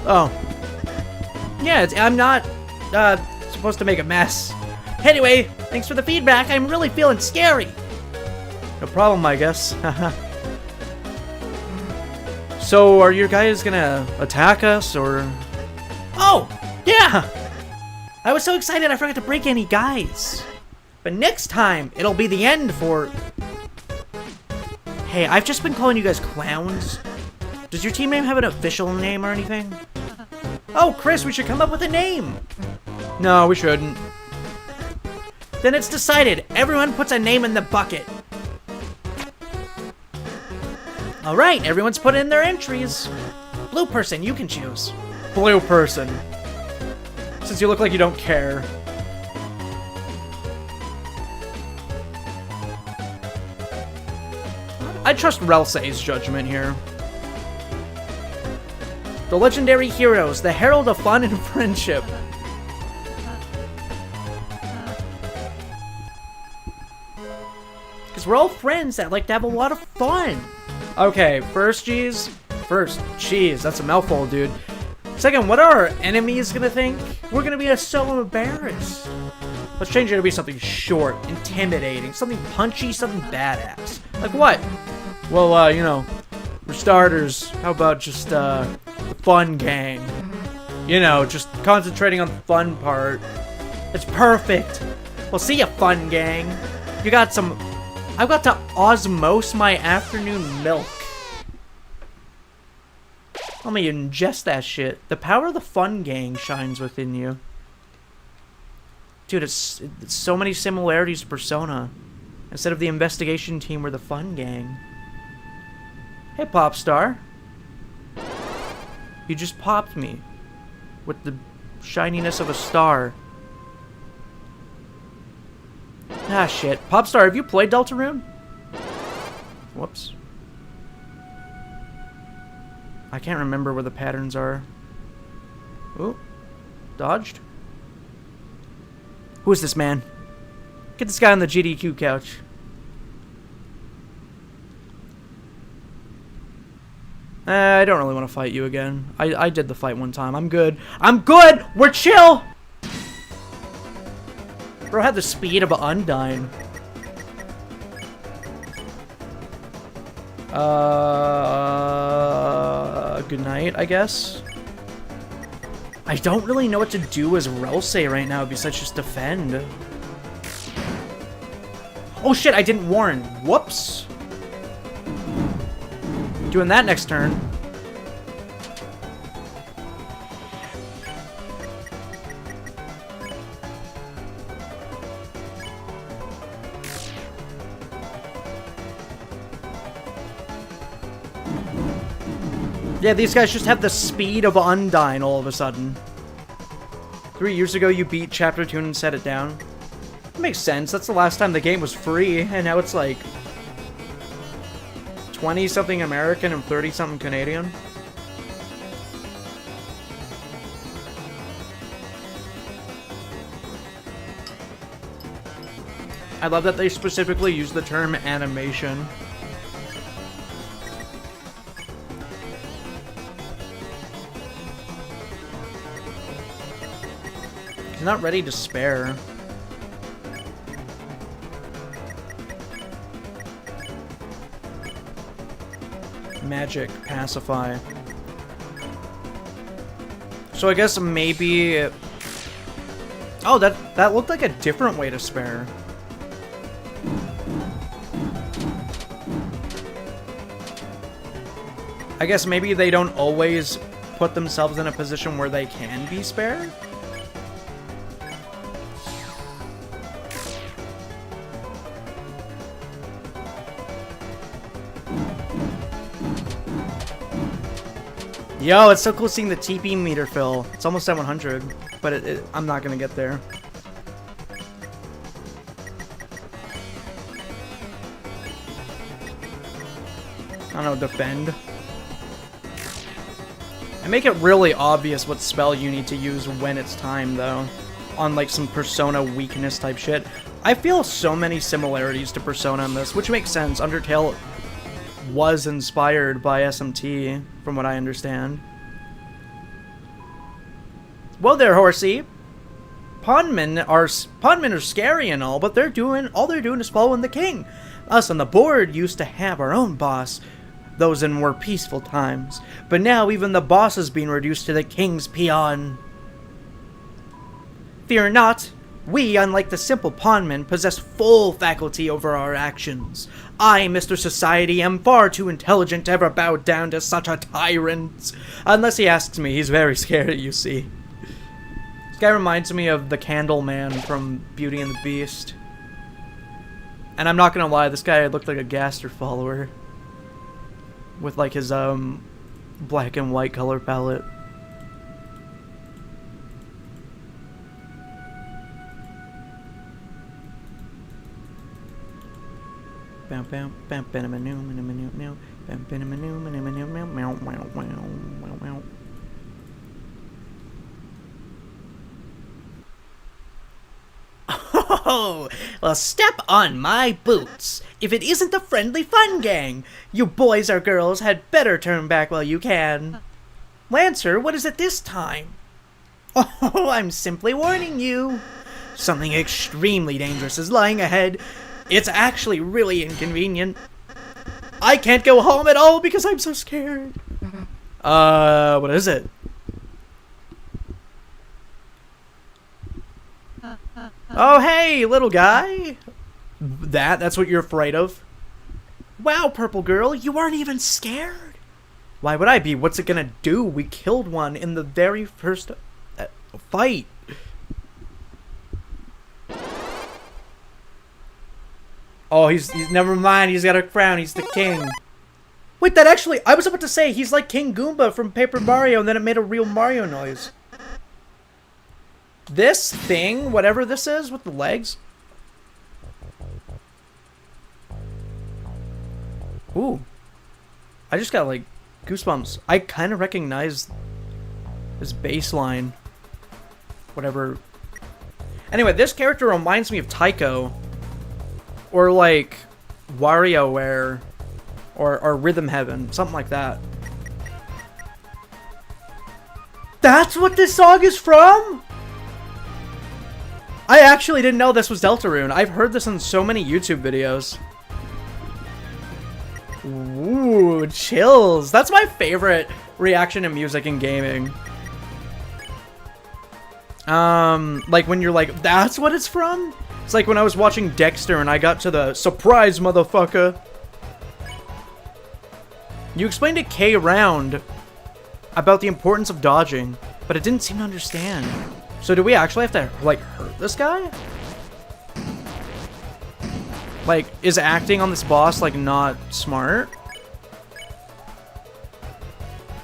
Oh. Yeah, I'm not, supposed to make a mess. Anyway, thanks for the feedback. I'm really feeling scary. No problem, I guess. So, are you guys gonna attack us, or...? Oh, yeah! I was so excited I forgot to break any guys. But next time, it'll be the end for... Hey, I've just been calling you guys clowns. Does your team name have an official name or anything? Oh, Chris, we should come up with a name. No, we shouldn't. Then it's decided. Everyone puts a name in the bucket. Alright, everyone's put in their entries. Blue person, you can choose. Blue person. Since you look like you don't care. I trust Relsei's judgment here. The legendary heroes, the herald of fun and friendship. Because we're all friends that like to have a lot of fun. Okay, first, jeez, that's a mouthful, dude. Second, what are our enemies gonna think? We're gonna be so embarrassed. Let's change it to be something short, intimidating, something punchy, something badass. Like what? Well, you know, for starters, how about just, the fun gang? You know, just concentrating on the fun part. It's perfect. We'll see ya, fun gang. You got some... I've got to osmose my afternoon milk. Let me ingest that shit. The power of the fun gang shines within you. Dude, it's so many similarities to Persona. Instead of the investigation team, we're the fun gang. Hey, pop star. You just popped me with the shininess of a star. Ah, shit. Popstar, have you played Deltarune? Whoops. I can't remember where the patterns are. Ooh. Dodged. Who is this man? Get this guy on the GDQ couch. I don't really want to fight you again. I did the fight one time. I'm good. I'm good! We're chill! Bro had the speed of an Undyne. Good night, I guess. I don't really know what to do as Relsei right now besides just defend. Oh shit, I didn't warn. Whoops. Doing that next turn. Yeah, these guys just have the speed of Undyne all of a sudden. 3 years ago, you beat Chapter 2 and set it down. That makes sense. That's the last time the game was free, and now it's like 20-something American and 30-something Canadian. I love that they specifically use the term animation. He's not ready to spare. Magic, pacify. So I guess maybe... Oh, that looked like a different way to spare. I guess maybe they don't always put themselves in a position where they can be spared? Yo, it's so cool seeing the TP meter fill. It's almost at 100, but I'm not gonna get there. I don't know, defend. And make it really obvious what spell you need to use when it's time, though. On, like, some Persona weakness type shit. I feel so many similarities to Persona in this, which makes sense. Undertale was inspired by SMT, from what I understand. Well there, horsey. Pawnmen are scary and all, but all they're doing is following the king. Us on the board used to have our own boss, those in more peaceful times, but now even the boss is being reduced to the king's peon. Fear not. We, unlike the simple pawnmen, possess full faculty over our actions. I, Mr. Society, am far too intelligent to ever bow down to such a tyrant. Unless he asks me, he's very scared, you see. This guy reminds me of the Candle Man from Beauty and the Beast. And I'm not gonna lie, this guy looked like a Gaster follower. With like his, black and white color palette. Oh, well, step on my boots. If it isn't the Friendly Fun Gang, you boys or girls had better turn back while you can. Lancer, what is it this time? Oh, I'm simply warning you. Something extremely dangerous is lying ahead. It's actually really inconvenient. I can't go home at all because I'm so scared. What is it? Oh, hey, little guy. That's what you're afraid of? Wow, Purple Girl, you aren't even scared. Why would I be? What's it gonna do? We killed one in the very first fight. Oh, he's never mind. He's got a crown. He's the king. Wait, that actually... I was about to say, he's like King Goomba from Paper Mario, and then it made a real Mario noise. This thing, whatever this is, with the legs... Ooh. I just got, like, goosebumps. I kind of recognize this bass line. Whatever. Anyway, this character reminds me of Tycho. Or, like, WarioWare. Or Rhythm Heaven. Something like that. That's what this song is from? I actually didn't know this was Deltarune. I've heard this in so many YouTube videos. Ooh, chills. That's my favorite reaction to music in gaming. Like when you're like, that's what it's from? It's like when I was watching Dexter and I got to the surprise, motherfucker. You explained to K Round about the importance of dodging, but it didn't seem to understand. So do we actually have to, like, hurt this guy? Like, is acting on this boss, like, not smart?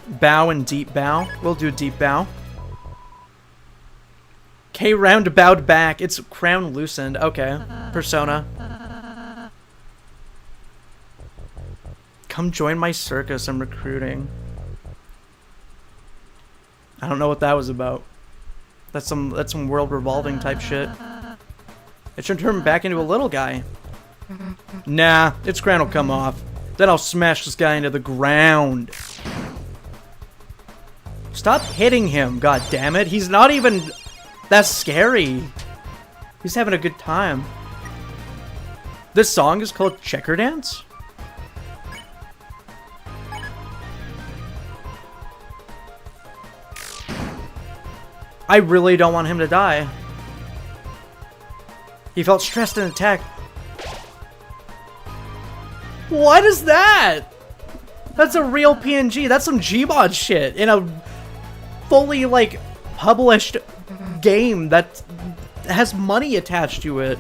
Bow and deep bow. We'll do deep bow. K Round bowed back. It's crown loosened. Okay. Persona. Come join my circus. I'm recruiting. I don't know what that was about. That's some world revolving type shit. It should turn back into a little guy. Nah, its crown will come off. Then I'll smash this guy into the ground. Stop hitting him, god damn it. He's not even that scary. He's having a good time. This song is called Checker Dance? I really don't want him to die. He felt stressed and attacked. What is that? That's a real PNG. That's some Gmod shit in a fully, like, published game that has money attached to it.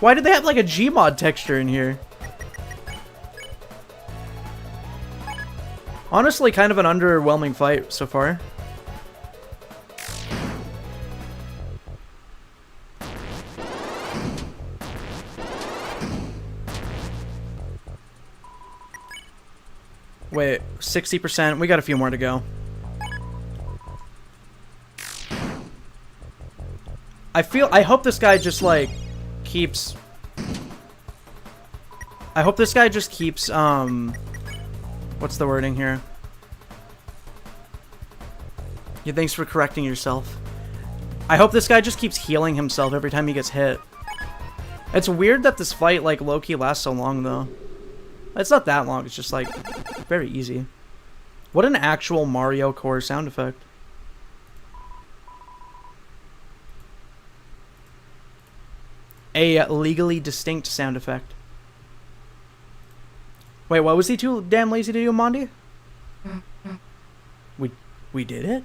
Why did they have, like, a Gmod texture in here? Honestly, kind of an underwhelming fight so far. Wait, 60%. We got a few more to go. I hope this guy just, like, keeps... I hope this guy just keeps, what's the wording here? Yeah, thanks for correcting yourself. I hope this guy just keeps healing himself every time he gets hit. It's weird that this fight, like, low-key lasts so long, though. It's not that long, it's just, like, very easy. What an actual Mario core sound effect. A legally distinct sound effect. Wait, what was he too damn lazy to do, Mondi? We did it?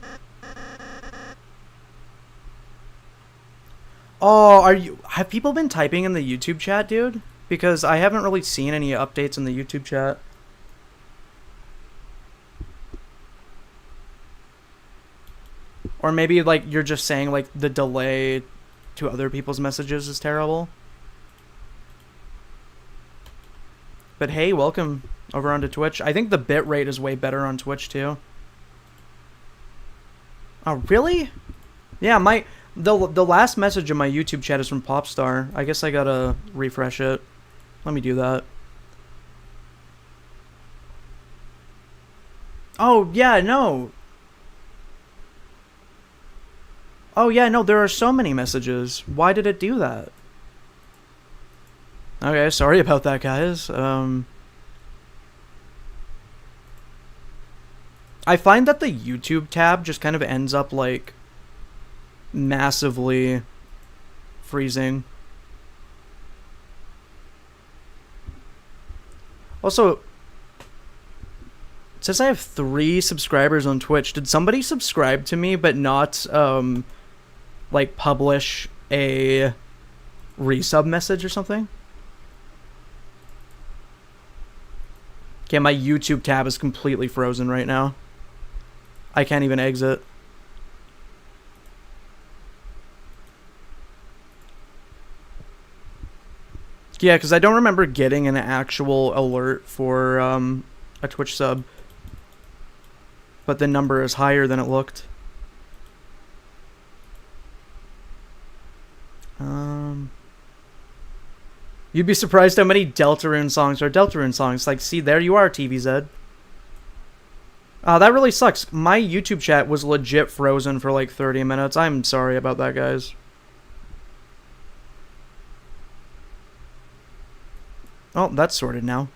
Oh, have people been typing in the YouTube chat, dude? Because I haven't really seen any updates in the YouTube chat. Or maybe, like, you're just saying, like, the delay to other people's messages is terrible. But hey, welcome over onto Twitch. I think the bitrate is way better on Twitch, too. Oh, really? Yeah, the last message in my YouTube chat is from Popstar. I guess I gotta refresh it. Let me do that. Oh, yeah, no. Oh, yeah, no, there are so many messages. Why did it do that? Okay, sorry about that, guys. I find that the YouTube tab just kind of ends up, like, massively freezing. Also, it says I have 3 subscribers on Twitch. Did somebody subscribe to me but not, like, publish a resub message or something? Okay, my YouTube tab is completely frozen right now. I can't even exit. Yeah, because I don't remember getting an actual alert for a Twitch sub. But the number is higher than it looked. You'd be surprised how many Deltarune songs are Deltarune songs. Like, see, there you are, TVZ. That really sucks. My YouTube chat was legit frozen for like 30 minutes. I'm sorry about that, guys. Oh, that's sorted now.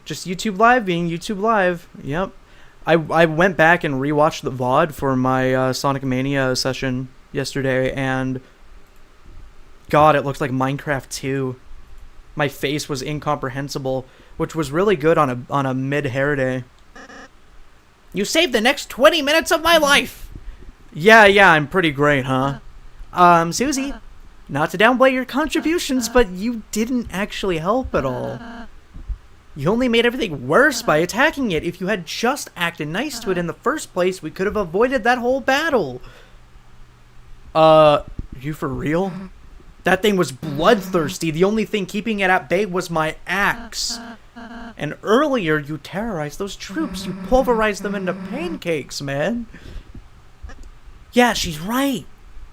Just YouTube Live being YouTube Live. Yep. I went back and rewatched the VOD for my Sonic Mania session yesterday, and God, it looks like Minecraft 2. My face was incomprehensible, which was really good on a mid-hair day. You saved the next 20 minutes of my life! Yeah, I'm pretty great, huh? Susie, not to downplay your contributions, but you didn't actually help at all. You only made everything worse by attacking it. If you had just acted nice to it in the first place, we could have avoided that whole battle. You for real? That thing was bloodthirsty. The only thing keeping it at bay was my axe. And earlier, you terrorized those troops. You pulverized them into pancakes, man. Yeah, she's right.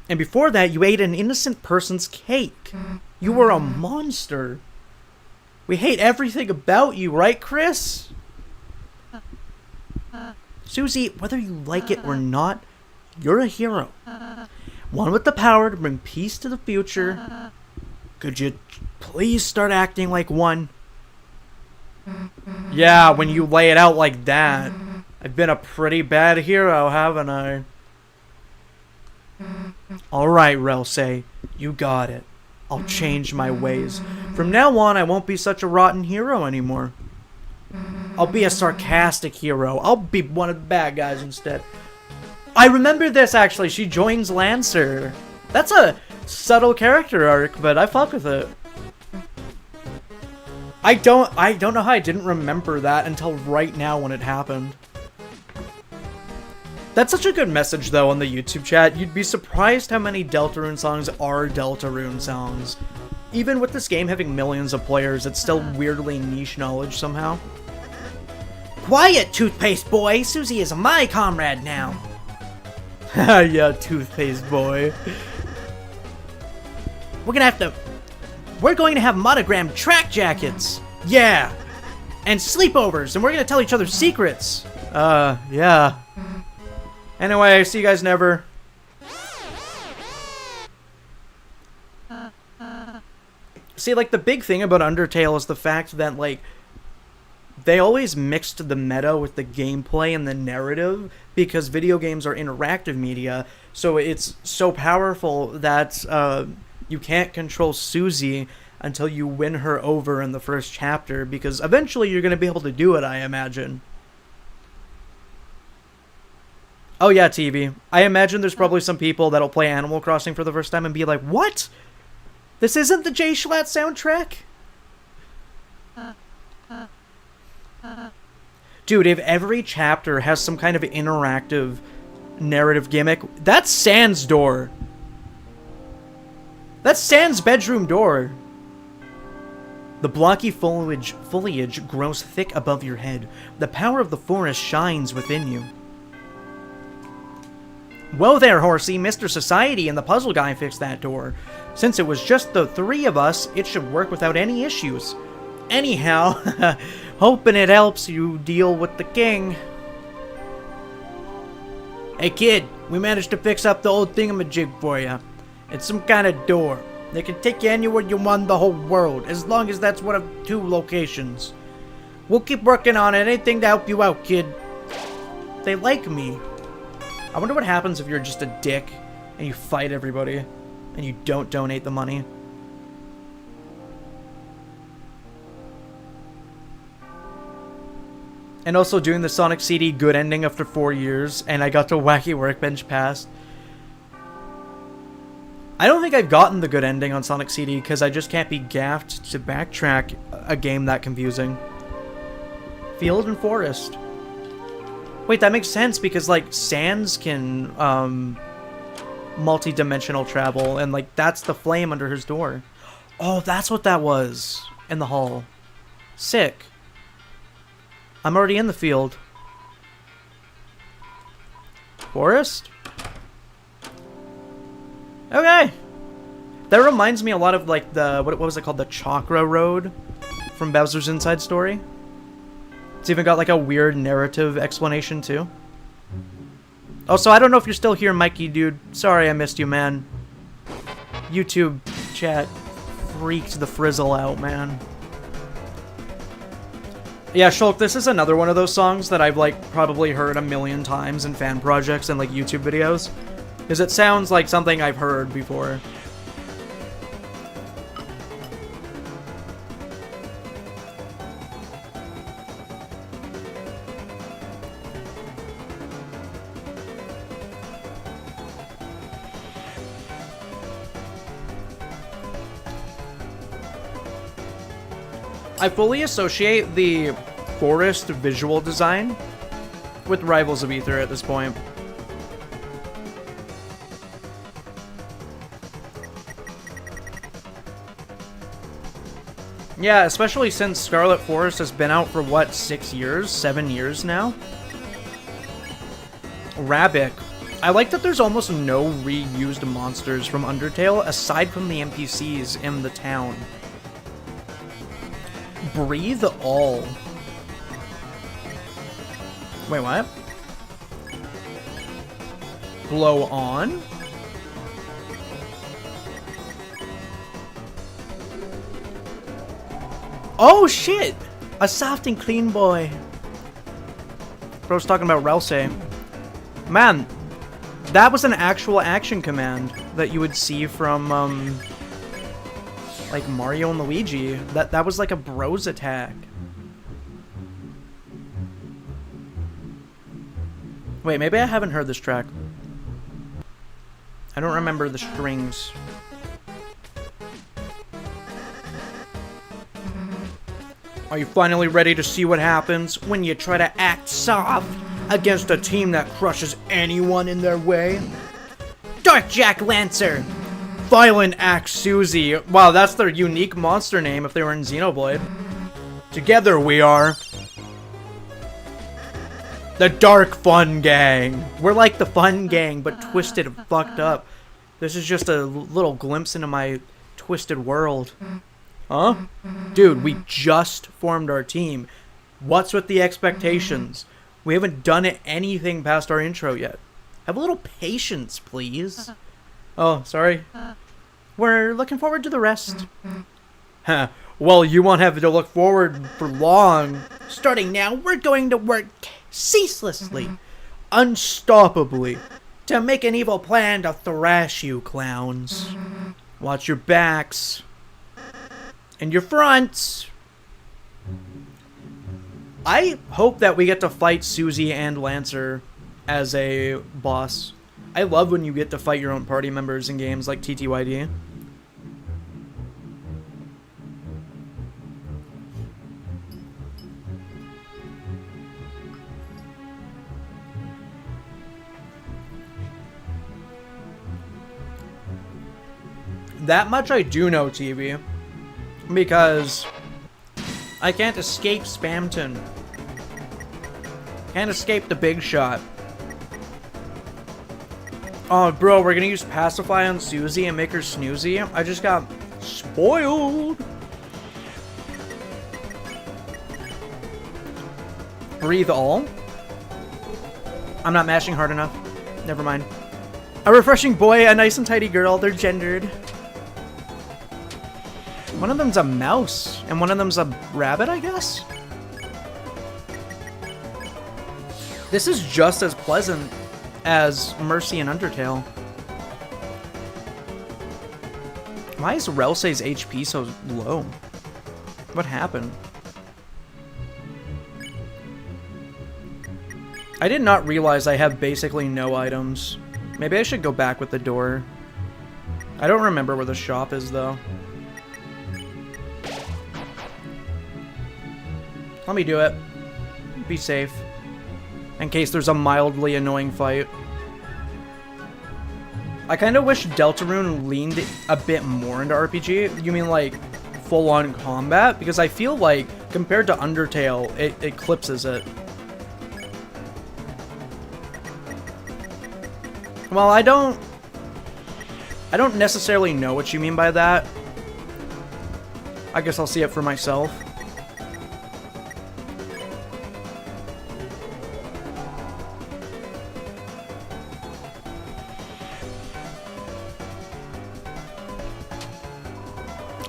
And before that, you ate an innocent person's cake. You were a monster. We hate everything about you, right, Chris? Susie, whether you like it or not, you're a hero. One with the power to bring peace to the future. Could you please start acting like one? Yeah, when you lay it out like that. I've been a pretty bad hero, haven't I? Alright, Relsay. You got it. I'll change my ways. From now on, I won't be such a rotten hero anymore. I'll be a sarcastic hero. I'll be one of the bad guys instead. I remember this, actually. She joins Lancer. That's a subtle character arc, but I fuck with it. I don't know how I didn't remember that until right now when it happened. That's such a good message, though, on the YouTube chat. You'd be surprised how many Deltarune songs are Deltarune songs. Even with this game having millions of players, it's still weirdly niche knowledge somehow. Quiet, toothpaste boy! Susie is my comrade now! Yeah, toothpaste boy. We're going to have monogram track jackets! Yeah! And sleepovers, and we're gonna tell each other secrets! Yeah. Anyway, see you guys never. See, like, the big thing about Undertale is the fact that, like, they always mixed the meta with the gameplay and the narrative because video games are interactive media, so it's so powerful that you can't control Susie until you win her over in the first chapter, because eventually you're going to be able to do it, I imagine. Oh yeah, TV. I imagine there's probably some people that'll play Animal Crossing for the first time and be like, what? This isn't the J Schlatt soundtrack? Dude, if every chapter has some kind of interactive narrative gimmick, that's Sans door. That's Sans bedroom door. The blocky foliage grows thick above your head. The power of the forest shines within you. Whoa there, horsey. Mr. Society and the puzzle guy fixed that door. Since it was just the three of us, it should work without any issues. Anyhow, hoping it helps you deal with the king. Hey kid, we managed to fix up the old thingamajig for you. It's some kind of door. They can take you anywhere you want in the whole world, as long as that's one of 2 locations. We'll keep working on anything to help you out, kid. They like me. I wonder what happens if you're just a dick and you fight everybody and you don't donate the money. And also doing the Sonic CD good ending after 4 years, and I got the Wacky Workbench pass. I don't think I've gotten the good ending on Sonic CD because I just can't be gaffed to backtrack a game that confusing. Field and forest. Wait, that makes sense because, like, Sans can, multi-dimensional travel, and, like, that's the flame under his door. Oh, that's what that was in the hall. Sick. I'm already in the field. Forest? Okay. That reminds me a lot of, like, the, what was it called? The Chakra Road from Bowser's Inside Story. It's even got, like, a weird narrative explanation, too. Oh, so I don't know if you're still here, Mikey, dude. Sorry I missed you, man. YouTube chat freaked the frizzle out, man. Yeah, Shulk, this is another one of those songs that I've, like, probably heard a million times in fan projects and, like, YouTube videos. Because it sounds like something I've heard before. I fully associate the forest visual design with Rivals of Aether at this point. Yeah, especially since Scarlet Forest has been out for, what, 6 years? 7 years now? Rabbit. I like that there's almost no reused monsters from Undertale aside from the NPCs in the town. Breathe all. Wait, what? Blow on? Oh shit! A soft and clean boy. Bro's talking about Ralsei. Man, that was an actual action command that you would see from like Mario and Luigi. That was like a bro's attack. Wait, maybe I haven't heard this track. I don't remember the strings. Are you finally ready to see what happens when you try to act soft against a team that crushes anyone in their way? Dark Jack Lancer! Violent Axe Susie. Wow, that's their unique monster name if they were in Xenoblade. Together we are the Dark Fun Gang. We're like the Fun Gang, but twisted and fucked up. This is just a little glimpse into my twisted world. Huh? Dude, we just formed our team. What's with the expectations? We haven't done anything past our intro yet. Have a little patience, please. Oh, sorry. We're looking forward to the rest. Huh. Well, you won't have to look forward for long. Starting now, we're going to work ceaselessly, unstoppably, to make an evil plan to thrash you clowns. Watch your backs. And your fronts. I hope that we get to fight Susie and Lancer as a boss. I love when you get to fight your own party members in games like TTYD. That much I do know, TV. Because I can't escape Spamton. Can't escape the big shot. Oh, bro, we're gonna use Pacify on Susie and make her snoozy. I just got spoiled. Breathe all. I'm not mashing hard enough. Never mind. A refreshing boy, a nice and tidy girl. They're gendered. One of them's a mouse, and one of them's a rabbit, I guess? This is just as pleasant as Mercy and Undertale. Why is Relsei's HP so low? What happened? I did not realize I have basically no items. Maybe I should go back with the door. I don't remember where the shop is, though. Let me do it. Be safe. In case there's a mildly annoying fight. I kind of wish Deltarune leaned a bit more into RPG. You mean, like, full-on combat? Because I feel like, compared to Undertale, it eclipses it. Well, I don't necessarily know what you mean by that. I guess I'll see it for myself.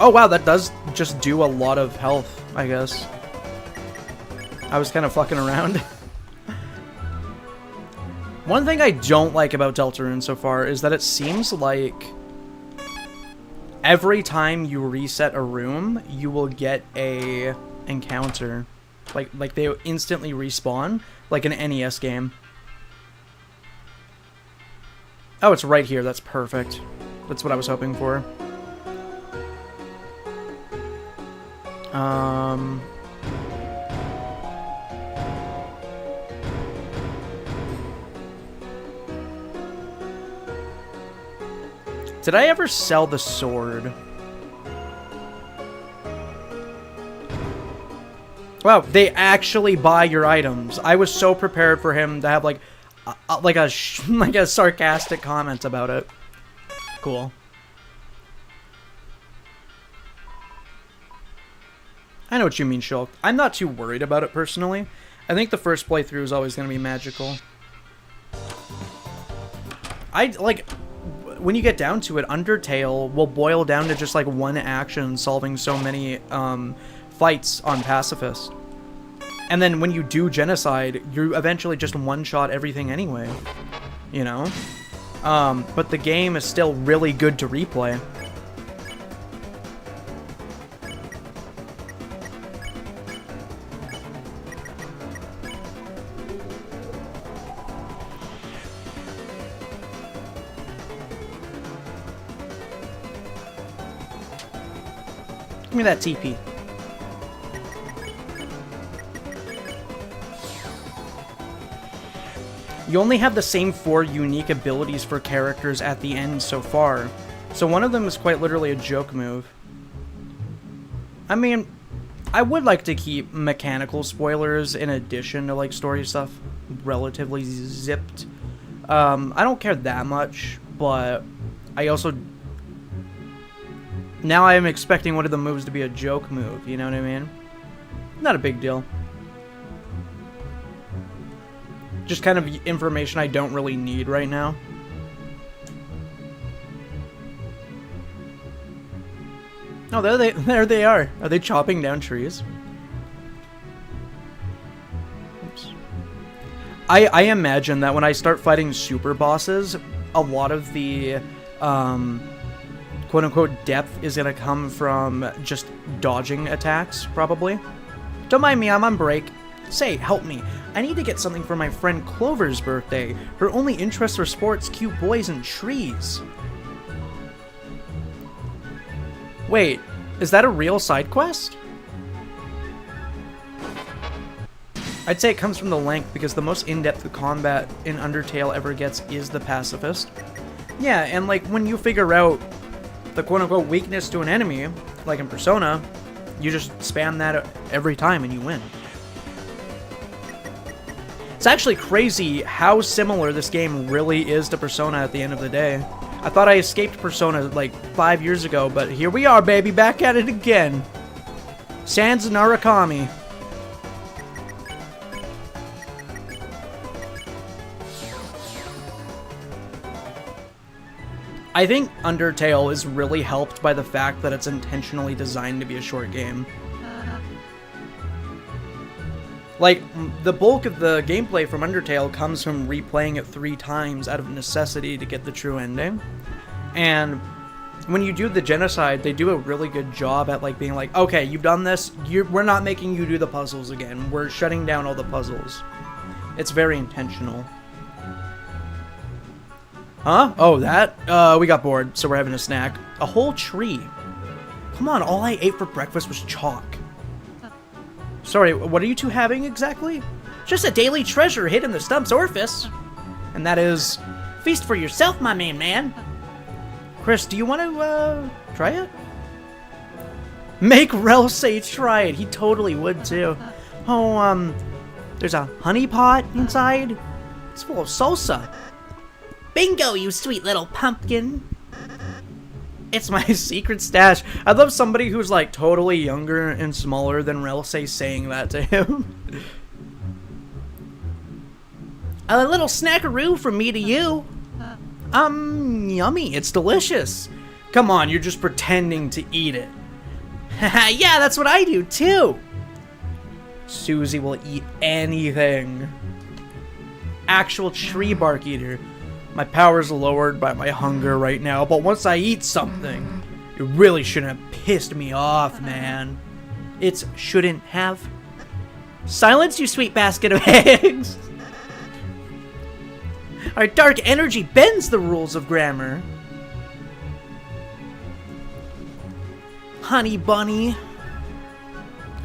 Oh wow, that does just do a lot of health, I guess. I was kind of fucking around. One thing I don't like about Deltarune so far is that it seems like every time you reset a room, you will get a encounter. Like they instantly respawn, like an NES game. Oh, it's right here. That's perfect. That's what I was hoping for. Did I ever sell the sword? Wow, they actually buy your items. I was so prepared for him to have like a sarcastic comment about it. Cool. I know what you mean, Shulk. I'm not too worried about it personally. I think the first playthrough is always going to be magical. When you get down to it, Undertale will boil down to just like one action solving so many fights on Pacifist. And then when you do Genocide, you eventually just one-shot everything anyway. You know? But the game is still really good to replay. Give me that TP. You only have the same 4 unique abilities for characters at the end so far, so one of them is quite literally a joke move. I mean, I would like to keep mechanical spoilers in addition to like story stuff relatively zipped. I don't care that much, but I also... Now I am expecting one of the moves to be a joke move, you know what I mean? Not a big deal. Just kind of information I don't really need right now. Oh, there they are. Are they chopping down trees? Oops. I imagine that when I start fighting super bosses, a lot of the quote-unquote depth is going to come from just dodging attacks, probably. Don't mind me, I'm on break. Say, help me. I need to get something for my friend Clover's birthday. Her only interests are sports, cute boys, and trees. Wait, is that a real side quest? I'd say it comes from the length because the most in-depth combat in Undertale ever gets is the Pacifist. Yeah, and like when you figure out the quote-unquote weakness to an enemy, like in Persona, you just spam that every time and you win. It's actually crazy how similar this game really is to Persona at the end of the day. I thought I escaped Persona like 5 years ago, but here we are, baby, back at it again. Sans Narukami. I think Undertale is really helped by the fact that it's intentionally designed to be a short game. Like, the bulk of the gameplay from Undertale comes from replaying it 3 times out of necessity to get the true ending. And when you do the Genocide, they do a really good job at like being like, okay, you've done this, we're not making you do the puzzles again. We're shutting down all the puzzles. It's very intentional. Huh? Oh, that? We got bored, so we're having a snack. A whole tree. Come on, all I ate for breakfast was chalk. Sorry, what are you two having exactly? Just a daily treasure hid in the stump's orifice. And that is... Feast for yourself, my main man. Chris, do you want to, try it? Make Rel say try it. He totally would, too. Oh, there's a honey pot inside. It's full of salsa. Bingo, you sweet little pumpkin. It's my secret stash. I'd love somebody who's, like, totally younger and smaller than Relsay saying that to him. A little snackaroo from me to you. Yummy. It's delicious. Come on, you're just pretending to eat it. Yeah, that's what I do, too. Susie will eat anything. Actual tree bark eater. My power's lowered by my hunger right now, but once I eat something, it really shouldn't have pissed me off, man. It shouldn't have. Silence, you sweet basket of eggs. Our dark energy bends the rules of grammar. Honey bunny.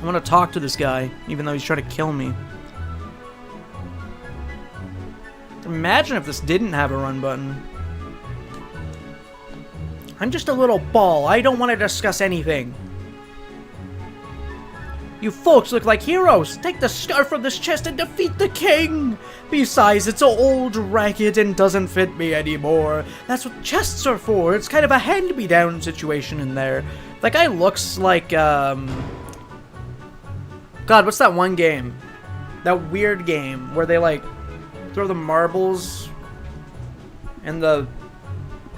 I want to talk to this guy, even though he's trying to kill me. Imagine if this didn't have a run button. I'm just a little ball. I don't want to discuss anything. You folks look like heroes. Take the scarf from this chest and defeat the king. Besides, it's old, ragged, and doesn't fit me anymore. That's what chests are for. It's kind of a hand-me-down situation in there. That guy looks like, God, what's that one game? That weird game where they, like, throw the marbles and the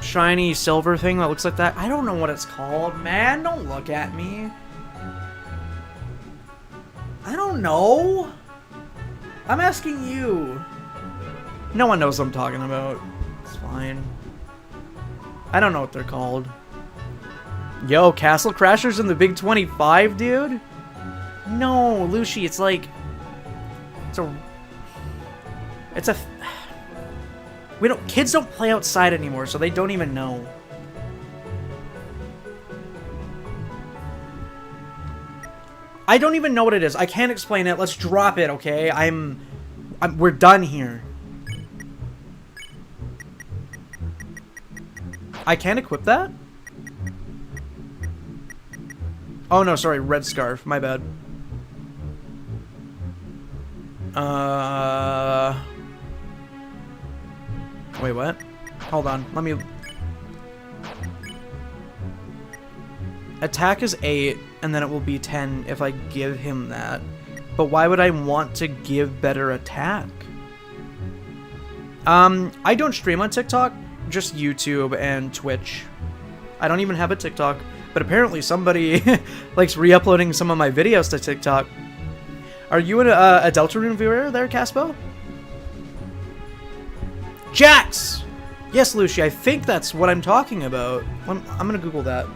shiny silver thing that looks like that. I don't know what it's called, man. Don't look at me. I don't know. I'm asking you. No one knows what I'm talking about. It's fine. I don't know what they're called. Yo, Castle Crashers in the Big 25, dude? No, Lucy, it's like... Kids don't play outside anymore, so they don't even know. I don't even know what it is. I can't explain it. Let's drop it, okay? We're done here. I can't equip that? Oh, no, sorry. Red scarf. My bad. Wait, what? Hold on. Let me... Attack is 8, and then it will be 10 if I give him that. But why would I want to give better attack? I don't stream on TikTok, just YouTube and Twitch. I don't even have a TikTok, but apparently somebody likes re-uploading some of my videos to TikTok. Are you a Deltarune viewer there, Caspo? Jax! Yes, Lucy, I think that's what I'm talking about. I'm gonna Google that.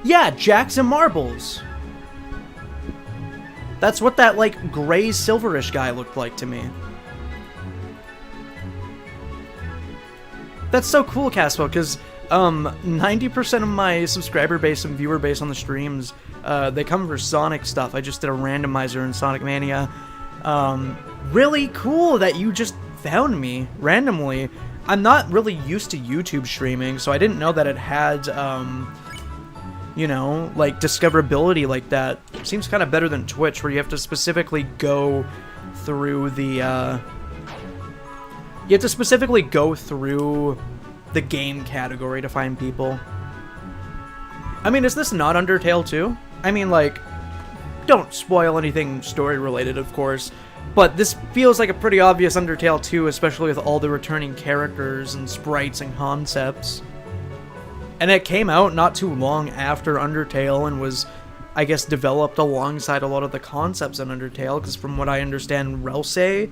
Yeah, Jacks and Marbles. That's what that, like, gray silverish guy looked like to me. That's so cool, Caspo, because 90% of my subscriber base and viewer base on the streams, they come for Sonic stuff. I just did a randomizer in Sonic Mania. Really cool that you just found me randomly. I'm not really used to YouTube streaming, so I didn't know that it had, you know, like, discoverability like that. Seems kind of better than Twitch, where you have to specifically go through the, you have to specifically go through the game category to find people. I mean, is this not Undertale too? I mean, like, don't spoil anything story-related, of course, but this feels like a pretty obvious Undertale 2, especially with all the returning characters and sprites and concepts. And it came out not too long after Undertale and was, I guess, developed alongside a lot of the concepts in Undertale, because from what I understand, Relsay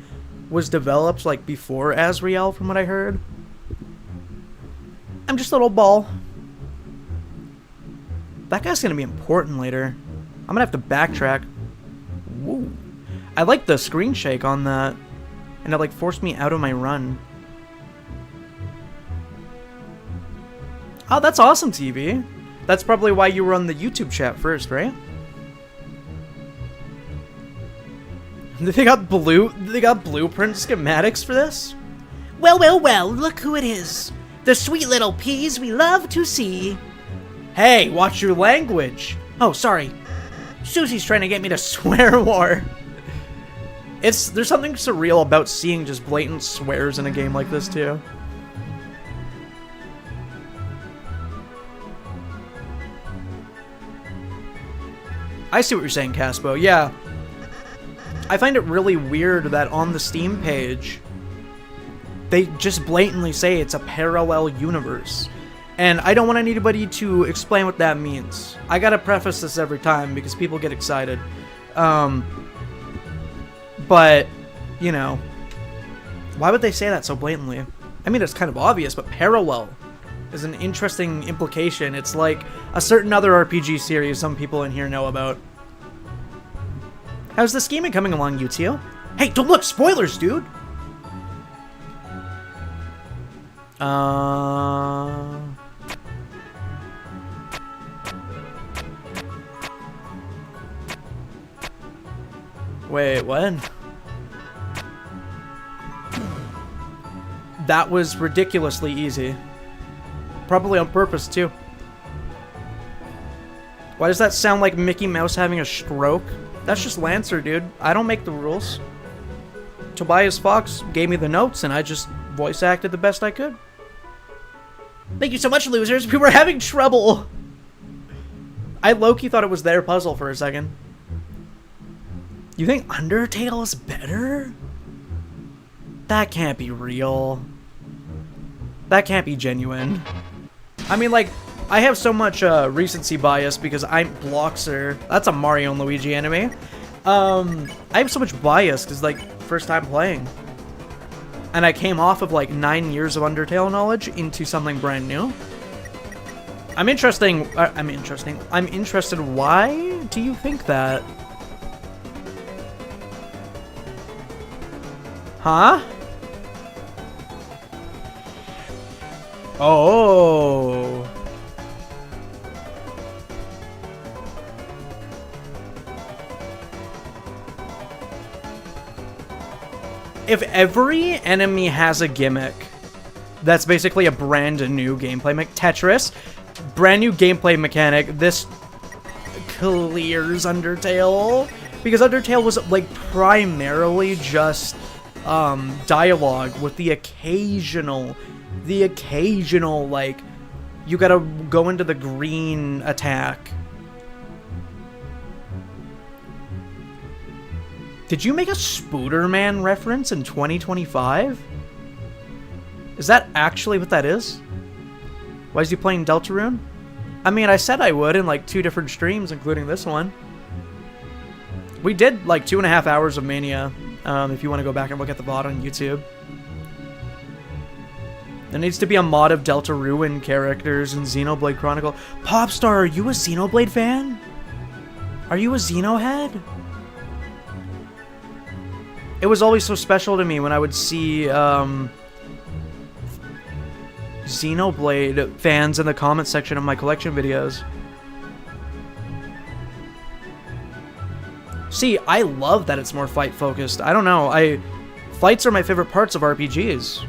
was developed, like, before Asriel, from what I heard. I'm just a little ball. That guy's gonna be important later. I'm gonna have to backtrack. Whoa. I like the screen shake on that. And it like forced me out of my run. Oh, that's awesome, TV. That's probably why you were on the YouTube chat first, right? They got blueprint schematics for this? Well, well, well, look who it is. The sweet little peas we love to see. Hey, watch your language. Oh, sorry. Susie's trying to get me to swear more. There's something surreal about seeing just blatant swears in a game like this, too. I see what you're saying, Caspo. Yeah. I find it really weird that on the Steam page, they just blatantly say it's a parallel universe. And I don't want anybody to explain what that means. I gotta preface this every time because people get excited. But, you know, why would they say that so blatantly? I mean, it's kind of obvious, but parallel is an interesting implication. It's like a certain other RPG series some people in here know about. How's the scheming coming along, Utio? Hey, don't look! Spoilers, dude! Wait, what? That was ridiculously easy. Probably on purpose, too. Why does that sound like Mickey Mouse having a stroke? That's just Lancer, dude. I don't make the rules. Tobias Fox gave me the notes, and I just voice acted the best I could. Thank you so much, losers. We were having trouble. I low-key thought it was their puzzle for a second. You think Undertale is better? That can't be real. That can't be genuine. I mean, like, I have so much recency bias because I'm Bloxer. That's a Mario and Luigi anime. I have so much bias because, like, first time playing. And I came off of, like, 9 years of Undertale knowledge into something brand new. I'm interested. Why do you think that? Huh? Oh. If every enemy has a gimmick, that's basically a brand new gameplay mechanic. Tetris, brand new gameplay mechanic. This clears Undertale because Undertale was like primarily just dialogue with the occasional like you gotta go into the green attack. Did you make a Spooderman reference in 2025? Is that actually what that is? Why is he playing Deltarune? I mean, I said I would in like 2 different streams, including this one. We did like 2.5 hours of Mania, if you want to go back and look at the VOD on YouTube. There needs to be a mod of Deltarune characters in Xenoblade Chronicle. Popstar, are you a Xenoblade fan? Are you a Xenohead? It was always so special to me when I would see Xenoblade fans in the comment section of my collection videos. See, I love that it's more fight-focused. I don't know, fights are my favorite parts of RPGs.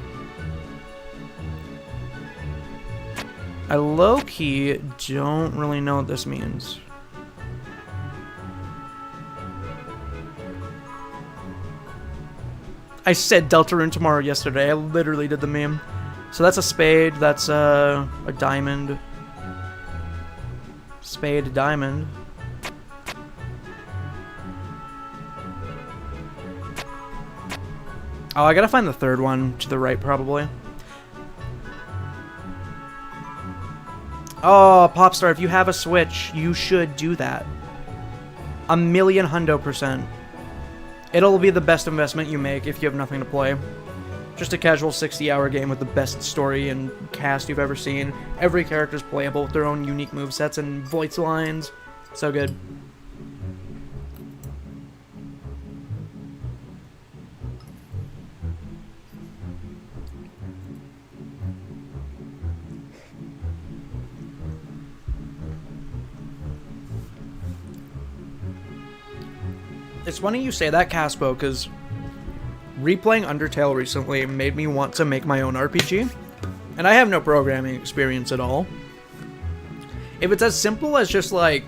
I low-key don't really know what this means. I said Deltarune tomorrow yesterday. I literally did the meme. So that's a spade. That's a diamond. Spade, diamond. Oh, I gotta find the third one to the right, probably. Oh, Popstar, if you have a Switch, you should do that. 1,000,000%. It'll be the best investment you make if you have nothing to play. Just a casual 60-hour game with the best story and cast you've ever seen. Every character's playable with their own unique movesets and voice lines. So good. It's funny you say that, Caspo, because replaying Undertale recently made me want to make my own RPG, and I have no programming experience at all. If it's as simple as just, like,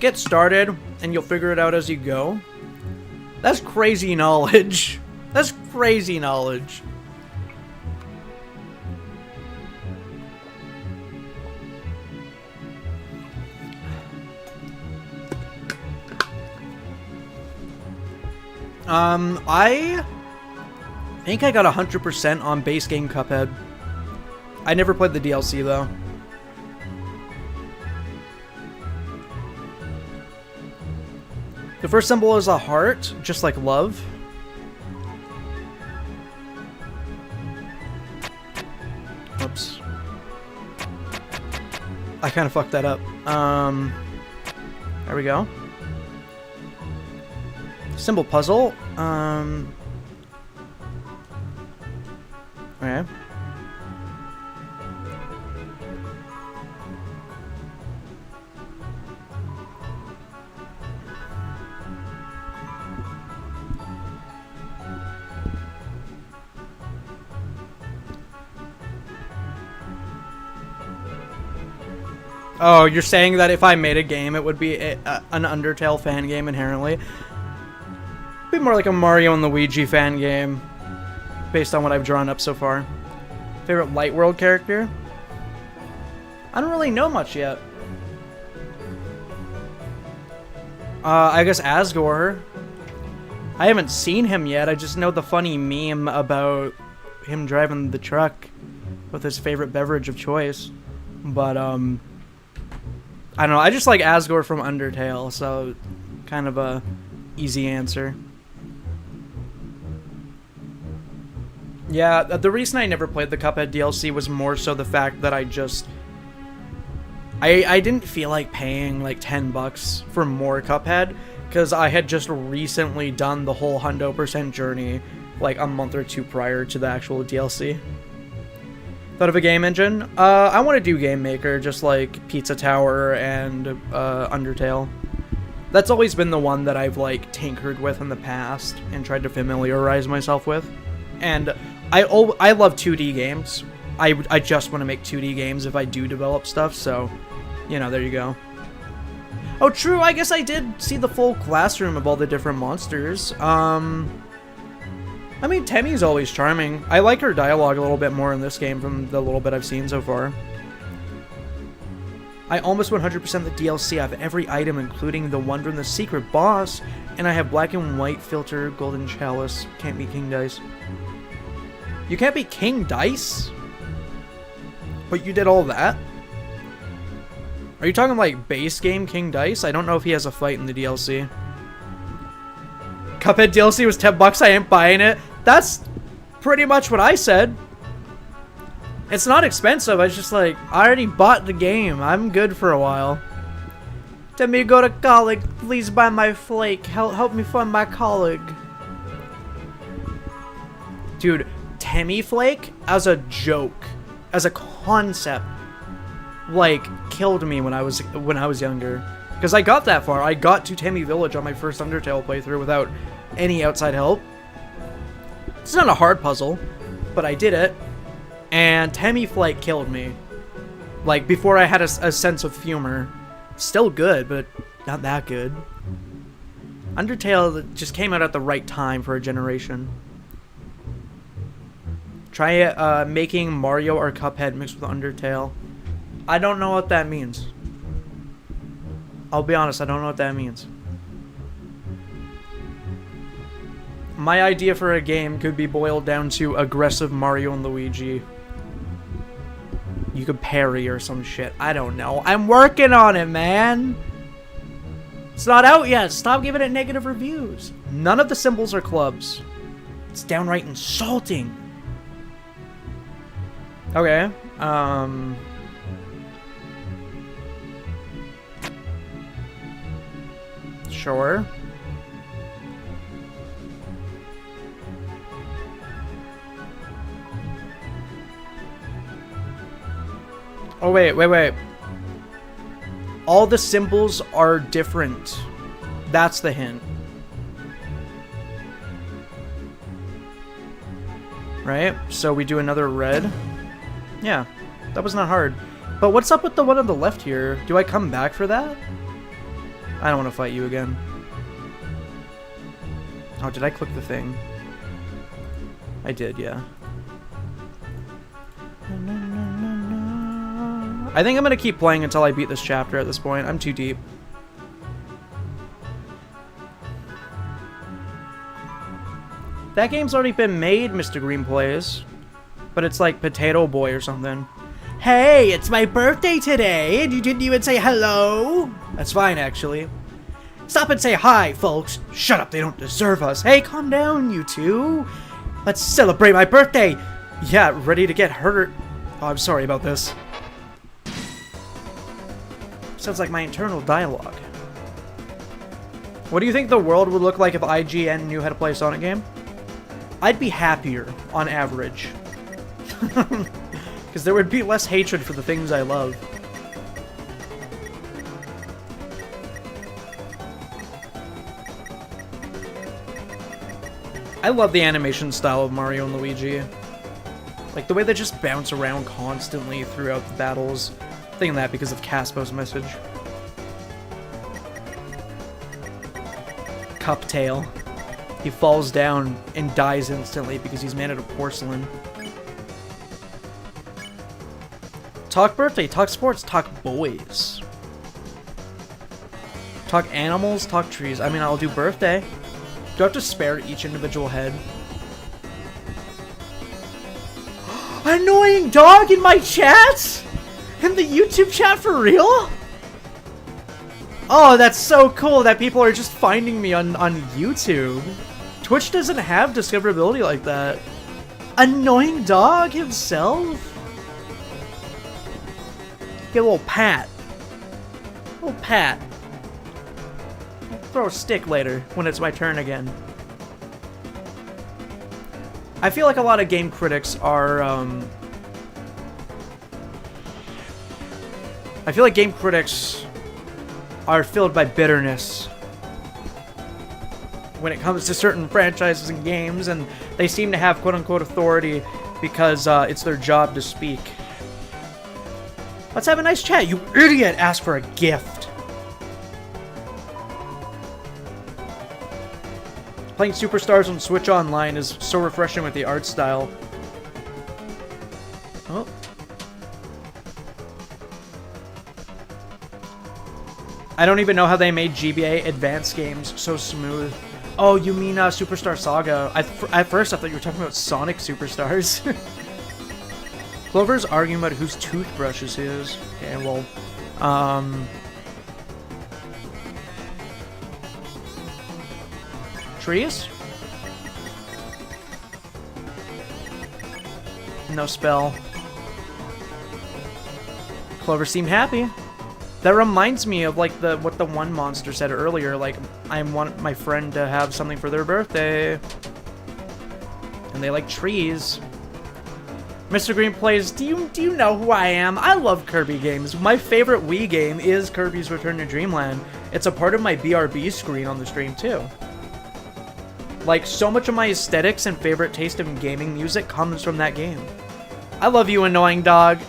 get started and you'll figure it out as you go, that's crazy knowledge. That's crazy knowledge. I think I got 100% on base game Cuphead. I never played the DLC, though. The first symbol is a heart, just like love. Oops. I kind of fucked that up. There we go. Symbol puzzle. Okay. Oh, you're saying that if I made a game, it would be an Undertale fan game inherently? It'd be more like a Mario and Luigi fan game, based on what I've drawn up so far. Favorite Light World character? I don't really know much yet. I guess Asgore. I haven't seen him yet, I just know the funny meme about him driving the truck with his favorite beverage of choice. But, I don't know, I just like Asgore from Undertale, so kind of a easy answer. Yeah, the reason I never played the Cuphead DLC was more so the fact that I didn't feel like paying like $10 for more Cuphead, because I had just recently done the whole 100% journey like a month or two prior to the actual DLC. Thought of a game engine? I want to do Game Maker, just like Pizza Tower and Undertale. That's always been the one that I've like tinkered with in the past and tried to familiarize myself with. And I love 2D games. I just want to make 2D games if I do develop stuff, so, you know, there you go. Oh, true, I guess I did see the full classroom of all the different monsters. I mean, Temmie's always charming. I like her dialogue a little bit more in this game from the little bit I've seen so far. I almost 100% the DLC. I have every item, including the Wonder and the Secret Boss, and I have black and white filter, golden chalice. Can't be King Dice. You can't be King Dice? But you did all that? Are you talking like base game King Dice? I don't know if he has a fight in the DLC. Cuphead DLC was $10, I ain't buying it. That's pretty much what I said. It's not expensive, I was just like, I already bought the game. I'm good for a while. Tell me to go to college, please buy my flake. Help me fund my college. Dude, Temmie Flake, as a joke, as a concept, like, killed me when I was younger. Because I got that far. I got to Temmie Village on my first Undertale playthrough without any outside help. It's not a hard puzzle, but I did it. And Temmie Flake killed me. Like, before I had a sense of humor. Still good, but not that good. Undertale just came out at the right time for a generation. Try making Mario or Cuphead mixed with Undertale. I don't know what that means. I'll be honest, I don't know what that means. My idea for a game could be boiled down to aggressive Mario and Luigi. You could parry or some shit. I don't know. I'm working on it, man. It's not out yet. Stop giving it negative reviews. None of the symbols are clubs. It's downright insulting. Okay. Sure. Oh, wait. All the symbols are different. That's the hint. Right? So we do another red. Yeah, that was not hard. But what's up with the one on the left here? Do I come back for that? I don't want to fight you again. Oh, did I click the thing? I did, yeah. I think I'm going to keep playing until I beat this chapter at this point. I'm too deep. That game's already been made, Mr. Green Plays. But it's like Potato Boy or something. Hey, it's my birthday today, and you didn't even say hello? That's fine, actually. Stop and say hi, folks. Shut up, they don't deserve us. Hey, calm down, you two. Let's celebrate my birthday. Yeah, ready to get hurt. Oh, I'm sorry about this. Sounds like my internal dialogue. What do you think the world would look like if IGN knew how to play a Sonic game? I'd be happier, on average. Because there would be less hatred for the things I love. I love the animation style of Mario and Luigi. Like, the way they just bounce around constantly throughout the battles. I'm thinking that because of Caspo's message. Cuptail. He falls down and dies instantly because he's made out of porcelain. Talk birthday, talk sports, talk boys. Talk animals, talk trees. I mean, I'll do birthday. Do I have to spare each individual head? Annoying dog in my chat? In the YouTube chat for real? Oh, that's so cool that people are just finding me on YouTube. Twitch doesn't have discoverability like that. Annoying dog himself? Get a little pat. A little pat. I'll throw a stick later when it's my turn again. I feel like a lot of game critics are, I feel like game critics are filled by bitterness when it comes to certain franchises and games, and they seem to have quote-unquote authority because it's their job to speak. Let's have a nice chat. You idiot! Ask for a gift. Playing Superstars on Switch Online is so refreshing with the art style. Oh. I don't even know how they made GBA Advance games so smooth. Oh, you mean Superstar Saga. At first I thought you were talking about Sonic Superstars. Clover's arguing about whose toothbrushes his. Okay, well, trees? No spell. Clover seemed happy. That reminds me of like what the one monster said earlier, like I want my friend to have something for their birthday. And they like trees. Mr. Green Plays, do you know who I am? I love Kirby games. My favorite Wii game is Kirby's Return to Dreamland. It's a part of my BRB screen on the stream too. Like, so much of my aesthetics and favorite taste in gaming music comes from that game. I love you, annoying dog.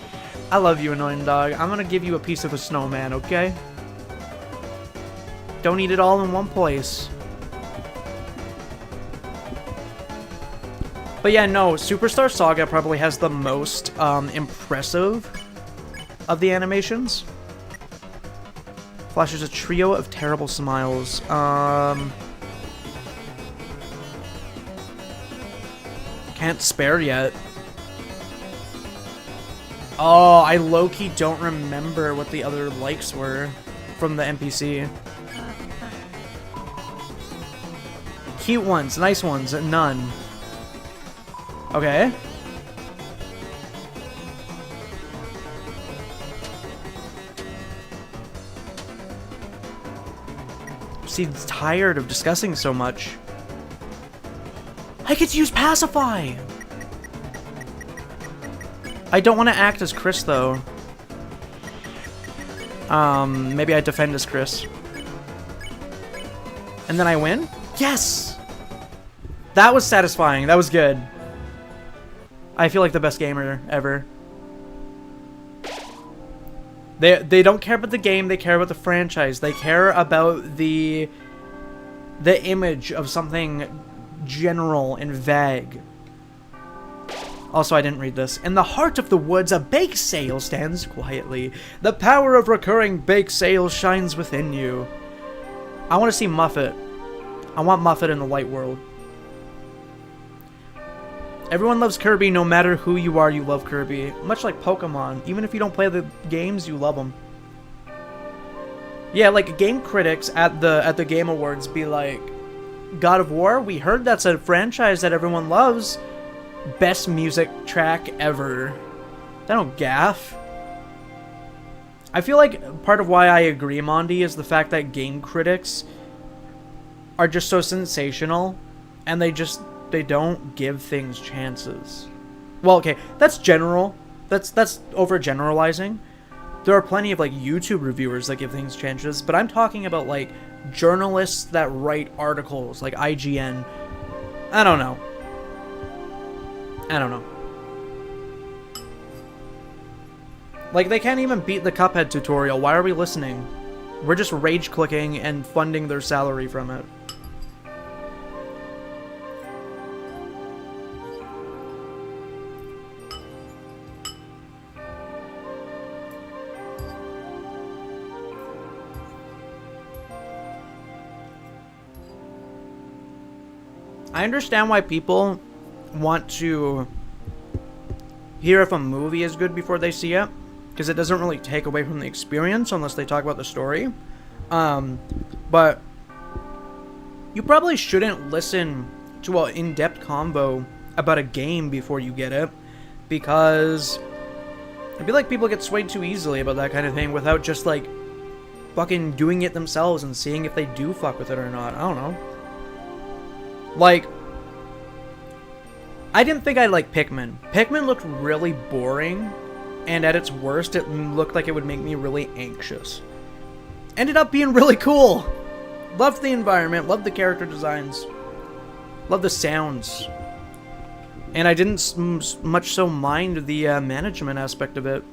I love you, annoying dog. I'm gonna give you a piece of a snowman, okay? Don't eat it all in one place. But yeah, no, Superstar Saga probably has the most impressive of the animations. Flashes a trio of terrible smiles. Can't spare yet. Oh, I low-key don't remember what the other likes were from the NPC. Cute ones, nice ones, none. Okay. seems tired of discussing so much. I get to use Pacify! I don't want to act as Chris, though. Maybe I defend as Chris. And then I win? Yes! That was satisfying. That was good. I feel like the best gamer ever. They don't care about the game, they care about the franchise. They care about the image of something general and vague. Also, I didn't read this. In the heart of the woods, a bake sale stands quietly. The power of recurring bake sales shines within you. I want to see Muffet. I want Muffet in the light world. Everyone loves Kirby. No matter who you are, you love Kirby. Much like Pokemon. Even if you don't play the games, you love them. Yeah, like game critics at the Game Awards be like, God of War, we heard that's a franchise that everyone loves. Best music track ever. They don't gaff. I feel like part of why I agree, Mondi, is the fact that game critics are just so sensational, and they don't give things chances. Well, okay, that's general. That's overgeneralizing. There are plenty of like YouTube reviewers that give things chances, but I'm talking about like journalists that write articles, like IGN. I don't know. Like, they can't even beat the Cuphead tutorial. Why are we listening? We're just rage-clicking and funding their salary from it. I understand why people want to hear if a movie is good before they see it, because it doesn't really take away from the experience unless they talk about the story. But you probably shouldn't listen to an in-depth convo about a game before you get it, because I feel like people get swayed too easily about that kind of thing without just like fucking doing it themselves and seeing if they do fuck with it or not. I don't know. Like, I didn't think I'd like Pikmin. Pikmin looked really boring, and at its worst, it looked like it would make me really anxious. Ended up being really cool. Loved the environment, loved the character designs, loved the sounds. And I didn't much so mind the management aspect of it.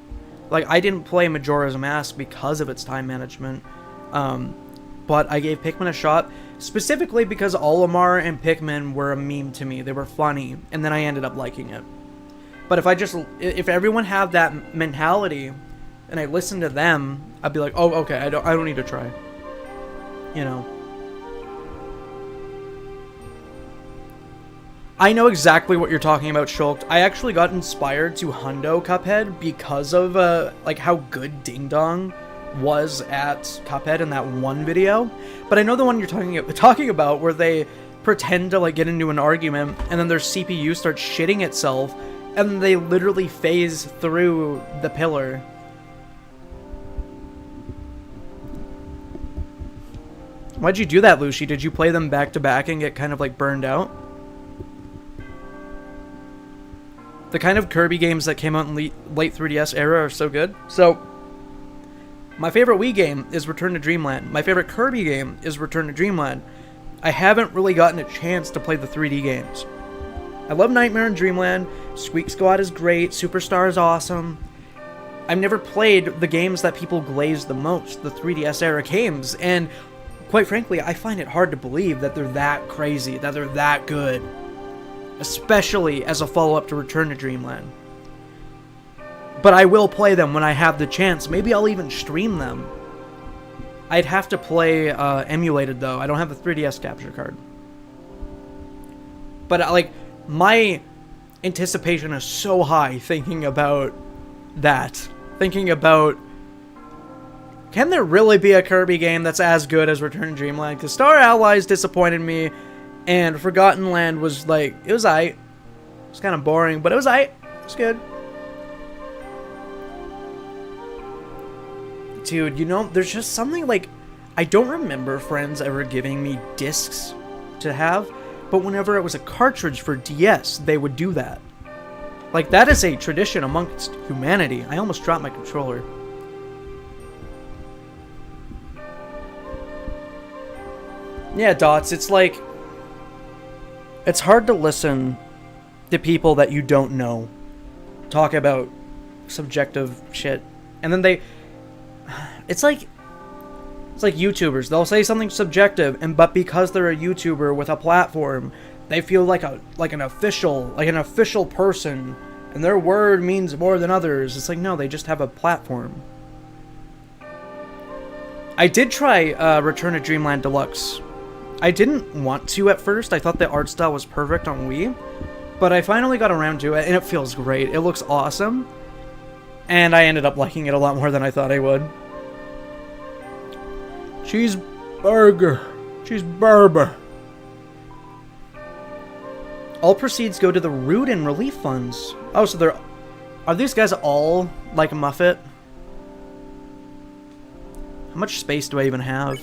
Like, I didn't play Majora's Mask because of its time management. But I gave Pikmin a shot, specifically because Olimar and Pikmin were a meme to me. They were funny, and then I ended up liking it. But if everyone had that mentality, and I listened to them, I'd be like, oh, okay, I don't need to try. You know. I know exactly what you're talking about, Shulked. I actually got inspired to hundo Cuphead because of like how good Ding Dong was at Cuphead in that one video. But I know the one you're talking about where they pretend to like get into an argument and then their CPU starts shitting itself and they literally phase through the pillar. Why'd you do that, Lucy? Did you play them back to back and get kind of like burned out? The kind of Kirby games that came out in late 3DS era are so good. So, my favorite Wii game is Return to Dreamland. My favorite Kirby game is Return to Dreamland. I haven't really gotten a chance to play the 3D games. I love Nightmare in Dreamland. Squeak Squad is great. Superstar is awesome. I've never played the games that people glaze the most, the 3DS era games, and quite frankly, I find it hard to believe that they're that crazy, that they're that good. Especially as a follow-up to Return to Dreamland. But I will play them when I have the chance. Maybe I'll even stream them. I'd have to play emulated, though. I don't have the 3DS capture card. But, like, my anticipation is so high thinking about that. Thinking about, can there really be a Kirby game that's as good as Return to Dreamland? Because Star Allies disappointed me. And Forgotten Land was like, it was aight. It was kind of boring, but it was aight. It was good. Dude, you know, there's just something like, I don't remember friends ever giving me discs to have, but whenever it was a cartridge for DS, they would do that. Like, that is a tradition amongst humanity. I almost dropped my controller. Yeah, Dots, it's like... It's hard to listen to people that you don't know talk about subjective shit. And then they... It's like YouTubers. They'll say something subjective, but because they're a YouTuber with a platform, they feel like an official person, and their word means more than others. It's like, no, they just have a platform. I did try Return to Dreamland Deluxe. I didn't want to at first. I thought the art style was perfect on Wii, but I finally got around to it, and it feels great. It looks awesome, and I ended up liking it a lot more than I thought I would. Cheeseburger. All proceeds go to the Root and Relief Funds. Oh, so are these guys all like Muffet? How much space do I even have?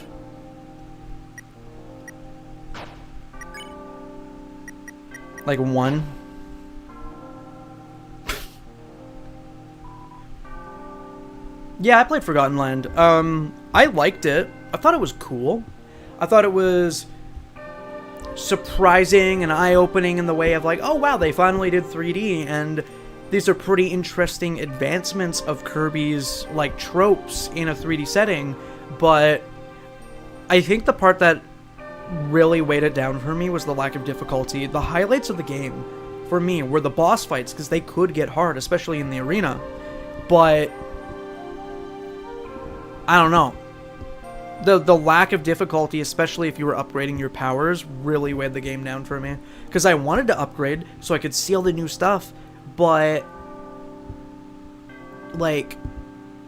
Like 1? Yeah, I played Forgotten Land. I liked it. I thought it was cool. I thought it was surprising and eye-opening in the way of like, oh wow, they finally did 3D, and these are pretty interesting advancements of Kirby's like tropes in a 3D setting. But I think the part that really weighed it down for me was the lack of difficulty. The highlights of the game for me were the boss fights, because they could get hard, especially in the arena. But I don't know. The lack of difficulty, especially if you were upgrading your powers, really weighed the game down for me. Because I wanted to upgrade so I could see all the new stuff, but like,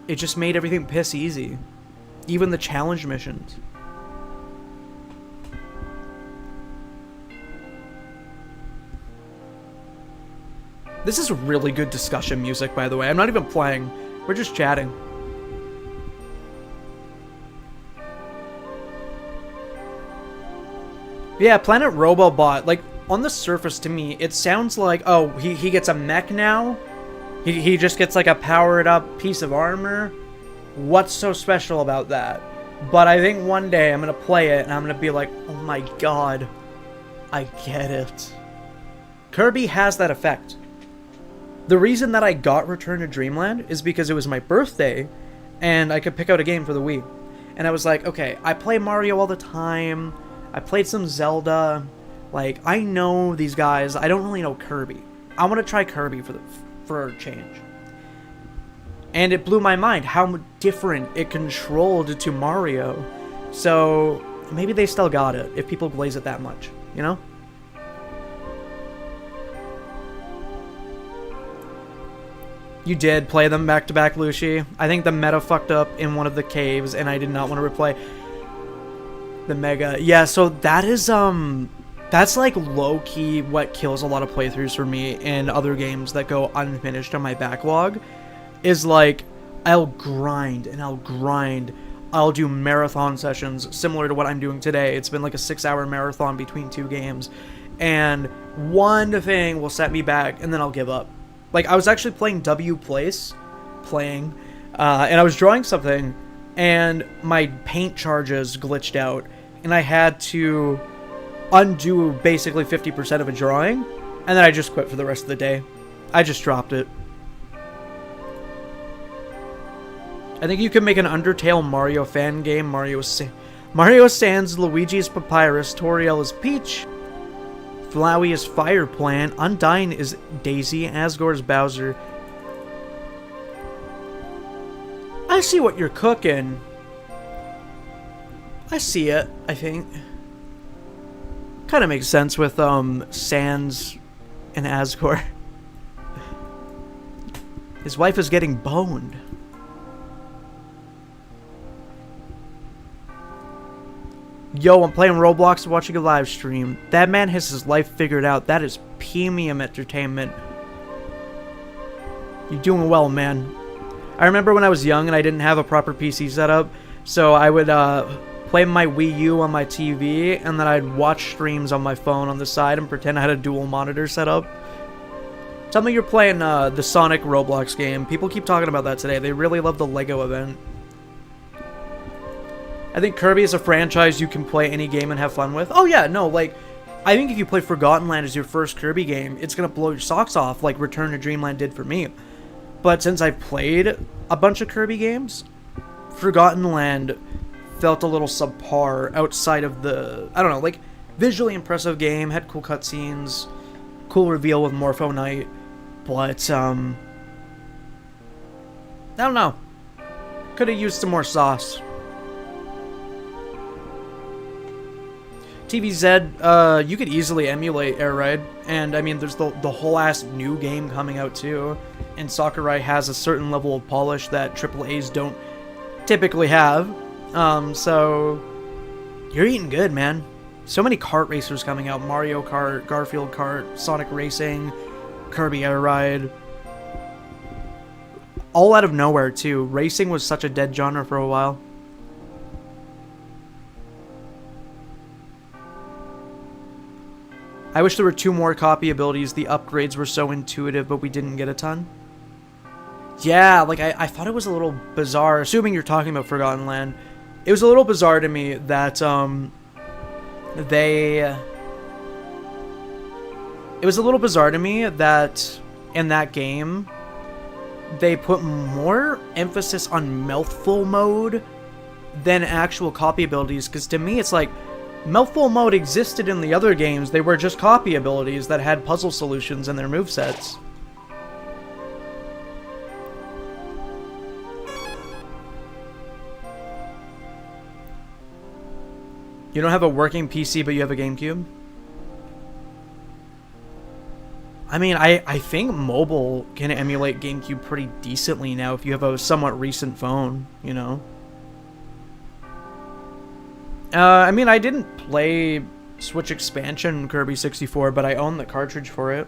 it just made everything piss easy. Even the challenge missions. This is really good discussion music, by the way. I'm not even playing. We're just chatting. Yeah, Planet Robobot, like, on the surface to me, it sounds like, oh, he gets a mech now? He just gets, like, a powered-up piece of armor? What's so special about that? But I think one day I'm gonna play it, and I'm gonna be like, oh my god, I get it. Kirby has that effect. The reason that I got Return to Dreamland is because it was my birthday, and I could pick out a game for the Wii. And I was like, okay, I play Mario all the time, I played some Zelda, like, I know these guys, I don't really know Kirby. I want to try Kirby for a change. And it blew my mind how different it controlled to Mario. So, maybe they still got it, if people glaze it that much, you know? You did play them back-to-back, Lucy. I think the meta fucked up in one of the caves, and I did not want to replay the Mega. Yeah, so that is, that's like low-key what kills a lot of playthroughs for me in other games that go unfinished on my backlog. Is like, I'll grind, and I'll grind. I'll do marathon sessions, similar to what I'm doing today. It's been like a 6-hour marathon between 2 games. And one thing will set me back, and then I'll give up. Like, I was actually playing and I was drawing something, and my paint charges glitched out, and I had to undo basically 50% of a drawing, and then I just quit for the rest of the day. I just dropped it. I think you can make an Undertale Mario fan game. Mario Sans Luigi's Papyrus, Toriel is Peach, Flowey is Fire Plant, Undyne is Daisy, Asgore is Bowser. I see what you're cooking. I see it, I think. Kind of makes sense with Sans and Asgore. His wife is getting boned. Yo, I'm playing Roblox and watching a live stream. That man has his life figured out. That is premium entertainment. You're doing well, man. I remember when I was young and I didn't have a proper PC setup, so I would play my Wii U on my TV, and then I'd watch streams on my phone on the side and pretend I had a dual monitor set up. Tell me you're playing the Sonic Roblox game. People keep talking about that today. They really love the Lego event. I think Kirby is a franchise you can play any game and have fun with. Oh yeah, no, like, I think if you play Forgotten Land as your first Kirby game, it's gonna blow your socks off like Return to Dreamland did for me. But since I've played a bunch of Kirby games, Forgotten Land felt a little subpar outside of the, I don't know, like, visually impressive game, had cool cutscenes, cool reveal with Morpho Knight, but, I don't know. Could have used some more sauce. TVZ, you could easily emulate Air Ride, and I mean, there's the whole ass new game coming out too, and Sakurai has a certain level of polish that AAAs don't typically have, so you're eating good, man. So many kart racers coming out: Mario Kart, Garfield Kart, Sonic Racing, Kirby Air Ride. All out of nowhere too. Racing was such a dead genre for a while. I wish there were 2 more copy abilities. The upgrades were so intuitive, but we didn't get a ton. Yeah, like, I thought it was a little bizarre, assuming you're talking about Forgotten Land. It was a little bizarre to me that, It was a little bizarre to me that in that game, they put more emphasis on mouthful mode than actual copy abilities, because to me it's like, mouthful mode existed in the other games, they were just copy abilities that had puzzle solutions in their movesets. You don't have a working PC, but you have a GameCube? I mean, I think mobile can emulate GameCube pretty decently now if you have a somewhat recent phone, you know? I mean, I didn't play Switch Expansion Kirby 64, but I own the cartridge for it.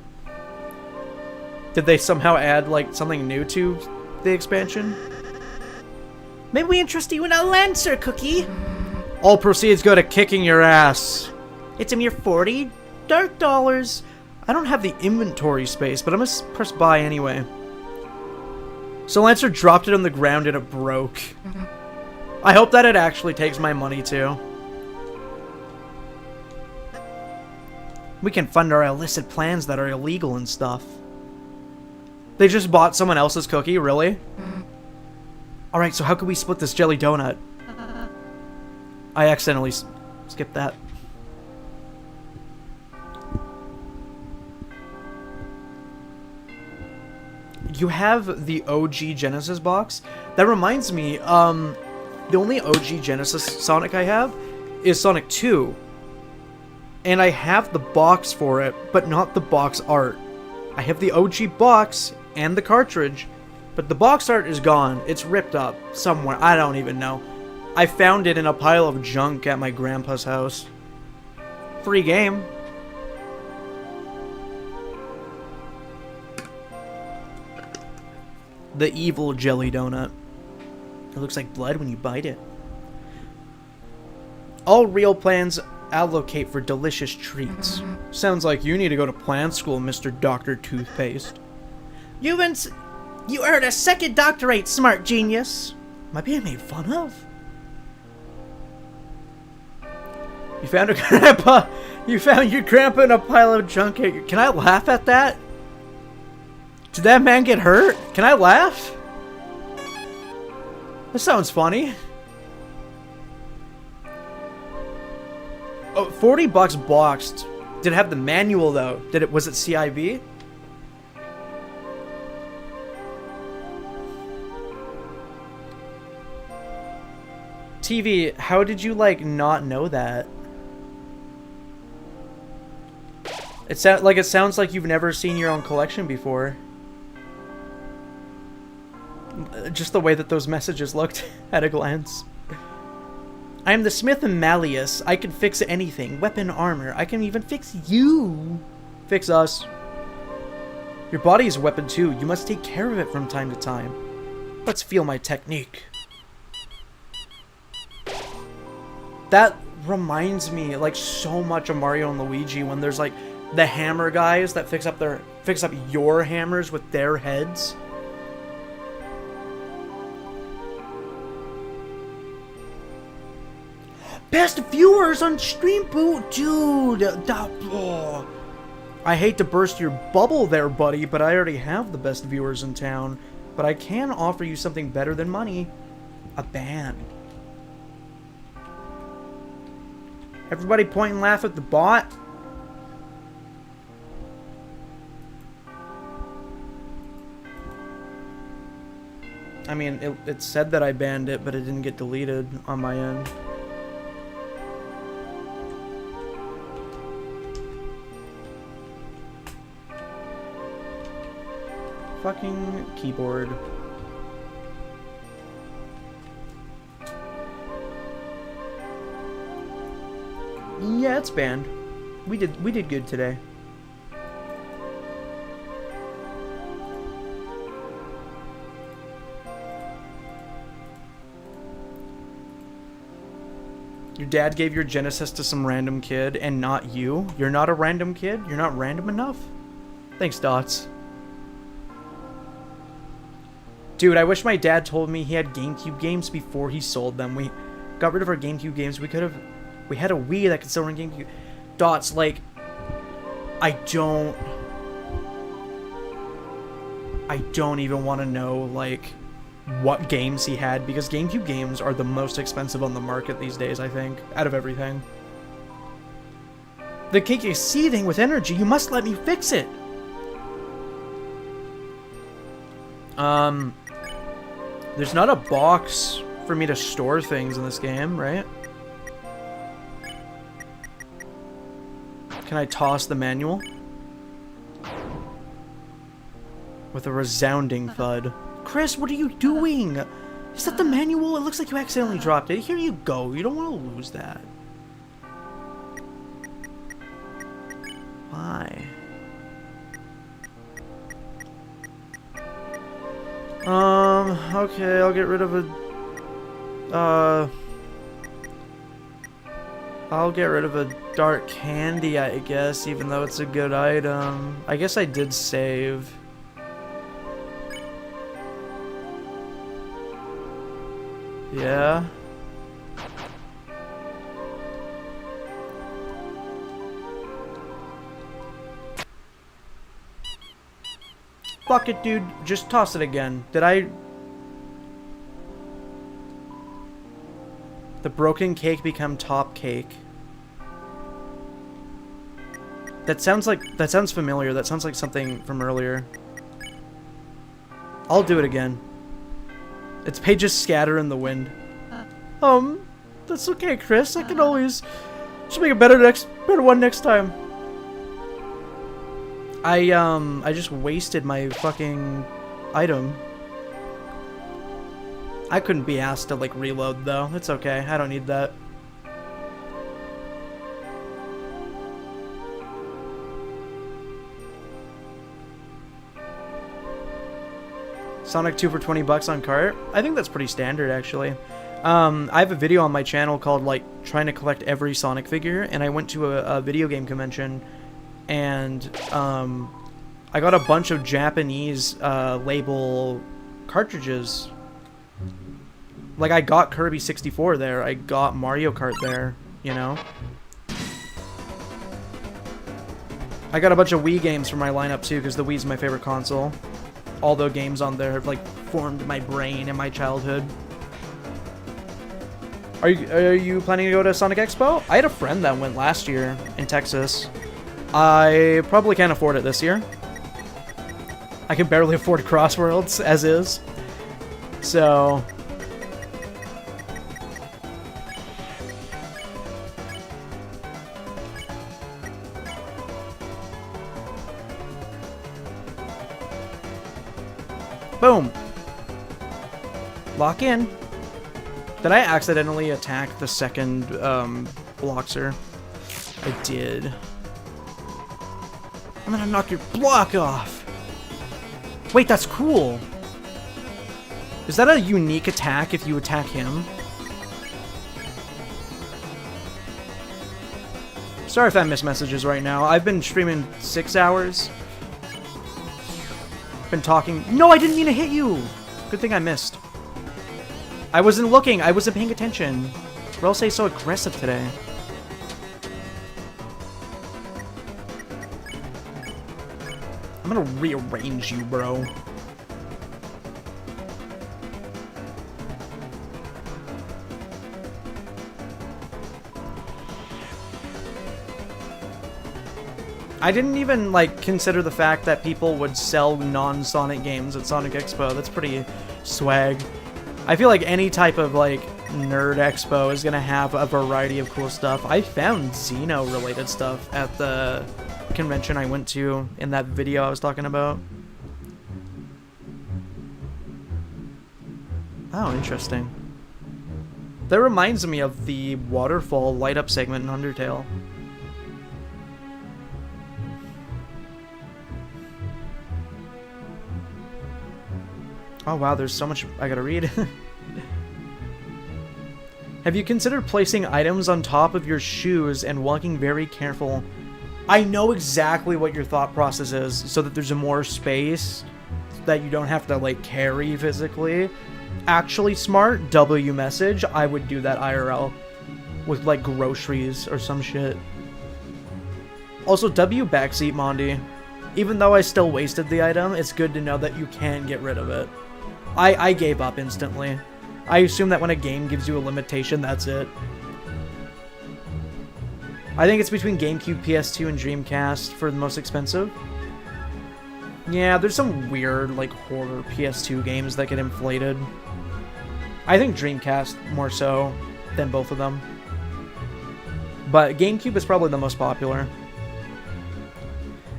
Did they somehow add, like, something new to the expansion? Maybe we interest you in a Lancer cookie? All proceeds go to kicking your ass. It's a mere 40 dark dollars. I don't have the inventory space, but I'm gonna press buy anyway. So Lancer dropped it on the ground and it broke. I hope that it actually takes my money too. We can fund our illicit plans that are illegal and stuff. They just bought someone else's cookie, really? Alright, so how could we split this jelly donut? I accidentally skipped that. You have the OG Genesis box? That reminds me, the only OG Genesis Sonic I have is Sonic 2. And I have the box for it, but not the box art. I have the OG box and the cartridge, but the box art is gone. It's ripped up somewhere. I don't even know. I found it in a pile of junk at my grandpa's house. Free game. The evil jelly donut. It looks like blood when you bite it. All real plans allocate for delicious treats. Sounds like you need to go to plant school, Mr. Dr. Toothpaste. You earned a second doctorate, smart genius. Am I being made fun of? You found a grandpa. You found your grandpa in a pile of junk. Can I laugh at that? Did that man get hurt? Can I laugh? This sounds funny. Oh, $40 boxed. Did it have the manual though? Was it CIB? TV, how did you like not know that? It sounds like you've never seen your own collection before. Just the way that those messages looked at a glance. I am the Smith and Malleus. I can fix anything. Weapon, armor. I can even fix you. Fix us. Your body is a weapon too. You must take care of it from time to time. Let's feel my technique. That reminds me, like, so much of Mario and Luigi when there's, like, the hammer guys that fix up your hammers with their heads. Best viewers on Stream Boot, dude. Oh. I hate to burst your bubble there, buddy, but I already have the best viewers in town. But I can offer you something better than money. A band. Everybody point and laugh at the bot. I mean, it said that I banned it, but it didn't get deleted on my end. Fucking keyboard. Yeah, it's banned. We did good today. Your dad gave your Genesis to some random kid and not you? You're not a random kid? You're not random enough? Thanks, Dots. Dude, I wish my dad told me he had GameCube games before he sold them. We got rid of our GameCube games. We had a Wii that could still run GameCube. Dots, like, I don't even want to know, like, what games he had, because GameCube games are the most expensive on the market these days, I think, out of everything. The cake is seething with energy. You must let me fix it. There's not a box for me to store things in this game, right? Can I toss the manual? With a resounding thud. Chris, what are you doing? Is that the manual? It looks like you accidentally dropped it. Here you go. You don't want to lose that. Why? Okay, I'll get rid of I'll get rid of a dark candy, I guess, even though it's a good item. I guess I did save. Yeah. Fuck it, dude. Just toss it again. Did I... The broken cake become top cake. That sounds familiar. That sounds like something from earlier. I'll do it again. Its pages scatter in the wind. That's okay, Chris. I can always just make a better one next time. I just wasted my fucking item. I couldn't be asked to, like, reload, though. It's okay. I don't need that. Sonic 2 for 20 bucks on cart? I think that's pretty standard, actually. I have a video on my channel called, like, trying to collect every Sonic figure, and I went to a video game convention, and I got a bunch of Japanese label cartridges. Like, I got Kirby 64 there, I got Mario Kart there, you know? I got a bunch of Wii games for my lineup too, because the Wii's my favorite console. All the games on there have, like, formed my brain and my childhood. Are you planning to go to Sonic Expo? I had a friend that went last year in Texas. I probably can't afford it this year. I can barely afford Crossworlds, as is. So... Boom! Lock in. Did I accidentally attack the second Bloxer? I did. I'm gonna knock your block off! Wait, that's cool! Is that a unique attack if you attack him? Sorry if I miss messages right now. I've been streaming 6 hours. Been talking. No, I didn't mean to hit you. Good thing I missed. I wasn't looking. I wasn't paying attention. Relsay's so aggressive today. I'm gonna rearrange you, bro. I didn't even, like, consider the fact that people would sell non-Sonic games at Sonic Expo. That's pretty swag. I feel like any type of, like, nerd expo is gonna have a variety of cool stuff. I found Xeno-related stuff at the convention I went to in that video I was talking about. Oh, interesting. That reminds me of the waterfall light-up segment in Undertale. Oh wow, there's so much I gotta read. Have you considered placing items on top of your shoes and walking very careful? I know exactly what your thought process is, so that there's more space that you don't have to, like, carry physically. Actually smart, W message, I would do that IRL. With, like, groceries or some shit. Also, W backseat, Mondi. Even though I still wasted the item, it's good to know that you can get rid of it. I gave up instantly. I assume that when a game gives you a limitation, that's it. I think it's between GameCube, PS2, and Dreamcast for the most expensive. Yeah, there's some weird, like, horror PS2 games that get inflated. I think Dreamcast more so than both of them. But GameCube is probably the most popular.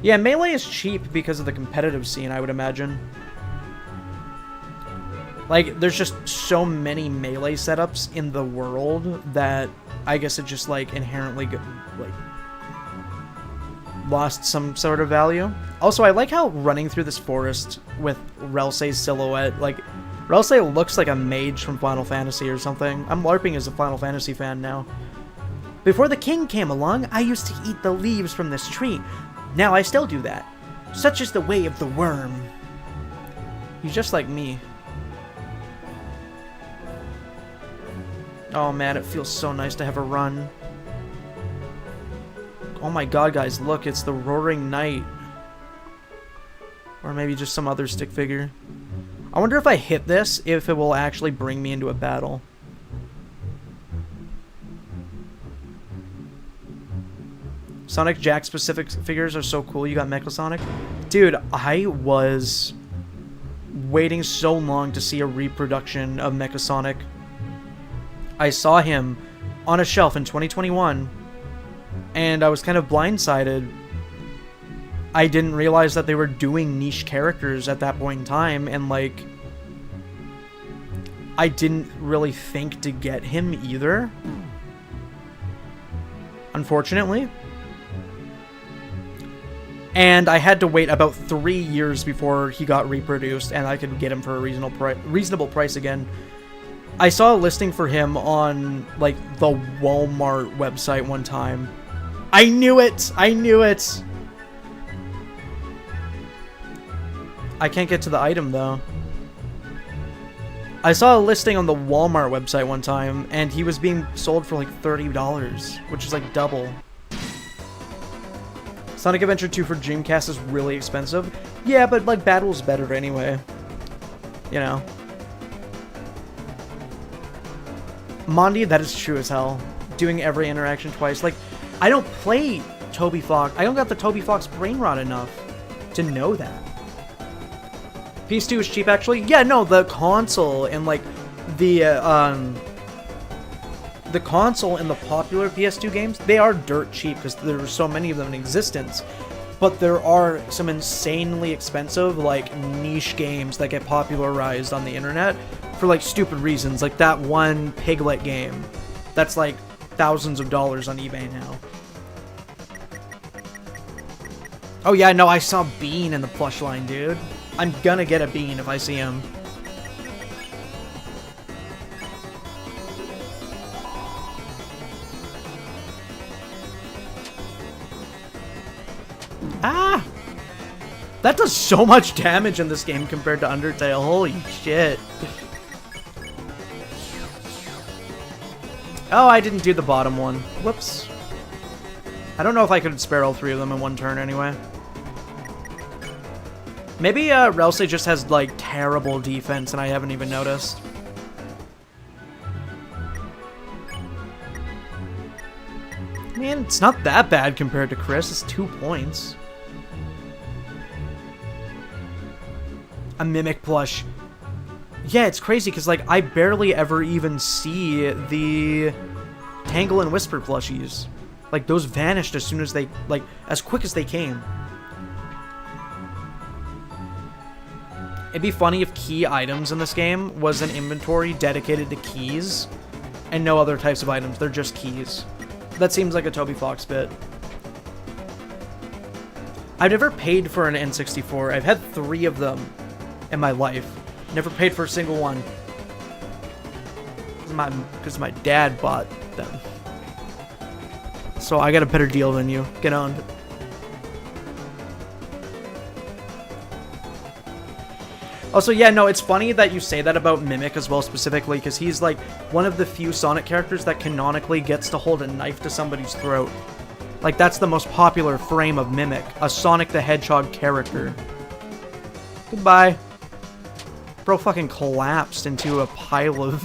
Yeah, Melee is cheap because of the competitive scene, I would imagine. Like, there's just so many Melee setups in the world that I guess it just, like, inherently, like, lost some sort of value. Also, I like how running through this forest with Relsay's silhouette, like, Relsay looks like a mage from Final Fantasy or something. I'm LARPing as a Final Fantasy fan now. Before the king came along, I used to eat the leaves from this tree. Now I still do that. Such is the way of the worm. He's just like me. Oh man, it feels so nice to have a run. Oh my god, guys, look, it's the Roaring Knight. Or maybe just some other stick figure. I wonder if I hit this, if it will actually bring me into a battle. Sonic Jack specific figures are so cool. You got Mecha Sonic. Dude, I was waiting so long to see a reproduction of Mecha Sonic. I saw him on a shelf in 2021, and I was kind of blindsided. I didn't realize that they were doing niche characters at that point in time, and, like, I didn't really think to get him either. Unfortunately. And I had to wait about 3 years before he got reproduced, and I could get him for a reasonable price again. I saw a listing for him on, like, the Walmart website one time. I knew it! I knew it! I can't get to the item, though. I saw a listing on the Walmart website one time, and he was being sold for, like, $30, which is, like, double. Sonic Adventure 2 for Dreamcast is really expensive. Yeah, but, like, Battle's better anyway. You know. Mondi, that is true as hell. Doing every interaction twice. Like, I don't play Toby Fox. I don't got the Toby Fox brain rot enough to know that. PS2 is cheap, actually. Yeah, no, the console and, like, the console and the popular PS2 games, they are dirt cheap because there are so many of them in existence. But there are some insanely expensive, like, niche games that get popularized on the internet for, like, stupid reasons. Like that one Piglet game that's, like, thousands of dollars on eBay now. Oh yeah, no, I saw Bean in the plush line, dude. I'm gonna get a Bean if I see him. Ah! That does so much damage in this game compared to Undertale. Holy shit. Oh, I didn't do the bottom one. Whoops. I don't know if I could spare all three of them in one turn anyway. Maybe Relsey just has, like, terrible defense and I haven't even noticed. Man, it's not that bad compared to Chris. It's 2 points. A Mimic plush. Yeah, it's crazy because, like, I barely ever even see the Tangle and Whisper plushies. Like, those vanished as soon as they, like, as quick as they came. It'd be funny if key items in this game was an inventory dedicated to keys and no other types of items. They're just keys. That seems like a Toby Fox bit. I've never paid for an N64. I've had 3 of them in my life. Never paid for a single one. Because my dad bought them. So I got a better deal than you. Get on. Also, yeah, no, it's funny that you say that about Mimic as well specifically, because he's like one of the few Sonic characters that canonically gets to hold a knife to somebody's throat. Like, that's the most popular frame of Mimic, a Sonic the Hedgehog character. Goodbye. Bro fucking collapsed into a pile of...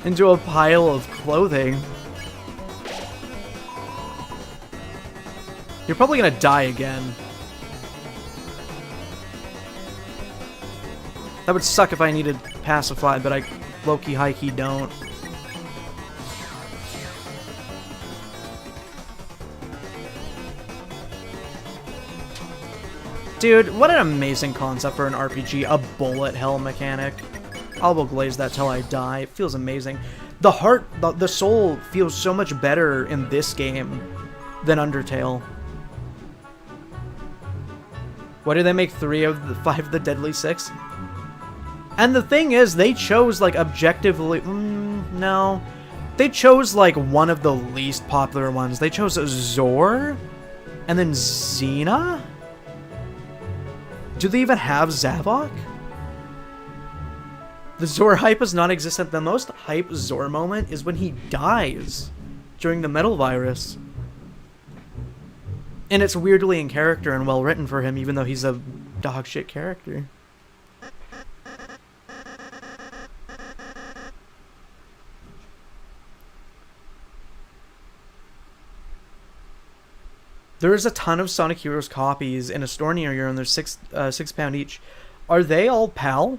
into a pile of clothing. You're probably gonna die again. That would suck if I needed Pacify, but I low-key, high-key don't. Dude, what an amazing concept for an RPG, a bullet hell mechanic. I will glaze that till I die. It feels amazing. The heart, the soul feels so much better in this game than Undertale. Why did they make 3 of the 5 of the Deadly Six? And the thing is, they chose, like, objectively... no. They chose, like, one of the least popular ones. They chose Zor, and then Xena? Do they even have Zavok? The Zor hype is non-existent. The most hype Zor moment is when he dies during the Metal Virus. And it's weirdly in character and well written for him, even though he's a dogshit character. There is a ton of Sonic Heroes copies in a store near you, and they're £6 each. Are they all PAL?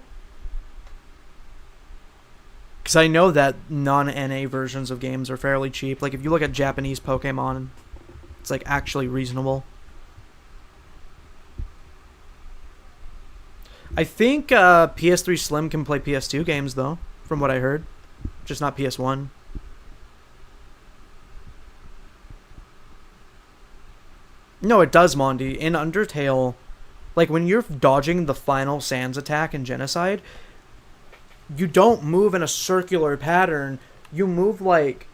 Because I know that non-NA versions of games are fairly cheap. Like, if you look at Japanese Pokemon, it's, like, actually reasonable. I think PS3 Slim can play PS2 games, though, from what I heard. Just not PS1. No, it does, Mondi. In Undertale, like, when you're dodging the final Sans attack in Genocide, you don't move in a circular pattern. You move, like,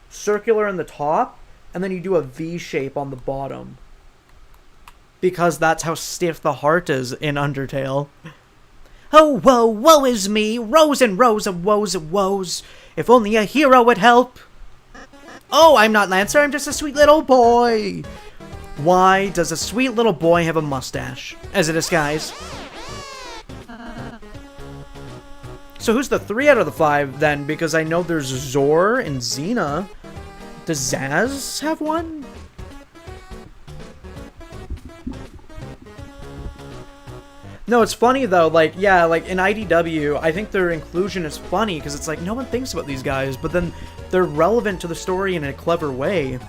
circular in the top, and then you do a V shape on the bottom. Because that's how stiff the heart is in Undertale. Oh, whoa, woe is me, rows and rows of woes and woes. If only a hero would help. Oh, I'm not Lancer, I'm just a sweet little boy. Why does a sweet little boy have a mustache as a disguise? So who's the 3 out of the 5 then? Because I know there's Zor and Xena. Does Zaz have one? No, it's funny though, like, yeah, like in IDW, I think their inclusion is funny because it's like no one thinks about these guys, but then they're relevant to the story in a clever way.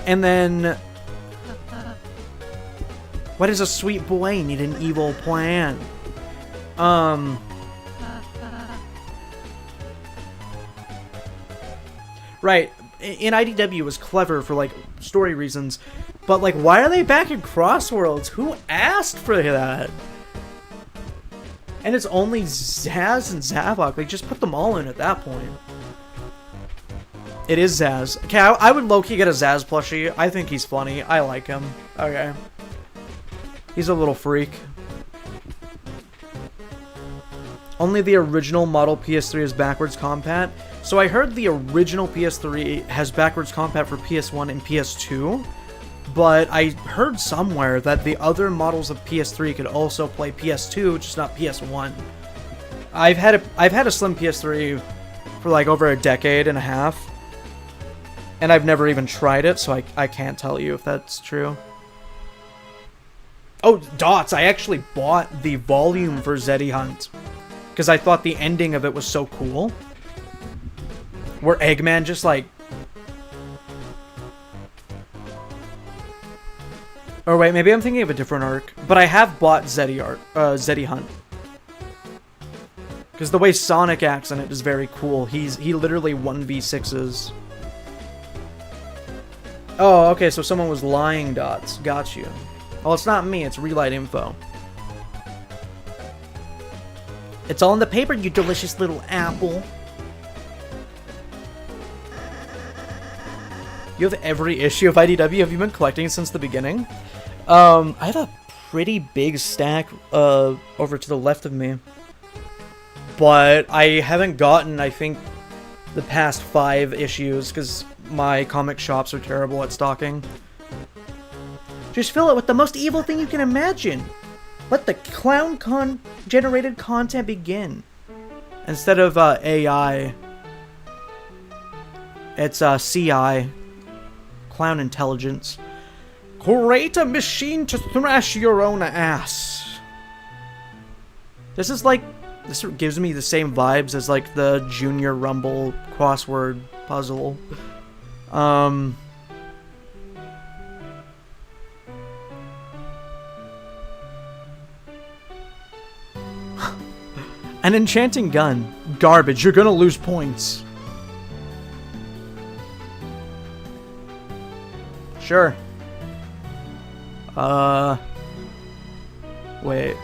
And then... why does a sweet boy need an evil plan? Right, in IDW it was clever for, like, story reasons, but, like, why are they back in Crossworlds? Who asked for that? And it's only Zaz and Zavok. Like, just put them all in at that point. It is Zaz. Okay, I would low-key get a Zaz plushie. I think he's funny. I like him. Okay. He's a little freak. Only the original model PS3 is backwards compat. So I heard the original PS3 has backwards compat for PS1 and PS2. But I heard somewhere that the other models of PS3 could also play PS2, just not PS1. I've had a slim PS3 for like over a decade and a half. And I've never even tried it, so I can't tell you if that's true. Oh, Dots, I actually bought the volume for Zeddy Hunt. Because I thought the ending of it was so cool. Where Eggman just like... Or wait, maybe I'm thinking of a different arc. But I have bought Zeddy Hunt. Because the way Sonic acts in it is very cool. He literally 1v6s. Oh, okay, so someone was lying, Dots. Got you. Well, it's not me, it's Relight Info. It's all in the paper, you delicious little apple. You have every issue of IDW. Have you been collecting since the beginning? I have a pretty big stack over to the left of me. But I haven't gotten, I think, the past 5 issues, because my comic shops are terrible at stocking. Just fill it with the most evil thing you can imagine. Let the clown-generated content begin. Instead of AI, it's CI. Clown intelligence. Create a machine to thrash your own ass. This is like... This gives me the same vibes as like the Junior Rumble crossword puzzle. An enchanting gun. Garbage. You're gonna lose points. Sure. Wait.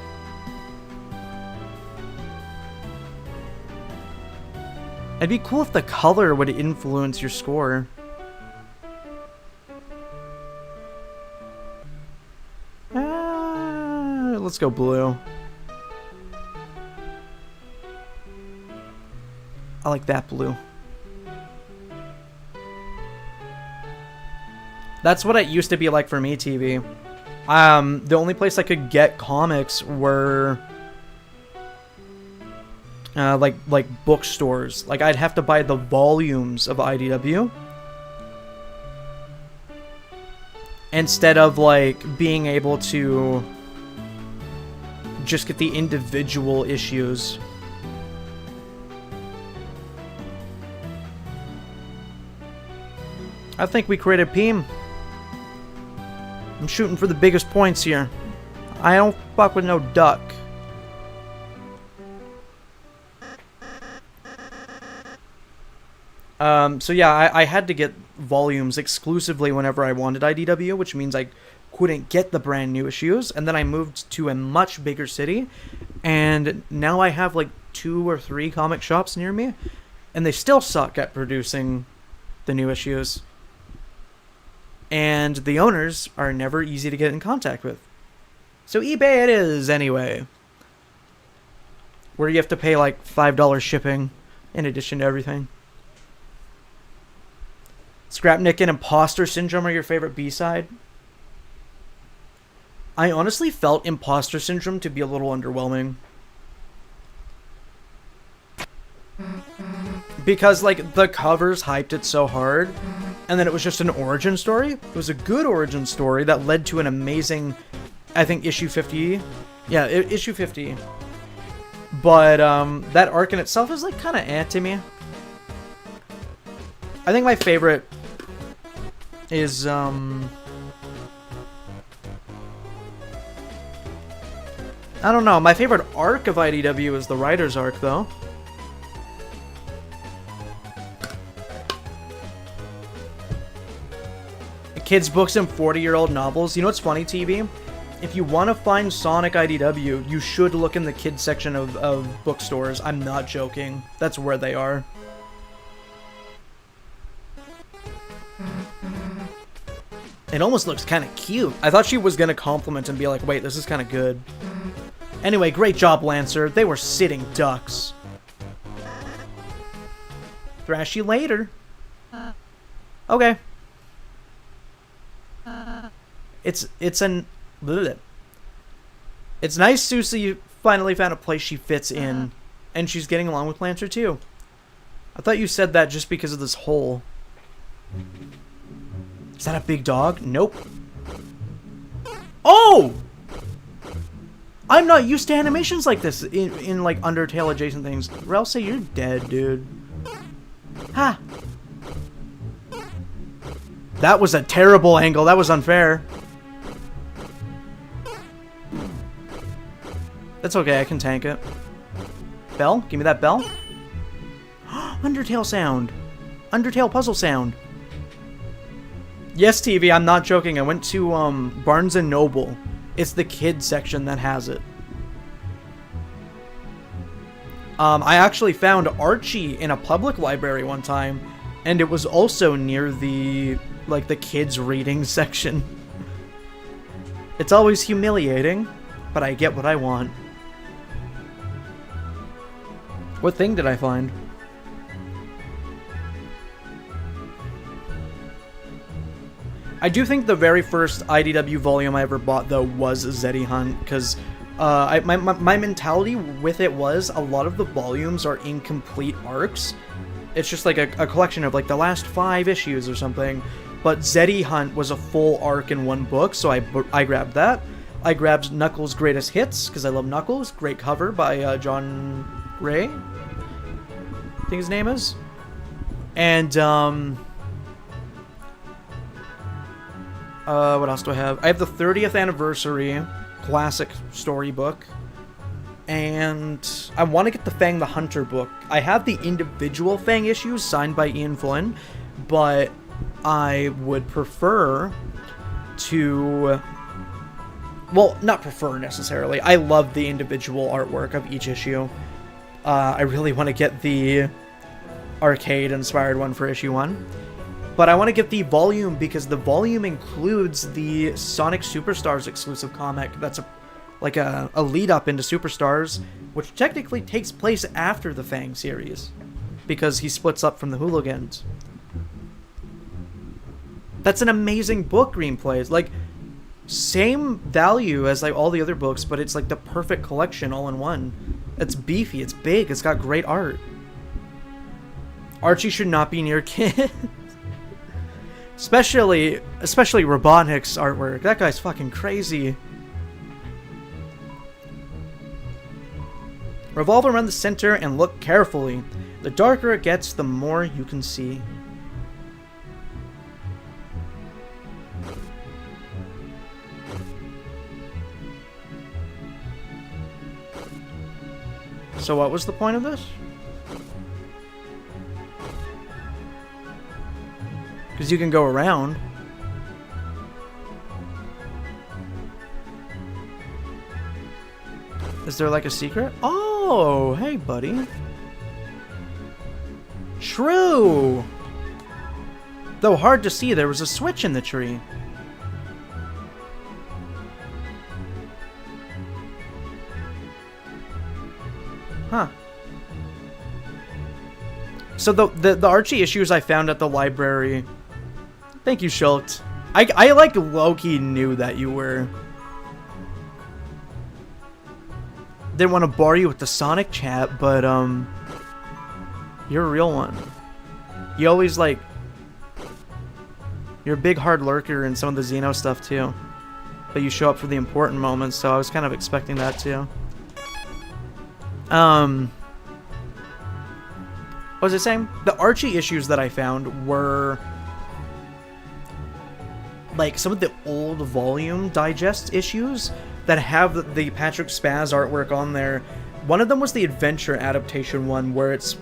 It'd be cool if the color would influence your score. Let's go blue. I like that blue. That's what it used to be like for me, TV. The only place I could get comics were like bookstores. Like I'd have to buy the volumes of IDW instead of like being able to just get the individual issues. I think we created Peem. I'm shooting for the biggest points here. I don't fuck with no duck. So yeah, I had to get volumes exclusively whenever I wanted IDW, which means I couldn't get the brand new issues, and then I moved to a much bigger city, and now I have like 2 or 3 comic shops near me, and they still suck at producing the new issues. And the owners are never easy to get in contact with. So eBay it is, anyway. Where you have to pay like $5 shipping in addition to everything. Scrapnik and Imposter Syndrome are your favorite B-side? I honestly felt Imposter Syndrome to be a little underwhelming. Because, like, the covers hyped it so hard, and then it was just an origin story. It was a good origin story that led to an amazing, I think, issue 50. Yeah, issue 50. But, that arc in itself is, like, kind of to me. I think my favorite is, I don't know. My favorite arc of IDW is the Writer's arc, though. Kids' books and 40-year-old novels. You know what's funny, TV? If you want to find Sonic IDW, you should look in the kids section of bookstores. I'm not joking. That's where they are. It almost looks kind of cute. I thought she was gonna compliment and be like, wait, this is kind of good. Anyway, great job, Lancer. They were sitting ducks. Thrash you later. Okay. It's nice Susie finally found a place she fits in, and she's getting along with Lancer too. I thought you said that just because of this hole. Is that a big dog? Nope. Oh! I'm not used to animations like this in like Undertale adjacent things. Rel, say you're dead, dude. Ha! That was a terrible angle. That was unfair. That's okay. I can tank it. Bell? Give me that bell. Undertale sound. Undertale puzzle sound. Yes, TV, I'm not joking. I went to Barnes & Noble. It's the kids section that has it. I actually found Archie in a public library one time, and it was also near the kids reading section. It's always humiliating, but I get what I want. What thing did I find? I do think the very first IDW volume I ever bought, though, was Zeddy Hunt, because my mentality with it was a lot of the volumes are incomplete arcs. It's just like a collection of like the last 5 issues or something. But Zeddy Hunt was a full arc in one book, so I grabbed that. I grabbed Knuckles' Greatest Hits, because I love Knuckles. Great cover by John Gray, I think his name is. And, what else do I have? I have the 30th Anniversary Classic Storybook. And I want to get the Fang the Hunter book. I have the individual Fang issues signed by Ian Flynn, but I would prefer to... Well, not prefer necessarily. I love the individual artwork of each issue. I really want to get the arcade-inspired one for issue 1. But I want to get the volume because the volume includes the Sonic Superstars exclusive comic. That's a lead-up into Superstars, which technically takes place after the Fang series, because he splits up from the Hooligans. That's an amazing book, Green Plays. Like, same value as like all the other books, but it's like the perfect collection all in one. It's beefy, it's big, it's got great art. Archie should not be near kids. Especially Robotnik's artwork. That guy's fucking crazy. Revolve around the center and look carefully. The darker it gets, the more you can see. So what was the point of this? Because you can go around. Is there like a secret? Oh, hey buddy. True! Though hard to see, there was a switch in the tree. Huh. So the Archie issues I found at the library... Thank you, Schultz. I like low-key knew that you were... Didn't want to bore you with the Sonic chat, but, you're a real one. You always, like... You're a big hard lurker in some of the Xeno stuff, too. But you show up for the important moments, so I was kind of expecting that, too. What was I saying? The Archie issues that I found were... like some of the old volume digest issues that have the Patrick Spaz artwork on there. One of them was the Adventure adaptation one, where it's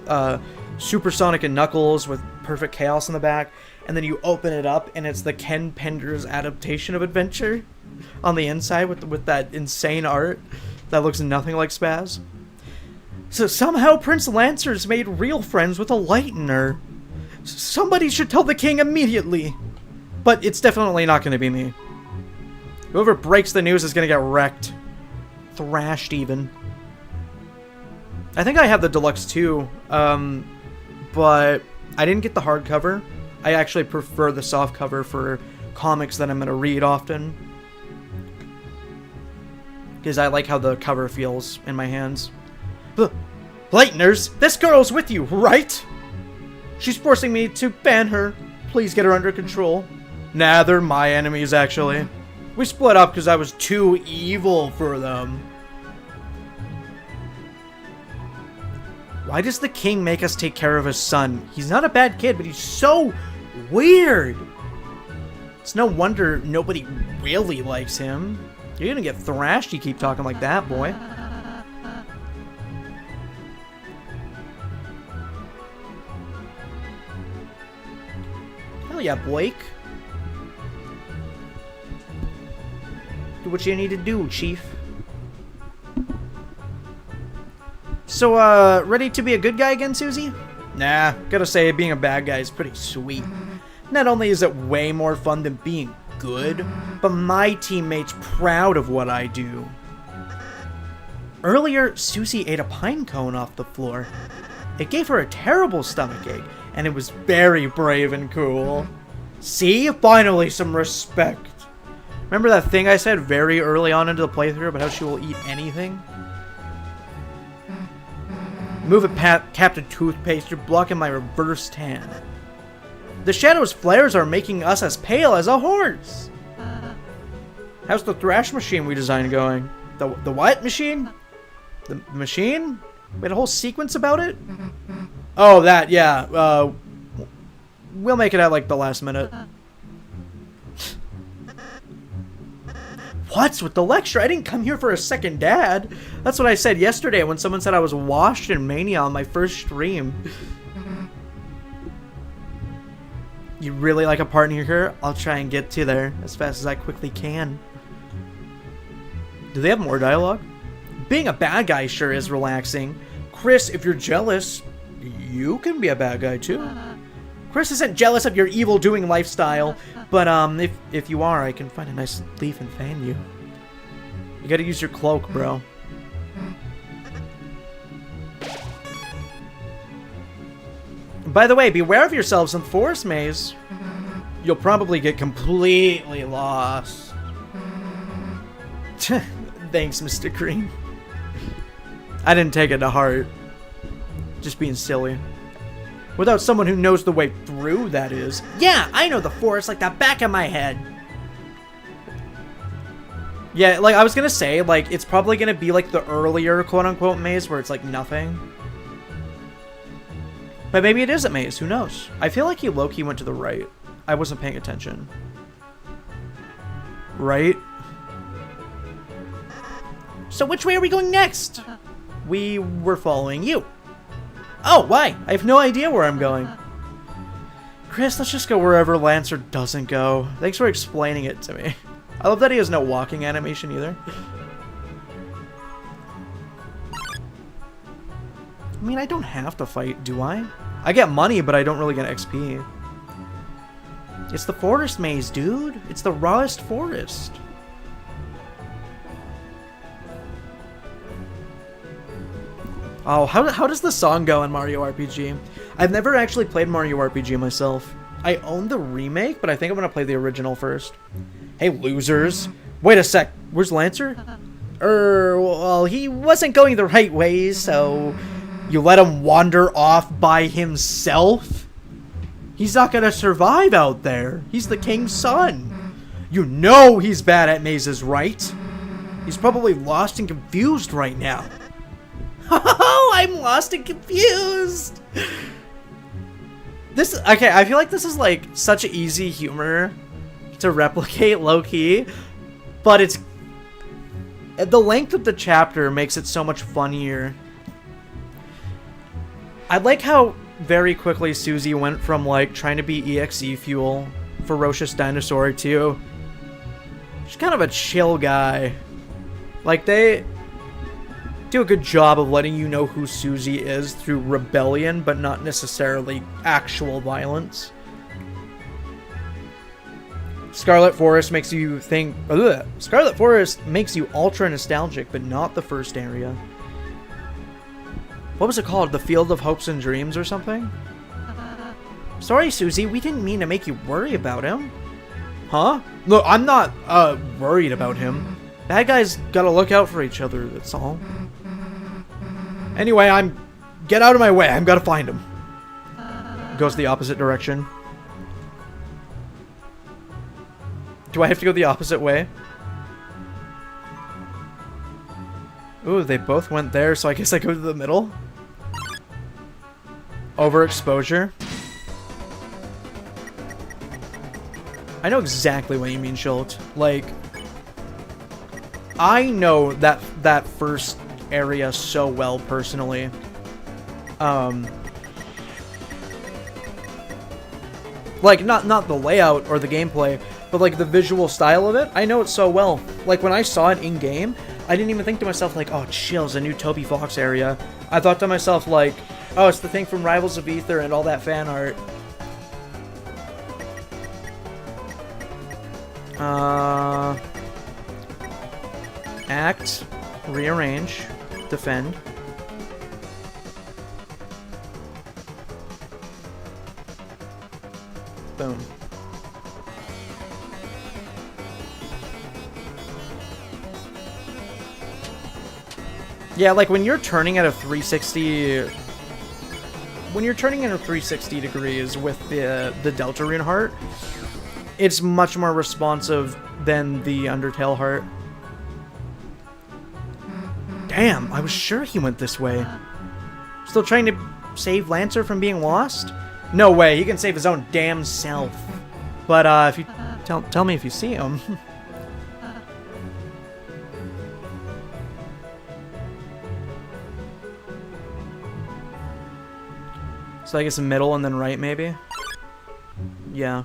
Super Sonic and Knuckles with Perfect Chaos in the back, and then you open it up and it's the Ken Penders adaptation of Adventure on the inside with that insane art that looks nothing like Spaz. So somehow Prince Lancer's made real friends with a Lightener. Somebody should tell the king immediately. But it's definitely not going to be me. Whoever breaks the news is going to get wrecked. Thrashed, even. I think I have the deluxe too, but I didn't get the hardcover. I actually prefer the soft cover for comics that I'm going to read often. Because I like how the cover feels in my hands. Lighteners, this girl's with you, right? She's forcing me to ban her. Please get her under control. Nah, they're my enemies, actually. We split up because I was too evil for them. Why does the king make us take care of his son? He's not a bad kid, but he's so weird. It's no wonder nobody really likes him. You're gonna get thrashed, you keep talking like that, boy. Hell yeah, Blake. Do what you need to do, Chief. So, ready to be a good guy again, Susie? Nah, gotta say, being a bad guy is pretty sweet. Not only is it way more fun than being good, but my teammates proud of what I do. Earlier, Susie ate a pine cone off the floor. It gave her a terrible stomachache, and it was very brave and cool. See? Finally, some respect. Remember that thing I said very early on into the playthrough about how she will eat anything? Move it, Captain Toothpaste. You're blocking my reverse tan. The shadow's flares are making us as pale as a horse. How's the thrash machine we designed going? The what machine? The machine? We had a whole sequence about it? Oh, that, yeah. We'll make it at, like, the last minute. What's with the lecture? I didn't come here for a second dad. That's what I said yesterday when someone said I was washed in Mania on my first stream. You really like a partner here? I'll try and get to there as fast as I quickly can. Do they have more dialogue? Being a bad guy sure is relaxing. Chris, if you're jealous, you can be a bad guy too. Chris isn't jealous of your evil-doing lifestyle, but if you are, I can find a nice leaf and fan you. You gotta use your cloak, bro. By the way, beware of yourselves in the forest maze. You'll probably get completely lost. Thanks, Mr. Green. I didn't take it to heart. Just being silly. Without someone who knows the way through, that is. Yeah, I know the forest like the back of my head. Yeah, like, I was gonna say, like, it's probably gonna be like the earlier quote-unquote maze where it's like nothing. But maybe it is a maze, who knows? I feel like he low-key went to the right. I wasn't paying attention. Right? So which way are we going next? We were following you. Oh, why? I have no idea where I'm going. Chris, let's just go wherever Lancer doesn't go. Thanks for explaining it to me. I love that he has no walking animation either. I mean, I don't have to fight, do I? I get money, but I don't really get XP. It's the forest maze, dude. It's the rawest forest. Oh, how does the song go in Mario RPG? I've never actually played Mario RPG myself. I own the remake, but I think I'm gonna play the original first. Hey, losers. Wait a sec. Where's Lancer? Well, he wasn't going the right way, so you let him wander off by himself? He's not gonna survive out there. He's the king's son. You know he's bad at mazes, right? He's probably lost and confused right now. Oh, I'm lost and confused. Okay, I feel like this is like such easy humor to replicate low-key, but it's the length of the chapter makes it so much funnier. I like how very quickly Susie went from like trying to be EXE fuel, ferocious dinosaur, to she's kind of a chill guy. Like, they do a good job of letting you know who Susie is through rebellion, but not necessarily actual violence. Scarlet Forest makes you think... Ugh. Scarlet Forest makes you ultra nostalgic, but not the first area. What was it called? The Field of Hopes and Dreams or something? Sorry, Susie, we didn't mean to make you worry about him. Huh? Look, I'm not, worried about him. Bad guys gotta look out for each other, that's all. Anyway, get out of my way, I'm gotta find him. Goes the opposite direction. Do I have to go the opposite way? Ooh, they both went there, so I guess I go to the middle. Overexposure. I know exactly what you mean, Schultz. Like, I know that first area so well personally. Like, not the layout or the gameplay, but like the visual style of it. I know it so well. Like, when I saw it in game, I didn't even think to myself like, oh, chill, it's a new Toby Fox area. I thought to myself like, oh, it's the thing from Rivals of Aether and all that fan art. Act, rearrange, defend. Boom. Yeah, like when you're turning at a 360... When you're turning at a 360 degrees with the Deltarune heart, it's much more responsive than the Undertale heart. Damn, I was sure he went this way. Still trying to save Lancer from being lost? No way, he can save his own damn self. But if you tell me if you see him. So I guess middle and then right, maybe? Yeah.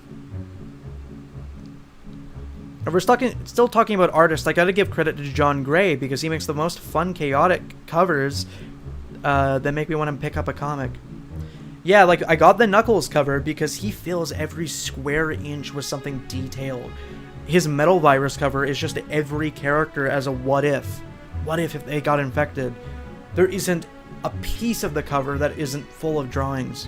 If we're still talking about artists, I gotta give credit to John Gray, because he makes the most fun, chaotic covers that make me want to pick up a comic. Yeah, like, I got the Knuckles cover because he fills every square inch with something detailed. His Metal Virus cover is just every character as a what if. What if they got infected? There isn't a piece of the cover that isn't full of drawings.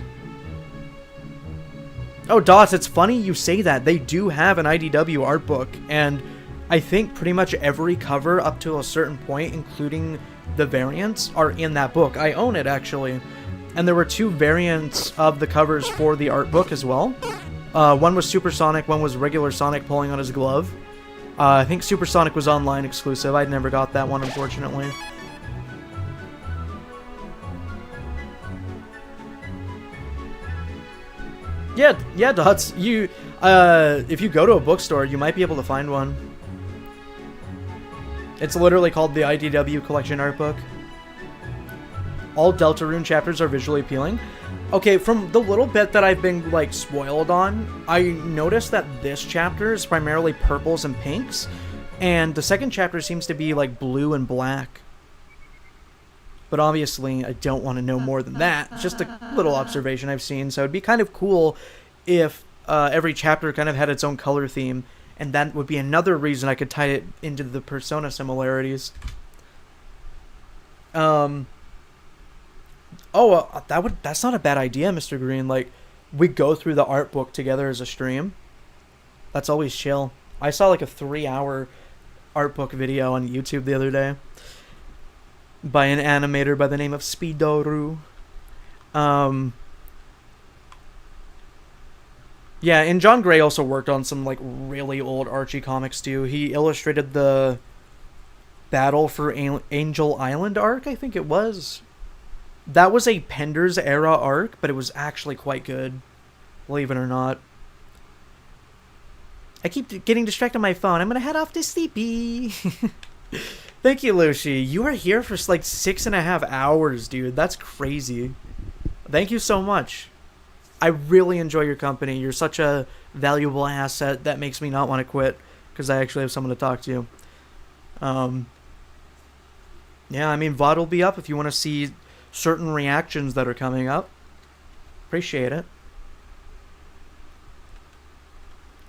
Oh, Dots, it's funny you say that. They do have an IDW art book, and I think pretty much every cover up to a certain point, including the variants, are in that book. I own it, actually. And there were 2 variants of the covers for the art book as well. One was Supersonic, one was regular Sonic pulling on his glove. I think Supersonic was online exclusive. I never got that one, unfortunately. Yeah, Dots. You, if you go to a bookstore, you might be able to find one. It's literally called the IDW Collection Art Book. All Deltarune chapters are visually appealing. Okay, from the little bit that I've been, like, spoiled on, I noticed that this chapter is primarily purples and pinks, and the second chapter seems to be, like, blue and black. But obviously, I don't want to know more than that. It's just a little observation I've seen. So it'd be kind of cool if every chapter kind of had its own color theme. And that would be another reason I could tie it into the Persona similarities. That's not a bad idea, Mr. Green. Like, we go through the art book together as a stream. That's always chill. I saw like a 3-hour art book video on YouTube the other day by an animator by the name of Speedoru. Yeah, and John Gray also worked on some like really old Archie comics too. He illustrated the Battle for Angel Island arc, I think it was. That was a Penders era arc, but it was actually quite good, believe it or not. I keep getting distracted on my phone. I'm gonna head off to sleepy. Thank you, Lucy. You were here for like 6.5 hours, dude. That's crazy. Thank you so much. I really enjoy your company. You're such a valuable asset that makes me not want to quit because I actually have someone to talk to. Yeah, I mean, VOD will be up if you want to see certain reactions that are coming up. Appreciate it.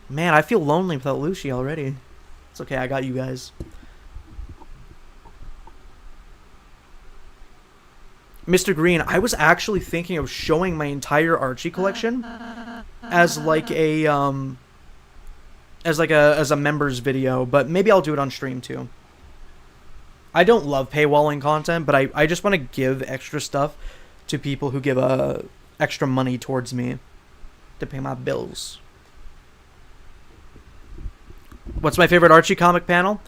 Man, I feel lonely without Lucy already. It's okay, I got you guys. Mr. Green, I was actually thinking of showing my entire Archie collection as like a as a members video, but maybe I'll do it on stream too. I don't love paywalling content, but I just want to give extra stuff to people who give extra money towards me to pay my bills. What's my favorite Archie comic panel?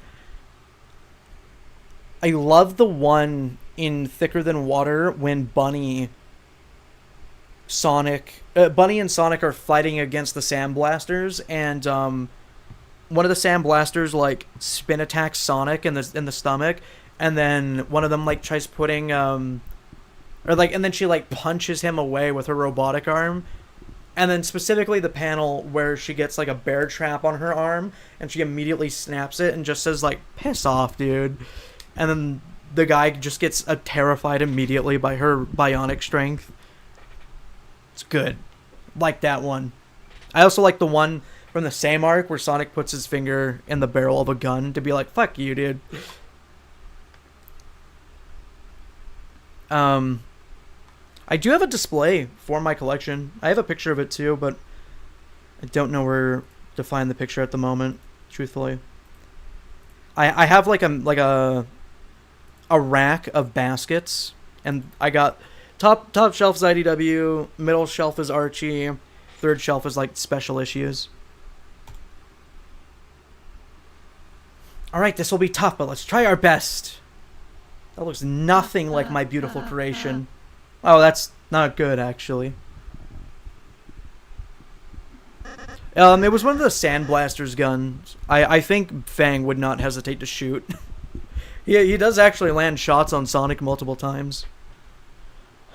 I love the one in Thicker Than Water when Bunny and Sonic are fighting against the Sandblasters, and one of the Sandblasters like spin attacks Sonic in the stomach, and then one of them like tries putting and then she like punches him away with her robotic arm. And then specifically the panel where she gets like a bear trap on her arm and she immediately snaps it and just says like, piss off, dude. And then the guy just gets terrified immediately by her bionic strength. It's good. Like that one. I also like the one from the same arc where Sonic puts his finger in the barrel of a gun to be like, fuck you, dude. I do have a display for my collection. I have a picture of it too, but I don't know where to find the picture at the moment, truthfully. I have like a rack of baskets, and I got top shelf is IDW, middle shelf is Archie, third shelf is like special issues. Alright, this will be tough, but let's try our best. That looks nothing like my beautiful creation. Oh, that's not good, actually. It was one of the Sandblaster's guns. I think Fang would not hesitate to shoot. he does actually land shots on Sonic multiple times.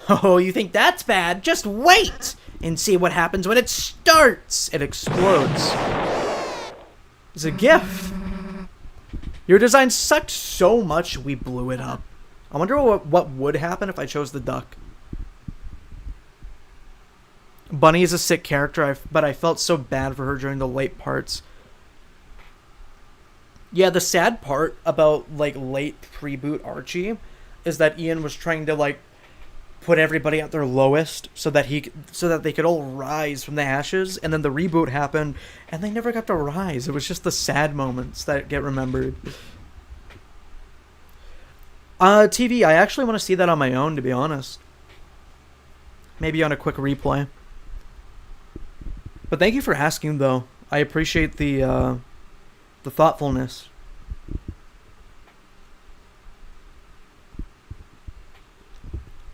Oh, you think that's bad? Just wait and see what happens when it starts. It explodes. It's a GIF. Your design sucked so much we blew it up. I wonder what would happen if I chose the duck. Bunny is a sick character, but I felt so bad for her during the late parts. Yeah, the sad part about like late pre-boot Archie is that Ian was trying to like put everybody at their lowest so that they could all rise from the ashes, and then the reboot happened and they never got to rise. It was just the sad moments that get remembered. TV, I actually want to see that on my own, to be honest. Maybe on a quick replay. But thank you for asking, though. I appreciate the thoughtfulness.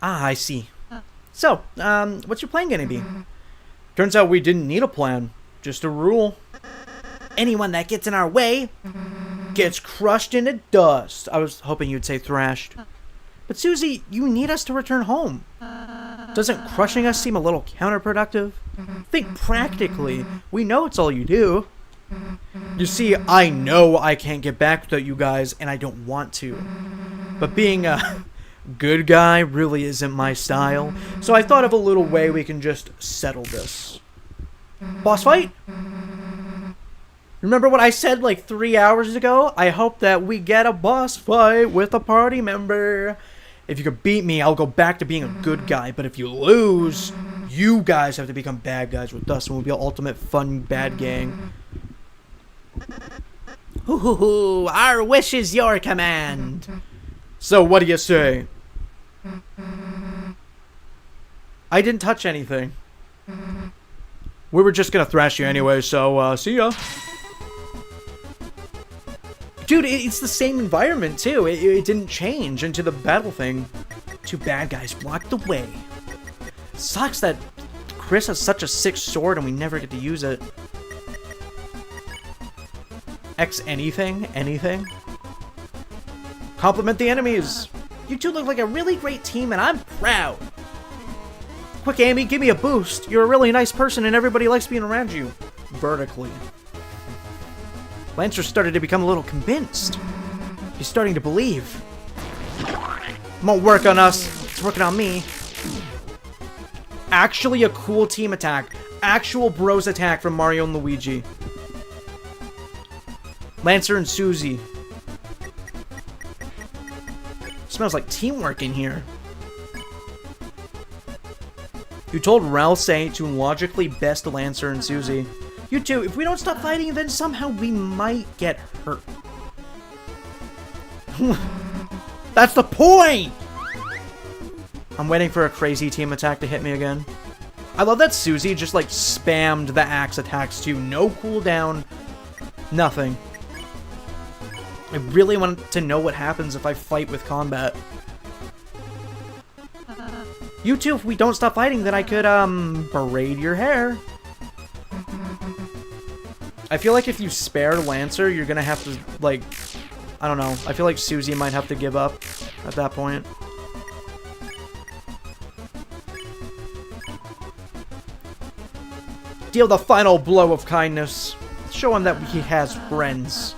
Ah, I see. So, what's your plan gonna be? Turns out we didn't need a plan. Just a rule. Anyone that gets in our way gets crushed into dust. I was hoping you'd say thrashed. But Susie, you need us to return home. Doesn't crushing us seem a little counterproductive? Think practically. We know it's all you do. You see, I know I can't get back without you guys, and I don't want to. But being a good guy really isn't my style, so I thought of a little way we can just settle this. Boss fight? Remember what I said like 3 hours ago? I hope that we get a boss fight with a party member. If you could beat me, I'll go back to being a good guy. But if you lose, you guys have to become bad guys with us, and we'll be an ultimate fun bad gang. Ooh, our wish is your command. So what do you say? I didn't touch anything. We were just gonna thrash you anyway, so see ya. Dude, it's the same environment, too. It didn't change into the battle thing. Two bad guys blocked the way. Sucks that Chris has such a sick sword and we never get to use it. X anything? Anything? Compliment the enemies. You two look like a really great team and I'm proud. Quick, Amy, give me a boost. You're a really nice person and everybody likes being around you. Vertically. Lancer started to become a little convinced. He's starting to believe. It won't work on us. It's working on me. Actually a cool team attack. Actual bros attack from Mario and Luigi. Lancer and Susie. Smells like teamwork in here. You told Ralsei to logically best Lancer and Susie. You two, if we don't stop fighting, then somehow we might get hurt. That's the point! I'm waiting for a crazy team attack to hit me again. I love that Susie just like spammed the axe attacks too. No cooldown. Nothing. I really want to know what happens if I fight with combat. You two, if we don't stop fighting, then I could, braid your hair. I feel like if you spare Lancer, you're gonna have to, like, I don't know. I feel like Susie might have to give up at that point. Deal the final blow of kindness. Show him that he has friends.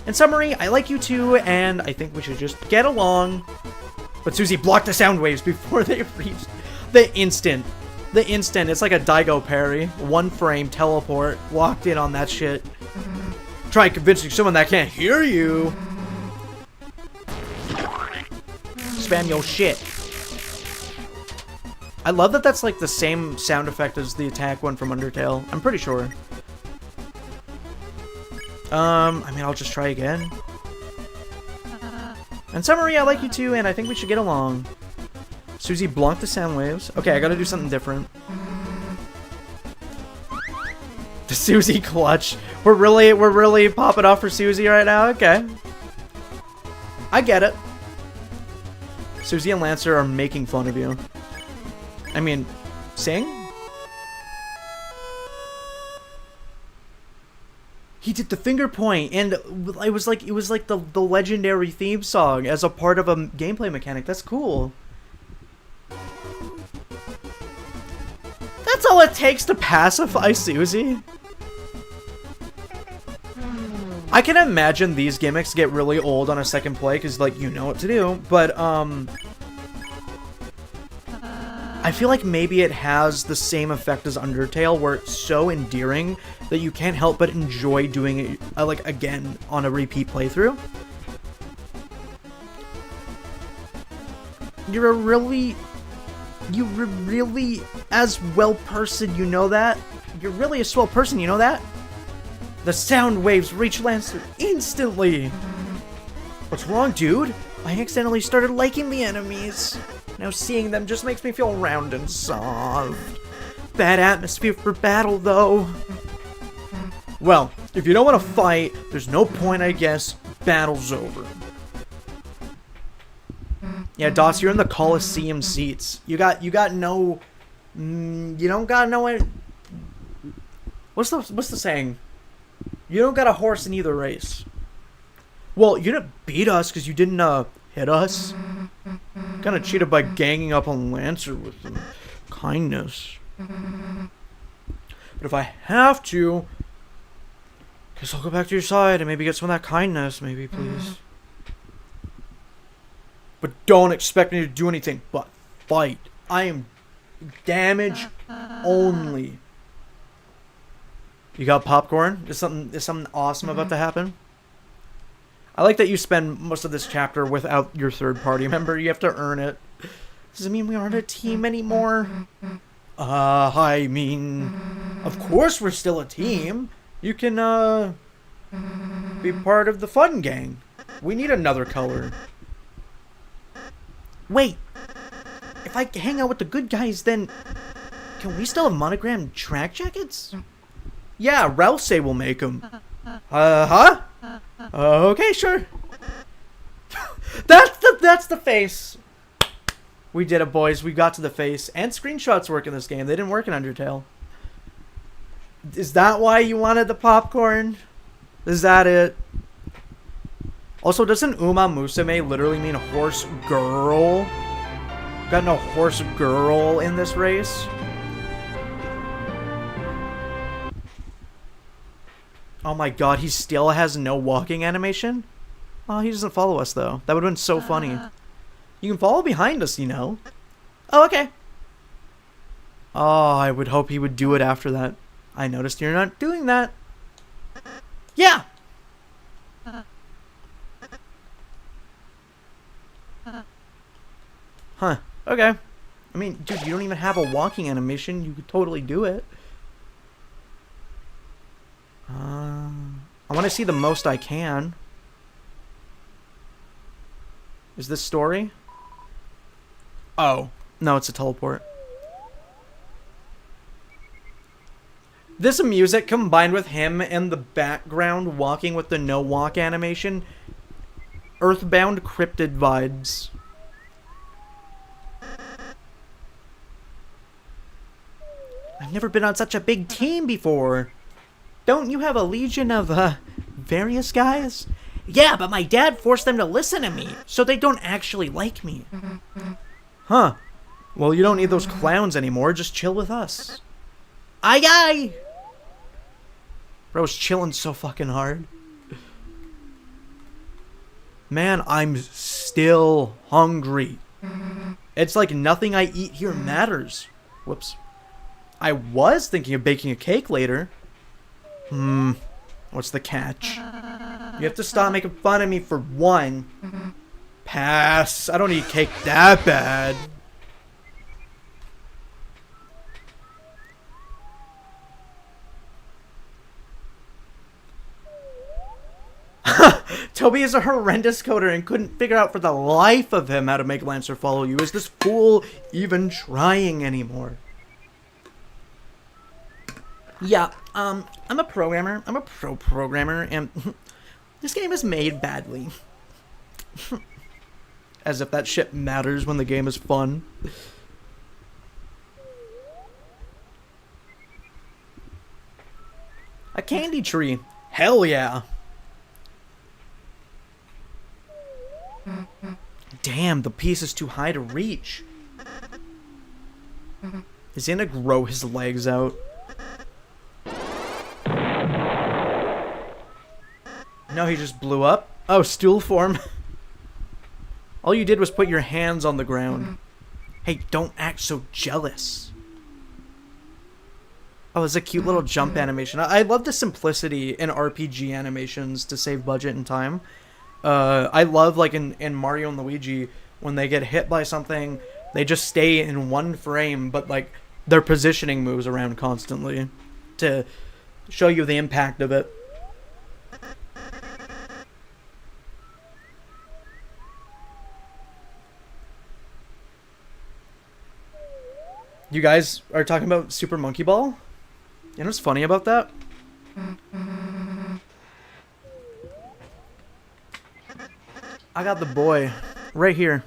In summary, I like you two, and I think we should just get along. But Susie blocked the sound waves before they reached the instant. The instant. It's like a Daigo parry. One frame, teleport, locked in on that shit. Try convincing someone that can't hear you. Spam your shit. I love that that's like the same sound effect as the attack one from Undertale. I'm pretty sure. I mean, I'll just try again. In summary, I like you two, and I think we should get along. Susie blocked the sound waves. Okay, I gotta do something different. The Susie clutch. We're really popping off for Susie right now? Okay. I get it. Susie and Lancer are making fun of you. I mean, sing? He did the finger point, and it was like the legendary theme song as a part of a gameplay mechanic. That's cool. That's all it takes to pacify Susie. I can imagine these gimmicks get really old on a second play, because, like, you know what to do, but, I feel like maybe it has the same effect as Undertale, where it's so endearing that you can't help but enjoy doing it, like, again on a repeat playthrough. You're a really as well person, you know that? You're really a swell person, you know that? The sound waves reach Lancer instantly. What's wrong, dude? I accidentally started liking the enemies. Now seeing them just makes me feel round and soft. Bad atmosphere for battle, though. Well, if you don't want to fight, there's no point, I guess. Battle's over. Yeah, Doss, you're in the Coliseum seats. You got no... you don't got no... What's the saying? You don't got a horse in either race. Well, you didn't beat us because you didn't, hit us. Kinda cheated by ganging up on Lancer with some kindness. But if I have to... guess I'll go back to your side and maybe get some of that kindness, maybe, please. But don't expect me to do anything but fight. I am damage only. You got popcorn? Is something awesome about to happen? I like that you spend most of this chapter without your third party member. You have to earn it. Does it mean we aren't a team anymore? I mean, of course we're still a team. You can, be part of the fun gang. We need another color. Wait. If I hang out with the good guys, then... can we still have monogrammed track jackets? Yeah, Ralsei will make them. Huh? Okay, sure. That's the face. We did it, boys. We got to the face. And screenshots work in this game. They didn't work in Undertale. Is that why you wanted the popcorn? Is that it? Also, doesn't Uma Musume literally mean horse girl? Got no horse girl in this race? Oh my god, he still has no walking animation? Oh, he doesn't follow us, though. That would have been so funny. You can follow behind us, you know. Oh, okay. Oh, I would hope he would do it after that. I noticed you're not doing that. Yeah! Huh. Okay. I mean, dude, you don't even have a walking animation. You could totally do it. I want to see the most I can. Is this story? Oh. No, it's a teleport. This music combined with him in the background walking with the no walk animation. Earthbound cryptid vibes. I've never been on such a big team before. Don't you have a legion of, various guys? Yeah, but my dad forced them to listen to me, so they don't actually like me. Huh. Well, you don't need those clowns anymore. Just chill with us. Aye, aye! Bro's chilling so fucking hard. Man, I'm still hungry. It's like nothing I eat here matters. Whoops. I was thinking of baking a cake later. What's the catch? You have to stop making fun of me for one. Pass. I don't eat cake that bad. Toby is a horrendous coder and couldn't figure out for the life of him how to make Lancer follow you. Is this fool even trying anymore? Yeah, I'm a programmer. I'm a pro programmer, and this game is made badly. As if that shit matters when the game is fun. A candy tree. Hell yeah. Damn, the piece is too high to reach. Is he gonna grow his legs out? No, he just blew up. Oh, stool form. All you did was put your hands on the ground. Hey, don't act so jealous. Oh, it's a cute little jump animation. I love the simplicity in RPG animations to save budget and time. I love, like, in Mario and Luigi, when they get hit by something, they just stay in one frame, but, like, their positioning moves around constantly to show you the impact of it. You guys are talking about Super Monkey Ball? You know what's funny about that? I got the boy right here.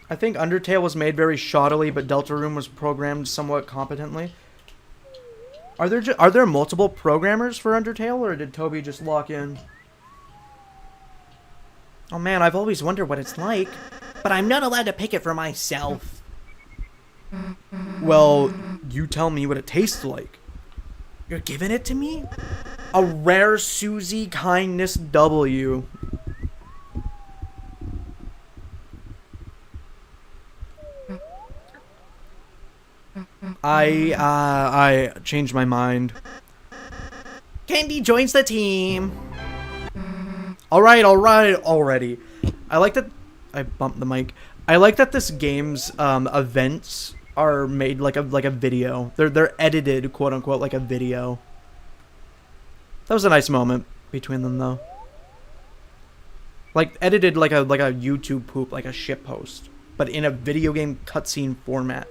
I think Undertale was made very shoddily, but Deltarune was programmed somewhat competently. Are there multiple programmers for Undertale, or did Toby just lock in? Oh man, I've always wondered what it's like, but I'm not allowed to pick it for myself. Well, you tell me what it tastes like. You're giving it to me? A rare Susie Kindness W. I changed my mind. Candy joins the team. Alright, already. I like that... I bumped the mic. I like that this game's events are made like a video. They're edited, quote unquote, like a video. That was a nice moment between them, though. Like, edited like a YouTube poop, like a shitpost. But in a video game cutscene format.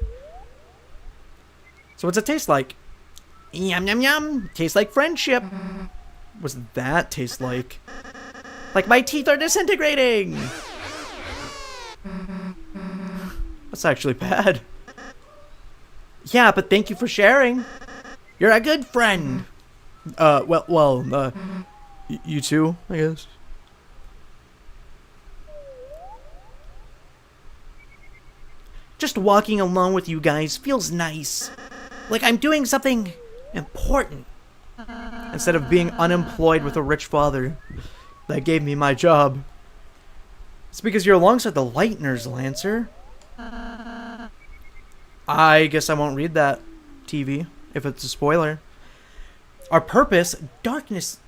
So what's it taste like? Yum, yum, yum. Tastes like friendship. What's that taste like? Like my teeth are disintegrating! That's actually bad. Yeah, but thank you for sharing. You're a good friend. You too, I guess. Just walking along with you guys feels nice. Like I'm doing something important. Instead of being unemployed with a rich father that gave me my job. It's because you're alongside the Lightners, Lancer. I guess I won't read that, TV, if it's a spoiler. Our purpose, darkness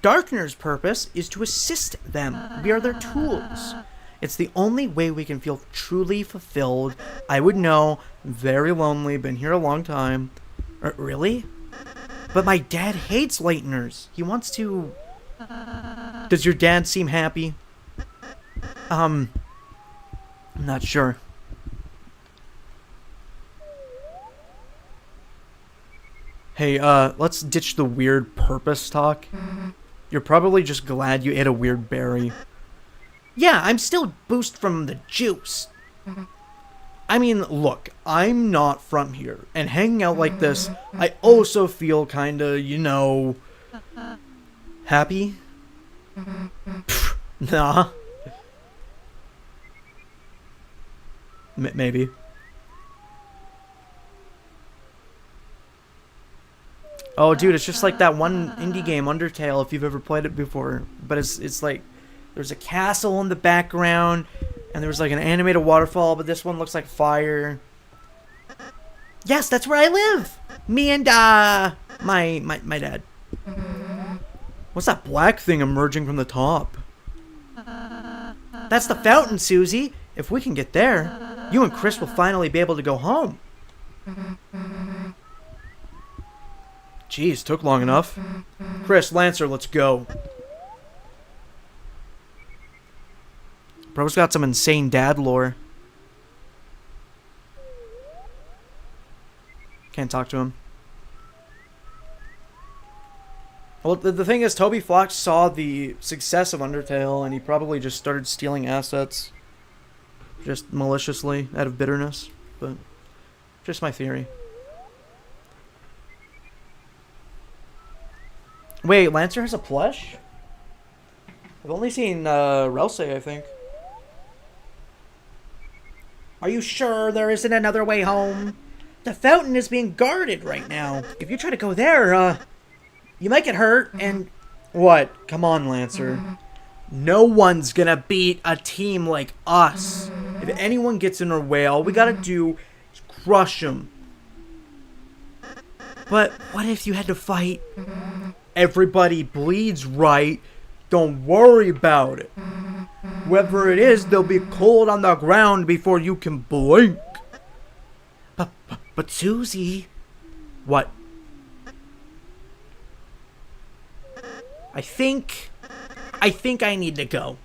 Darkner's purpose is to assist them. We are their tools. It's the only way we can feel truly fulfilled. I would know. Very lonely. Been here a long time. Really? But my dad hates Lighteners. He wants to... Does your dad seem happy? I'm not sure. Hey, let's ditch the weird purpose talk. You're probably just glad you ate a weird berry. Yeah, I'm still boosted from the juice. I mean, look, I'm not from here, and hanging out like this, I also feel kinda, you know... happy? Pfft, nah. Maybe. Oh, dude, it's just like that one indie game, Undertale, if you've ever played it before. But it's like, there's a castle in the background, and there's like an animated waterfall, but this one looks like fire. Yes, that's where I live! Me and, my dad. What's that black thing emerging from the top? That's the fountain, Susie. If we can get there, you and Chris will finally be able to go home. Jeez, took long enough. Chris, Lancer, let's go. Bro's got some insane dad lore. Can't talk to him. Well, the thing is, Toby Fox saw the success of Undertale, and he probably just started stealing assets. Just maliciously, out of bitterness. But, just my theory. Wait, Lancer has a plush? I've only seen, Relse, I think. Are you sure there isn't another way home? The fountain is being guarded right now. If you try to go there, you might get hurt, and... What? Come on, Lancer. No one's gonna beat a team like us. If anyone gets in our way, all we gotta do is crush them. But what if you had to fight? Everybody bleeds, right? Don't worry about it. Whoever it is, they'll be cold on the ground before you can blink. But Susie... What? I think I need to go.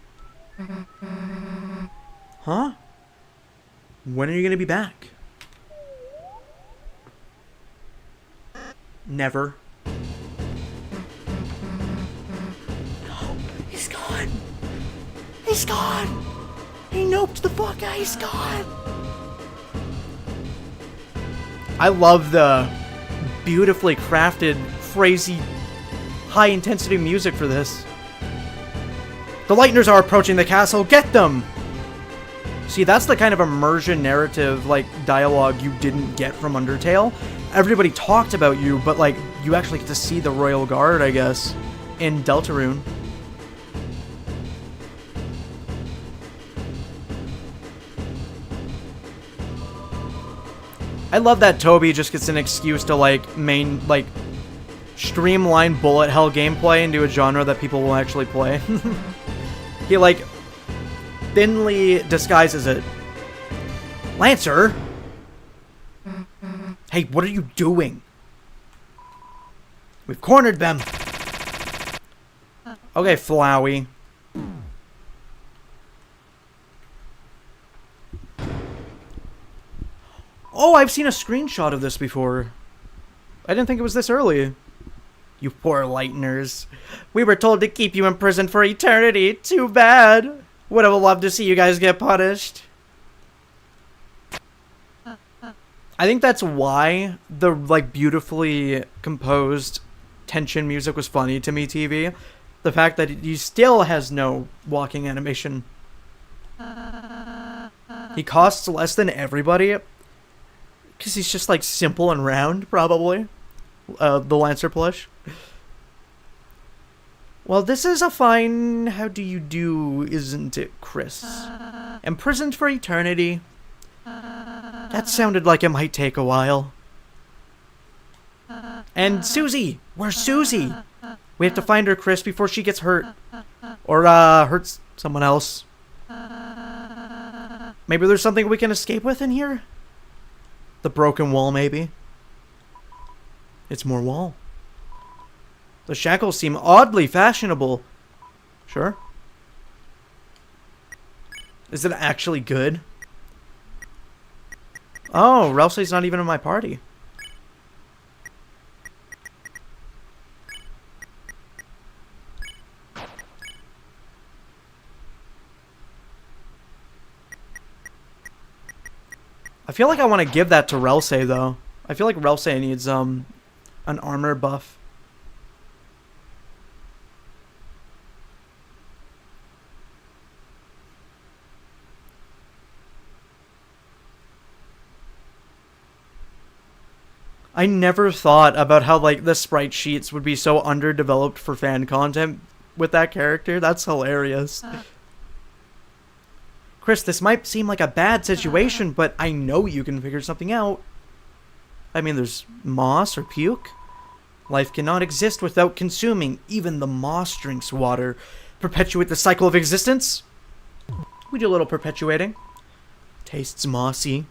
Huh? When are you gonna be back? Never. No, he's gone. He's gone. He noped the fuck out. He's gone. I love the beautifully crafted, phrasey, high-intensity music for this. The Lighteners are approaching the castle. Get them! See, that's the kind of immersion narrative, like, dialogue you didn't get from Undertale. Everybody talked about you, but, like, you actually get to see the Royal Guard, I guess, in Deltarune. I love that Toby just gets an excuse to, like, streamline bullet hell gameplay into a genre that people will actually play. He, like, thinly disguises it. Lancer? Hey, what are you doing? We've cornered them. Okay, Flowey. Oh, I've seen a screenshot of this before. I didn't think it was this early. You poor Lighteners. We were told to keep you in prison for eternity. Too bad. Would have loved to see you guys get punished. I think that's why the, like, beautifully composed tension music was funny to me, TV. The fact that he still has no walking animation. He costs less than everybody. Because he's just, like, simple and round, probably. The Lancer plush. Well, this is a fine how do you do, isn't it, Chris? Imprisoned for eternity. That sounded like it might take a while. And Susie! Where's Susie? We have to find her, Chris, before she gets hurt. Or, hurts someone else. Maybe there's something we can escape with in here? The broken wall, maybe? It's more wall. The shackles seem oddly fashionable. Sure. Is it actually good? Oh, Ralsei's not even in my party. I feel like I want to give that to Ralsei, though. I feel like Ralsei needs, an armor buff. I never thought about how, like, the sprite sheets would be so underdeveloped for fan content with that character. That's hilarious. Chris, this might seem like a bad situation, but I know you can figure something out. I mean, there's moss or puke. Life cannot exist without consuming. Even the moss drinks water. Perpetuate the cycle of existence? We do a little perpetuating. Tastes mossy.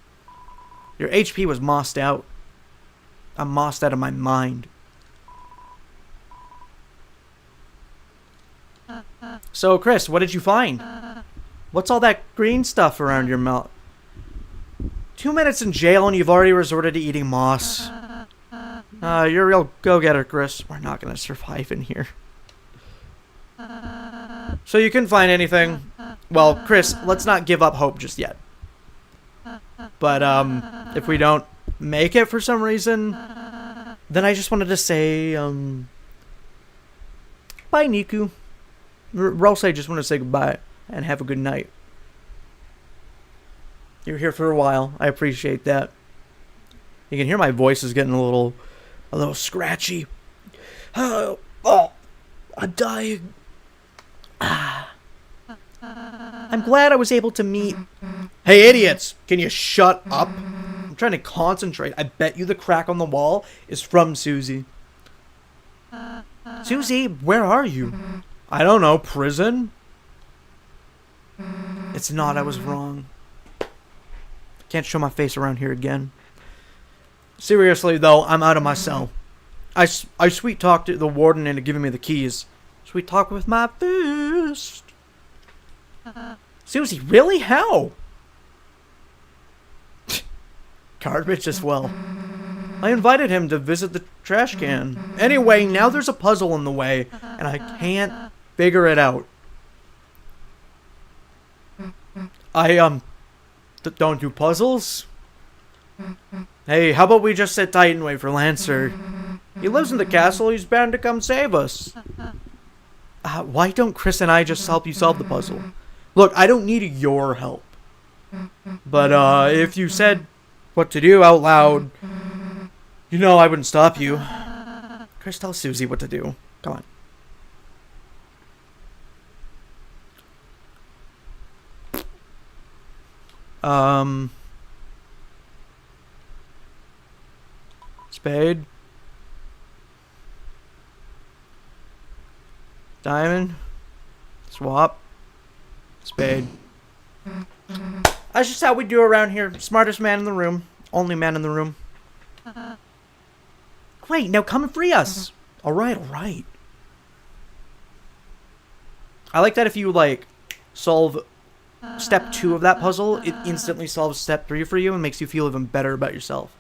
Your HP was mossed out. I'm mossed out of my mind. So, Chris, what did you find? What's all that green stuff around your mouth? 2 minutes in jail and you've already resorted to eating moss. You're a real go-getter, Chris. We're not gonna survive in here. So you couldn't find anything? Well, Chris, let's not give up hope just yet. But, if we don't make it for some reason, then I just wanted to say, bye, Niku. Ralsei just want to say goodbye and have a good night. You're here for a while. I appreciate that. You can hear my voice is getting a little scratchy. Oh, I'm dying. I'm glad I was able to meet. Hey, idiots! Can you shut up? I'm trying to concentrate. I bet you the crack on the wall is from Susie. Susie, where are you? I don't know. Prison? It's not. I was wrong. Can't show my face around here again. Seriously, though, I'm out of my cell. I sweet talked the warden into giving me the keys. Sweet talk with my fist. Susie, really? How? Garbage as well. I invited him to visit the trash can. Anyway, now there's a puzzle in the way, and I can't figure it out. I, don't do puzzles? Hey, how about we just sit tight and wait for Lancer? He lives in the castle, he's bound to come save us. Why don't Chris and I just help you solve the puzzle? Look, I don't need your help. But, if you said what to do out loud, you know I wouldn't stop you. Chris, tell Susie what to do. Come on. Spade. Diamond. Swap. Spade. That's just how we do around here. Smartest man in the room. Only man in the room. Great, now come and free us. Alright, alright. I like that if you, like, solve step 2 of that puzzle, it instantly solves step 3 for you and makes you feel even better about yourself.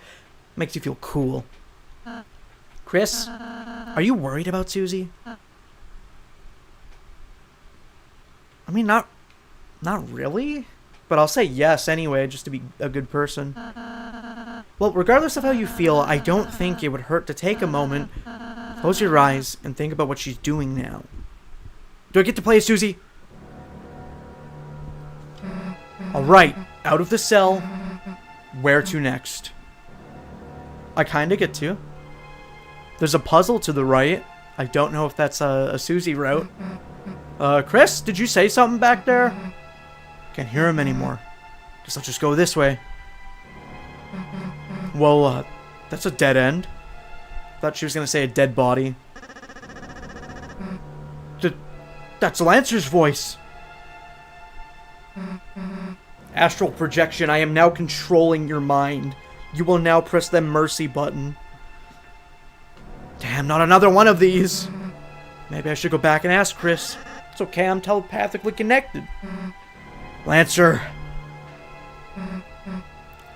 Makes you feel cool. Chris, are you worried about Susie? I mean, not really, but I'll say yes anyway, just to be a good person. Well, regardless of how you feel, I don't think it would hurt to take a moment, close your eyes, and think about what she's doing now. Do I get to play as Susie? Alright, out of the cell. Where to next? I kinda get to. There's a puzzle to the right. I don't know if that's a Susie route. Chris, did you say something back there? Can't hear him anymore. Guess I'll just go this way. Well, that's a dead end. Thought she was gonna say a dead body. That's Lancer's voice. Astral projection, I am now controlling your mind. You will now press the mercy button. Damn, not another one of these. Maybe I should go back and ask Chris. It's okay, I'm telepathically connected. Lancer.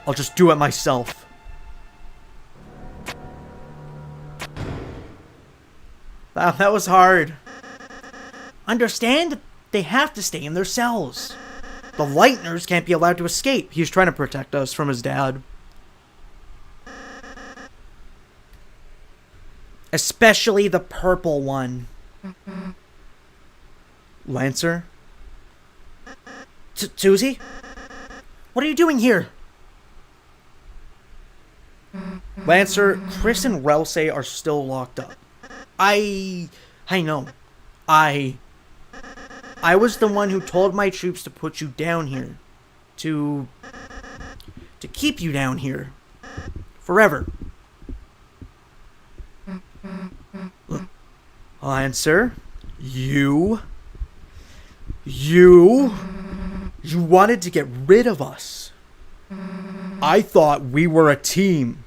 I'll just do it myself. That was hard. Understand? They have to stay in their cells. The Lightners can't be allowed to escape. He's trying to protect us from his dad. Especially the purple one. Lancer? Susie? What are you doing here? Lancer, Chris and Relsay are still locked up. I know. I was the one who told my troops to put you down here. To keep you down here. Forever. Lancer, you wanted to get rid of us. I thought we were a team.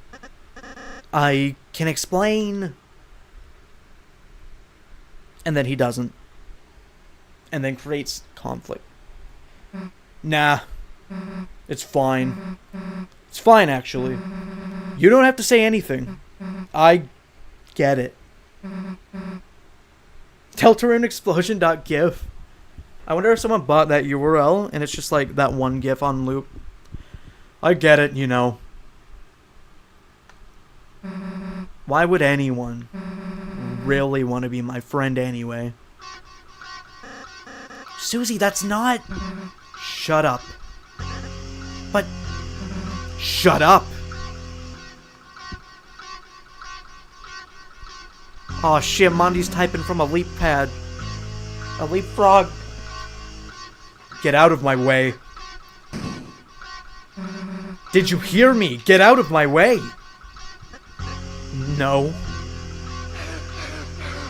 I can explain. And then he doesn't. And then creates conflict. Nah. It's fine. It's fine, actually. You don't have to say anything. I get it. Deltarune explosion.gif. I wonder if someone bought that URL and it's just like that one GIF on loop. I get it, you know. Why would anyone really want to be my friend anyway? Susie, that's not... Shut up. But... Shut up! Oh shit, Monty's typing from a leap pad. A leapfrog. Get out of my way. Did you hear me? Get out of my way! No.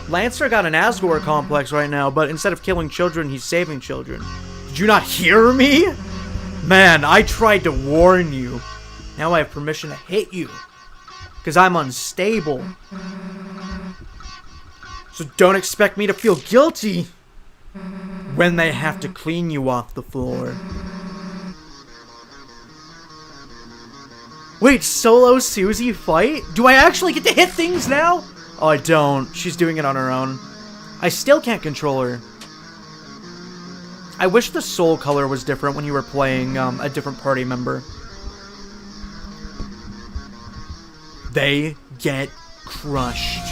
Lancer got an Asgore complex right now, but instead of killing children, he's saving children. Did you not hear me? Man, I tried to warn you. Now I have permission to hit you. Because I'm unstable. So don't expect me to feel guilty when they have to clean you off the floor. Wait, solo Susie fight? Do I actually get to hit things now? Oh, I don't. She's doing it on her own. I still can't control her. I wish the soul color was different when you were playing a different party member. They get crushed.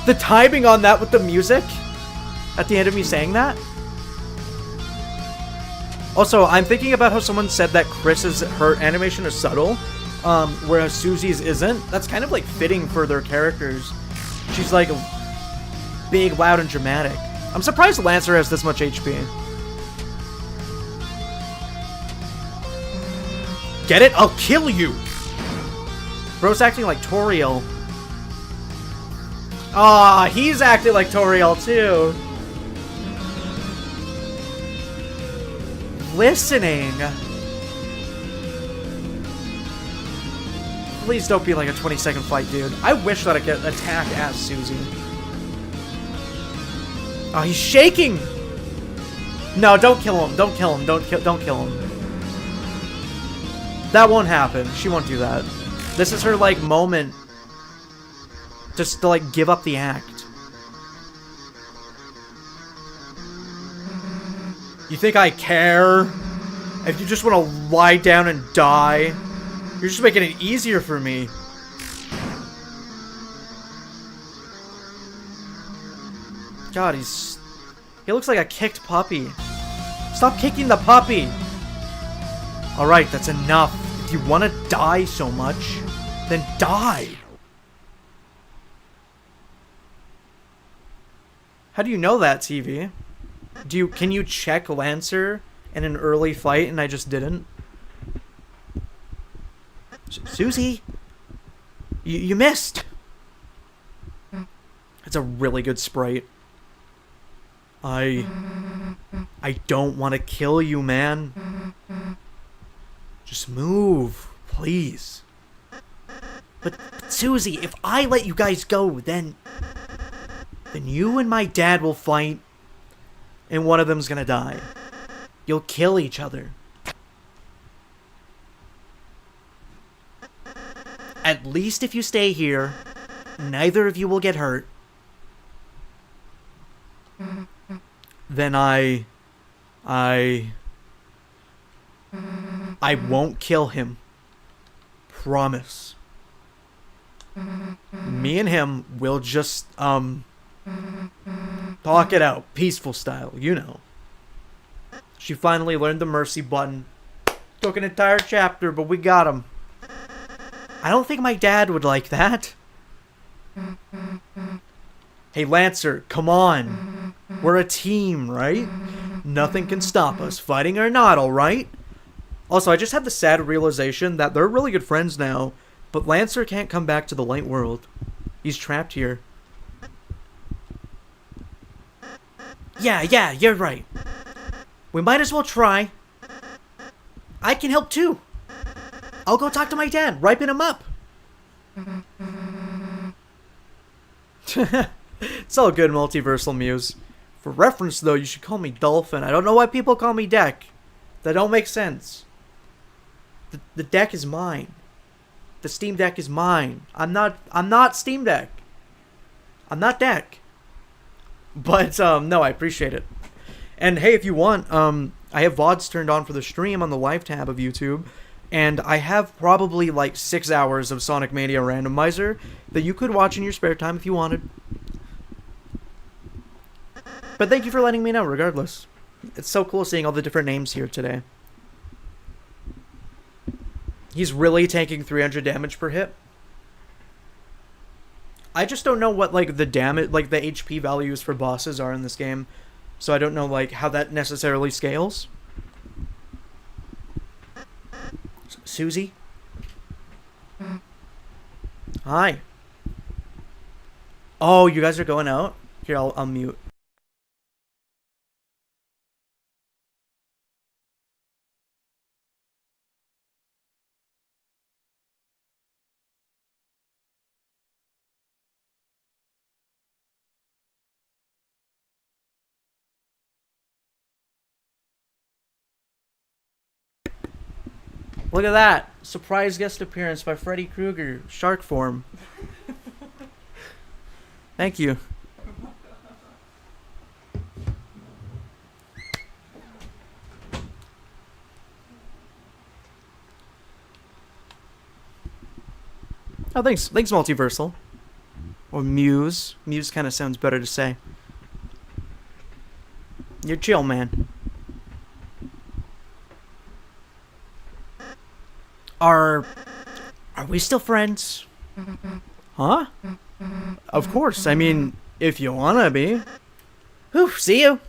The timing on that with the music at the end of me saying that. Also, I'm thinking about how someone said that her animation is subtle, whereas Susie's isn't. That's kind of like fitting for their characters. She's like big, loud, and dramatic. I'm surprised Lancer has this much HP. Get it? I'll kill you! Bro's acting like Toriel. Ah, he's acting like Toriel too. Listening. Please don't be like a 20-second fight, dude. I wish that I could attack as Susie. Oh, he's shaking. No, don't kill him. Don't kill him. Don't kill him. That won't happen. She won't do that. This is her like moment just to like give up the act. You think I care? If you just want to lie down and die, you're just making it easier for me. God, he looks like a kicked puppy. Stop kicking the puppy! Alright, that's enough. If you want to die so much, then die. How do you know that, TV? Can you check Lancer in an early fight and I just didn't? Susie, you missed. It's a really good sprite. I don't want to kill you, man. Just move, please. But Susie, if I let you guys go, then you and my dad will fight, and one of them's gonna die. You'll kill each other. At least if you stay here, neither of you will get hurt. Then I won't kill him. Promise. Me and him will just, talk it out. Peaceful style, you know. She finally learned the mercy button. Took an entire chapter, but we got him. I don't think my dad would like that. Hey, Lancer, come on. We're a team, right? Nothing can stop us, fighting or not, alright? Also, I just had the sad realization that they're really good friends now, but Lancer can't come back to the light world. He's trapped here. Yeah, you're right. We might as well try. I can help too. I'll go talk to my dad, ripen him up. It's all good, Multiversal Muse. For reference, though, you should call me Dolphin. I don't know why people call me Deck. That don't make sense. The deck is mine. The Steam Deck is mine. I'm not Steam Deck. I'm not Deck. But, no, I appreciate it. And, hey, if you want, I have VODs turned on for the stream on the live tab of YouTube. And I have probably, like, 6 hours of Sonic Mania Randomizer that you could watch in your spare time if you wanted. But thank you for letting me know, regardless. It's so cool seeing all the different names here today. He's really taking 300 damage per hit. I just don't know what, like, the damage, like, the HP values for bosses are in this game. So I don't know, like, how that necessarily scales. Susie? Hi. Oh, you guys are going out? Here, I'll mute. Look at that! Surprise guest appearance by Freddy Krueger, shark form. Thank you. Oh, thanks, Multiversal. Or Muse. Muse kind of sounds better to say. You're chill, man. Are we still friends? Huh? Of course. I mean, if you wanna be. Whew, see you.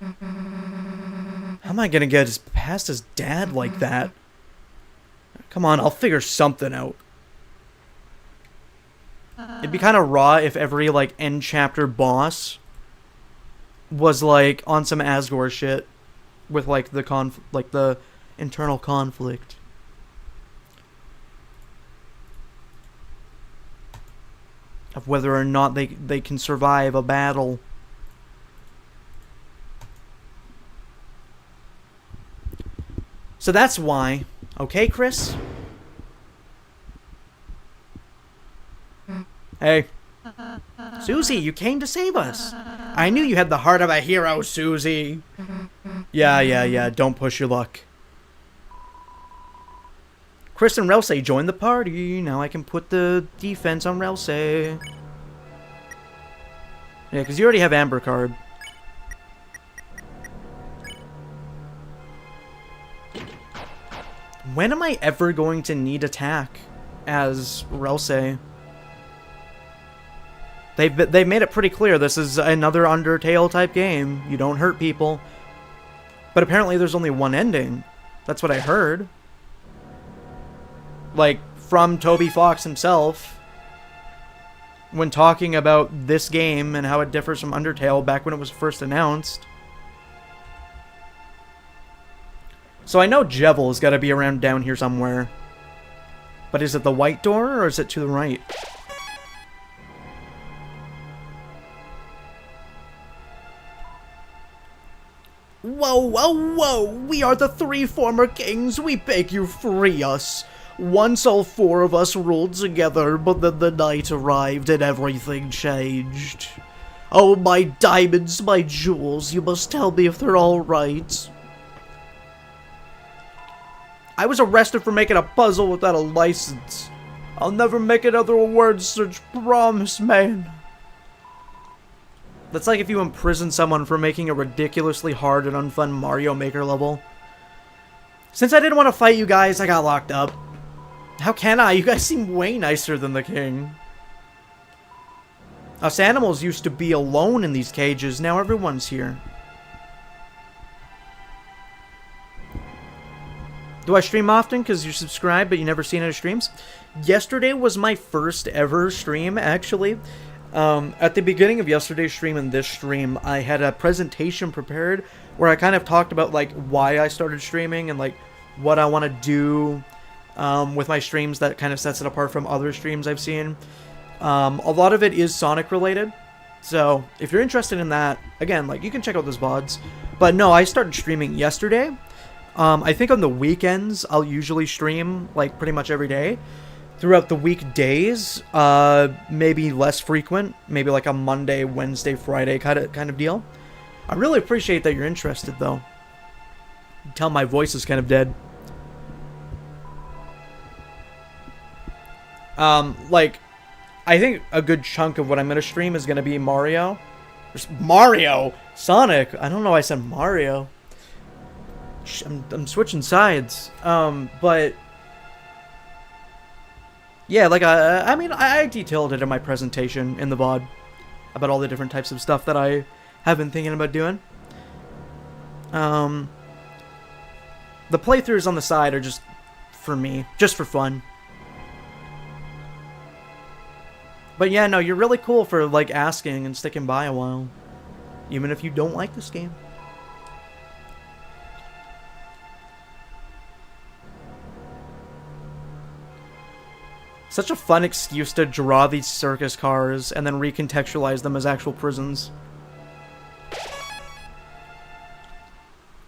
How am I gonna get past his dad like that? Come on, I'll figure something out. It'd be kind of raw if every, like, end chapter boss was, like, on some Asgore shit with, like, the internal conflict. Of whether or not they can survive a battle. So that's why. Okay, Chris? Hey. Susie, you came to save us. I knew you had the heart of a hero, Susie. Yeah. Don't push your luck. Chris and Relsey joined the party. Now I can put the defense on Relsey. Yeah, because you already have Amber Card. When am I ever going to need attack as Relsey? They've made it pretty clear this is another Undertale type game. You don't hurt people. But apparently there's only one ending. That's what I heard. Like, from Toby Fox himself. when talking about this game and how it differs from Undertale back when it was first announced. So I know Jevil's got to be around down here somewhere. But is it the white door, or is it to the right? Whoa, whoa, whoa! We are the 3 former kings. We beg you, free us. Once all 4 of us ruled together, but then the night arrived and everything changed. Oh, my diamonds, my jewels, you must tell me if they're all right. I was arrested for making a puzzle without a license. I'll never make another word search, promise, man. That's like if you imprison someone for making a ridiculously hard and unfun Mario Maker level. Since I didn't want to fight you guys, I got locked up. How can I? You guys seem way nicer than the king. Us animals used to be alone in these cages, now everyone's here. Do I stream often because you subscribe but you never seen any streams? Yesterday was my first ever stream, actually. At the beginning of yesterday's stream and this stream, I had a presentation prepared where I kind of talked about like why I started streaming and like what I want to do with my streams that kind of sets it apart from other streams I've seen. A lot of it is Sonic related, so if you're interested in that, again, like you can check out those VODs. But no, I started streaming yesterday. I think on the weekends I'll usually stream like pretty much every day. Throughout the weekdays, maybe less frequent, maybe like a Monday, Wednesday, Friday kind of deal. I really appreciate that you're interested, though. You can tell my voice is kind of dead. Like, I think a good chunk of what I'm gonna stream is gonna be Mario. Mario, Sonic. I don't know why I said Mario. I'm switching sides. But. Yeah, like, I mean, I detailed it in my presentation in the VOD about all the different types of stuff that I have been thinking about doing. The playthroughs on the side are just for me, just for fun. But yeah, no, you're really cool for, like, asking and sticking by a while, even if you don't like this game. Such a fun excuse to draw these circus cars and then recontextualize them as actual prisons.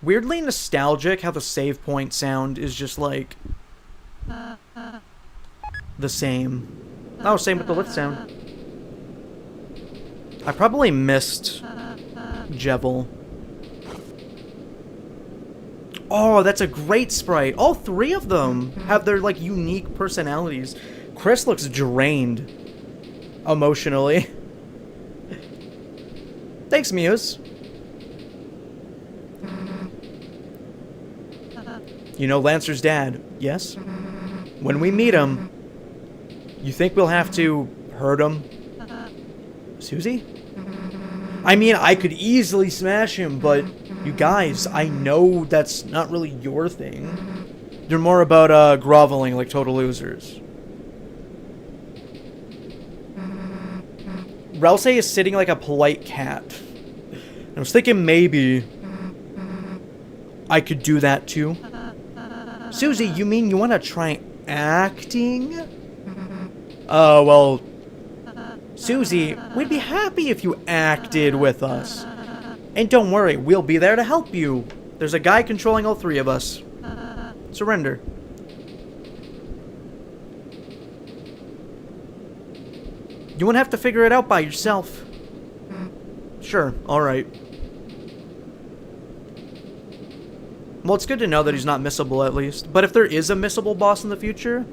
Weirdly nostalgic how the save point sound is just like the same. Oh, same with the lift sound. I probably missed Jevil. Oh, that's a great sprite. All 3 of them have their like unique personalities. Chris looks drained emotionally. Thanks, Muse. You know Lancer's dad, yes? When we meet him, you think we'll have to hurt him? Susie? I mean, I could easily smash him, but you guys, I know that's not really your thing. You're more about groveling like total losers. Rouse is sitting like a polite cat. I was thinking maybe I could do that too. Susie, you mean you want to try acting? Well, Susie, we'd be happy if you acted with us. And don't worry, we'll be there to help you. There's a guy controlling all 3 of us. Surrender. You won't have to figure it out by yourself. Sure, alright. Well, it's good to know that he's not missable at least. But if there is a missable boss in the future,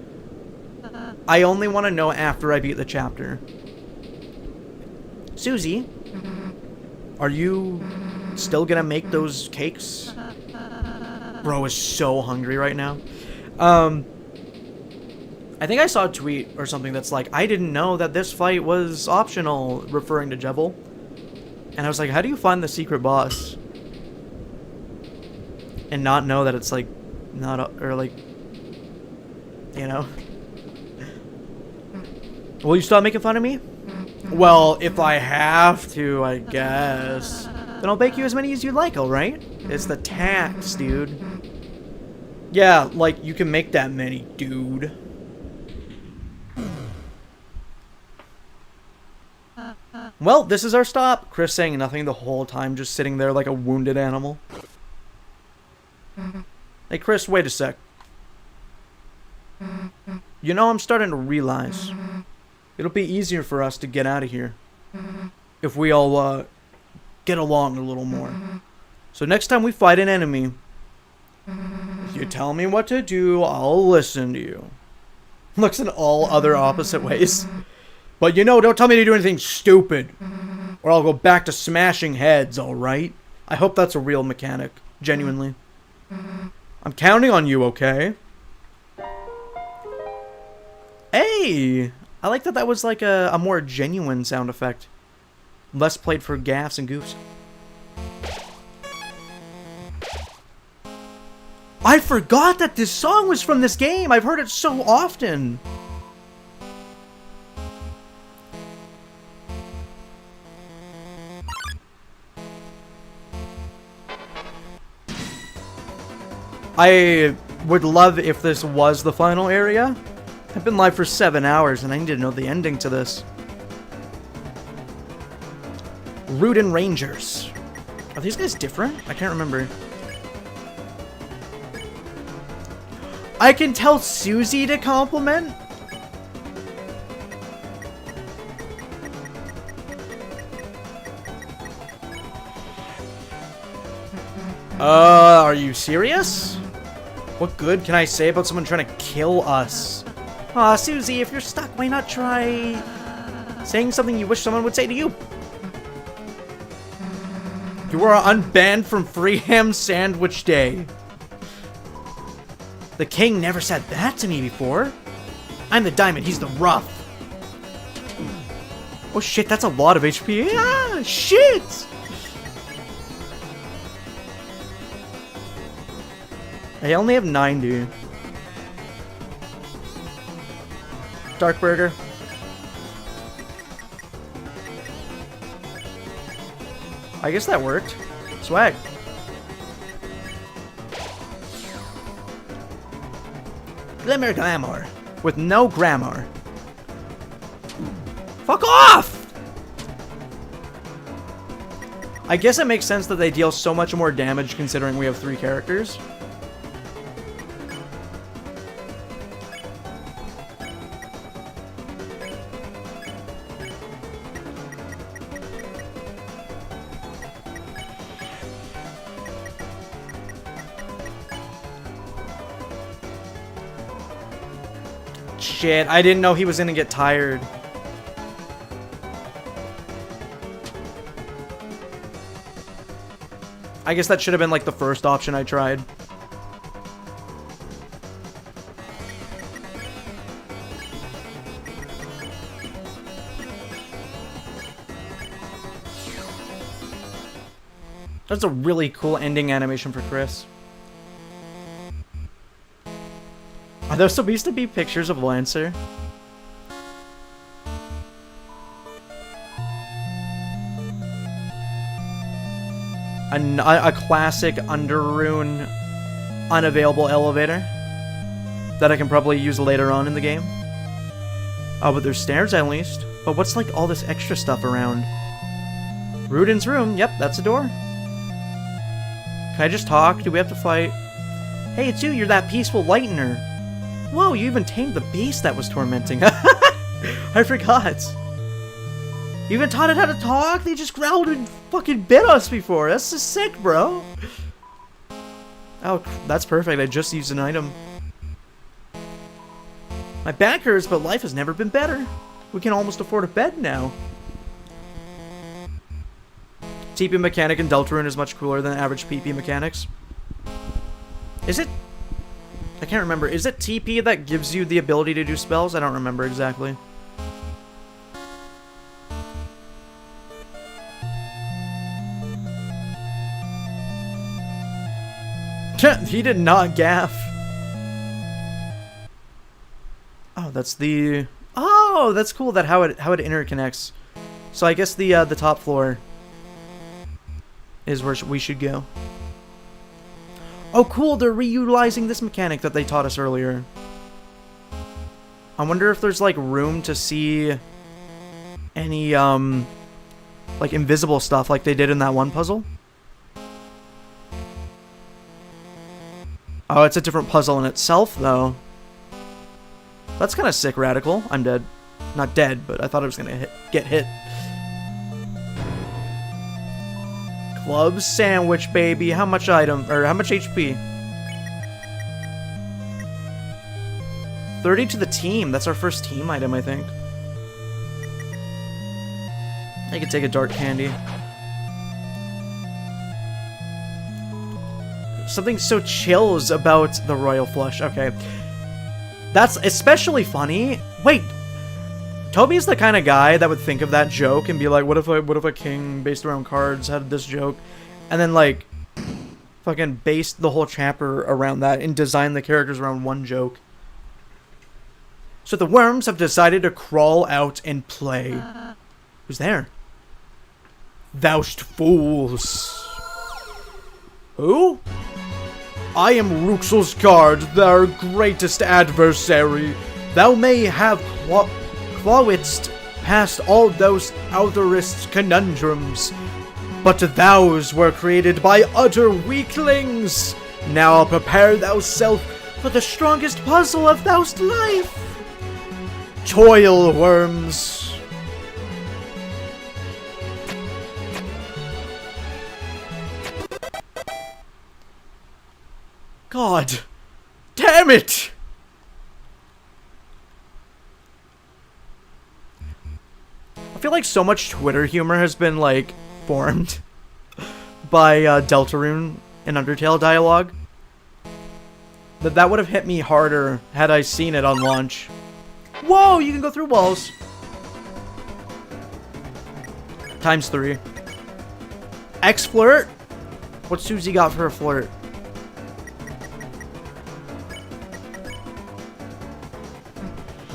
I only want to know after I beat the chapter. Susie, are you still gonna make those cakes? Bro is so hungry right now. I think I saw a tweet or something that's like, I didn't know that this fight was optional, referring to Jevil. And I was like, how do you find the secret boss? And not know that it's like, not, or like, you know? Will you stop making fun of me? Well, if I have to, I guess. Then I'll bake you as many as you like, alright? It's the tax, dude. Yeah, like, you can make that many, dude. Well, this is our stop. Chris saying nothing the whole time, just sitting there like a wounded animal. Hey, Chris, wait a sec. You know, I'm starting to realize it'll be easier for us to get out of here if we all, get along a little more. So next time we fight an enemy, if you tell me what to do, I'll listen to you. Looks in all other opposite ways. But you know, don't tell me to do anything stupid, or I'll go back to smashing heads, alright? I hope that's a real mechanic, genuinely. I'm counting on you, okay? Hey! I like that that was like a more genuine sound effect. Less played for gaffes and goofs. I forgot that this song was from this game! I've heard it so often! I would love if this was the final area. I've been live for 7 hours and I need to know the ending to this. Rudin Rangers. Are these guys different? I can't remember. I can tell Susie to compliment. Are you serious? What good can I say about someone trying to kill us? Aw, Susie, if you're stuck, why not try saying something you wish someone would say to you? You are unbanned from Free Ham Sandwich Day. The king never said that to me before. I'm the diamond, he's the rough. Oh shit, that's a lot of HP. Ah, shit! I only have 90. Dark Burger. I guess that worked. Swag. Glimmer Glamour. With no grammar. Fuck off! I guess it makes sense that they deal so much more damage considering we have 3 characters. Shit, I didn't know he was gonna get tired. I guess that should have been like the first option I tried. That's a really cool ending animation for Chris. Are there supposed to be pictures of Lancer? A classic Underrune unavailable elevator that I can probably use later on in the game. Oh, but there's stairs at least. But what's like all this extra stuff around? Rudin's room. Yep, that's a door. Can I just talk? Do we have to fight? Hey, it's you. You're that peaceful lightener. Whoa, you even tamed the beast that was tormenting. I forgot. You even taught it how to talk? They just growled and fucking bit us before. That's just sick, bro. Oh, that's perfect. I just used an item. My back hurts, but life has never been better. We can almost afford a bed now. TP mechanic in Deltarune is much cooler than average PP mechanics. Is it? I can't remember. Is it TP that gives you the ability to do spells? I don't remember exactly. He did not gaff. Oh, that's the... Oh, that's cool that how it interconnects. So I guess the top floor is where we should go. Oh, cool! They're reutilizing this mechanic that they taught us earlier. I wonder if there's like room to see any like invisible stuff like they did in that one puzzle. Oh, it's a different puzzle in itself, though. That's kind of sick, Radical. I'm dead. Not dead, but I thought I was gonna get hit. Club sandwich, baby. How much item, or how much HP? 30 to the team. That's our first team item, I think. I could take a dark candy. Something so chills about the Royal Flush. Okay. That's especially funny. Wait. Toby's the kind of guy that would think of that joke and be like, what if a king based around cards had this joke? And then, like, fucking based the whole chapter around that and designed the characters around one joke. So the worms have decided to crawl out and play. Who's there? Thou'st fools. Who? I am Ruxel's guard, their greatest adversary. Thou may have clawitched past all those outerist conundrums, but thous were created by utter weaklings. Now prepare thyself for the strongest puzzle of thou's life. Toil, worms. God damn it! I feel like so much Twitter humor has been, like, formed by Deltarune and Undertale dialogue that would have hit me harder had I seen it on launch. Whoa, you can go through walls. ×3. X-flirt? What's Susie got for a flirt?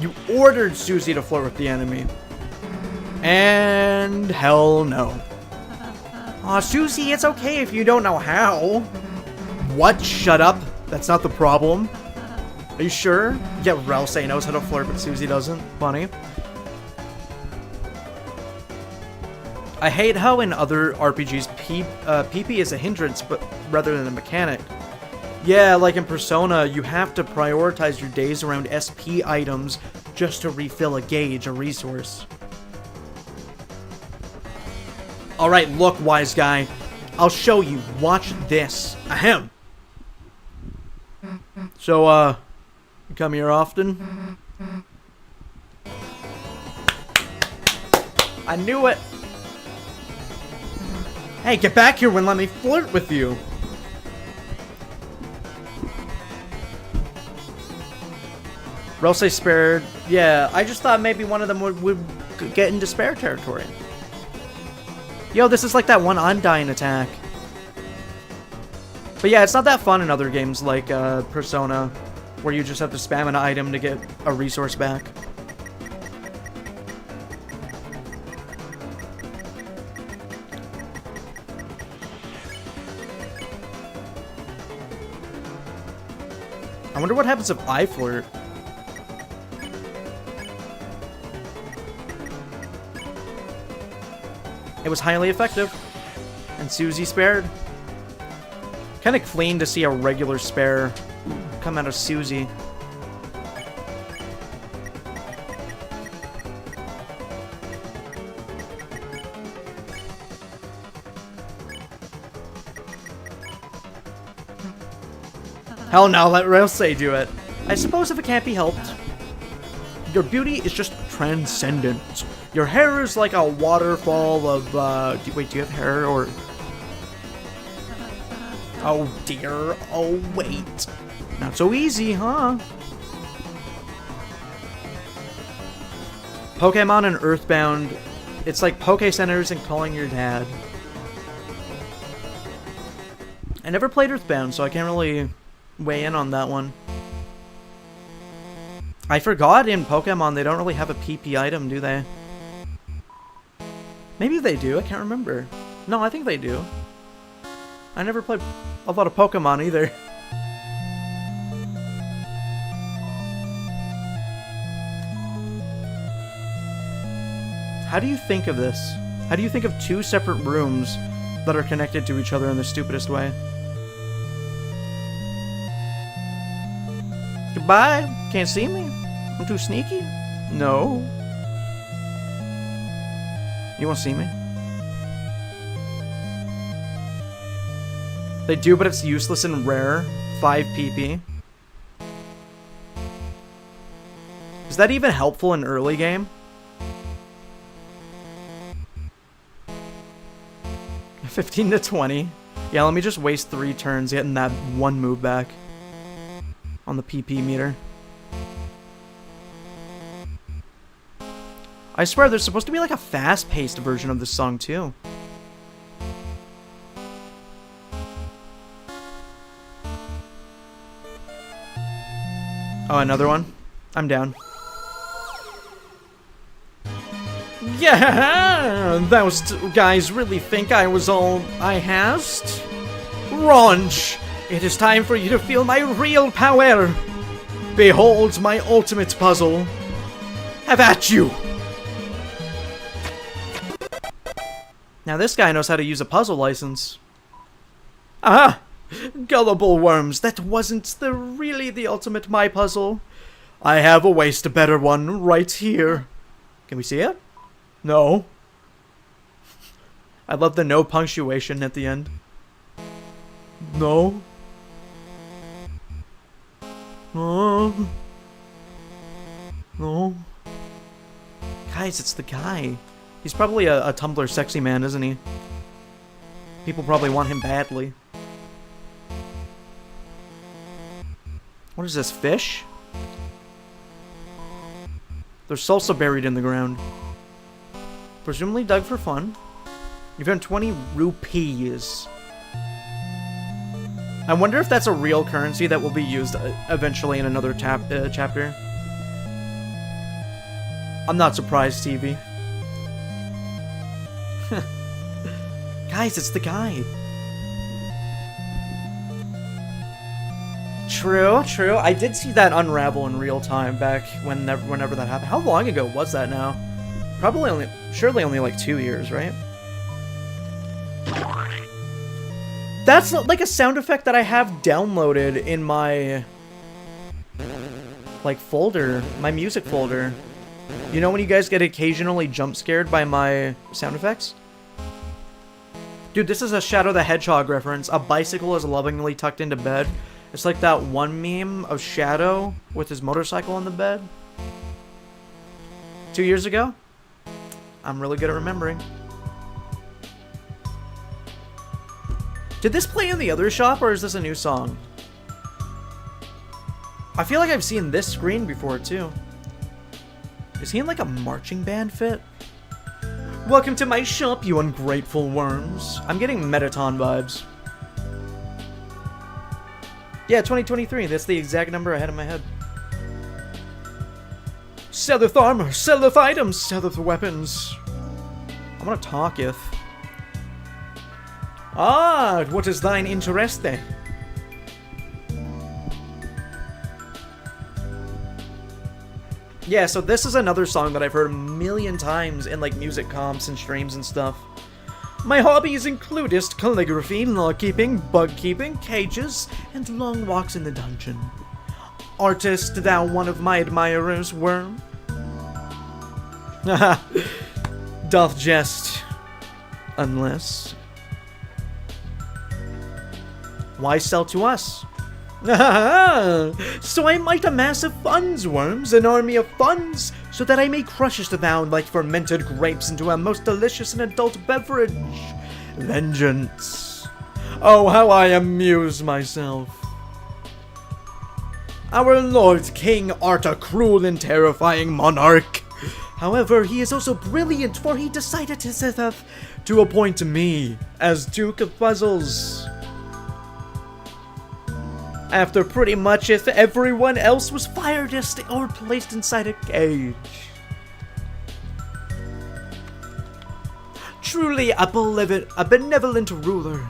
You ordered Susie to flirt with the enemy. And hell no. Aw, Susie, it's okay if you don't know how. What? Shut up. That's not the problem. Are you sure? Yeah, Ralsei knows how to flirt, but Susie doesn't. Funny. I hate how in other RPGs, PP is a hindrance, but rather than a mechanic. Yeah, like in Persona, you have to prioritize your days around SP items just to refill a gauge, a resource. Alright, look, wise guy. I'll show you. Watch this. Ahem. So, you come here often? I knew it! Hey, get back here and let me flirt with you! Rosé spared. Yeah, I just thought maybe one of them would get into spare territory. Yo, this is like that one Undying attack. But yeah, it's not that fun in other games like Persona, where you just have to spam an item to get a resource back. I wonder what happens if I flirt. It was highly effective. And Susie spared. Kind of clean to see a regular spare come out of Susie. Hell no, let Rosé do it. I suppose if it can't be helped. Your beauty is just transcendent. Your hair is like a waterfall of, wait, do you have hair, or... Oh dear, oh wait. Not so easy, huh? Pokemon and Earthbound, it's like Poke Centers and calling your dad. I never played Earthbound, so I can't really weigh in on that one. I forgot in Pokemon they don't really have a PP item, do they? Maybe they do, I can't remember. No, I think they do. I never played a lot of Pokemon either. How do you think of this? How do you think of two separate rooms that are connected to each other in the stupidest way? Goodbye. Can't see me? I'm too sneaky? No. You won't see me? They do, but it's useless and rare. 5 PP. Is that even helpful in early game? 15 to 20. Yeah, let me just waste 3 turns getting that 1 move back on the PP meter. I swear there's supposed to be like a fast-paced version of this song too. Oh, another one? I'm down. Yeah, those guys really think I was all I hast? Raunch! It is time for you to feel my real power. Behold my ultimate puzzle. Have at you! Now this guy knows how to use a puzzle license. Ah! Gullible worms, that wasn't really the ultimate my puzzle. I have a waste better one right here. Can we see it? No. I love the no punctuation at the end. No. No. No. Guys, it's the guy. He's probably a Tumblr sexy man, isn't he? People probably want him badly. What is this, fish? There's salsa buried in the ground. Presumably dug for fun. You've earned 20 rupees. I wonder if that's a real currency that will be used eventually in another chapter. I'm not surprised, TV. Guys, it's the guy. True, true. I did see that unravel in real time back whenever that happened. How long ago was that now? Probably surely only like 2 years, right? That's like a sound effect that I have downloaded in my like folder, my music folder. You know when you guys get occasionally jump scared by my sound effects? Dude, this is a Shadow the Hedgehog reference. A bicycle is lovingly tucked into bed. It's like that one meme of Shadow with his motorcycle on the bed. 2 years ago? I'm really good at remembering. Did this play in the other shop, or is this a new song? I feel like I've seen this screen before, too. Is he in, like, a marching band fit? Welcome to my shop, you ungrateful worms. I'm getting Metaton vibes. Yeah, 2023. That's the exact number I had in my head. Selleth armor, selleth items, selleth weapons. I want to talketh. Ah, what is thine interest then? Yeah, so this is another song that I've heard a million times in like music comps and streams and stuff. My hobbies includest calligraphy, law-keeping, bug-keeping, cages, and long walks in the dungeon. Artist, thou one of my admirers, worm? Haha, doth jest. Unless... Why sell to us? So I might amass of funds, worms, an army of funds, so that I may crush thou like fermented grapes into a most delicious and adult beverage. Vengeance. Oh, how I amuse myself. Our Lord King art a cruel and terrifying monarch. However, he is also brilliant, for he decided to appoint me as Duke of Puzzles. After pretty much if everyone else was fired or placed inside a cage. Truly a benevolent ruler.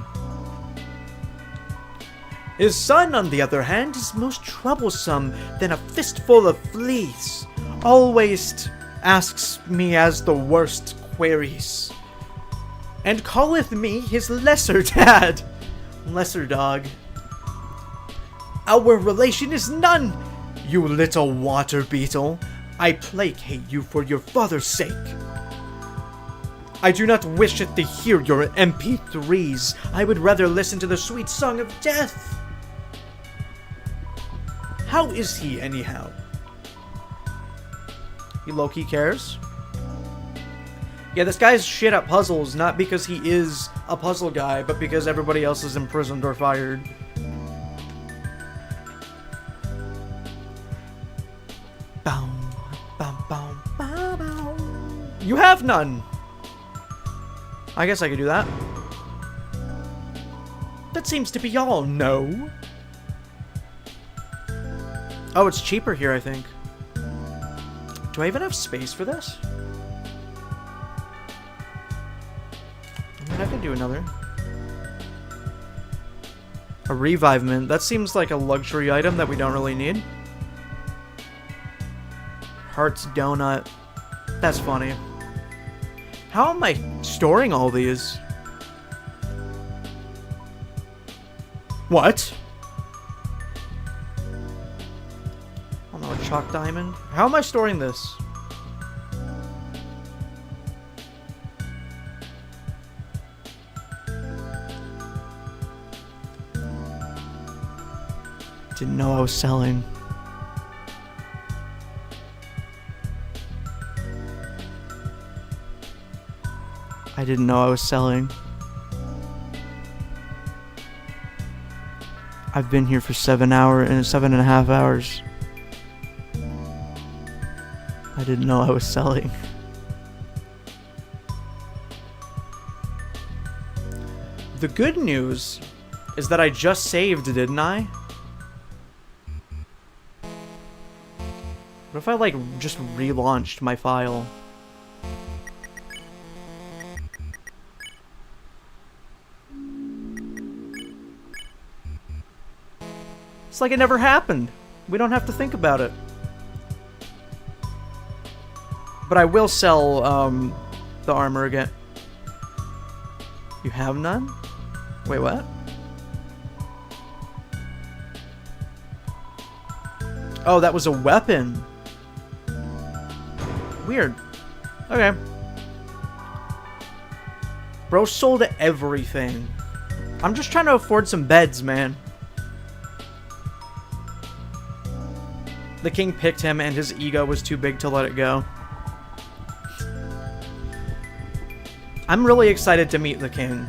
His son, on the other hand, is most troublesome than a fistful of fleas. Always asks me as the worst queries. And calleth me his lesser dad. Lesser dog. Our relation is none, you little water beetle. I placate you for your father's sake. I do not wish it to hear your MP3s. I would rather listen to the sweet song of death. How is he, anyhow? He low-key cares. Yeah, this guy's shit at puzzles, not because he is a puzzle guy, but because everybody else is imprisoned or fired. You have none! I guess I could do that. That seems to be all, no? Oh, it's cheaper here, I think. Do I even have space for this? I mean, I could do another. A revivement. That seems like a luxury item that we don't really need. Heart's donut. That's funny. How am I storing all these? What? I don't know, a chalk diamond? How am I storing this? Didn't know I was selling. I didn't know I was selling. I've been here for 7.5 hours. I didn't know I was selling. The good news is that I just saved, didn't I? What if I, like, just relaunched my file? It's like it never happened. We don't have to think about it. But I will sell, the armor again. You have none? Wait, what? Oh, that was a weapon. Weird. Okay. Bro sold everything. I'm just trying to afford some beds, man. The king picked him and his ego was too big to let it go. I'm really excited to meet the king.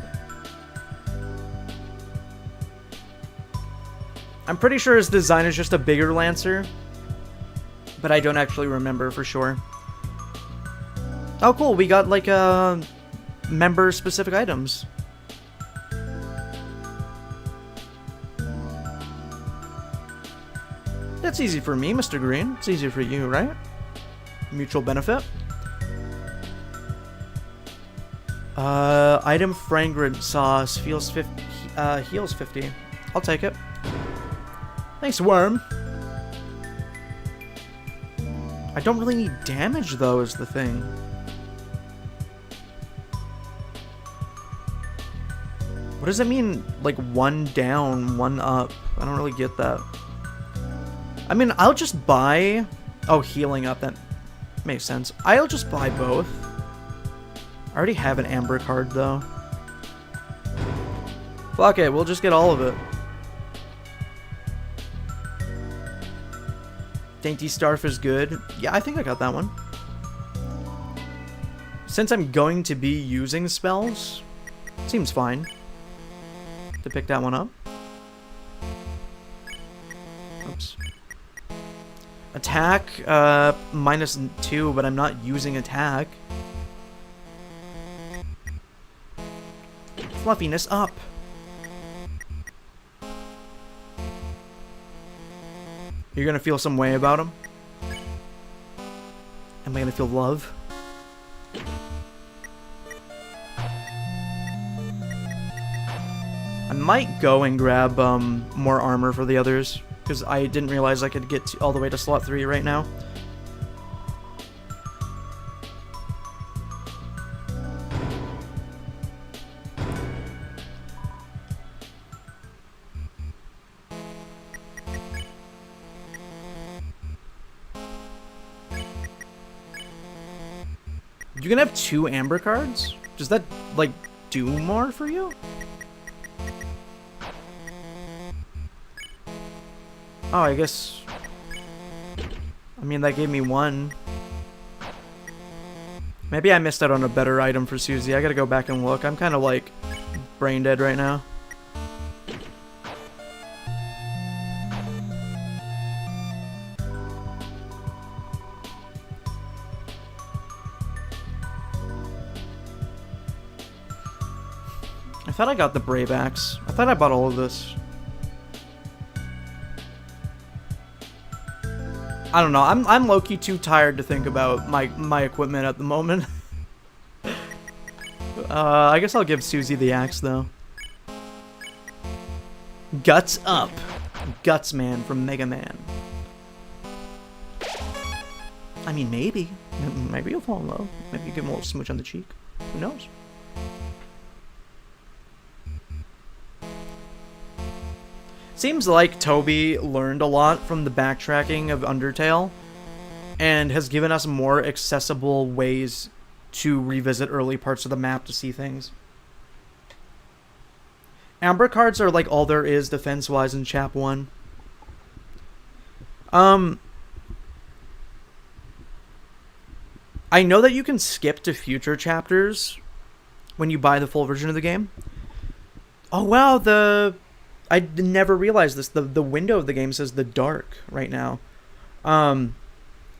I'm pretty sure his design is just a bigger Lancer, but I don't actually remember for sure. Oh cool, we got like member-specific items. That's easy for me, Mr. Green. It's easier for you, right? Mutual benefit. Item fragrant sauce heals 50. I'll take it. Thanks, worm. I don't really need damage though, is the thing. What does it mean, like, one down, one up? I don't really get that. I mean, I'll just buy... Oh, healing up, that makes sense. I'll just buy both. I already have an amber card, though. Fuck it, we'll just get all of it. Dainty Starf is good. Yeah, I think I got that one. Since I'm going to be using spells, seems fine to pick that one up. Oops. Attack, -2, but I'm not using attack. Fluffiness up. You're gonna feel some way about him? Am I gonna feel love? might go and grab more armor for the others, because I didn't realize I could get all the way to slot 3 right now. You can have 2 amber cards? Does that, like, do more for you? Oh, I guess... I mean, that gave me 1. Maybe I missed out on a better item for Susie. I gotta go back and look. I'm kind of, like, brain dead right now. I thought I got the Brave Axe. I thought I bought all of this. I don't know. I'm low-key too tired to think about my equipment at the moment. I guess I'll give Susie the axe though. Guts up. Guts Man from Mega Man. I mean, maybe. Maybe you'll fall in love. Maybe you give him a little smooch on the cheek. Who knows? Seems like Toby learned a lot from the backtracking of Undertale and has given us more accessible ways to revisit early parts of the map to see things. Amber cards are like all there is defense-wise in Chap 1. I know that you can skip to future chapters when you buy the full version of the game. Oh wow, I never realized this. The window of the game says the dark right now. What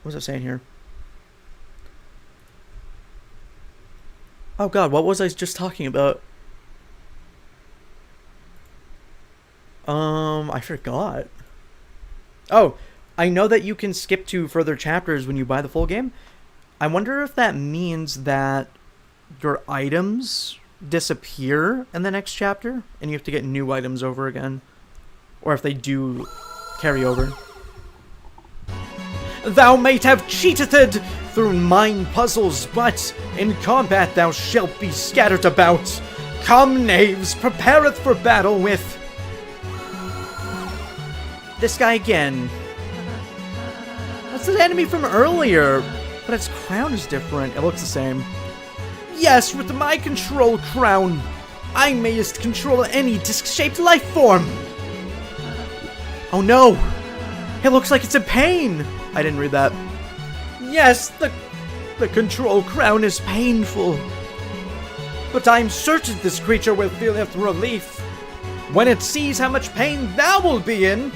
was I saying here? Oh god, what was I just talking about? I forgot. Oh, I know that you can skip to further chapters when you buy the full game. I wonder if that means that your items disappear in the next chapter and you have to get new items over again, or if they do carry over. Thou might have cheated through mind puzzles, but in combat thou shalt be scattered about. Come, knaves, prepareth for battle with this guy again. That's the enemy from earlier, but its crown is different. It looks the same. Yes, with my control crown, I mayest control any disc-shaped life form. Oh no! It looks like it's in pain! I didn't read that. Yes, the control crown is painful. But I'm certain this creature will feel its relief when it sees how much pain thou will be in.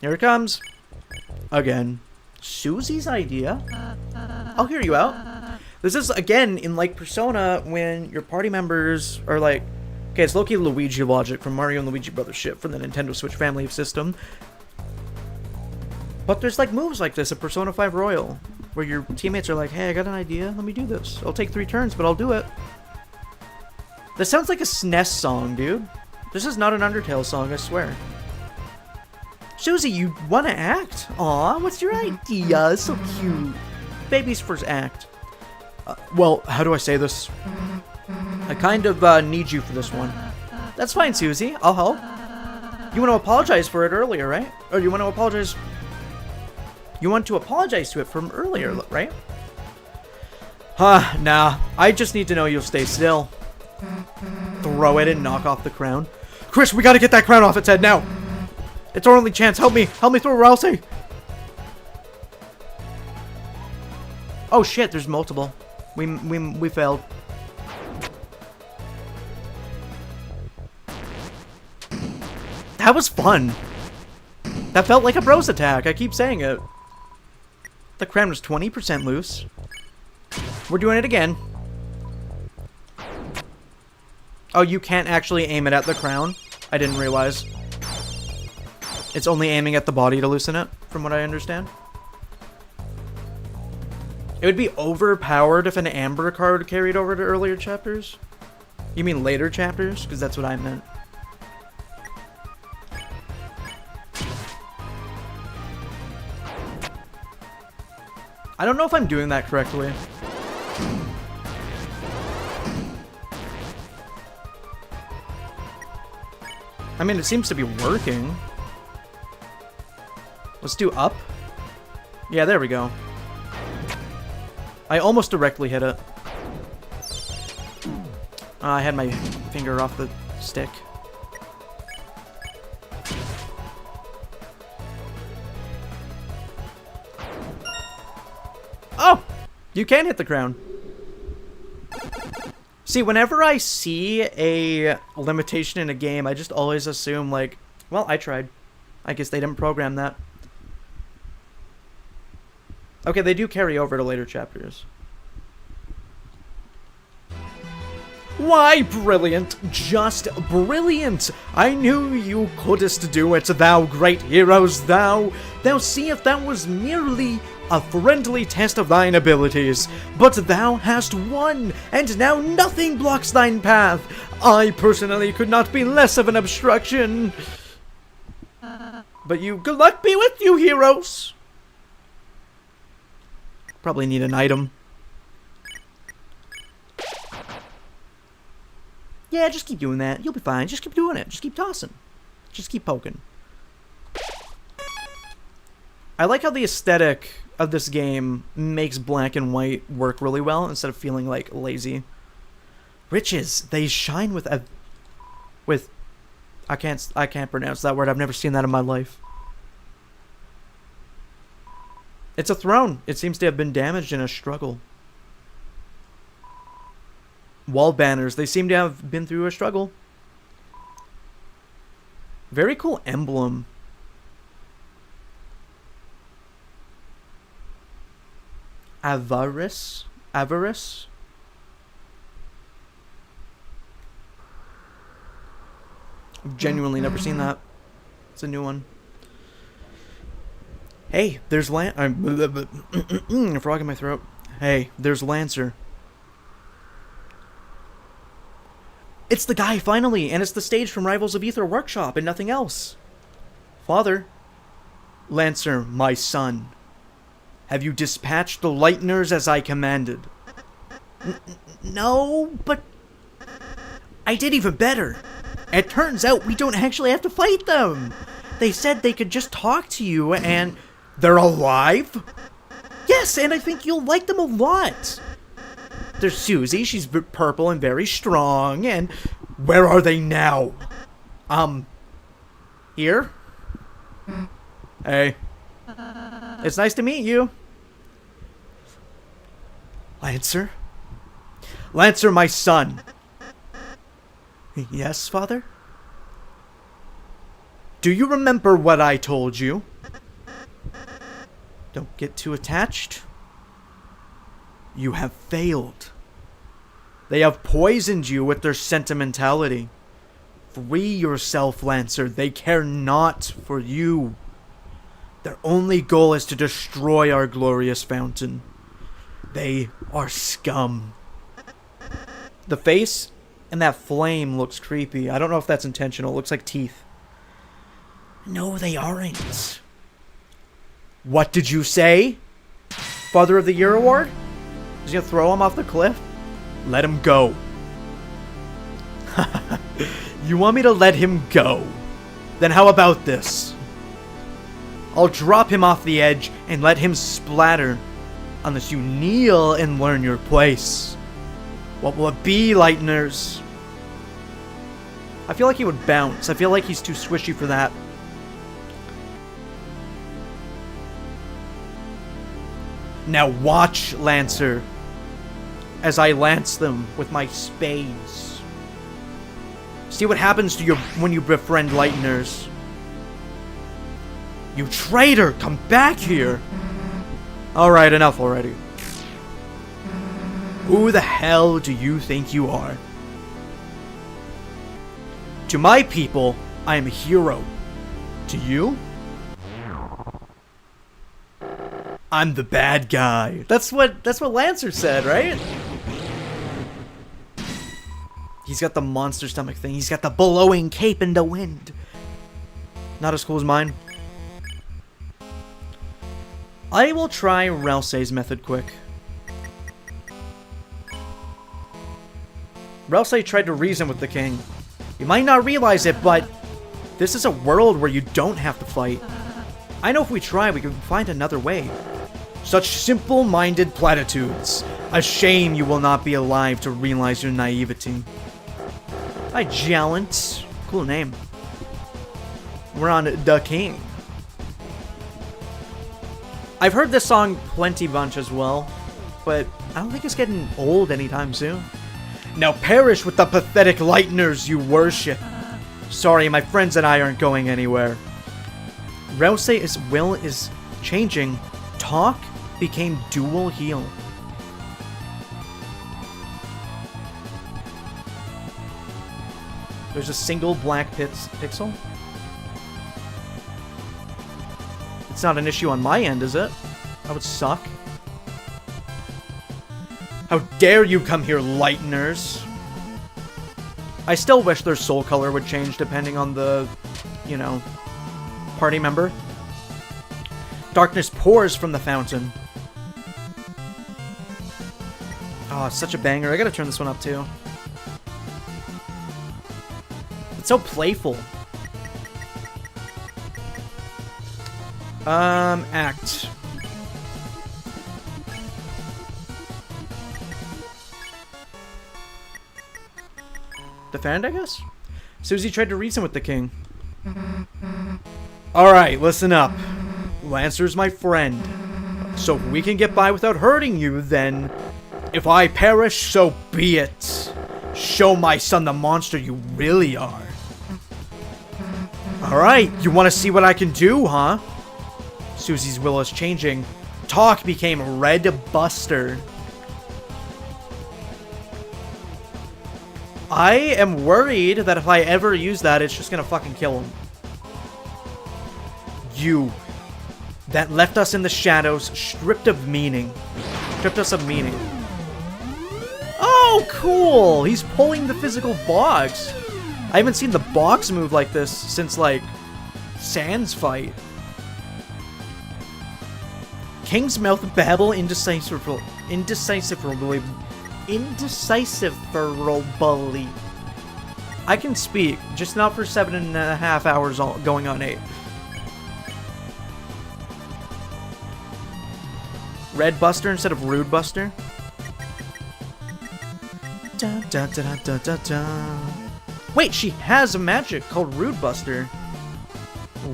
Here it comes. Again. Susie's idea? I'll hear you out. This is, again, in like Persona, when your party members are like... Okay, it's low-key Luigi logic from Mario and Luigi Brothers ship from the Nintendo Switch family of system. But there's like moves like this at Persona 5 Royal, where your teammates are like, hey, I got an idea, let me do this. It'll take 3 turns, but I'll do it. This sounds like a SNES song, dude. This is not an Undertale song, I swear. Susie, you want to act? Aw, what's your idea? So cute. Baby's first act. Well, how do I say this? I kind of need you for this one. That's fine, Susie. I'll help. You want to apologize for it earlier, right? Or you want to apologize... You want to apologize to it from earlier, right? Nah. I just need to know you'll stay still. Throw it and knock off the crown. Chris, we gotta get that crown off its head now. It's our only chance. Help me throw Rousey. Oh shit, there's multiple. We failed. That was fun. That felt like a bros attack. I keep saying it. The crown was 20% loose. We're doing it again. Oh, you can't actually aim it at the crown? I didn't realize. It's only aiming at the body to loosen it, from what I understand. It would be overpowered if an amber card carried over to earlier chapters. You mean later chapters? Because that's what I meant. I don't know if I'm doing that correctly. I mean, it seems to be working. Let's do up. Yeah, there we go. I almost directly hit it. I had my finger off the stick. Oh! You can hit the crown. See, whenever I see a limitation in a game, I just always assume, like, well, I tried. I guess they didn't program that. Okay, they do carry over to later chapters. Why, brilliant! Just brilliant! I knew you couldst do it, thou great heroes, thou! Thou see if that was merely a friendly test of thine abilities. But thou hast won, and now nothing blocks thine path. I personally could not be less of an obstruction. But you, good luck be with you, heroes! Probably need an item. Yeah, just keep doing that. You'll be fine. Just keep doing it. Just keep tossing. Just keep poking. I like how the aesthetic of this game makes black and white work really well instead of feeling like lazy. Riches, they shine with I can't pronounce that word. I've never seen that in my life. It's a throne. It seems to have been damaged in a struggle. Wall banners. They seem to have been through a struggle. Very cool emblem. Avarice? Avarice? I've genuinely never seen that. It's a new one. Hey, there's frog in my throat. Hey, there's Lancer. It's the guy, finally, and it's the stage from Rivals of Aether Workshop and nothing else. Father. Lancer, my son. Have you dispatched the Lighteners as I commanded? No, but I did even better. It turns out we don't actually have to fight them. They said they could just talk to you and... They're alive? Yes, and I think you'll like them a lot. There's Susie, she's purple and very strong, and... Where are they now? Here? Hey. It's nice to meet you. Lancer? Lancer, my son. Yes, father? Do you remember what I told you? Don't get too attached. You have failed. They have poisoned you with their sentimentality. Free yourself, Lancer. They care not for you. Their only goal is to destroy our glorious fountain. They are scum. The face and that flame looks creepy. I don't know if that's intentional. It looks like teeth. No, they aren't. What did you say? Father of the Year award? Is he gonna throw him off the cliff? Let him go. You want me to let him go? Then how about this? I'll drop him off the edge and let him splatter unless you kneel and learn your place. What will it be, Lighteners? I feel like he would bounce. I feel like he's too squishy for that. Now watch, Lancer, as I lance them with my spades. See what happens to you when you befriend Lighteners. You traitor! Come back here! Alright, enough already. Who the hell do you think you are? To my people, I am a hero. To you? I'm the bad guy. That's what Lancer said, right? He's got the monster stomach thing. He's got the blowing cape in the wind. Not as cool as mine. I will try Ralsei's method quick. Ralsei tried to reason with the king. You might not realize it, but this is a world where you don't have to fight. I know if we try, we can find another way. Such simple-minded platitudes. A shame you will not be alive to realize your naivety. Hi, Jallant. Cool name. We're on The King. I've heard this song plenty bunch as well, but I don't think it's getting old anytime soon. Now perish with the pathetic lighteners you worship. Sorry, my friends and I aren't going anywhere. Ralsei's will is changing. Talk became dual heal. There's a single black pixel. It's not an issue on my end, is it? That would suck. How dare you come here, lighteners! I still wish their soul color would change depending on the, you know, party member. Darkness pours from the fountain. Oh, it's such a banger. I gotta turn this one up too. It's so playful. Act. Defend, I guess? Susie tried to reason with the king. Alright, listen up. Lancer's my friend. So if we can get by without hurting you, then... if I perish, so be it. Show my son the monster you really are. Alright, you want to see what I can do, huh? Susie's will is changing. Talk became Red Buster. I am worried that if I ever use that, it's just gonna fucking kill him. You that left us in the shadows, stripped of meaning. Stripped us of meaning. Oh, cool! He's pulling the physical box. I haven't seen the box move like this since, like, Sans fight. King's mouth babble indecisively. I can speak, just not for 7.5 hours going on 8. Red Buster instead of Rude Buster. Da, da, da, da, da, da. Wait, she has a magic called Rude Buster.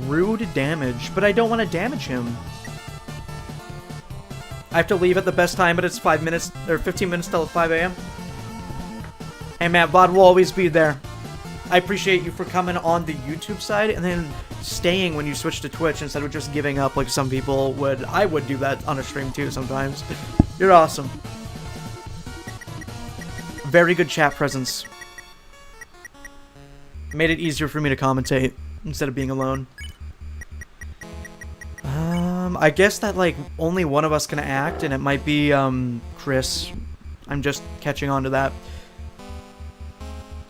Rude damage, but I don't want to damage him. I have to leave at the best time, but it's 5 minutes, or 15 minutes till 5 a.m. Hey man, VOD will always be there. I appreciate you for coming on the YouTube side and then staying when you switch to Twitch instead of just giving up like some people would. I would do that on a stream too sometimes. You're awesome. Very good chat presence. Made it easier for me to commentate instead of being alone. I guess that, like, only one of us can act, and it might be, Chris. I'm just catching on to that.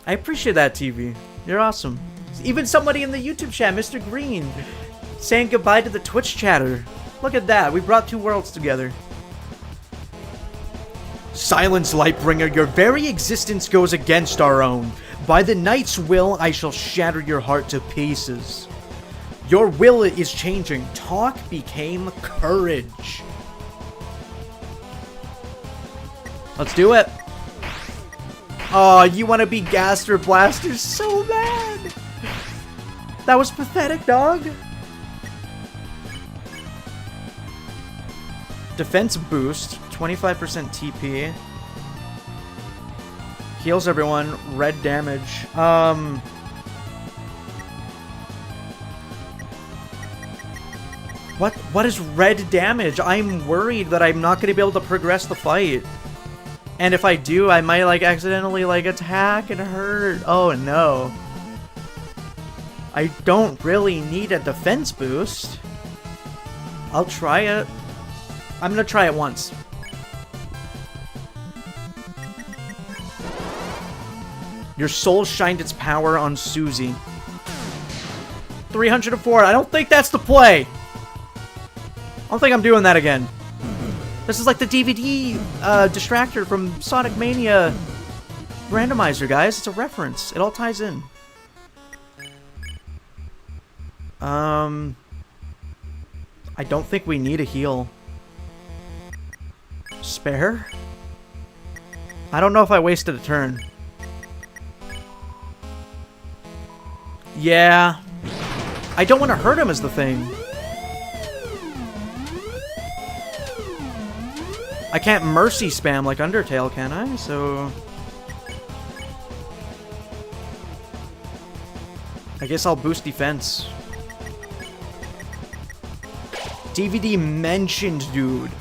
I appreciate that, TV. You're awesome. Even somebody in the YouTube chat, Mr. Green, saying goodbye to the Twitch chatter. Look at that. We brought two worlds together. Silence, Lightbringer. Your very existence goes against our own. By the Knight's will, I shall shatter your heart to pieces. Your will is changing. Talk became courage. Let's do it. Oh, you want to be Gaster Blaster so bad. That was pathetic, dog. Defense boost, 25% TP. Heals everyone, red damage. What is red damage? I'm worried that I'm not going to be able to progress the fight. And if I do, I might, like, accidentally, like, attack and hurt. Oh, no. I don't really need a defense boost. I'll try it. I'm going to try it once. Your soul shined its power on Susie. 304. I don't think that's the play. I don't think I'm doing that again. This is like the DVD distractor from Sonic Mania Randomizer, guys. It's a reference. It all ties in. I don't think we need a heal. Spare? I don't know if I wasted a turn. Yeah. I don't want to hurt him is the thing. I can't mercy spam like Undertale, can I? So... I guess I'll boost defense. DVD mentioned, dude.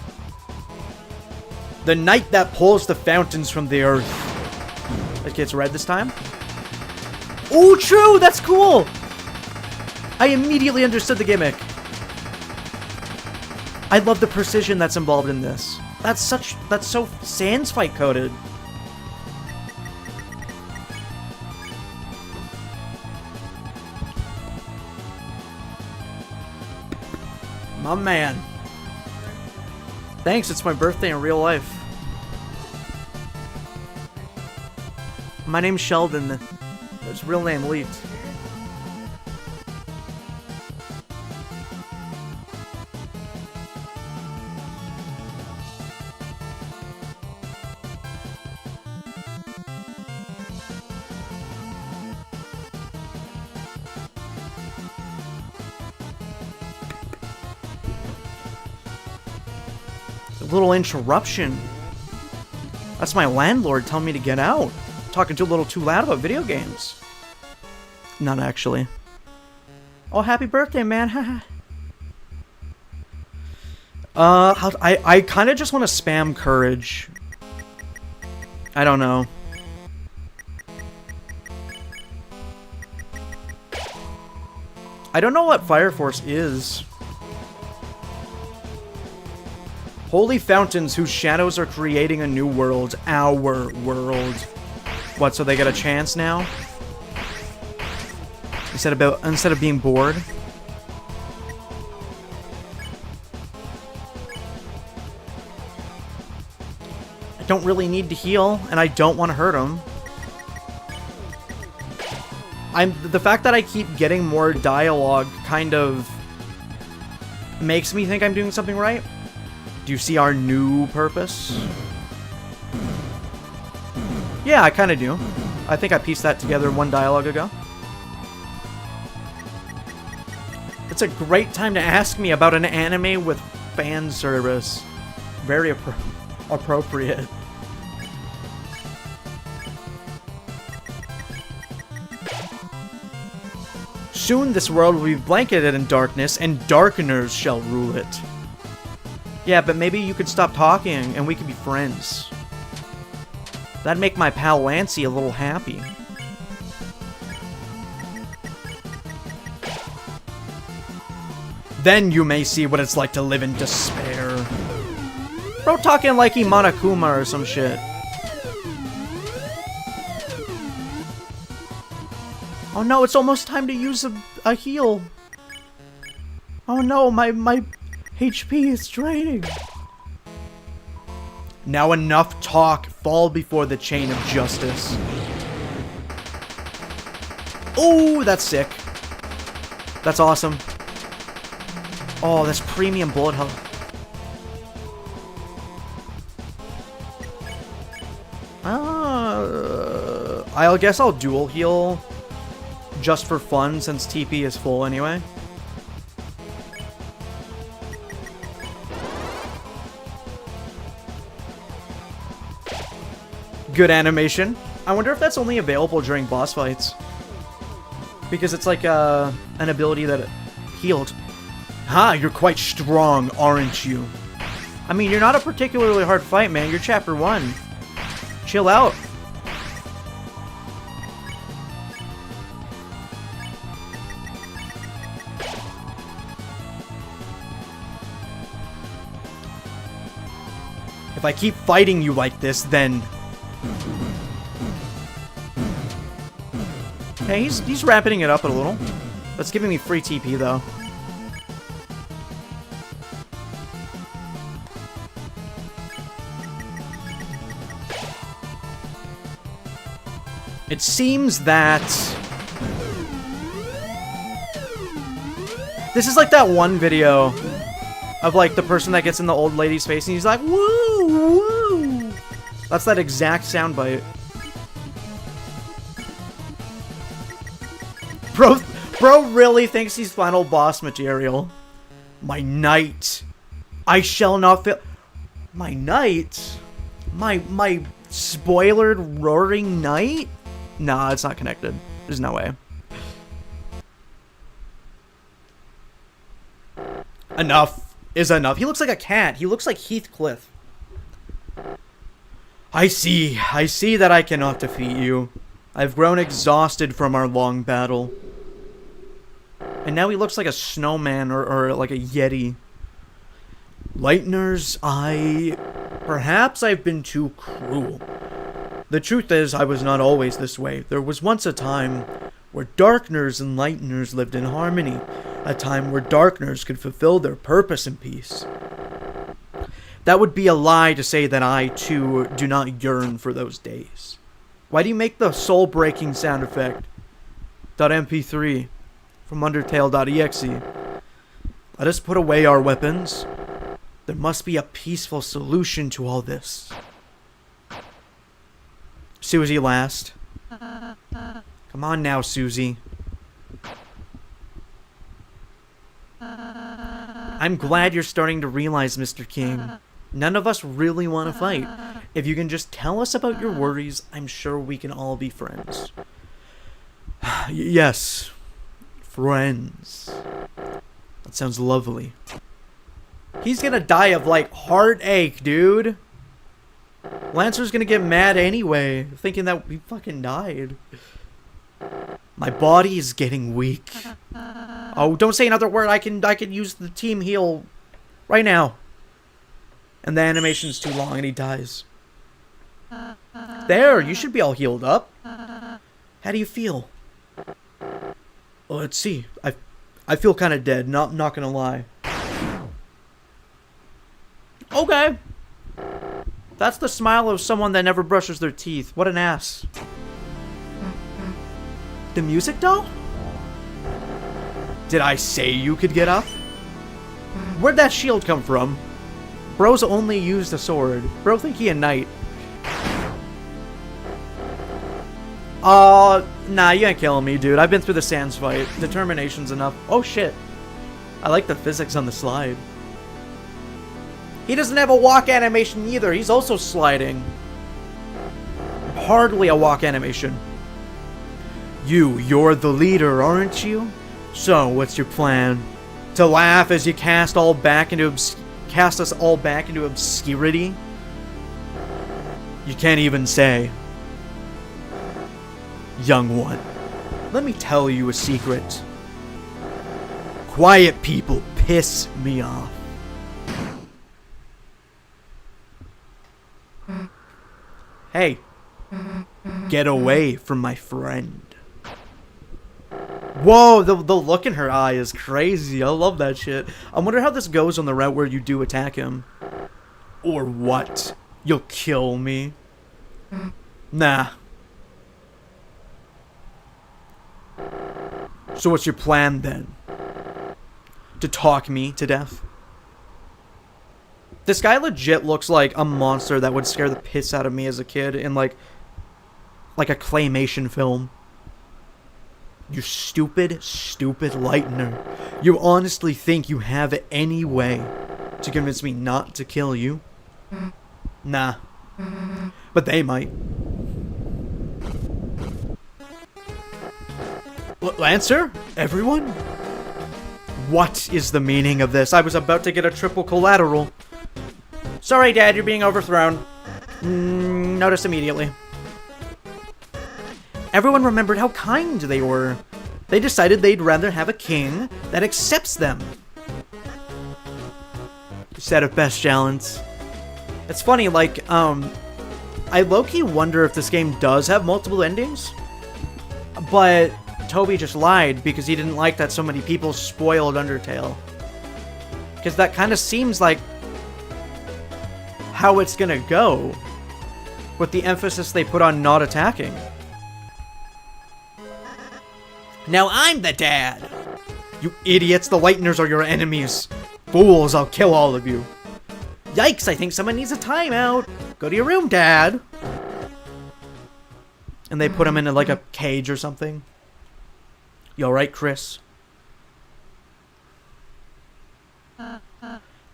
The night that pulls the fountains from the earth. It gets red this time? Oh, true! That's cool! I immediately understood the gimmick. I love the precision that's involved in this. That's so Sans fight coded. My man. Thanks, it's my birthday in real life. My name's Sheldon. His real name leaked. Little interruption. That's my landlord telling me to get out. Talking too a little too loud about video games. Not actually. Oh, happy birthday, man. I kind of just want to spam courage. I don't know. I don't know what Fire Force is. Holy fountains whose shadows are creating a new world. Our world. What, so they get a chance now? Instead of being bored? I don't really need to heal, and I don't want to hurt him. The fact that I keep getting more dialogue kind of makes me think I'm doing something right. Do you see our new purpose? Yeah, I kind of do. I think I pieced that together one dialogue ago. It's a great time to ask me about an anime with fan service. Very appropriate. Soon this world will be blanketed in darkness, and darkeners shall rule it. Yeah, but maybe you could stop talking and we could be friends. That'd make my pal Lancy a little happy. Then you may see what it's like to live in despair. Bro talking like Imanakuma or some shit. Oh no, it's almost time to use a heal. Oh no, my HP is draining. Now enough talk. Fall before the chain of justice. Oh, that's sick. That's awesome. Oh, that's premium bullet hell. I guess I'll dual heal just for fun since TP is full anyway. Good animation. I wonder if that's only available during boss fights. Because it's like an ability that healed. Ha, you're quite strong, aren't you? I mean, you're not a particularly hard fight, man. You're chapter 1. Chill out. If I keep fighting you like this, then... Okay, he's wrapping it up a little. That's giving me free TP, though. It seems that... This is like that one video of like the person that gets in the old lady's face and he's like, woo, woo. That's that exact soundbite. Bro really thinks he's final boss material. My knight. I shall not fail. My knight? My spoilered roaring knight? Nah, it's not connected. There's no way. Enough is enough. He looks like a cat. He looks like Heathcliff. I see that I cannot defeat you. I've grown exhausted from our long battle. And now he looks like a snowman or like a yeti. Lighteners, perhaps I've been too cruel. The truth is, I was not always this way. There was once a time where darkners and lighteners lived in harmony. A time where darkners could fulfill their purpose in peace. That would be a lie to say that I, too, do not yearn for those days. Why do you make the soul-breaking sound effect? .mp3 from Undertale.exe. Let us put away our weapons. There must be a peaceful solution to all this. Susie last. Come on now, Susie. I'm glad you're starting to realize, Mr. King. None of us really want to fight. If you can just tell us about your worries, I'm sure we can all be friends. Yes. Friends. That sounds lovely. He's gonna die of, like, heartache, dude. Lancer's gonna get mad anyway, thinking that we fucking died. My body is getting weak. Oh, don't say another word. I can use the team heal right now. And the animation's too long and he dies. There, you should be all healed up. How do you feel? Well, let's see. I feel kind of dead, not gonna lie. Okay. That's the smile of someone that never brushes their teeth. What an ass. The music doll? Did I say you could get up? Where'd that shield come from? Bro's only used a sword. Bro think he a knight. Nah, you ain't killing me, dude. I've been through the Sans fight. Determination's enough. Oh, shit. I like the physics on the slide. He doesn't have a walk animation either. He's also sliding. Hardly a walk animation. You're the leader, aren't you? So, what's your plan? To laugh as you cast us all back into obscurity? You can't even say. Young one, let me tell you a secret. Quiet people piss me off. Hey, get away from my friend. Whoa, the look in her eye is crazy. I love that shit. I wonder how this goes on the route where you do attack him. Or what? You'll kill me? Nah. So what's your plan then? To talk me to death? This guy legit looks like a monster that would scare the piss out of me as a kid in like a claymation film. You stupid lightener. You honestly think you have any way to convince me not to kill you? Nah. But they might. Lancer? Everyone? What is the meaning of this? I was about to get a triple collateral. Sorry, Dad, you're being overthrown. Notice immediately. Everyone remembered how kind they were. They decided they'd rather have a king that accepts them. Said it best, Jalance. It's funny, like, I low-key wonder if this game does have multiple endings. But Toby just lied because he didn't like that so many people spoiled Undertale. Because that kind of seems like how it's gonna go, with the emphasis they put on not attacking. Now I'm the dad. You idiots, the Lighteners are your enemies. Fools, I'll kill all of you. Yikes, I think someone needs a timeout. Go to your room, Dad. And they put him in like a cage or something. You alright, Chris?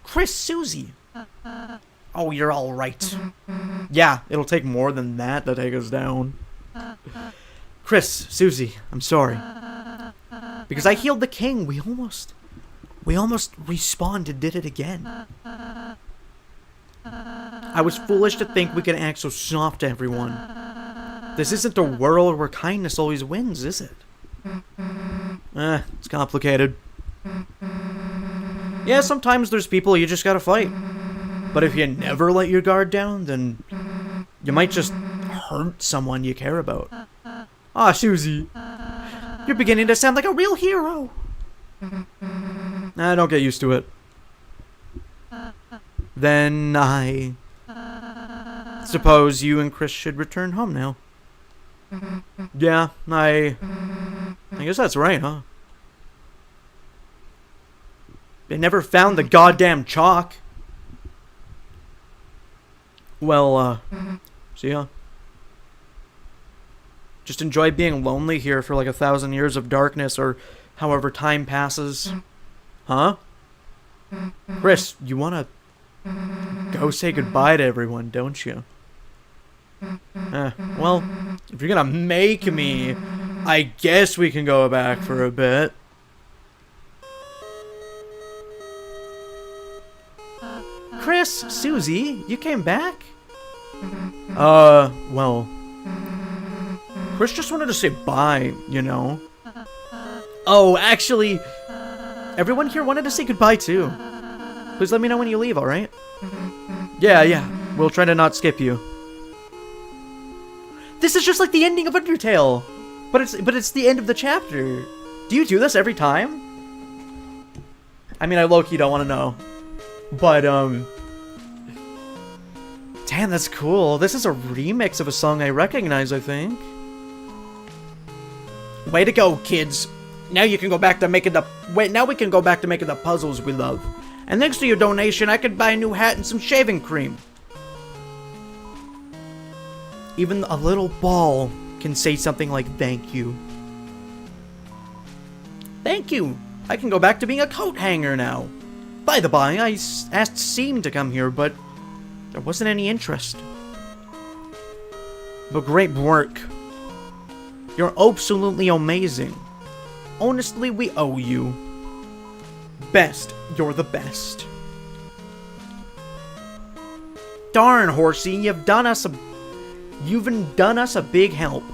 Chris, Susie. Oh, you're alright. Yeah, it'll take more than that to take us down. Chris, Susie, I'm sorry. Because I healed the king, we almost respawned and did it again. I was foolish to think we could act so soft to everyone. This isn't a world where kindness always wins, is it? It's complicated. Yeah, sometimes there's people you just gotta fight. But if you never let your guard down, then you might just hurt someone you care about. Ah, Susie. You're beginning to sound like a real hero. Don't get used to it. Then I suppose you and Chris should return home now. Yeah, I guess that's right, huh? They never found the goddamn chalk. Well, see ya. Just enjoy being lonely here for like 1,000 years of darkness or however time passes. Huh? Chris, you wanna go say goodbye to everyone, don't you? Well, if you're gonna make me, I guess we can go back for a bit. Chris, Susie, you came back? Well, Chris just wanted to say bye, you know. Oh, actually, everyone here wanted to say goodbye too. Please let me know when you leave, alright? Yeah, we'll try to not skip you. This is just like the ending of Undertale, but it's the end of the chapter. Do you do this every time? I mean, I low-key don't want to know. But, damn, that's cool. This is a remix of a song I recognize, I think. Way to go, kids. Now you can go back to making the... now we can go back to making the puzzles we love. And thanks to your donation, I could buy a new hat and some shaving cream. Even a little ball can say something like thank you. Thank you. I can go back to being a coat hanger now. By the by, I asked Seam to come here, but there wasn't any interest. But great work. You're absolutely amazing. Honestly, we owe you. Best. You're the best. Darn, Horsey, you've done us a big help.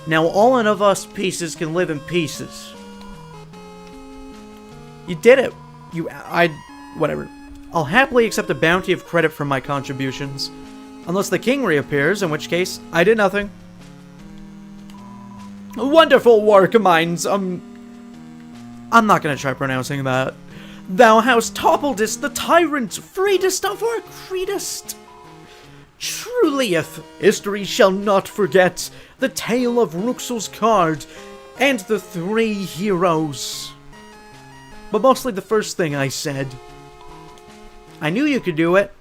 Now all of us pieces can live in pieces. You did it. Whatever. I'll happily accept a bounty of credit for my contributions. Unless the king reappears, in which case, I did nothing. Wonderful work, Mines. I'm not gonna try pronouncing that. Thou hast toppledest the tyrant, freedest of our creedest. Truly, if history shall not forget the tale of Ruxel's card and the 3 heroes. But mostly the first thing I said. I knew you could do it.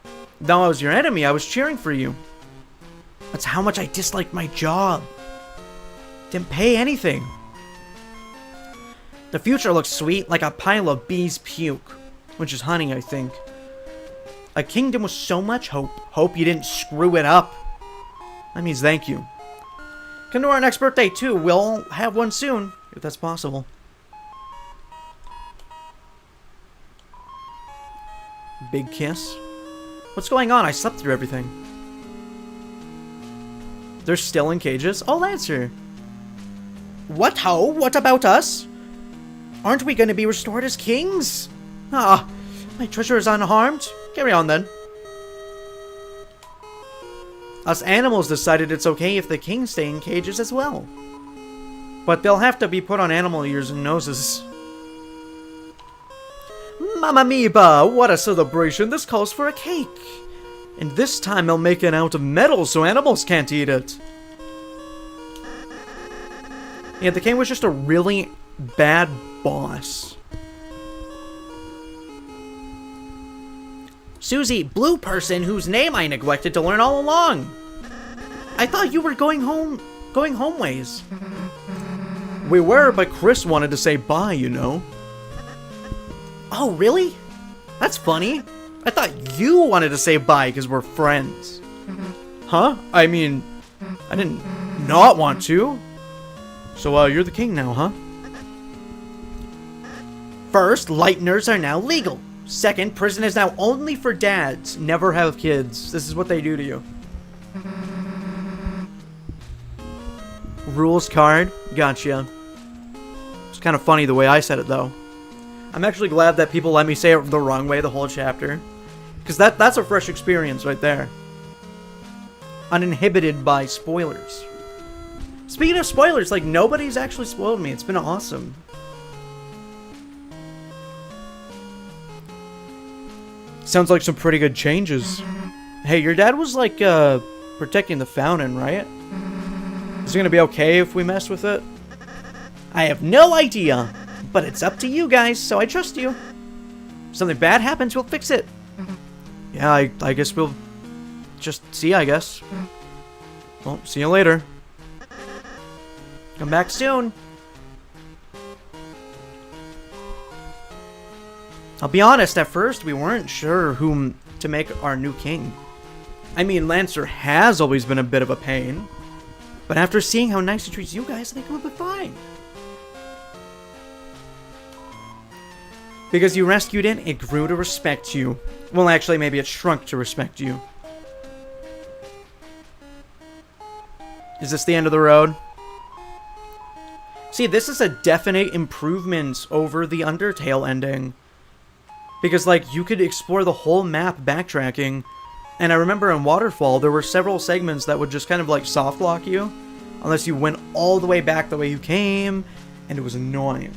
Though I was your enemy, I was cheering for you. That's how much I disliked my job. Didn't pay anything. The future looks sweet, like a pile of bees' puke. Which is honey, I think. A kingdom with so much hope. Hope you didn't screw it up. That means thank you. Come to our next birthday, too. We'll have one soon, if that's possible. Big kiss. What's going on? I slept through everything. They're still in cages? I'll answer. What ho? What about us? Aren't we going to be restored as kings? Ah, my treasure is unharmed. Carry on then. Us animals decided it's okay if the kings stay in cages as well. But they'll have to be put on animal ears and noses. Mamma mia, what a celebration. This calls for a cake. And this time they'll make it out of metal so animals can't eat it. Yeah, the king was just a really bad boss. Susie, blue person whose name I neglected to learn all along. I thought you were going homeways. We were, but Chris wanted to say bye, you know. Oh, really? That's funny. I thought you wanted to say bye because we're friends. Huh? I mean, I didn't not want to. So, you're the king now, huh? First, lighteners are now legal. Second, prison is now only for dads. Never have kids. This is what they do to you. Rules card. Gotcha. It's kind of funny the way I said it, though. I'm actually glad that people let me say it the wrong way the whole chapter. Because that's a fresh experience right there. Uninhibited by spoilers. Speaking of spoilers, like, nobody's actually spoiled me. It's been awesome. Sounds like some pretty good changes. Hey, your dad was, like, protecting the fountain, right? Is it gonna be okay if we mess with it? I have no idea, but it's up to you guys, so I trust you. If something bad happens, we'll fix it. Yeah, I guess we'll just see, I guess. Well, see you later. Come back soon. I'll be honest, at first we weren't sure whom to make our new king. I mean, Lancer has always been a bit of a pain. But after seeing how nice he treats you guys, I think we'll be fine. Because you rescued it, it grew to respect you. Well, actually, maybe it shrunk to respect you. Is this the end of the road? See, this is a definite improvement over the Undertale ending. Because, like, you could explore the whole map backtracking. And I remember in Waterfall, there were several segments that would just kind of, like, soft lock you. Unless you went all the way back the way you came. And it was annoying.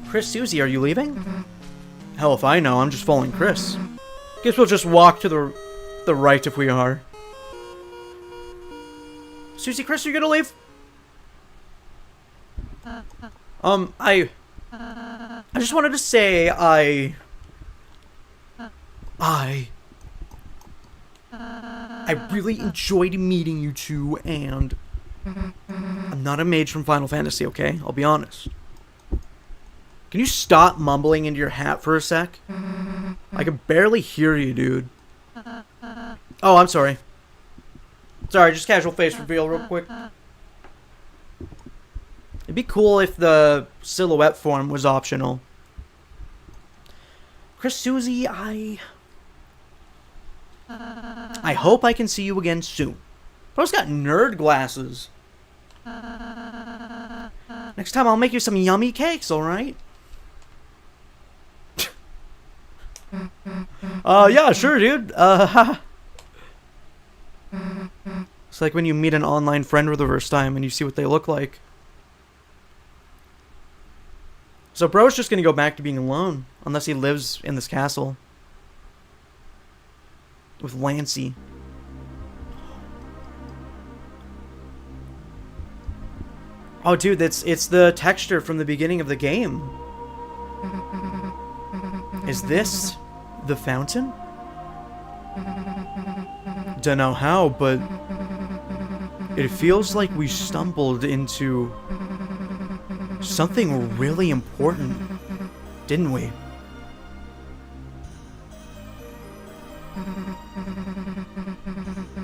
Chris, Susie, are you leaving? Hell if I know, I'm just following Chris. Guess we'll just walk to the right if we are. Susie, Chris, are you gonna leave? I just wanted to say I really enjoyed meeting you two, and I'm not a mage from Final Fantasy, okay? I'll be honest. Can you stop mumbling into your hat for a sec? I can barely hear you, dude. Oh, I'm sorry. Sorry, just casual face reveal real quick. It'd be cool if the silhouette form was optional. Chris, Susie, I hope I can see you again soon. Bro's got nerd glasses. Next time I'll make you some yummy cakes, alright? Yeah, sure, dude. It's like when you meet an online friend for the first time and you see what they look like. So bro's just gonna go back to being alone, unless he lives in this castle. With Lancey. Oh, dude, it's the texture from the beginning of the game. Is this the fountain? Dunno how, but it feels like we stumbled into something really important, didn't we?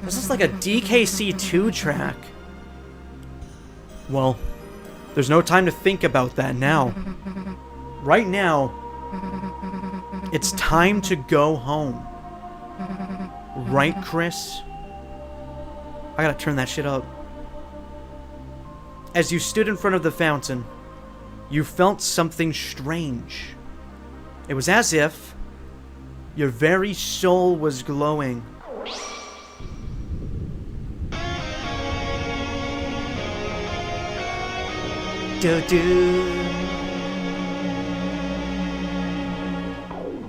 This is like a DKC2 track. Well, there's no time to think about that now. Right now, it's time to go home. Right, Chris? I gotta turn that shit up. As you stood in front of the fountain, you felt something strange. It was as if your very soul was glowing. Do-do.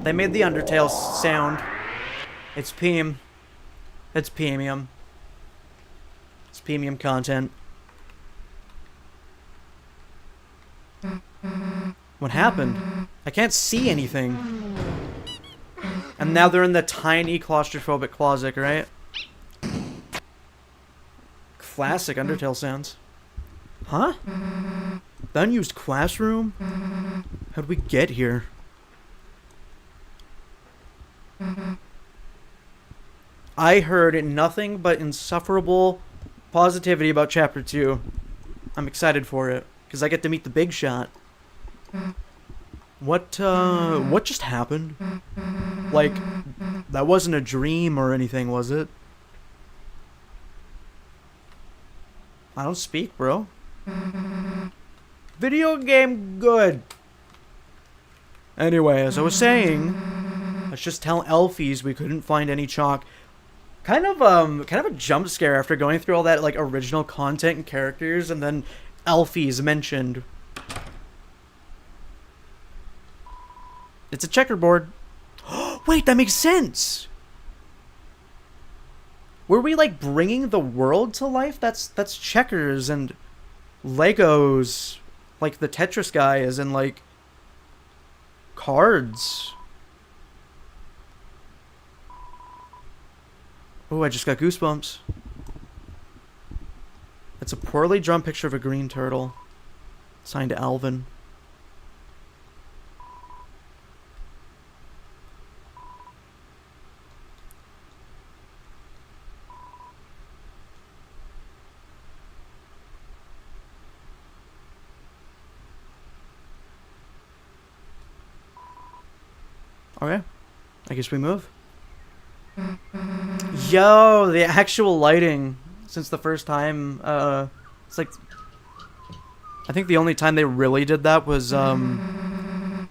They made the Undertale sound. It's PM. It's premium. It's premium content. What happened? I can't see anything. And now they're in the tiny claustrophobic closet, right? Classic Undertale sounds. Huh? The unused classroom? How'd we get here? I heard nothing but insufferable positivity about Chapter 2. I'm excited for it, because I get to meet the big shot. What just happened? Like, that wasn't a dream or anything, was it? I don't speak, bro. Video game good. Anyway, as I was saying, let's just tell Elfies we couldn't find any chalk. Kind of a jump scare after going through all that, like, original content and characters, and then Elfies mentioned. It's a checkerboard. Wait, that makes sense. Were we, like, bringing the world to life? That's checkers and Legos, like the Tetris guy is in, like, cards. Oh, I just got goosebumps. It's a poorly drawn picture of a green turtle. Signed Alvin. Okay, I guess we move. Yo, the actual lighting since the first time, it's like, I think the only time they really did that was, the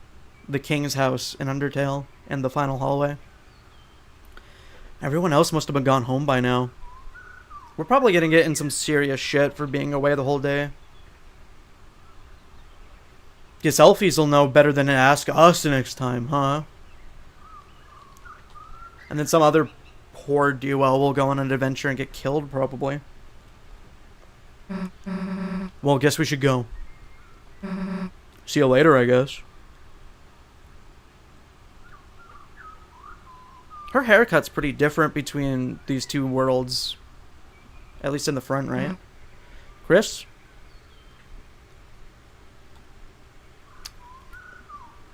King's house in Undertale and the final hallway. Everyone else must have been gone home by now. We're probably gonna get in some serious shit for being away the whole day. Guess Elfies will know better than to ask us the next time, huh? And then some other poor duo will go on an adventure and get killed, probably. Well, guess we should go. See you later, I guess. Her haircut's pretty different between these two worlds. At least in the front, right? Chris?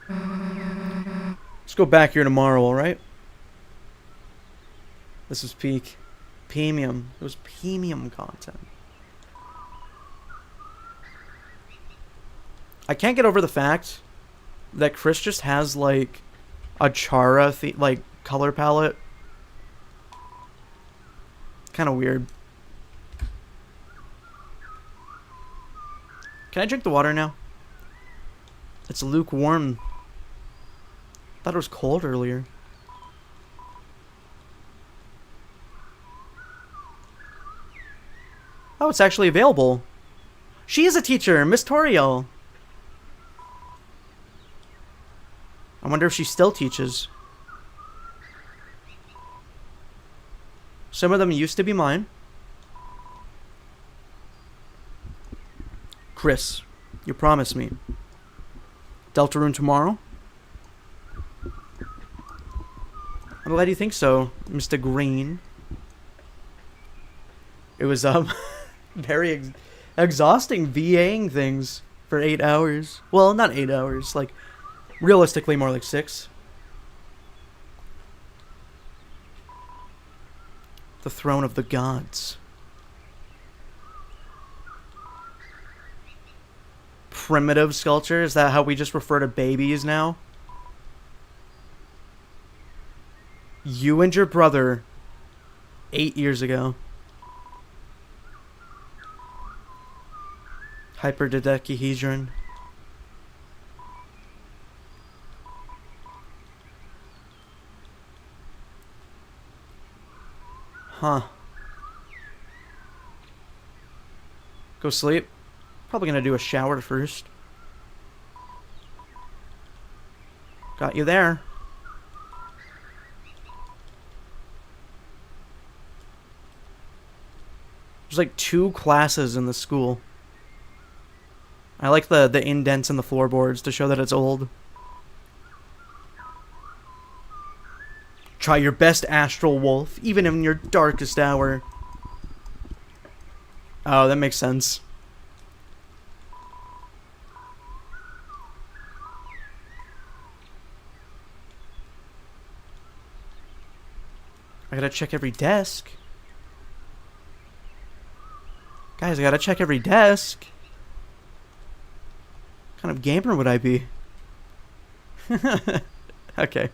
Let's go back here tomorrow, alright? This was peak. Premium. It was premium content. I can't get over the fact that Chris just has, like, a Chara, like, color palette. Kind of weird. Can I drink the water now? It's lukewarm. I thought it was cold earlier. Oh, it's actually available. She is a teacher, Miss Toriel. I wonder if she still teaches. Some of them used to be mine. Chris, you promised me. Deltarune tomorrow? I'm glad you think so, Mr. Green. It was, very exhausting VAing things for 8 hours. Well, not 8 hours, like, realistically more like 6. The throne of the gods. Primitive sculpture? Is that how we just refer to babies now? You and your brother 8 years ago. Hyperdodecahedron. Huh. Go sleep? Probably gonna do a shower first. Got you there. There's like 2 classes in the school. I like the indents in the floorboards to show that it's old. Try your best, Astral Wolf, even in your darkest hour. Oh, that makes sense. I gotta check every desk. Guys, I gotta check every desk. What kind of gamer would I be? Okay.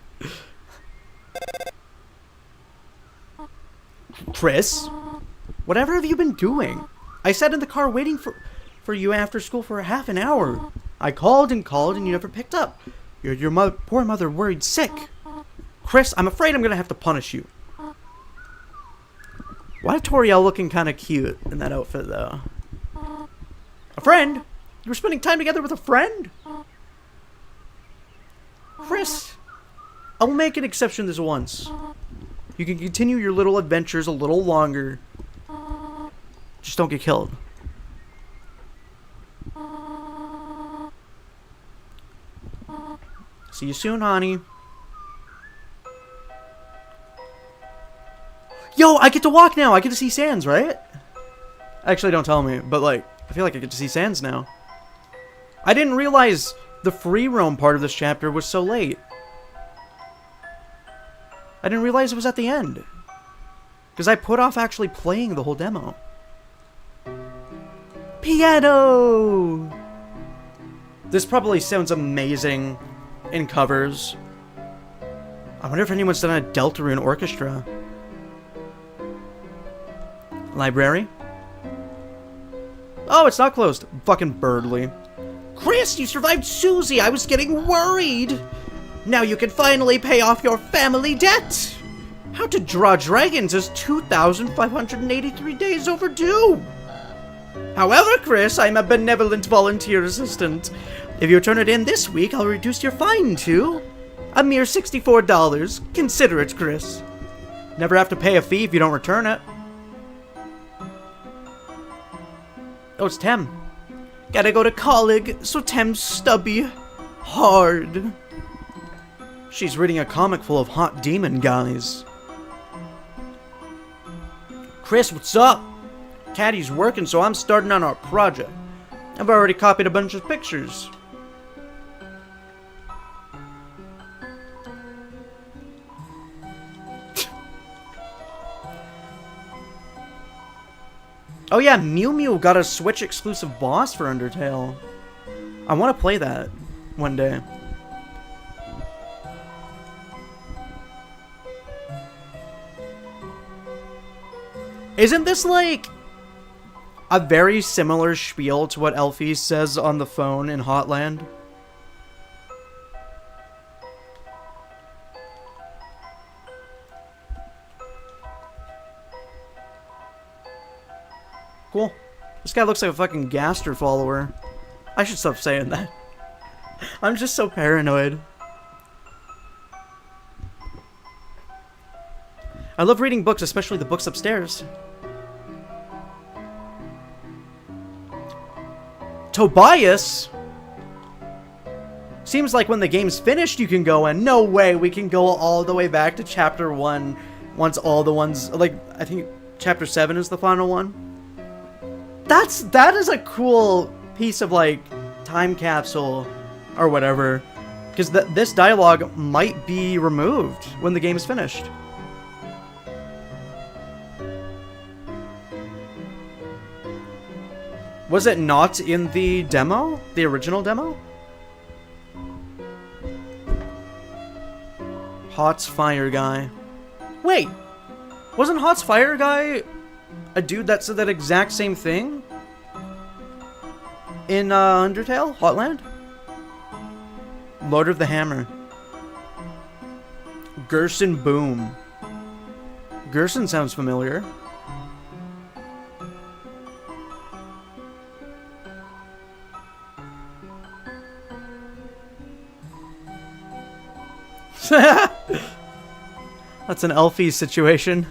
Chris? Whatever have you been doing? I sat in the car waiting for you after school for half an hour. I called and you never picked up. Your poor mother worried sick. Chris, I'm afraid I'm gonna have to punish you. Why is Toriel looking kind of cute in that outfit, though? A friend? You were spending time together with a friend? Chris, I will make an exception this once. You can continue your little adventures a little longer. Just don't get killed. See you soon, honey. Yo, I get to walk now. I get to see Sans, right? Actually, don't tell me, but like, I feel like I get to see Sans now. I didn't realize the free roam part of this chapter was so late. I didn't realize it was at the end. Because I put off actually playing the whole demo. Piano! This probably sounds amazing in covers. I wonder if anyone's done a Deltarune orchestra. Library? Oh, it's not closed. Fucking Birdly. Chris, you survived Susie! I was getting worried! Now you can finally pay off your family debt! How to Draw Dragons is 2,583 days overdue! However, Chris, I'm a benevolent volunteer assistant. If you turn it in this week, I'll reduce your fine to a mere $64. Consider it, Chris. Never have to pay a fee if you don't return it. Oh, it's Tem. Gotta go to college, so Tem's stubby. Hard. She's reading a comic full of hot demon guys. Chris, what's up? Caddy's working, so I'm starting on our project. I've already copied a bunch of pictures. Oh yeah, Mew Mew got a Switch exclusive boss for Undertale. I want to play that one day. Isn't this like a very similar spiel to what Elfie says on the phone in Hotland? Cool. This guy looks like a fucking Gaster follower. I should stop saying that. I'm just so paranoid. I love reading books, especially the books upstairs. Tobias? Seems like when the game's finished you can go in. No way, we can go all the way back to chapter 1 once all the ones, like, I think chapter 7 is the final one. That is a cool piece of, like, time capsule or whatever. Because this dialogue might be removed when the game is finished. Was it not in the demo? The original demo? Hot's Fire Guy. Wait! Wasn't Hot's Fire Guy a dude that said that exact same thing? In Undertale? Hotland? Lord of the Hammer. Gerson Boom. Gerson sounds familiar. That's an Elfie situation.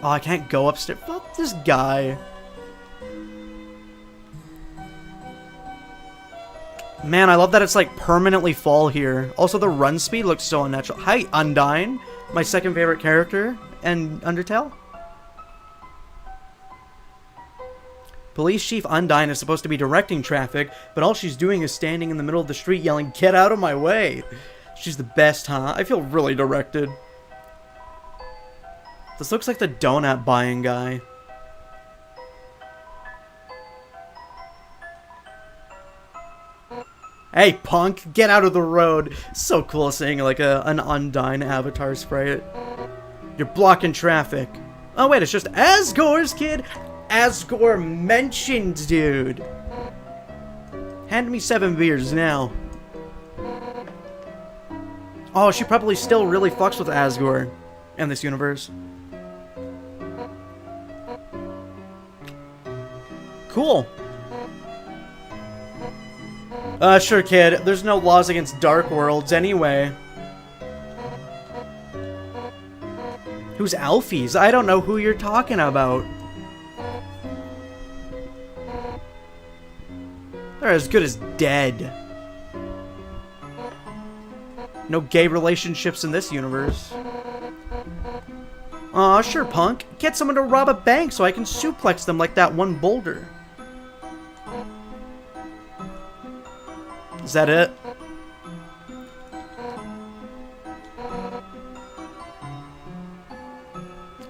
Oh, I can't go upstairs. Fuck this guy. Man, I love that it's like permanently fall here. Also, the run speed looks so unnatural. Hi, Undyne, my second favorite character in Undertale. Police Chief Undyne is supposed to be directing traffic, but all she's doing is standing in the middle of the street yelling, "Get out of my way!" She's the best, huh? I feel really directed. This looks like the donut buying guy. Hey, punk, get out of the road. So cool seeing like an Undyne avatar sprite. You're blocking traffic. Oh wait, it's just Asgore's kid. Asgore mentioned, dude. Hand me 7 beers now. Oh, she probably still really fucks with Asgore in this universe. Cool. Sure, kid. There's no laws against dark worlds anyway. Who's Alfies? I don't know who you're talking about. They're as good as dead. No gay relationships in this universe. Aw, sure, punk. Get someone to rob a bank so I can suplex them like that one boulder. Is that it?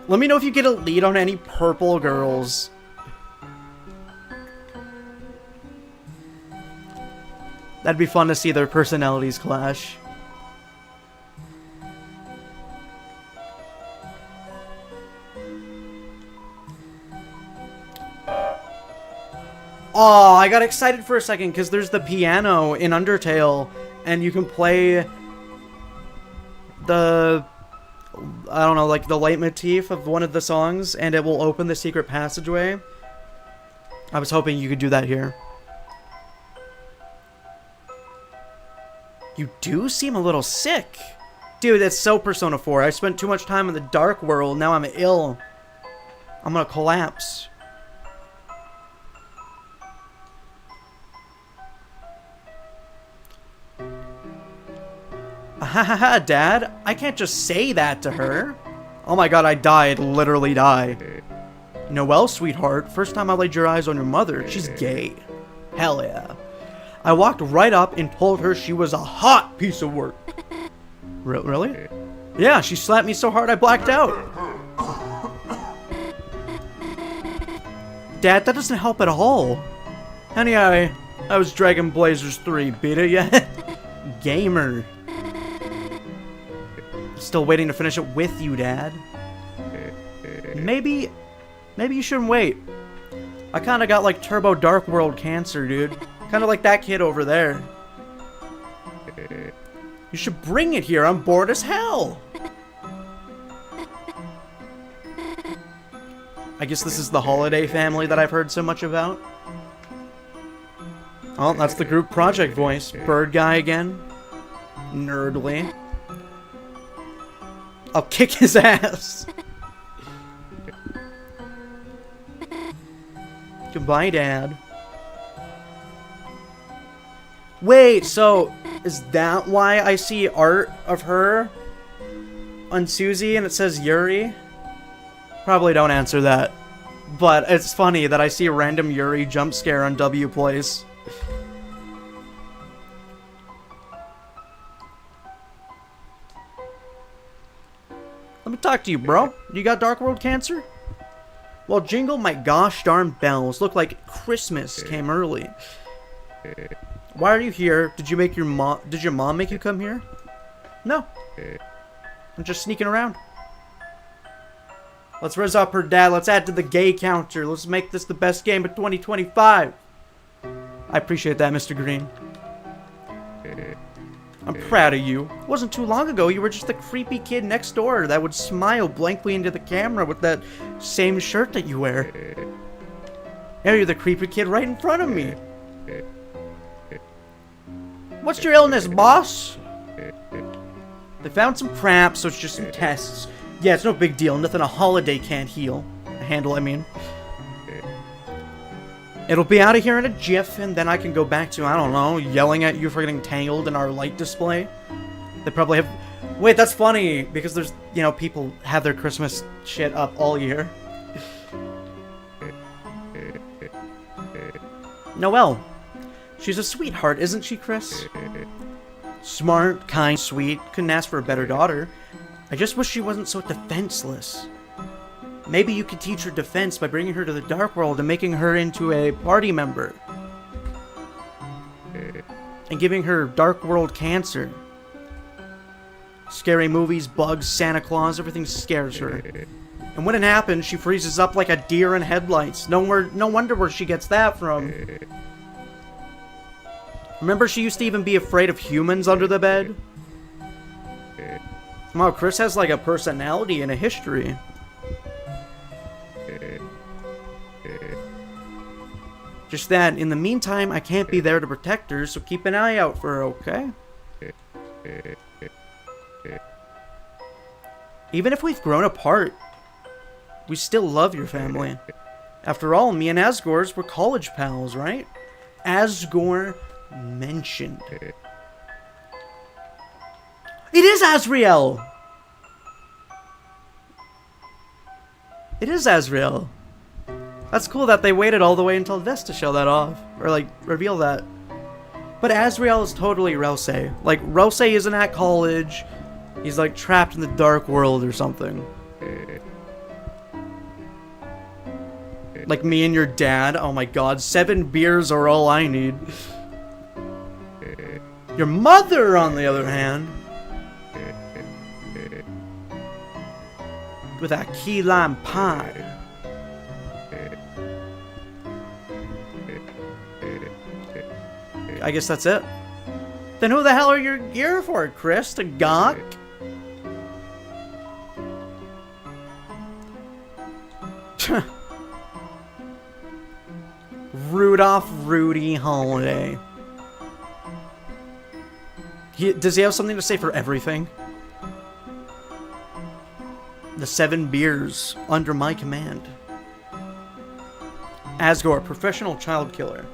Let me know if you get a lead on any purple girls. That'd be fun to see their personalities clash. Oh, I got excited for a second because there's the piano in Undertale and you can play the, I don't know, like the leitmotif of one of the songs and it will open the secret passageway. I was hoping you could do that here. You do seem a little sick. Dude, that's so Persona 4. I spent too much time in the dark world, now I'm ill. I'm gonna collapse. Hahaha, Dad. I can't just say that to her. Oh my god, I died. Literally died. Noelle, sweetheart. First time I laid your eyes on your mother. She's gay. Hell yeah. I walked right up and told her she was a hot piece of work. Really? Yeah, she slapped me so hard I blacked out. Dad, that doesn't help at all. Anyway, I was Dragon Blazers 3. Beat it yet? Gamer. Still waiting to finish it with you, Dad. Maybe you shouldn't wait. I kinda got like Turbo Dark World cancer, dude. Kinda like that kid over there. You should bring it here. I'm bored as hell. I guess this is the holiday family that I've heard so much about. Oh, that's the group project voice. Bird guy again. Nerdly. I'll kick his ass. Goodbye, Dad. Wait, so is that why I see art of her on Susie and it says Yuri? Probably don't answer that. But it's funny that I see a random Yuri jump scare on W Place. Let me talk to you, bro. You got Dark World cancer? Well, jingle my gosh darn bells. Look like Christmas came early. Why are you here? Did your mom make you come here? No. I'm just sneaking around. Let's res up her dad. Let's add to the gay counter. Let's make this the best game of 2025. I appreciate that, Mr. Green. I'm proud of you. It wasn't too long ago you were just the creepy kid next door that would smile blankly into the camera with that same shirt that you wear. Now you're the creepy kid right in front of me. What's your illness, boss? They found some crap, so it's just some tests. Yeah, it's no big deal. Nothing a holiday can't handle, I mean. It'll be out of here in a jiff, and then I can go back to, I don't know, yelling at you for getting tangled in our light display. They probably have... Wait, that's funny, because there's, you know, people have their Christmas shit up all year. Noelle. She's a sweetheart, isn't she, Chris? Smart, kind, sweet. Couldn't ask for a better daughter. I just wish she wasn't so defenseless. Maybe you could teach her defense by bringing her to the Dark World and making her into a party member. And giving her Dark World cancer. Scary movies, bugs, Santa Claus, everything scares her. And when it happens, she freezes up like a deer in headlights. No wonder where she gets that from. Remember she used to even be afraid of humans under the bed? Wow, Chris has like a personality and a history. Just that, in the meantime, I can't be there to protect her, so keep an eye out for her, okay? Even if we've grown apart, we still love your family. After all, me and Asgore's were college pals, right? Asgore mentioned. It is Azrael! It is Azrael. That's cool that they waited all the way until this to show that off. Or, like, reveal that. But Azrael is totally Rouse. Like, Rouse isn't at college. He's, like, trapped in the Dark World or something. Like me and your dad. Oh my god, 7 beers are all I need. Your mother, on the other hand, with a key lime pie. I guess that's it. Then who the hell are you here for, Chris? To gawk? Rudolph Rudy Holiday. Does he have something to say for everything? The 7 beers under my command. Asgore, professional child killer.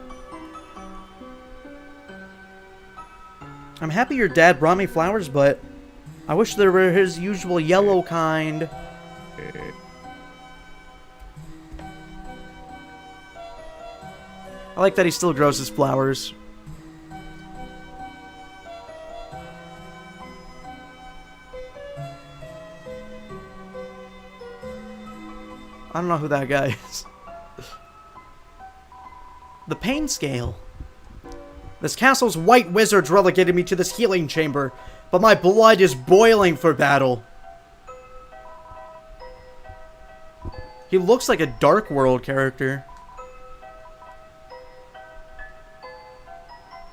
I'm happy your dad brought me flowers, but I wish there were his usual yellow kind. I like that he still grows his flowers. I don't know who that guy is. The pain scale. This castle's white wizards relegated me to this healing chamber, but my blood is boiling for battle. He looks like a Dark World character.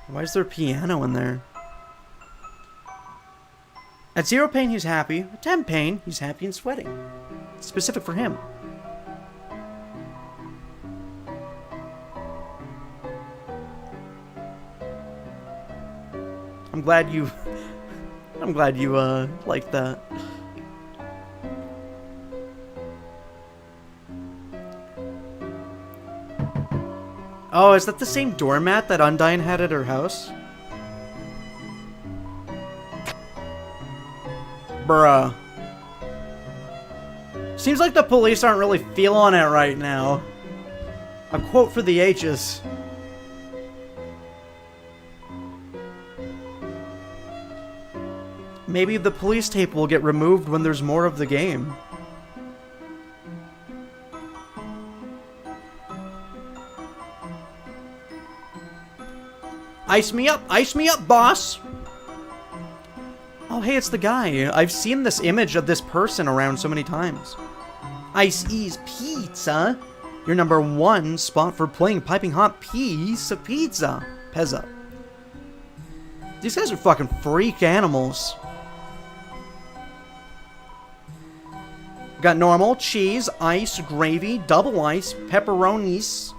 Why is there a piano in there? At 0 pain, he's happy. At 10 pain, he's happy and sweating. It's specific for him. I'm glad you like that. Oh, is that the same doormat that Undyne had at her house? Bruh. Seems like the police aren't really feeling it right now. A quote for the ages. Maybe the police tape will get removed when there's more of the game. Ice me up, boss! Oh, hey, it's the guy. I've seen this image of this person around so many times. Ice-E's Pizza. Your #1 spot for playing piping hot piece of pizza. Pezza. These guys are fucking freak animals. Got normal, cheese, ice, gravy, double ice, pepperonis.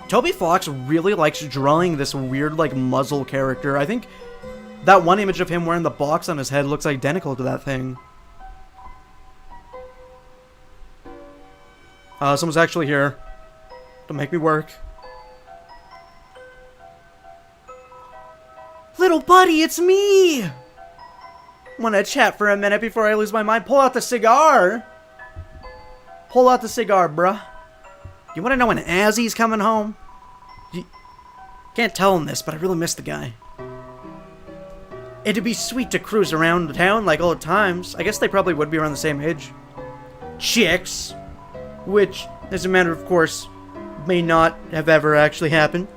Toby Fox really likes drawing this weird, like, muzzle character. I think That one image of him wearing the box on his head looks identical to that thing. Someone's actually here. Don't make me work. Little buddy, it's me! Wanna chat for a minute before I lose my mind? Pull out the cigar! Pull out the cigar, bruh. You wanna know when Azzy's coming home? Can't tell him this, but I really miss the guy. It'd be sweet to cruise around town like old times. I guess they probably would be around the same age. Chicks! Which, as a matter of course, may not have ever actually happened.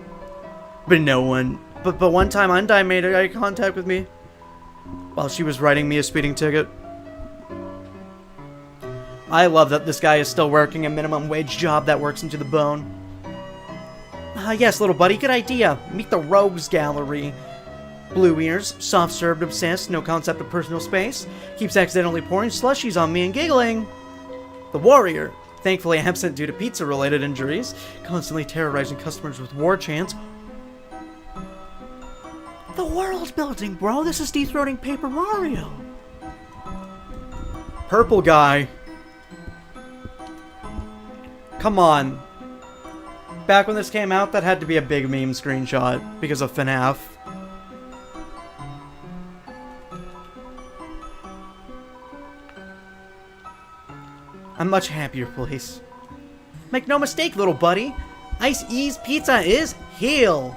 But no one... But one time Undyne made eye contact with me while she was writing me a speeding ticket. I love that this guy is still working a minimum wage job that works him to the bone. Yes, little buddy, good idea. Meet the Rogues Gallery. Blue ears, soft-served, obsessed, no concept of personal space. Keeps accidentally pouring slushies on me and giggling. The Warrior, thankfully absent due to pizza-related injuries, constantly terrorizing customers with war chants. The world building, bro. This is dethroning Paper Mario. Purple guy. Come on. Back when this came out, that had to be a big meme screenshot because of FNAF. I'm much happier, please. Make no mistake, little buddy. Ice Ease Pizza is heel.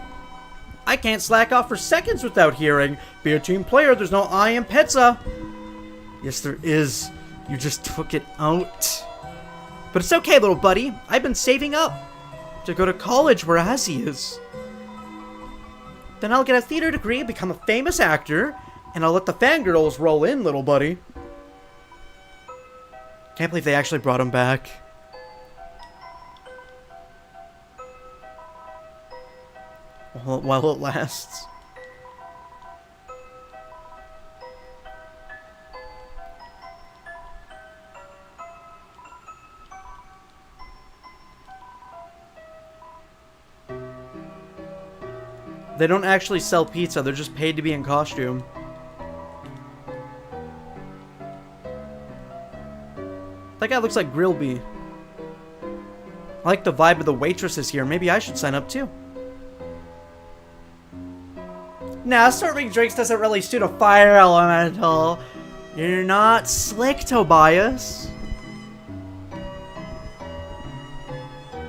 I can't slack off for seconds without hearing, be a team player, there's no I in pizza. Yes, there is. You just took it out. But it's okay, little buddy. I've been saving up to go to college where Azzy is. Then I'll get a theater degree, become a famous actor, and I'll let the fangirls roll in, little buddy. Can't believe they actually brought him back. While it lasts. They don't actually sell pizza, they're just paid to be in costume. That guy looks like Grillby. I like the vibe of the waitresses here. Maybe I should sign up too. Nah, serving drinks doesn't really suit a fire elemental. You're not slick, Tobias.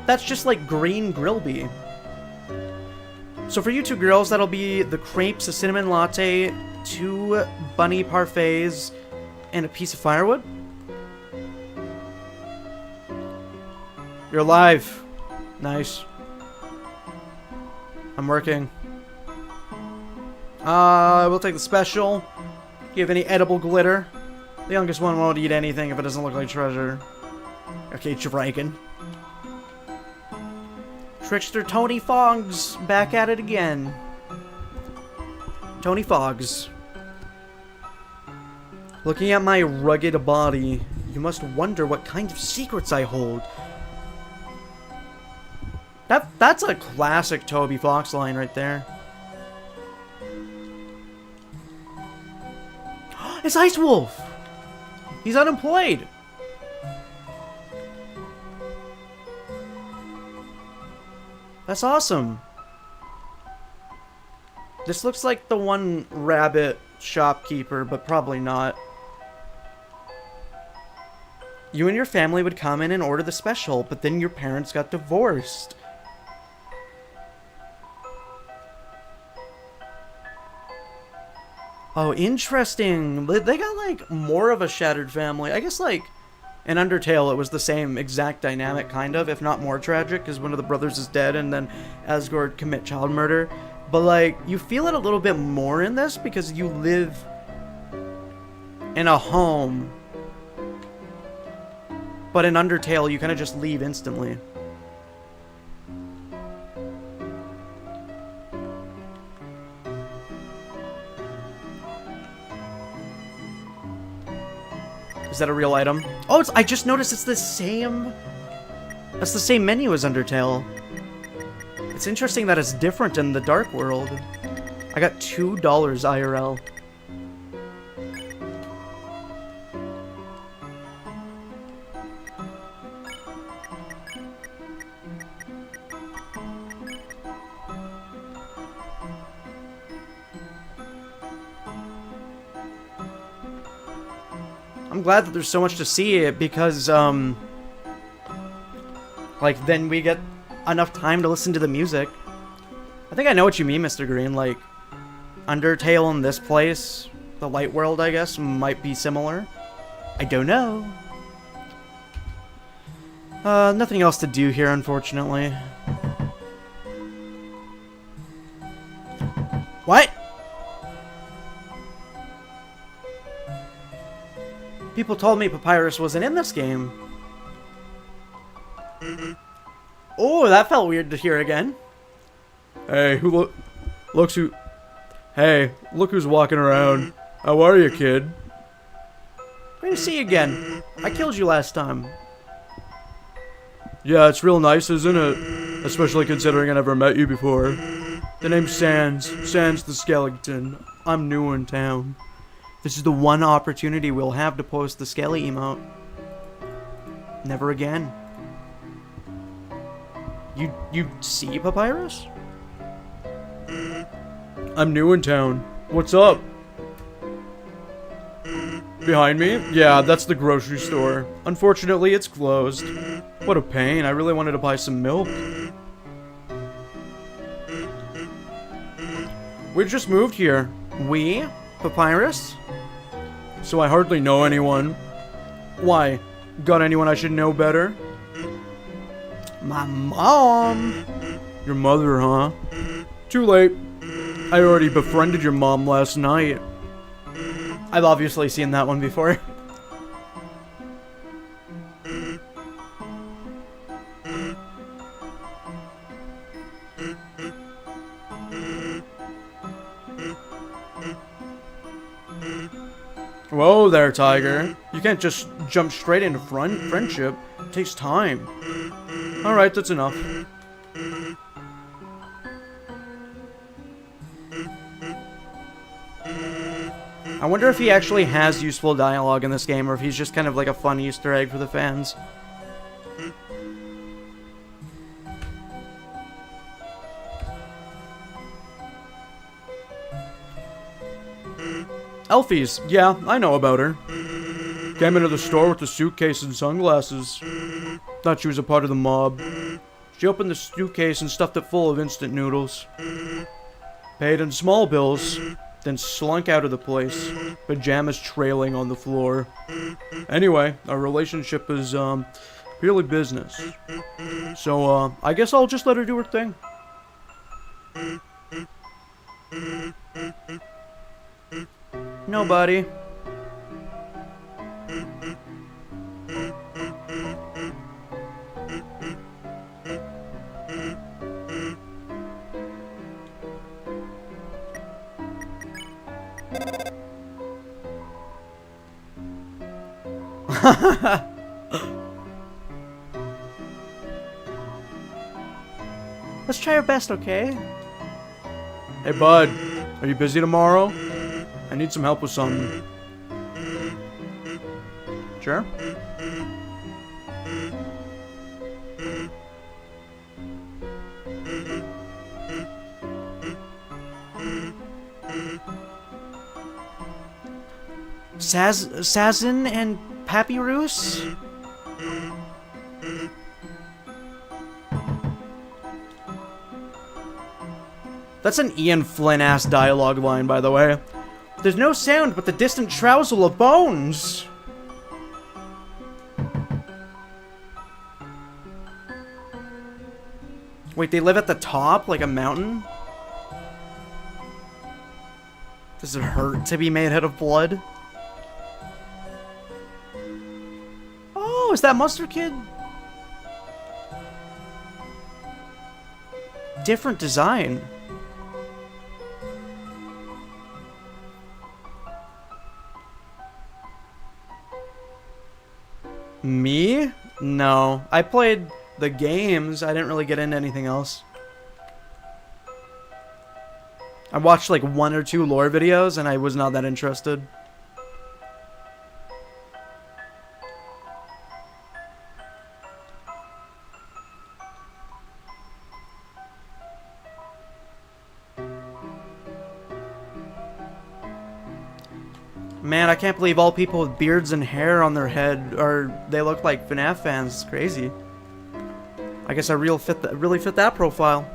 That's just like green Grillby. So for you two girls, that'll be the crepes, a cinnamon latte, 2 bunny parfaits, and a piece of firewood. You're alive. Nice. I'm working. We'll take the special. Do you have any edible glitter? The youngest one won't eat anything if it doesn't look like treasure. Okay, Dragon. Trickster Tony Foggs, back at it again. Tony Foggs. Looking at my rugged body, you must wonder what kind of secrets I hold. That's a classic Toby Fox line right there. It's Ice Wolf! He's unemployed! That's awesome. This looks like the one rabbit shopkeeper, but probably not. You and your family would come in and order the special, but then your parents got divorced. Oh, interesting. They got, like, more of a shattered family. I guess, like, in Undertale, it was the same exact dynamic, kind of, if not more tragic, because one of the brothers is dead, and then Asgore commit child murder. But, like, you feel it a little bit more in this, because you live in a home. But in Undertale, you kind of just leave instantly. Is that a real item? Oh, I just noticed it's the same... That's the same menu as Undertale. It's interesting that it's different in the Dark World. I got $2 IRL. I'm glad that there's so much to see because, like, then we get enough time to listen to the music. I think I know what you mean, Mr. Green. Like, Undertale in this place, the Light World, I guess, might be similar. I don't know. Nothing else to do here, unfortunately. What? People told me Papyrus wasn't in this game. Oh, that felt weird to hear again. Hey, Hey, look who's walking around. How are you, kid? Great to see you again. I killed you last time. Yeah, it's real nice, isn't it? Especially considering I never met you before. The name's Sans the Skeleton. I'm new in town. This is the one opportunity we'll have to post the Skelly emote. Never again. You see Papyrus? I'm new in town. What's up? Behind me? Yeah, that's the grocery store. Unfortunately, it's closed. What a pain. I really wanted to buy some milk. We just moved here. We? Papyrus? So I hardly know anyone. Why? Got anyone I should know better? My mom. Your mother, huh? Too late. I already befriended your mom last night. I've obviously seen that one before. Whoa there, Tiger. You can't just jump straight into friendship. It takes time. Alright, that's enough. I wonder if he actually has useful dialogue in this game, or if he's just kind of like a fun Easter egg for the fans. Elfies, yeah, I know about her. Came into the store with a suitcase and sunglasses. Thought she was a part of the mob. She opened the suitcase and stuffed it full of instant noodles. Paid in small bills, then slunk out of the place, pajamas trailing on the floor. Anyway, our relationship is, purely business. So, I guess I'll just let her do her thing. Nobody. Let's try our best, okay? Hey, bud, are you busy tomorrow? I need some help with something. Sure. Sazin and Papyrus? That's an Ian Flynn-ass dialogue line, by the way. There's no sound but the distant trousel of bones. Wait, they live at the top, like a mountain? Does it hurt to be made out of blood? Oh, is that Mustard Kid? Different design. Me? No. I played the games. I didn't really get into anything else. I watched like 1 or 2 lore videos and I was not that interested. Man, I can't believe all people with beards and hair on their head they look like FNAF fans. It's crazy. I guess I really fit that profile.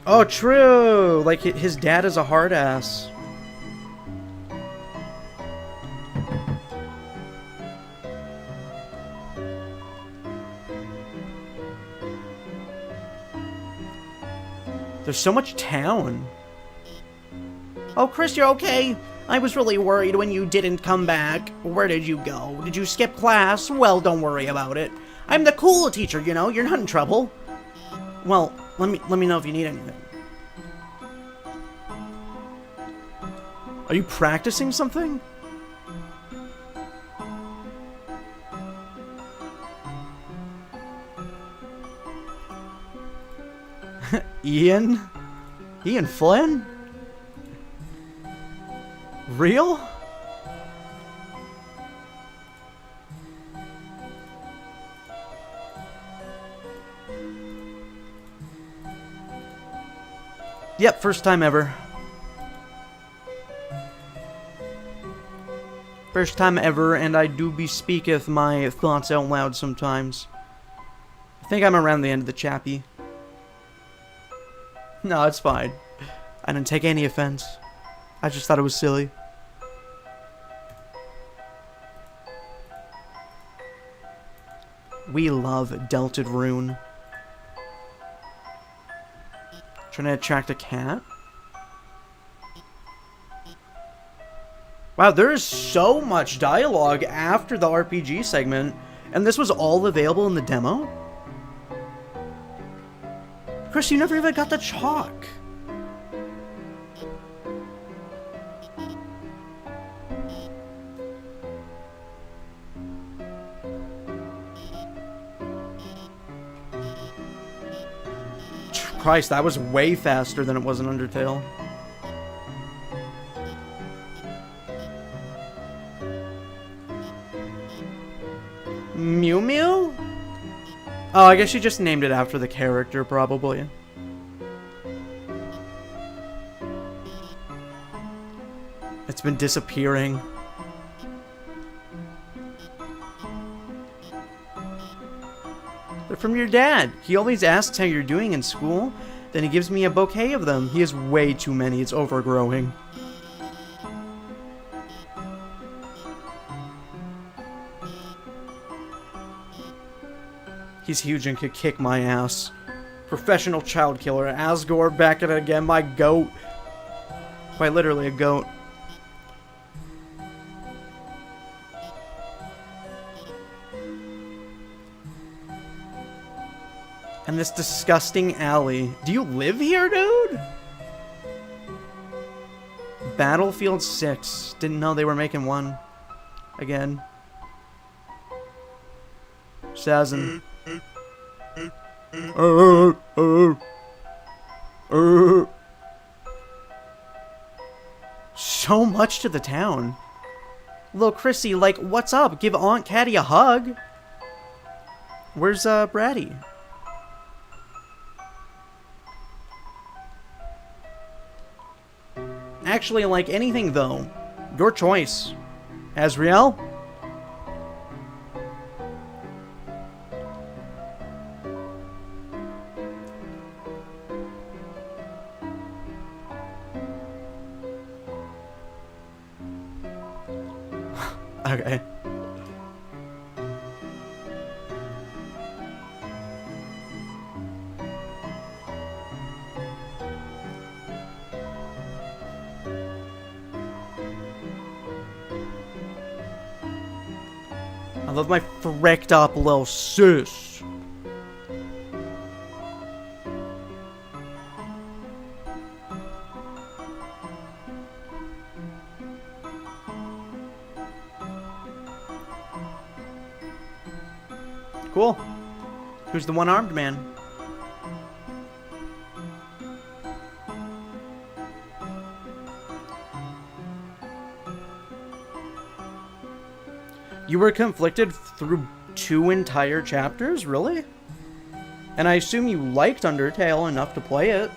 Oh, true. Like his dad is a hard ass. There's so much town. Oh, Chris, you're okay? I was really worried when you didn't come back. Where did you go? Did you skip class? Well, don't worry about it. I'm the cool teacher, you know. You're not in trouble. Well, let me know if you need anything. Are you practicing something? Ian? Ian Flynn? Real? Yep, first time ever. First time ever, and I do bespeaketh my thoughts out loud sometimes. I think I'm around the end of the chappy. No, it's fine. I didn't take any offense. I just thought it was silly. We love Deltarune. Trying to attract a cat? Wow, there is so much dialogue after the RPG segment, and this was all available in the demo? Chris, you never even got the chalk. Christ, that was way faster than it was in Undertale. Mew Mew? Oh, I guess you just named it after the character, probably. It's been disappearing. They're from your dad. He always asks how you're doing in school. Then he gives me a bouquet of them. He has way too many. It's overgrowing. He's huge and could kick my ass. Professional child killer. Asgore back at it again. My goat. Quite literally a goat. And this disgusting alley. Do you live here, dude? Battlefield 6. Didn't know they were making one. Again. Shazam. So much to the town. Little Chrissy, like, what's up? Give Aunt Caddy a hug. Where's, Bratty? Actually, like anything, though. Your choice. Azriel? Okay. I love my fricked up little sis. Cool. Who's the one-armed man? You were conflicted through 2 entire chapters? Really? And I assume you liked Undertale enough to play it.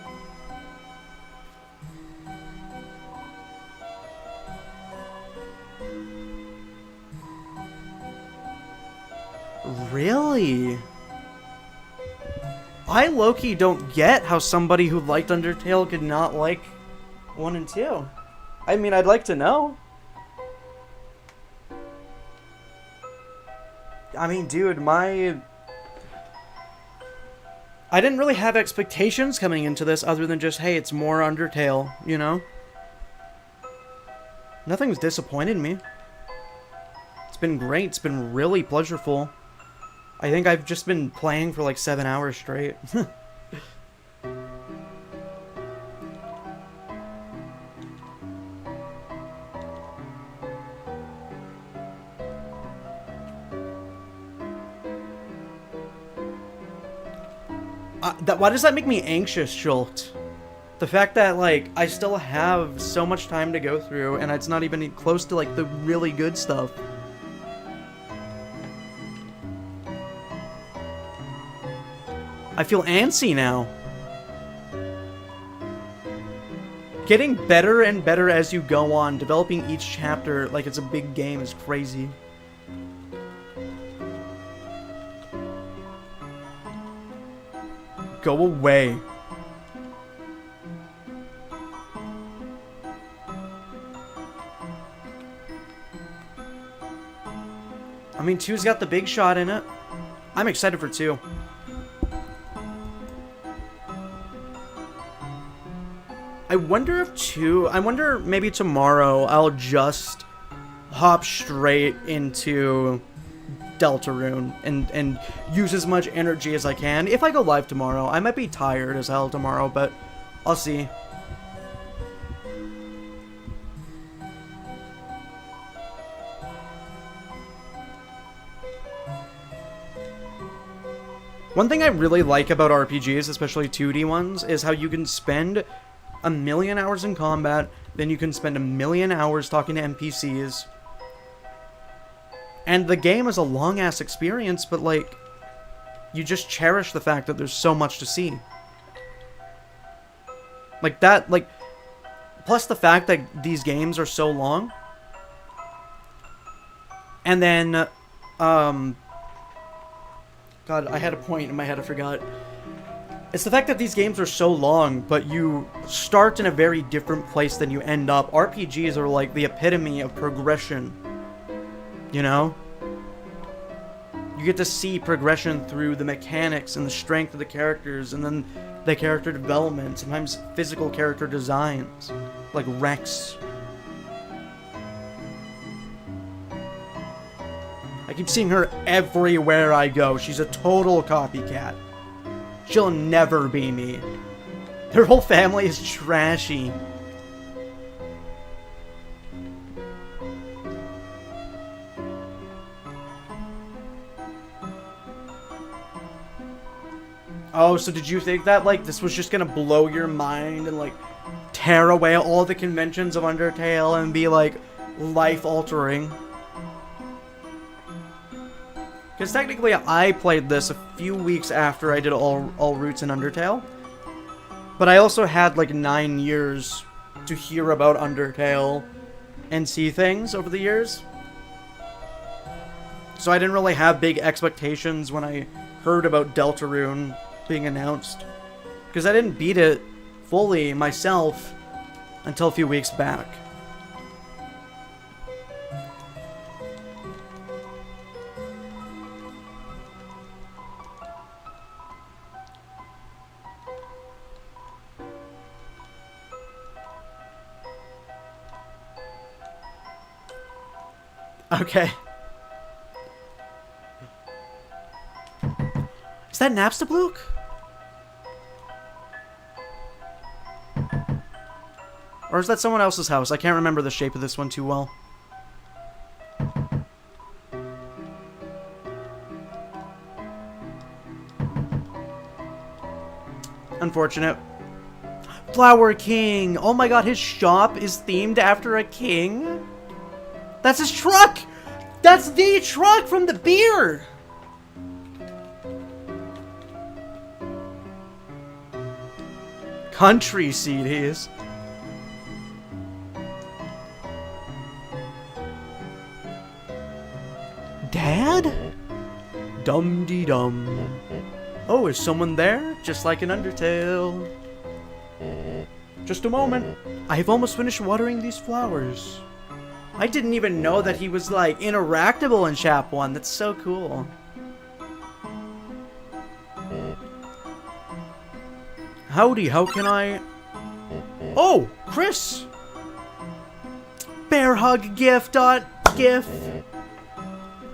Really? I low-key don't get how somebody who liked Undertale could not like 1 and 2. I mean, I'd like to know. I mean, dude, I didn't really have expectations coming into this other than just, hey, it's more Undertale, you know? Nothing's disappointed me. It's been great. It's been really pleasurable. I think I've just been playing for like 7 hours straight. Why does that make me anxious, Schultz? The fact that, like, I still have so much time to go through, and it's not even close to, like, the really good stuff. I feel antsy now. Getting better and better as you go on, developing each chapter like it's a big game is crazy. Go away. I mean, 2's got the big shot in it. I'm excited for 2. I wonder maybe tomorrow I'll just hop straight into Deltarune and use as much energy as I can. If I go live tomorrow, I might be tired as hell tomorrow, but I'll see. One thing I really like about RPGs, especially 2D ones, is how you can spend 1,000,000 hours in combat, then you can spend 1,000,000 hours talking to NPCs. And the game is a long-ass experience, but, like, you just cherish the fact that there's so much to see. Like, that, like, plus the fact that these games are so long. And then, God, I had a point in my head, I forgot. It's the fact that these games are so long, but you start in a very different place than you end up. RPGs are like the epitome of progression. You know? You get to see progression through the mechanics and the strength of the characters, and then the character development, sometimes physical character designs, like Rex. I keep seeing her everywhere I go. She's a total copycat. She'll never be me. Her whole family is trashy. Oh, so did you think that, like, this was just gonna blow your mind and, like, tear away all the conventions of Undertale and be, like, life-altering? Because technically, I played this a few weeks after I did all Roots in Undertale. But I also had, like, 9 years to hear about Undertale and see things over the years. So I didn't really have big expectations when I heard about Deltarune being announced. Because I didn't beat it fully myself until a few weeks back. Okay. Is that Napstablook? Or is that someone else's house? I can't remember the shape of this one too well. Unfortunate. Flower King. Oh my god, his shop is themed after a king? That's his truck! That's the truck from the beer! Country CDs. Dad? Dum-dee-dum. Oh, is someone there? Just like in Undertale. Just a moment. I've almost finished watering these flowers. I didn't even know that he was, like, interactable in Chap 1. That's so cool. Howdy, how can I... Oh, Chris! Bear hug gif.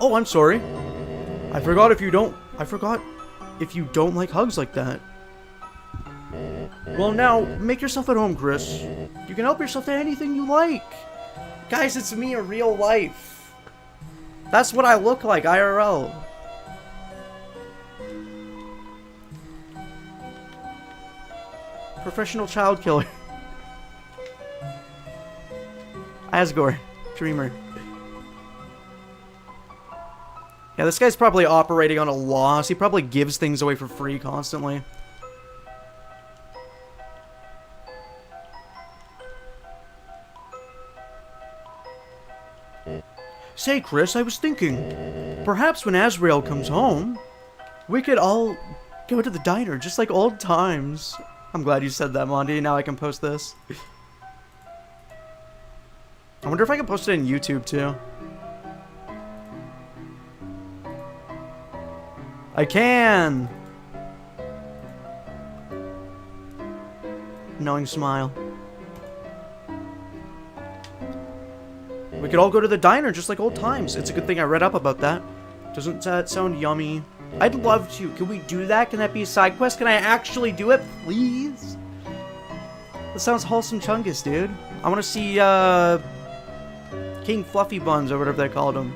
Oh, I'm sorry. I forgot if you don't like hugs like that. Well, now, make yourself at home, Chris. You can help yourself to anything you like. Guys, it's me in real life. That's what I look like, IRL. Professional child killer. Asgore. Dreamer. Yeah, this guy's probably operating on a loss. He probably gives things away for free constantly. Say, Chris, I was thinking, perhaps when Azrael comes home, we could all go to the diner, just like old times. I'm glad you said that, Monty. Now I can post this. I wonder if I can post it on YouTube, too. I can! Knowing smile. We could all go to the diner just like old times. It's a good thing I read up about that. Doesn't that sound yummy? I'd love to. Can we do that? Can that be a side quest? Can I actually do it? Please? That sounds wholesome chungus, dude. I want to see, King Fluffy Buns, or whatever they called him.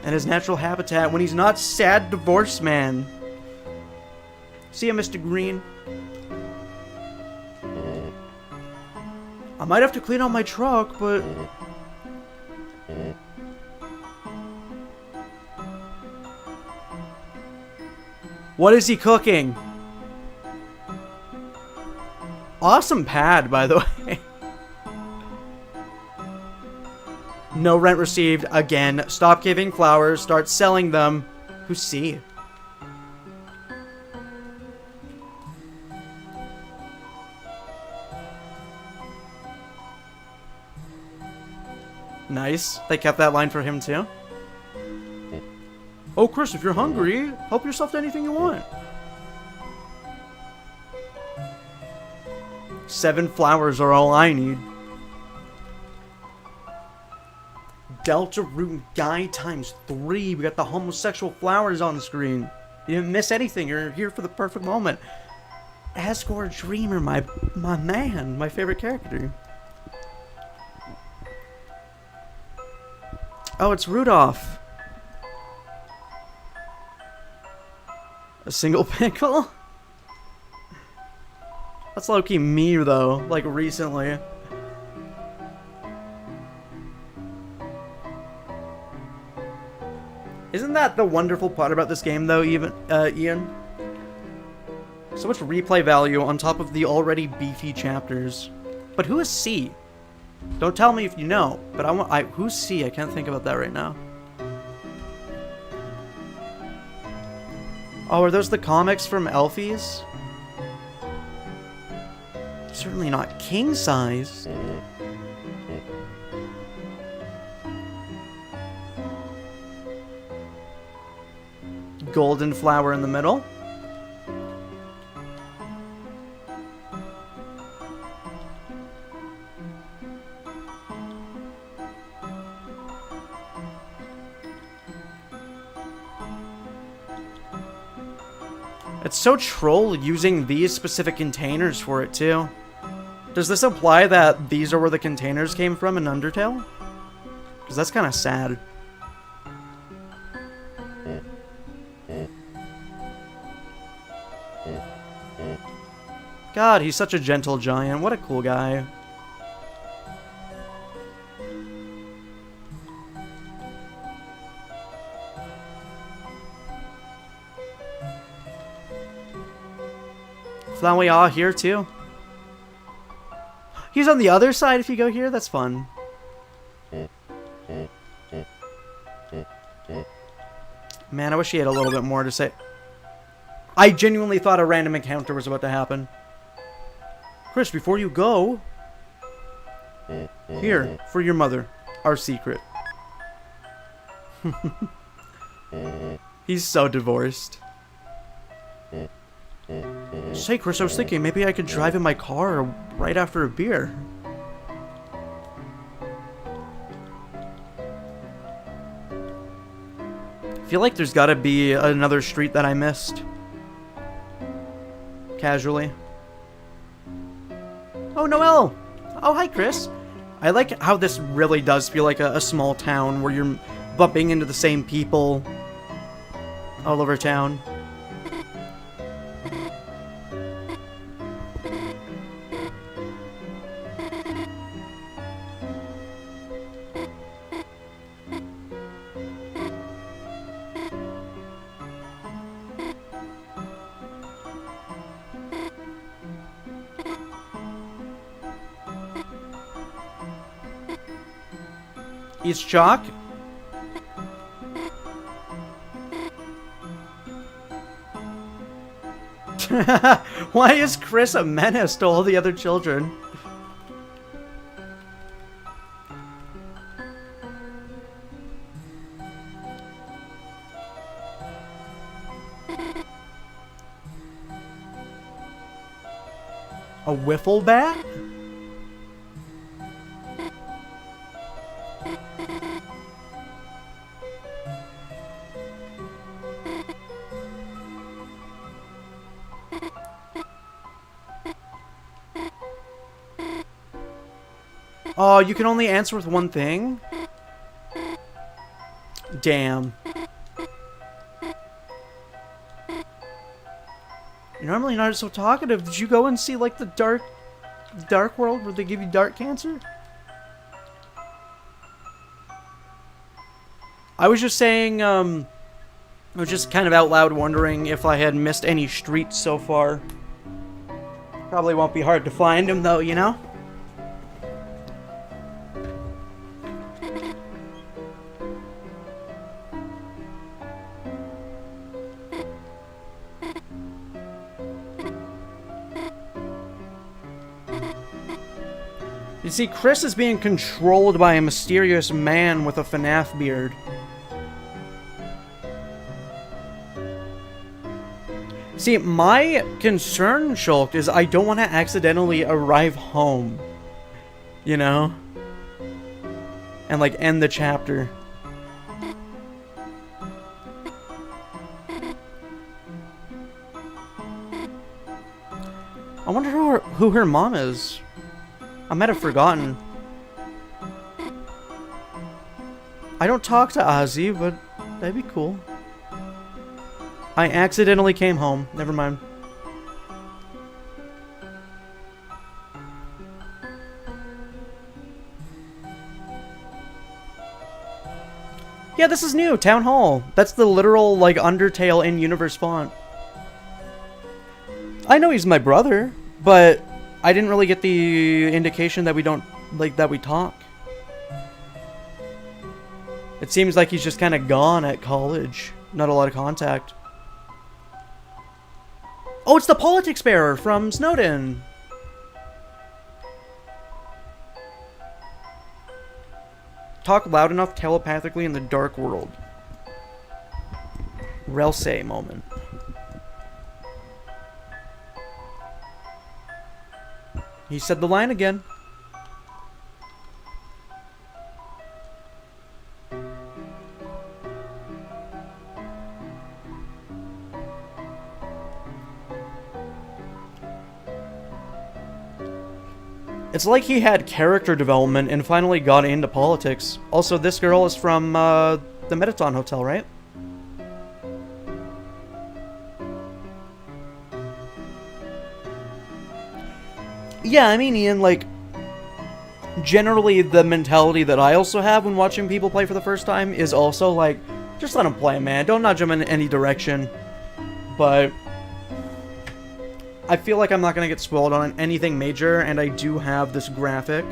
And his natural habitat when he's not sad divorced man. See ya, Mr. Green. I might have to clean out my truck, but... What is he cooking? Awesome pad, by the way. No rent received. Again. Stop giving flowers. Start selling them. Who's C? Nice. They kept that line for him, too. Oh, Chris, if you're hungry, help yourself to anything you want. 7 flowers are all I need. Deltarune guy times 3. We got the homosexual flowers on the screen. You didn't miss anything. You're here for the perfect moment. Asgore Dreamer, my man, my favorite character. Oh, it's Rudolph. A single pickle? That's low-key me, though, like, recently. Isn't that the wonderful part about this game, though, Ian? So much replay value on top of the already beefy chapters. But who is C? Don't tell me if you know, but who's C? I can't think about that right now. Oh, are those the comics from Elfies? Certainly not king size. Golden flower in the middle. It's so troll using these specific containers for it, too. Does this imply that these are where the containers came from in Undertale? Because that's kind of sad. God, he's such a gentle giant. What a cool guy. So now we are here too. He's on the other side if you go here. That's fun. Man, I wish he had a little bit more to say. I genuinely thought a random encounter was about to happen. Chris, before you go... Here, for your mother. Our secret. He's so divorced. Say, Chris, I was thinking maybe I could drive in my car right after a beer. I feel like there's gotta be another street that I missed. Casually. Oh, Noelle! Oh, hi, Chris. I like how this really does feel like a small town where you're bumping into the same people all over town. Eats chalk. Why is Chris a menace to all the other children? A wiffle bat? Oh, you can only answer with one thing? Damn. You're normally not so talkative. Did you go and see, like, the dark world where they give you dark cancer? I was just saying, I was just kind of out loud wondering if I had missed any streets so far. Probably won't be hard to find them, though, you know? You see, Chris is being controlled by a mysterious man with a FNAF beard. See, my concern, Shulk, is I don't want to accidentally arrive home. You know? And, like, end the chapter. I wonder who her mom is. I might have forgotten. I don't talk to Ozzy, but that'd be cool. I accidentally came home. Never mind. Yeah, this is new. Town Hall. That's the literal, like, Undertale in-universe font. I know he's my brother, but I didn't really get the indication that we don't, like, that we talk. It seems like he's just kind of gone at college. Not a lot of contact. Oh, it's the politics bearer from Snowden. Talk loud enough telepathically in the dark world. Relsay moment. He said the line again. It's like he had character development and finally got into politics. Also, this girl is from the Metaton Hotel, right? Yeah, I mean, Ian, like, generally the mentality that I also have when watching people play for the first time is also, like, just let them play, man. Don't nudge them in any direction. But I feel like I'm not going to get spoiled on anything major, and I do have this graphic.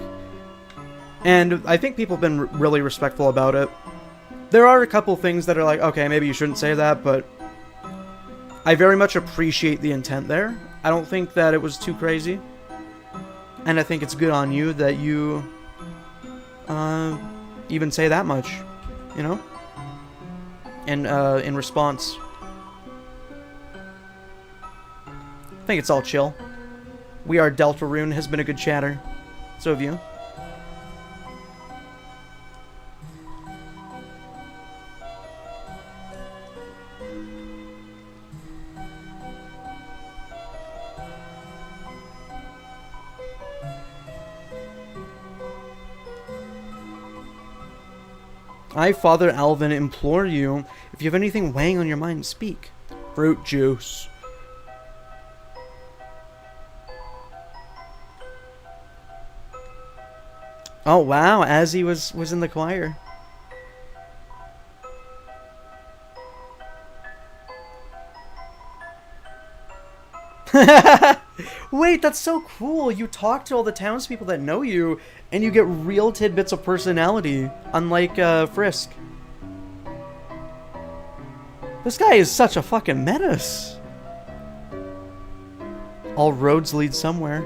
And I think people have been really respectful about it. There are a couple things that are like, okay, maybe you shouldn't say that, but I very much appreciate the intent there. I don't think that it was too crazy. And I think it's good on you that you even say that much, you know? And in response. I think it's all chill. We Are Deltarune has been a good chatter. So have you. I, Father Alvin, implore you, if you have anything weighing on your mind, speak. Fruit juice. Oh, wow, Azzy was in the choir. Wait, that's so cool. You talk to all the townspeople that know you, and you get real tidbits of personality, unlike Frisk. This guy is such a fucking menace. All roads lead somewhere.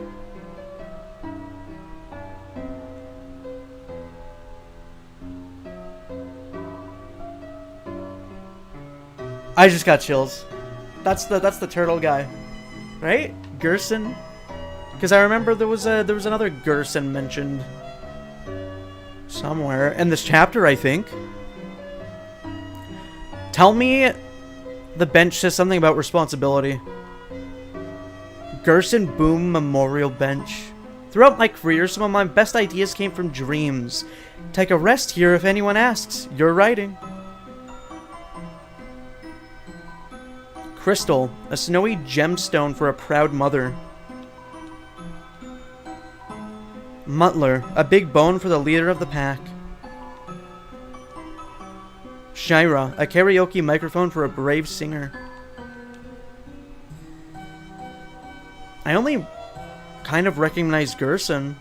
I just got chills. That's the turtle guy, right? Gerson, because I remember there was another Gerson mentioned somewhere in this chapter, I think. Tell me, the bench says something about responsibility. Gerson Boom Memorial Bench. Throughout my career, some of my best ideas came from dreams. Take a rest here if anyone asks. You're writing. Crystal, a snowy gemstone for a proud mother. Mutler, a big bone for the leader of the pack. Shira, a karaoke microphone for a brave singer. I only kind of recognize Gerson.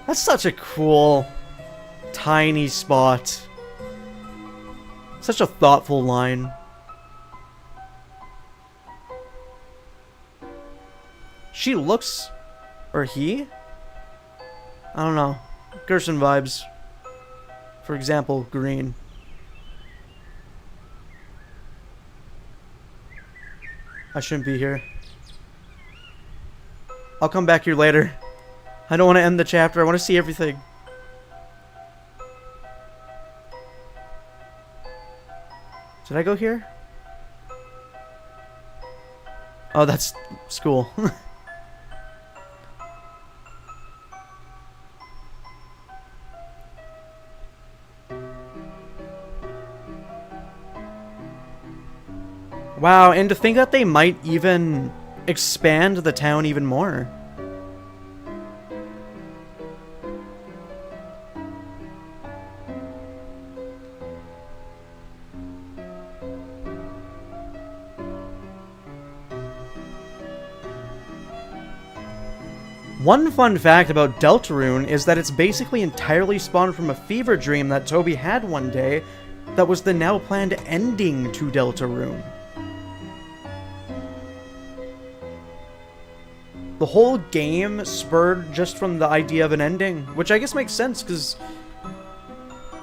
That's such a cool, tiny spot. Such a thoughtful line. She looks... or he? I don't know. Gerson vibes. For example, green. I shouldn't be here. I'll come back here later. I don't want to end the chapter. I want to see everything. Did I go here? Oh, that's school. Wow, and to think that they might even expand the town even more. One fun fact about Deltarune is that it's basically entirely spawned from a fever dream that Toby had one day that was the now planned ending to Deltarune. The whole game spurred just from the idea of an ending, which I guess makes sense, because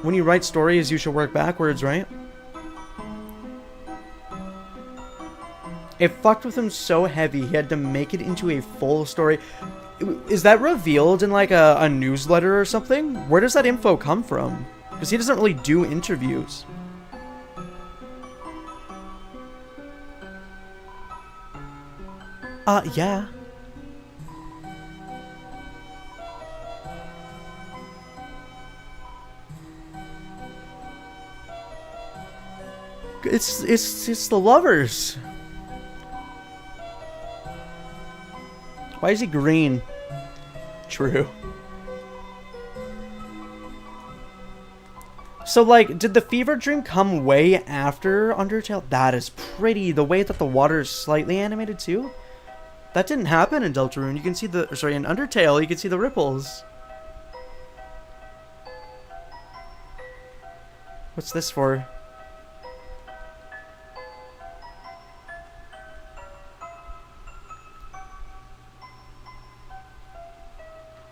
when you write stories, you should work backwards, right? It fucked with him so heavy, he had to make it into a full story. Is that revealed in like a newsletter or something? Where does that info come from? Because he doesn't really do interviews. Yeah. It's the lovers. Why is he green? True. So, like, did the fever dream come way after Undertale? That is pretty. The way that the water is slightly animated, too? That didn't happen in Deltarune. You can see the... Sorry, in Undertale, you can see the ripples. What's this for?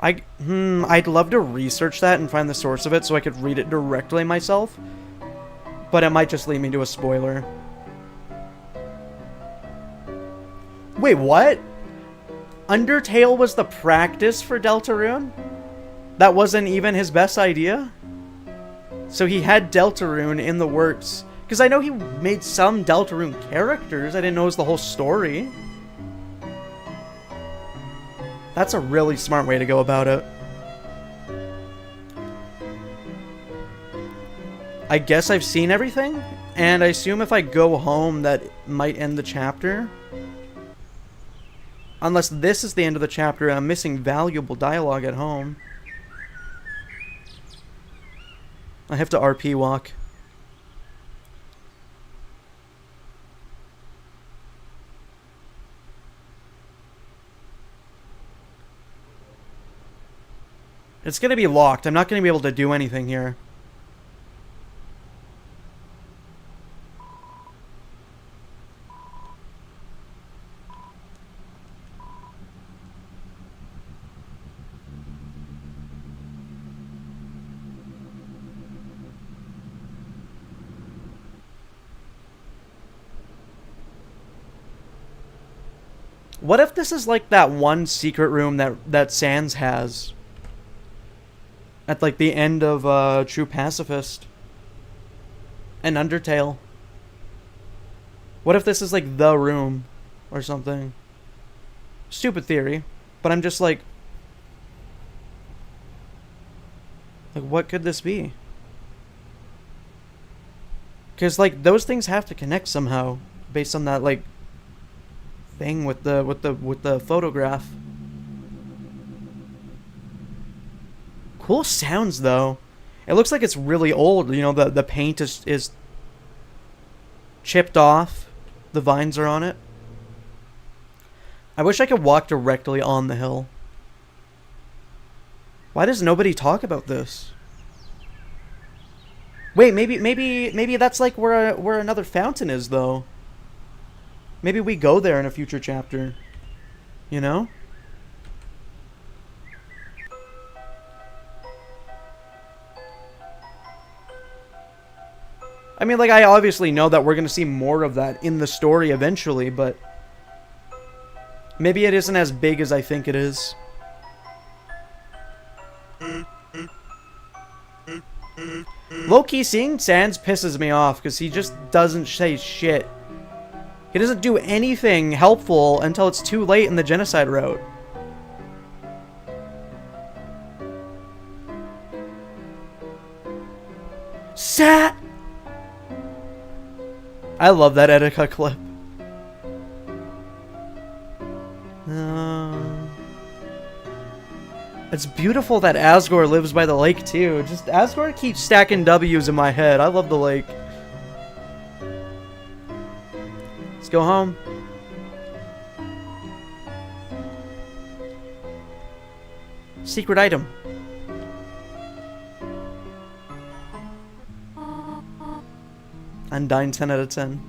I'd love to research that and find the source of it so I could read it directly myself. But it might just lead me to a spoiler. Wait, what? Undertale was the practice for Deltarune? That wasn't even his best idea? So he had Deltarune in the works. Because I know he made some Deltarune characters. I didn't know it was the whole story. That's a really smart way to go about it. I guess I've seen everything, and I assume if I go home that might end the chapter. Unless this is the end of the chapter and I'm missing valuable dialogue at home. I have to RP walk. It's gonna be locked. I'm not gonna be able to do anything here. What if this is like that one secret room that Sans has? At like the end of True Pacifist and Undertale. What if this is like the room or something? Stupid theory, but I'm just like what could this be? Because like those things have to connect somehow based on that like thing with the photograph. Cool sounds though. It looks like it's really old. You know, the paint is chipped off. The vines are on it. I wish I could walk directly on the hill. Why does nobody talk about this? Wait, maybe that's like where another fountain is though. Maybe we go there in a future chapter. You know? I mean, like, I obviously know that we're going to see more of that in the story eventually, but maybe it isn't as big as I think it is. Low-key, seeing Sans pisses me off because he just doesn't say shit. He doesn't do anything helpful until it's too late in the genocide route. Sat! I love that Etika clip. It's beautiful that Asgore lives by the lake too. Just Asgore keeps stacking W's in my head. I love the lake. Let's go home. Secret item. Undyne 10 out of 10.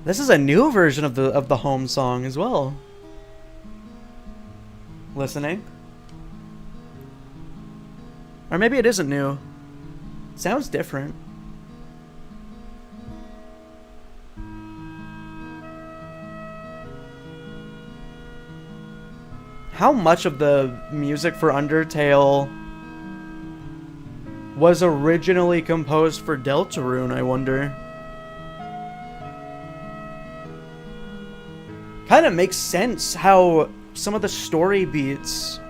This is a new version of the home song as well. Listening. Or maybe it isn't new. It sounds different. How much of the music for Undertale was originally composed for Deltarune, I wonder? Kind of makes sense how some of the story beats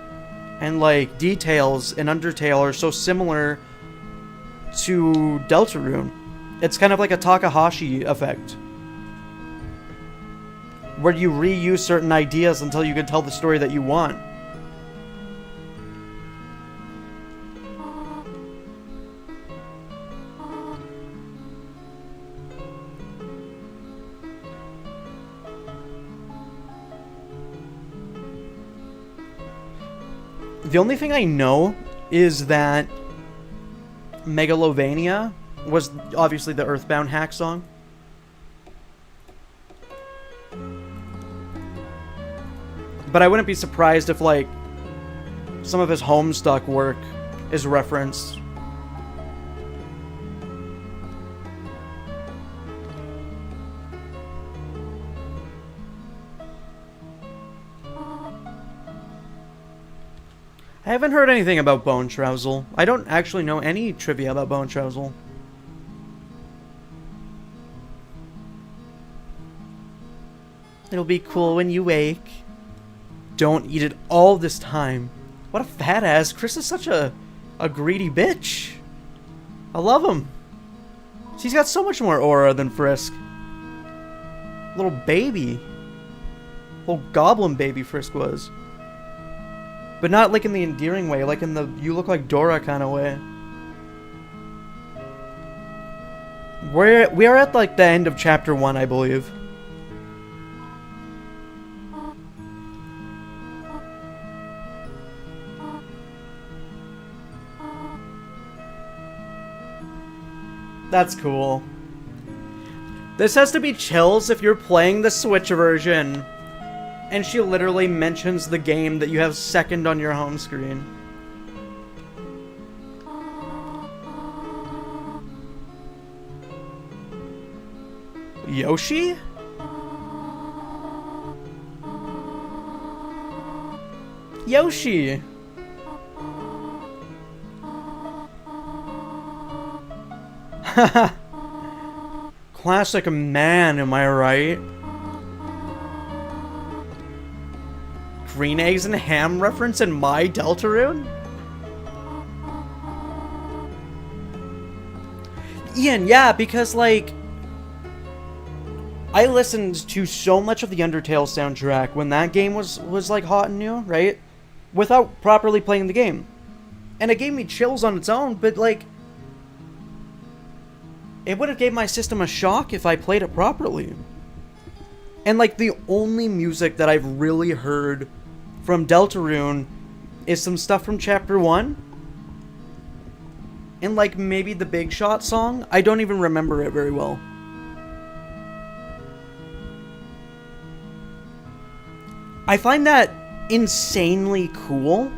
and like details in Undertale are so similar to Deltarune. It's kind of like a Takahashi effect, where you reuse certain ideas until you can tell the story that you want. The only thing I know is that Megalovania was obviously the Earthbound hack song. But I wouldn't be surprised if, like, some of his Homestuck work is referenced. I haven't heard anything about Bone Trousel. I don't actually know any trivia about Bone Trousel. It'll be cool when you wake. Don't eat it all this time. What a fat ass. Chris is such a greedy bitch. I love him. She's got so much more aura than Frisk. Little baby. Little goblin baby Frisk was. But not like in the endearing way, like in the you look like Dora kind of way. We are at like the end of chapter 1, I believe. That's cool. This has to be chills if you're playing the Switch version and she literally mentions the game that you have second on your home screen. Yoshi? Yoshi! Haha. Classic man, am I right? Green eggs and ham reference in my Deltarune? Ian, yeah, because like I listened to so much of the Undertale soundtrack when that game was like hot and new, right? Without properly playing the game. And it gave me chills on its own, but like it would have gave my system a shock if I played it properly. And like the only music that I've really heard from Deltarune is some stuff from chapter 1. And like maybe the Big Shot song. I don't even remember it very well. I find that insanely cool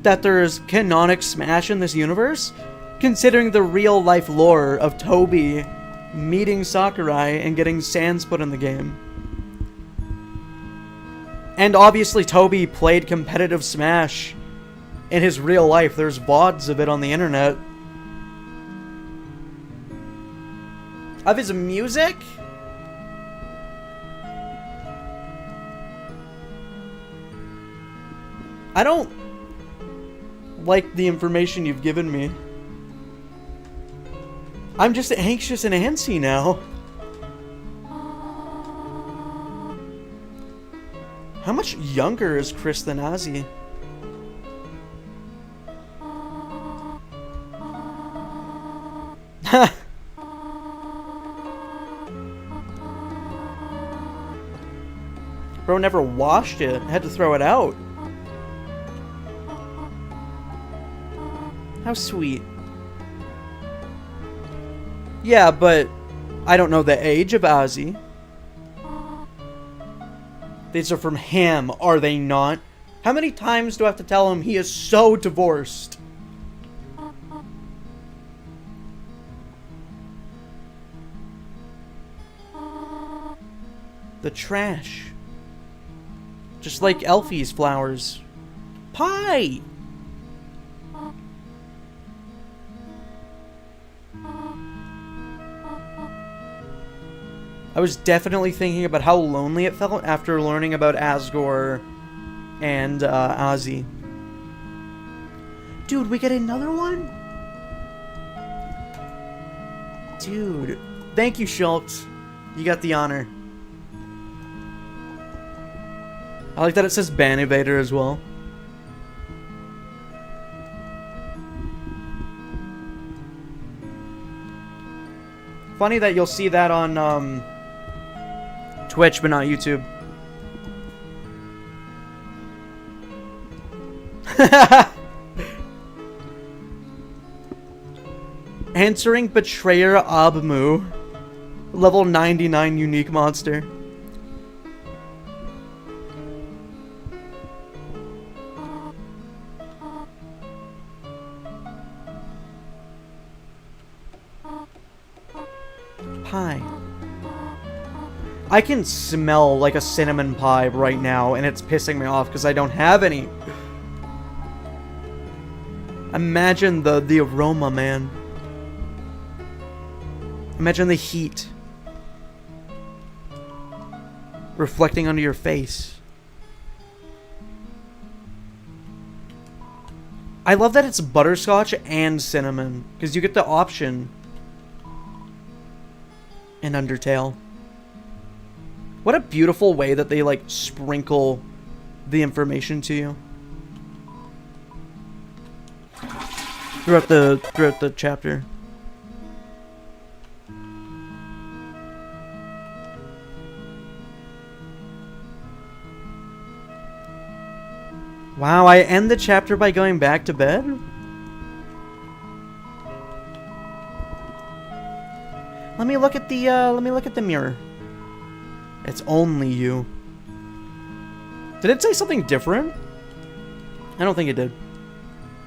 that there's canonic Smash in this universe, considering the real life lore of Toby meeting Sakurai and getting Sans put in the game. And obviously Toby played competitive Smash in his real life. There's VODs of it on the internet. Of his music? I don't like the information you've given me. I'm just anxious and antsy now. How much younger is Chris than Ozzy? Bro never washed it. Had to throw it out. How sweet. Yeah, but I don't know the age of Ozzy. These are from him, are they not? How many times do I have to tell him he is so divorced? The trash. Just like Elfie's flowers. Pie! I was definitely thinking about how lonely it felt after learning about Asgore and Ozzy. Dude, we get another one? Dude, thank you, Schultz. You got the honor. I like that it says Ban Evader as well. Funny that you'll see that on Twitch, but not YouTube. Answering Betrayer Abmu. Level 99 unique monster. Pie. I can smell like a cinnamon pie right now, and it's pissing me off because I don't have any. Imagine the aroma, man. Imagine the heat reflecting onto your face. I love that it's butterscotch and cinnamon, because you get the option in Undertale. What a beautiful way that they like sprinkle the information to you throughout the chapter. Wow, I end the chapter by going back to bed? Let me look at the mirror. It's only you. Did it say something different? I don't think it did.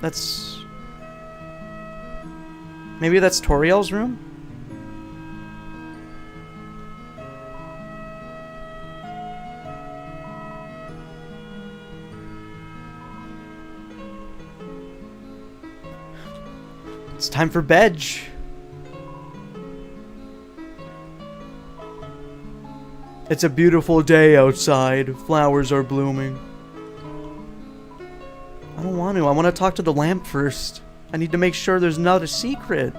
That's... Maybe that's Toriel's room? It's time for bed. It's a beautiful day outside. Flowers are blooming. I don't want to. I want to talk to the lamp first. I need to make sure there's not a secret.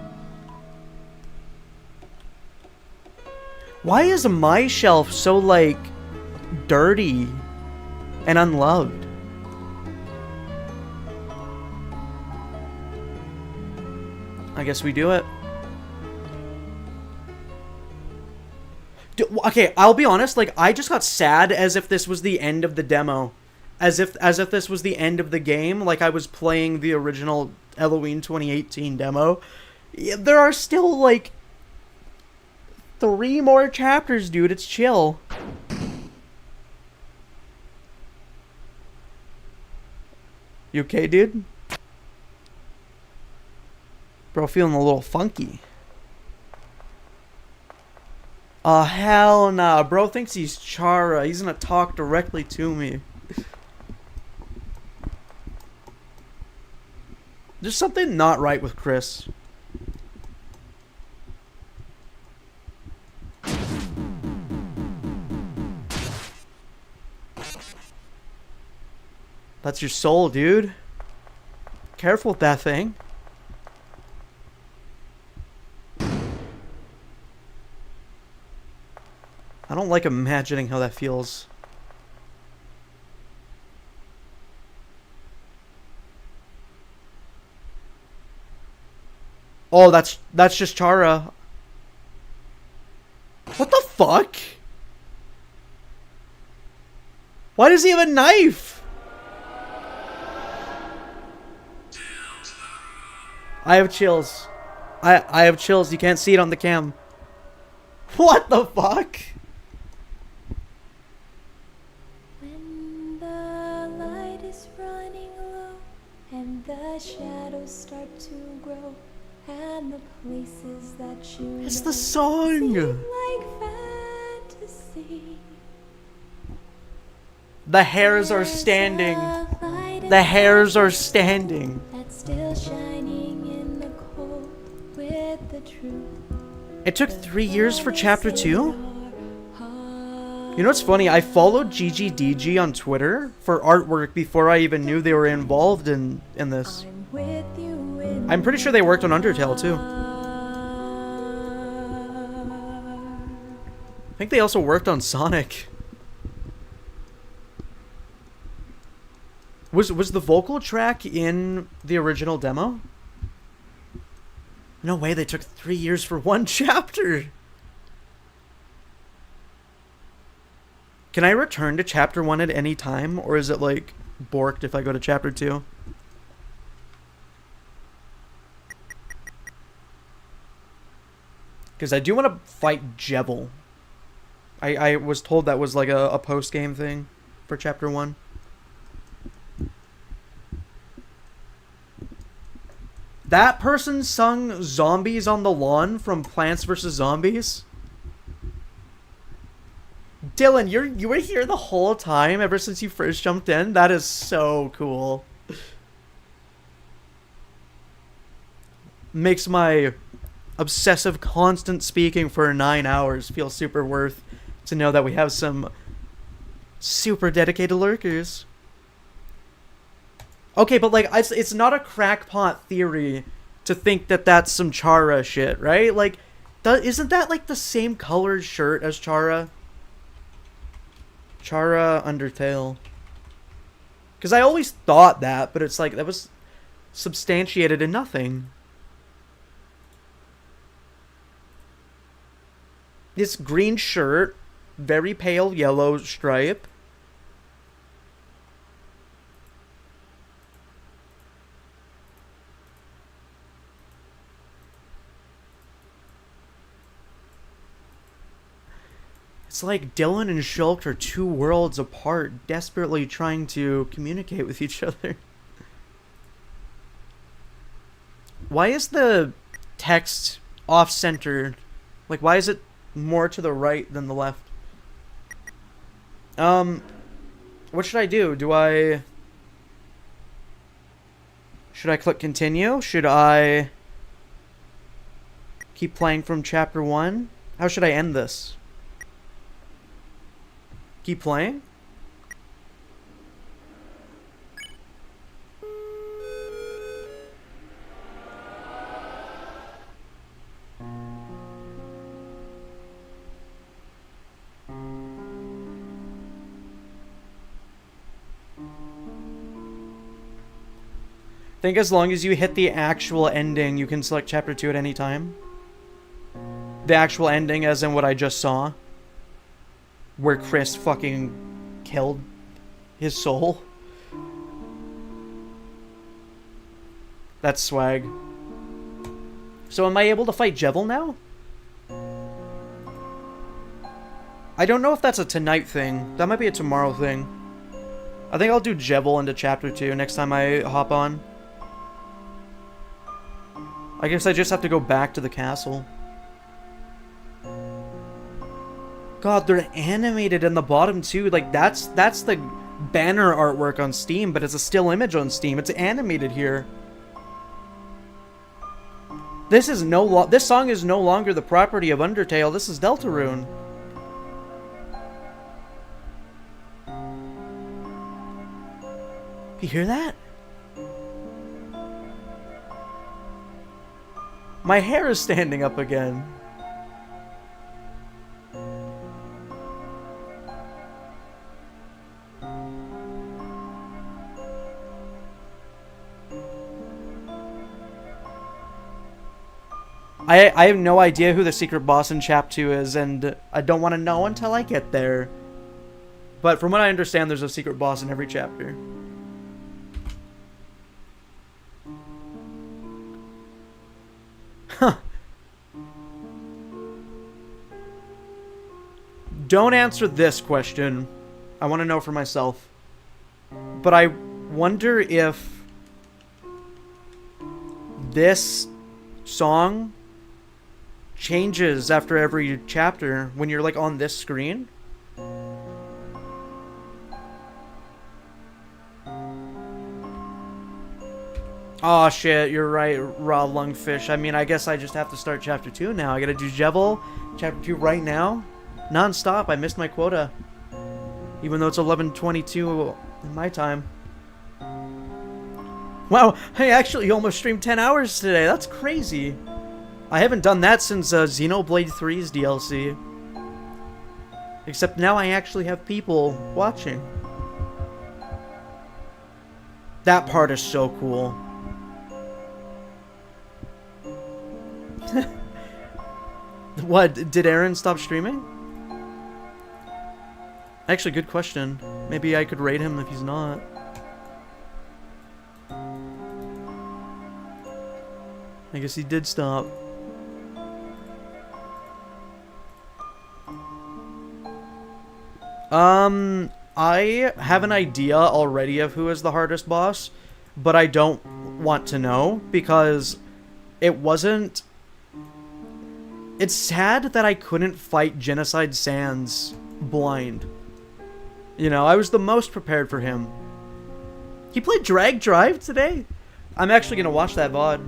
Why is my shelf so, like, dirty and unloved? I guess we do it. Okay, I'll be honest, like, I just got sad as if this was the end of the demo. As if this was the end of the game, like I was playing the original Halloween 2018 demo. Yeah, there are still, like, 3 more chapters, dude. It's chill. You okay, dude? Bro, feeling a little funky. Oh, hell nah. Bro thinks he's Chara. He's gonna talk directly to me. There's something not right with Chris. That's your soul, dude. Careful with that thing. I don't like imagining how that feels. Oh, that's just Chara. What the fuck? Why does he have a knife? I have chills. I have chills. You can't see it on the cam. What the fuck? When the light is running low and the shadows start to grow and the places that you It's know the song. seem like fantasy. The hairs are standing. The hairs are standing. That's still shining in the cold with the truth. It took 3 years for chapter 2? You know what's funny? I followed GGDG on Twitter for artwork before I even knew they were involved in this. I'm with you in I'm pretty sure they worked on Undertale too. I think they also worked on Sonic. Was the vocal track in the original demo? No way, they took 3 years for one chapter. Can I return to chapter 1 at any time, or is it like borked if I go to chapter 2? Because I do want to fight Jevil. I was told that was like a post-game thing for chapter 1. That person sung Zombies on the Lawn from Plants vs. Zombies? Dylan, you were here the whole time ever since you first jumped in? That is so cool. Makes my obsessive constant speaking for 9 hours feel super worth to know that we have some super dedicated lurkers. Okay, but like it's not a crackpot theory to think that that's some Chara shit, right? Like, isn't that like the same colored shirt as Chara? Chara Undertale. Because I always thought that, but it's like that was substantiated in nothing. This green shirt, very pale yellow stripe. It's like Dylan and Shulk are two worlds apart, desperately trying to communicate with each other. Why is the text off-centered? Like, why is it more to the right than the left? What should I do? Should I click continue? Should I keep playing from chapter 1? How should I end this? Keep playing? I think as long as you hit the actual ending, you can select chapter 2 at any time. The actual ending as in what I just saw. Where Chris fucking killed his soul. That's swag. So am I able to fight Jevil now? I don't know if that's a tonight thing. That might be a tomorrow thing. I think I'll do Jevil into chapter 2 next time I hop on. I guess I just have to go back to the castle. God, they're animated in the bottom too. Like that's the banner artwork on Steam, but it's a still image on Steam. It's animated here. This song is no longer the property of Undertale. This is Deltarune. You hear that? My hair is standing up again. I have no idea who the secret boss in Chap 2 is, and I don't want to know until I get there. But from what I understand, there's a secret boss in every chapter. Huh. Don't answer this question. I want to know for myself. But I wonder if this song changes after every chapter when you're like on this screen. Oh shit, you're right, raw lungfish. I mean, I guess I just have to start chapter 2 now. I gotta do Jevil, chapter 2 right now. Non-stop, I missed my quota. Even though it's 11:22 in my time. Wow, I actually almost streamed 10 hours today. That's crazy. I haven't done that since Xenoblade 3's DLC. Except now I actually have people watching. That part is so cool. What, did Aaron stop streaming? Actually, good question. Maybe I could rate him if he's not. I guess he did stop. I have an idea already of who is the hardest boss, but I don't want to know because it wasn't... It's sad that I couldn't fight Genocide Sans blind. You know, I was the most prepared for him. He played Drag Drive today? I'm actually going to watch that VOD.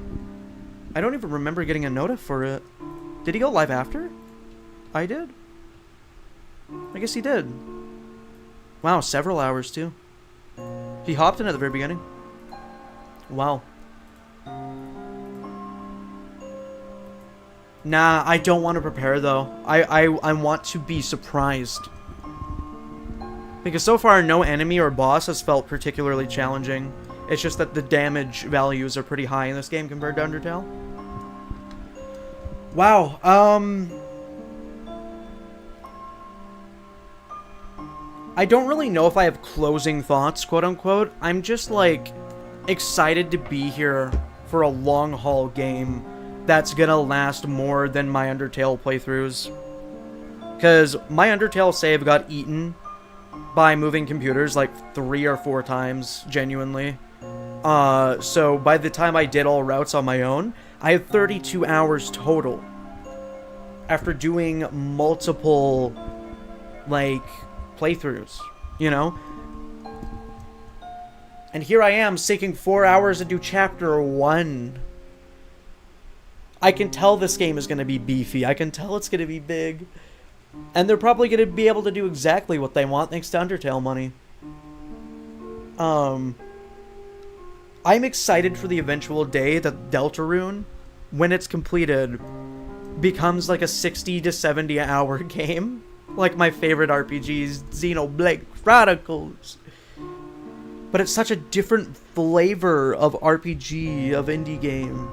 I don't even remember getting a notif for it. Did he go live after? I did. I guess he did. Wow, several hours too. He hopped in at the very beginning. Wow. Nah, I don't want to prepare though. I want to be surprised. Because so far no enemy or boss has felt particularly challenging. It's just that the damage values are pretty high in this game compared to Undertale. Wow, I don't really know if I have closing thoughts, quote unquote. I'm just like excited to be here for a long haul game that's gonna last more than my Undertale playthroughs. Because my Undertale save got eaten by moving computers like 3 or 4 times, genuinely. So by the time I did all routes on my own, I had 32 hours total. After doing multiple, like, playthroughs, you know? And here I am, taking 4 hours to do Chapter 1. I can tell this game is going to be beefy. I can tell it's going to be big. And they're probably going to be able to do exactly what they want thanks to Undertale money. I'm excited for the eventual day that Deltarune, when it's completed, becomes like a 60 to 70 hour game. Like my favorite RPGs, Xenoblade Chronicles. But it's such a different flavor of RPG, of indie game.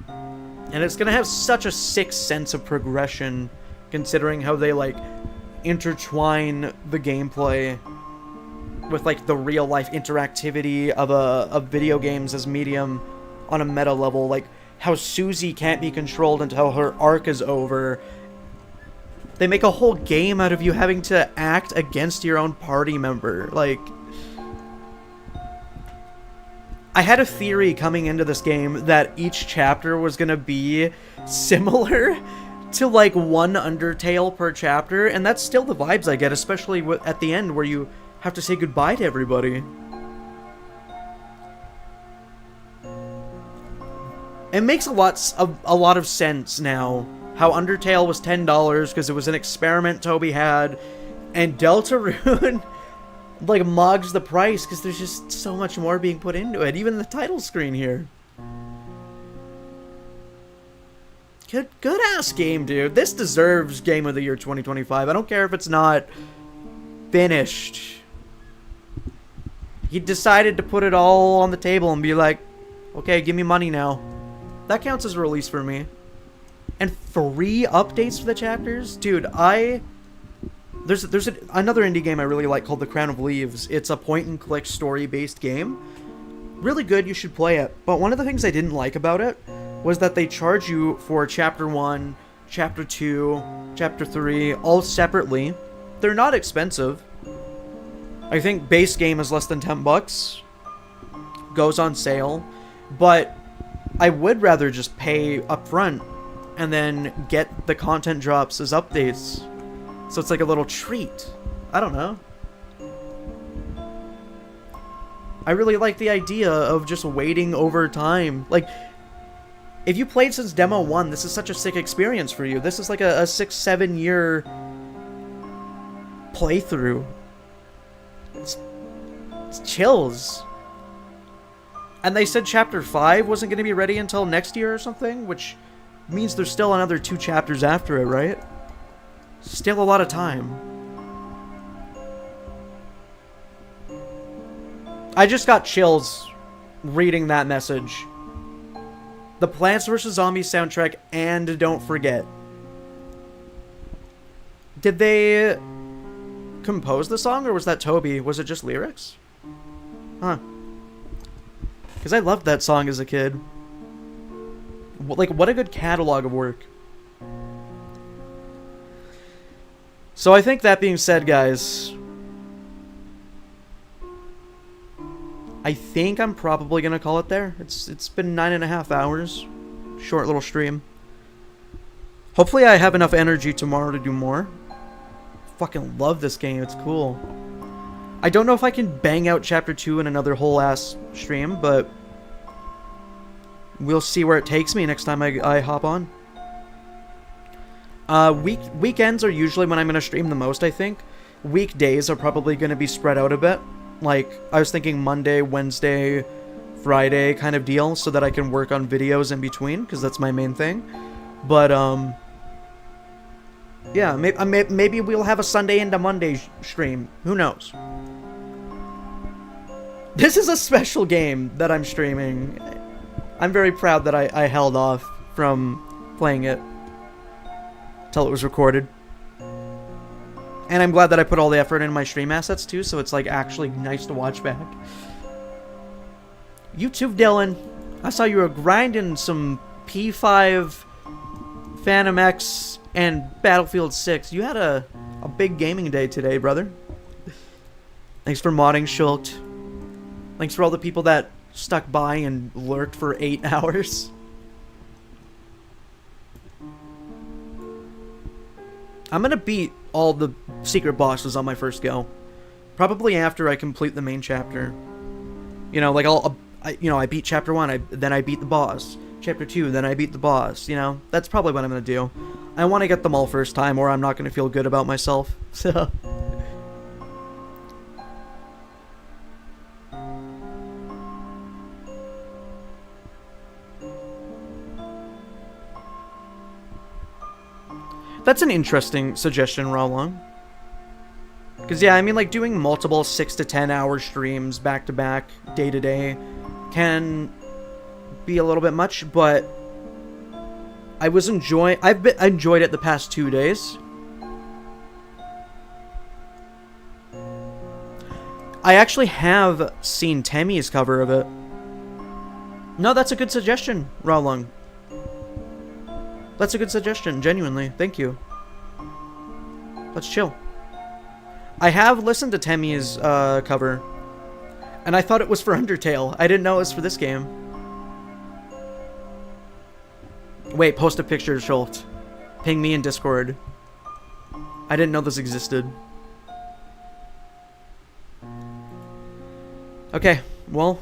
And it's gonna have such a sick sense of progression, considering how they, like, intertwine the gameplay with, like, the real-life interactivity of video games as medium on a meta level. Like, how Susie can't be controlled until her arc is over. They make a whole game out of you having to act against your own party member. Like, I had a theory coming into this game that each chapter was gonna be similar to, like, one Undertale per chapter, and that's still the vibes I get, especially at the end where you have to say goodbye to everybody. It makes a lot of sense now how Undertale was $10 because it was an experiment Toby had, and Deltarune like mugs the price because there's just so much more being put into it. Even the title screen here. Good ass game, dude. This deserves Game of the Year 2025. I don't care if it's not finished. He decided to put it all on the table and be like, okay, give me money now. That counts as a release for me. And 3 updates for the chapters? Dude, There's another indie game I really like called The Crown of Leaves. It's a point-and-click story-based game. Really good, you should play it. But one of the things I didn't like about it was that they charge you for Chapter 1, Chapter 2, Chapter 3, all separately. They're not expensive. I think base game is less than $10. Goes on sale. But I would rather just pay up front and then get the content drops as updates. So it's like a little treat. I don't know. I really like the idea of just waiting over time. Like, if you played since Demo 1, this is such a sick experience for you. This is like a 6-7 year playthrough. It's chills. And they said Chapter 5 wasn't going to be ready until next year or something, which means there's still another 2 chapters after it, right? Still a lot of time. I just got chills reading that message. The Plants vs. Zombies soundtrack, and don't forget. Did they compose the song, or was that Toby? Was it just lyrics? Huh. Because I loved that song as a kid. Like, what a good catalog of work. So I think that being said, guys, I think I'm probably gonna call it there. It's been 9.5 hours. Short little stream. Hopefully I have enough energy tomorrow to do more. Fucking love this game, it's cool. I don't know if I can bang out Chapter 2 in another whole ass stream, but we'll see where it takes me next time I hop on. Weekends are usually when I'm going to stream the most, I think. Weekdays are probably going to be spread out a bit. Like, I was thinking Monday, Wednesday, Friday kind of deal, so that I can work on videos in between, because that's my main thing. But, yeah, maybe we'll have a Sunday into Monday stream. Who knows? This is a special game that I'm streaming. I'm very proud that I held off from playing it till it was recorded. And I'm glad that I put all the effort in my stream assets too, so it's like actually nice to watch back. You too, Dylan. I saw you were grinding some P5, Phantom X, and Battlefield 6. You had a big gaming day today, brother. Thanks for modding, Schult. Thanks for all the people that stuck by and lurked for 8 hours. I'm gonna beat all the secret bosses on my first go. Probably after I complete the main chapter. You know, like I beat chapter 1, then I beat the boss. Chapter 2, then I beat the boss, you know? That's probably what I'm gonna do. I want to get them all first time, or I'm not gonna feel good about myself. So... That's an interesting suggestion, Rawlong. Because, yeah, I mean, like, doing multiple 6 to 10 hour streams back-to-back, day-to-day, can be a little bit much, but I've enjoyed it the past 2 days. I actually have seen Temmie's cover of it. No, that's a good suggestion, Rawlong. That's a good suggestion, genuinely. Thank you. Let's chill. I have listened to Temmie's cover, and I thought it was for Undertale. I didn't know it was for this game. Wait, post a picture, Schult. Ping me in Discord. I didn't know this existed. Okay, well...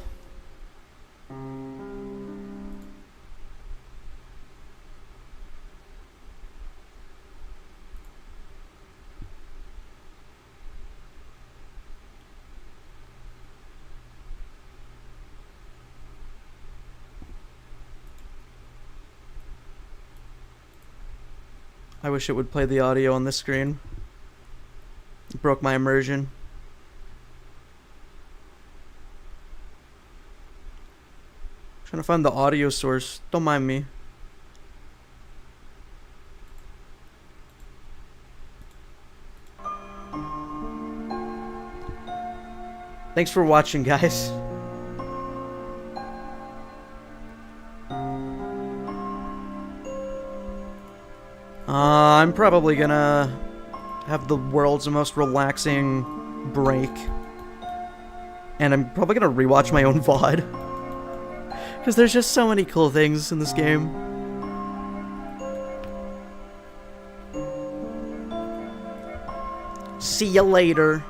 I wish it would play the audio on this screen. It broke my immersion. Trying to find the audio source. Don't mind me. Thanks for watching, guys. I'm probably gonna have the world's most relaxing break. And I'm probably gonna rewatch my own VOD. Because there's just so many cool things in this game. See you later.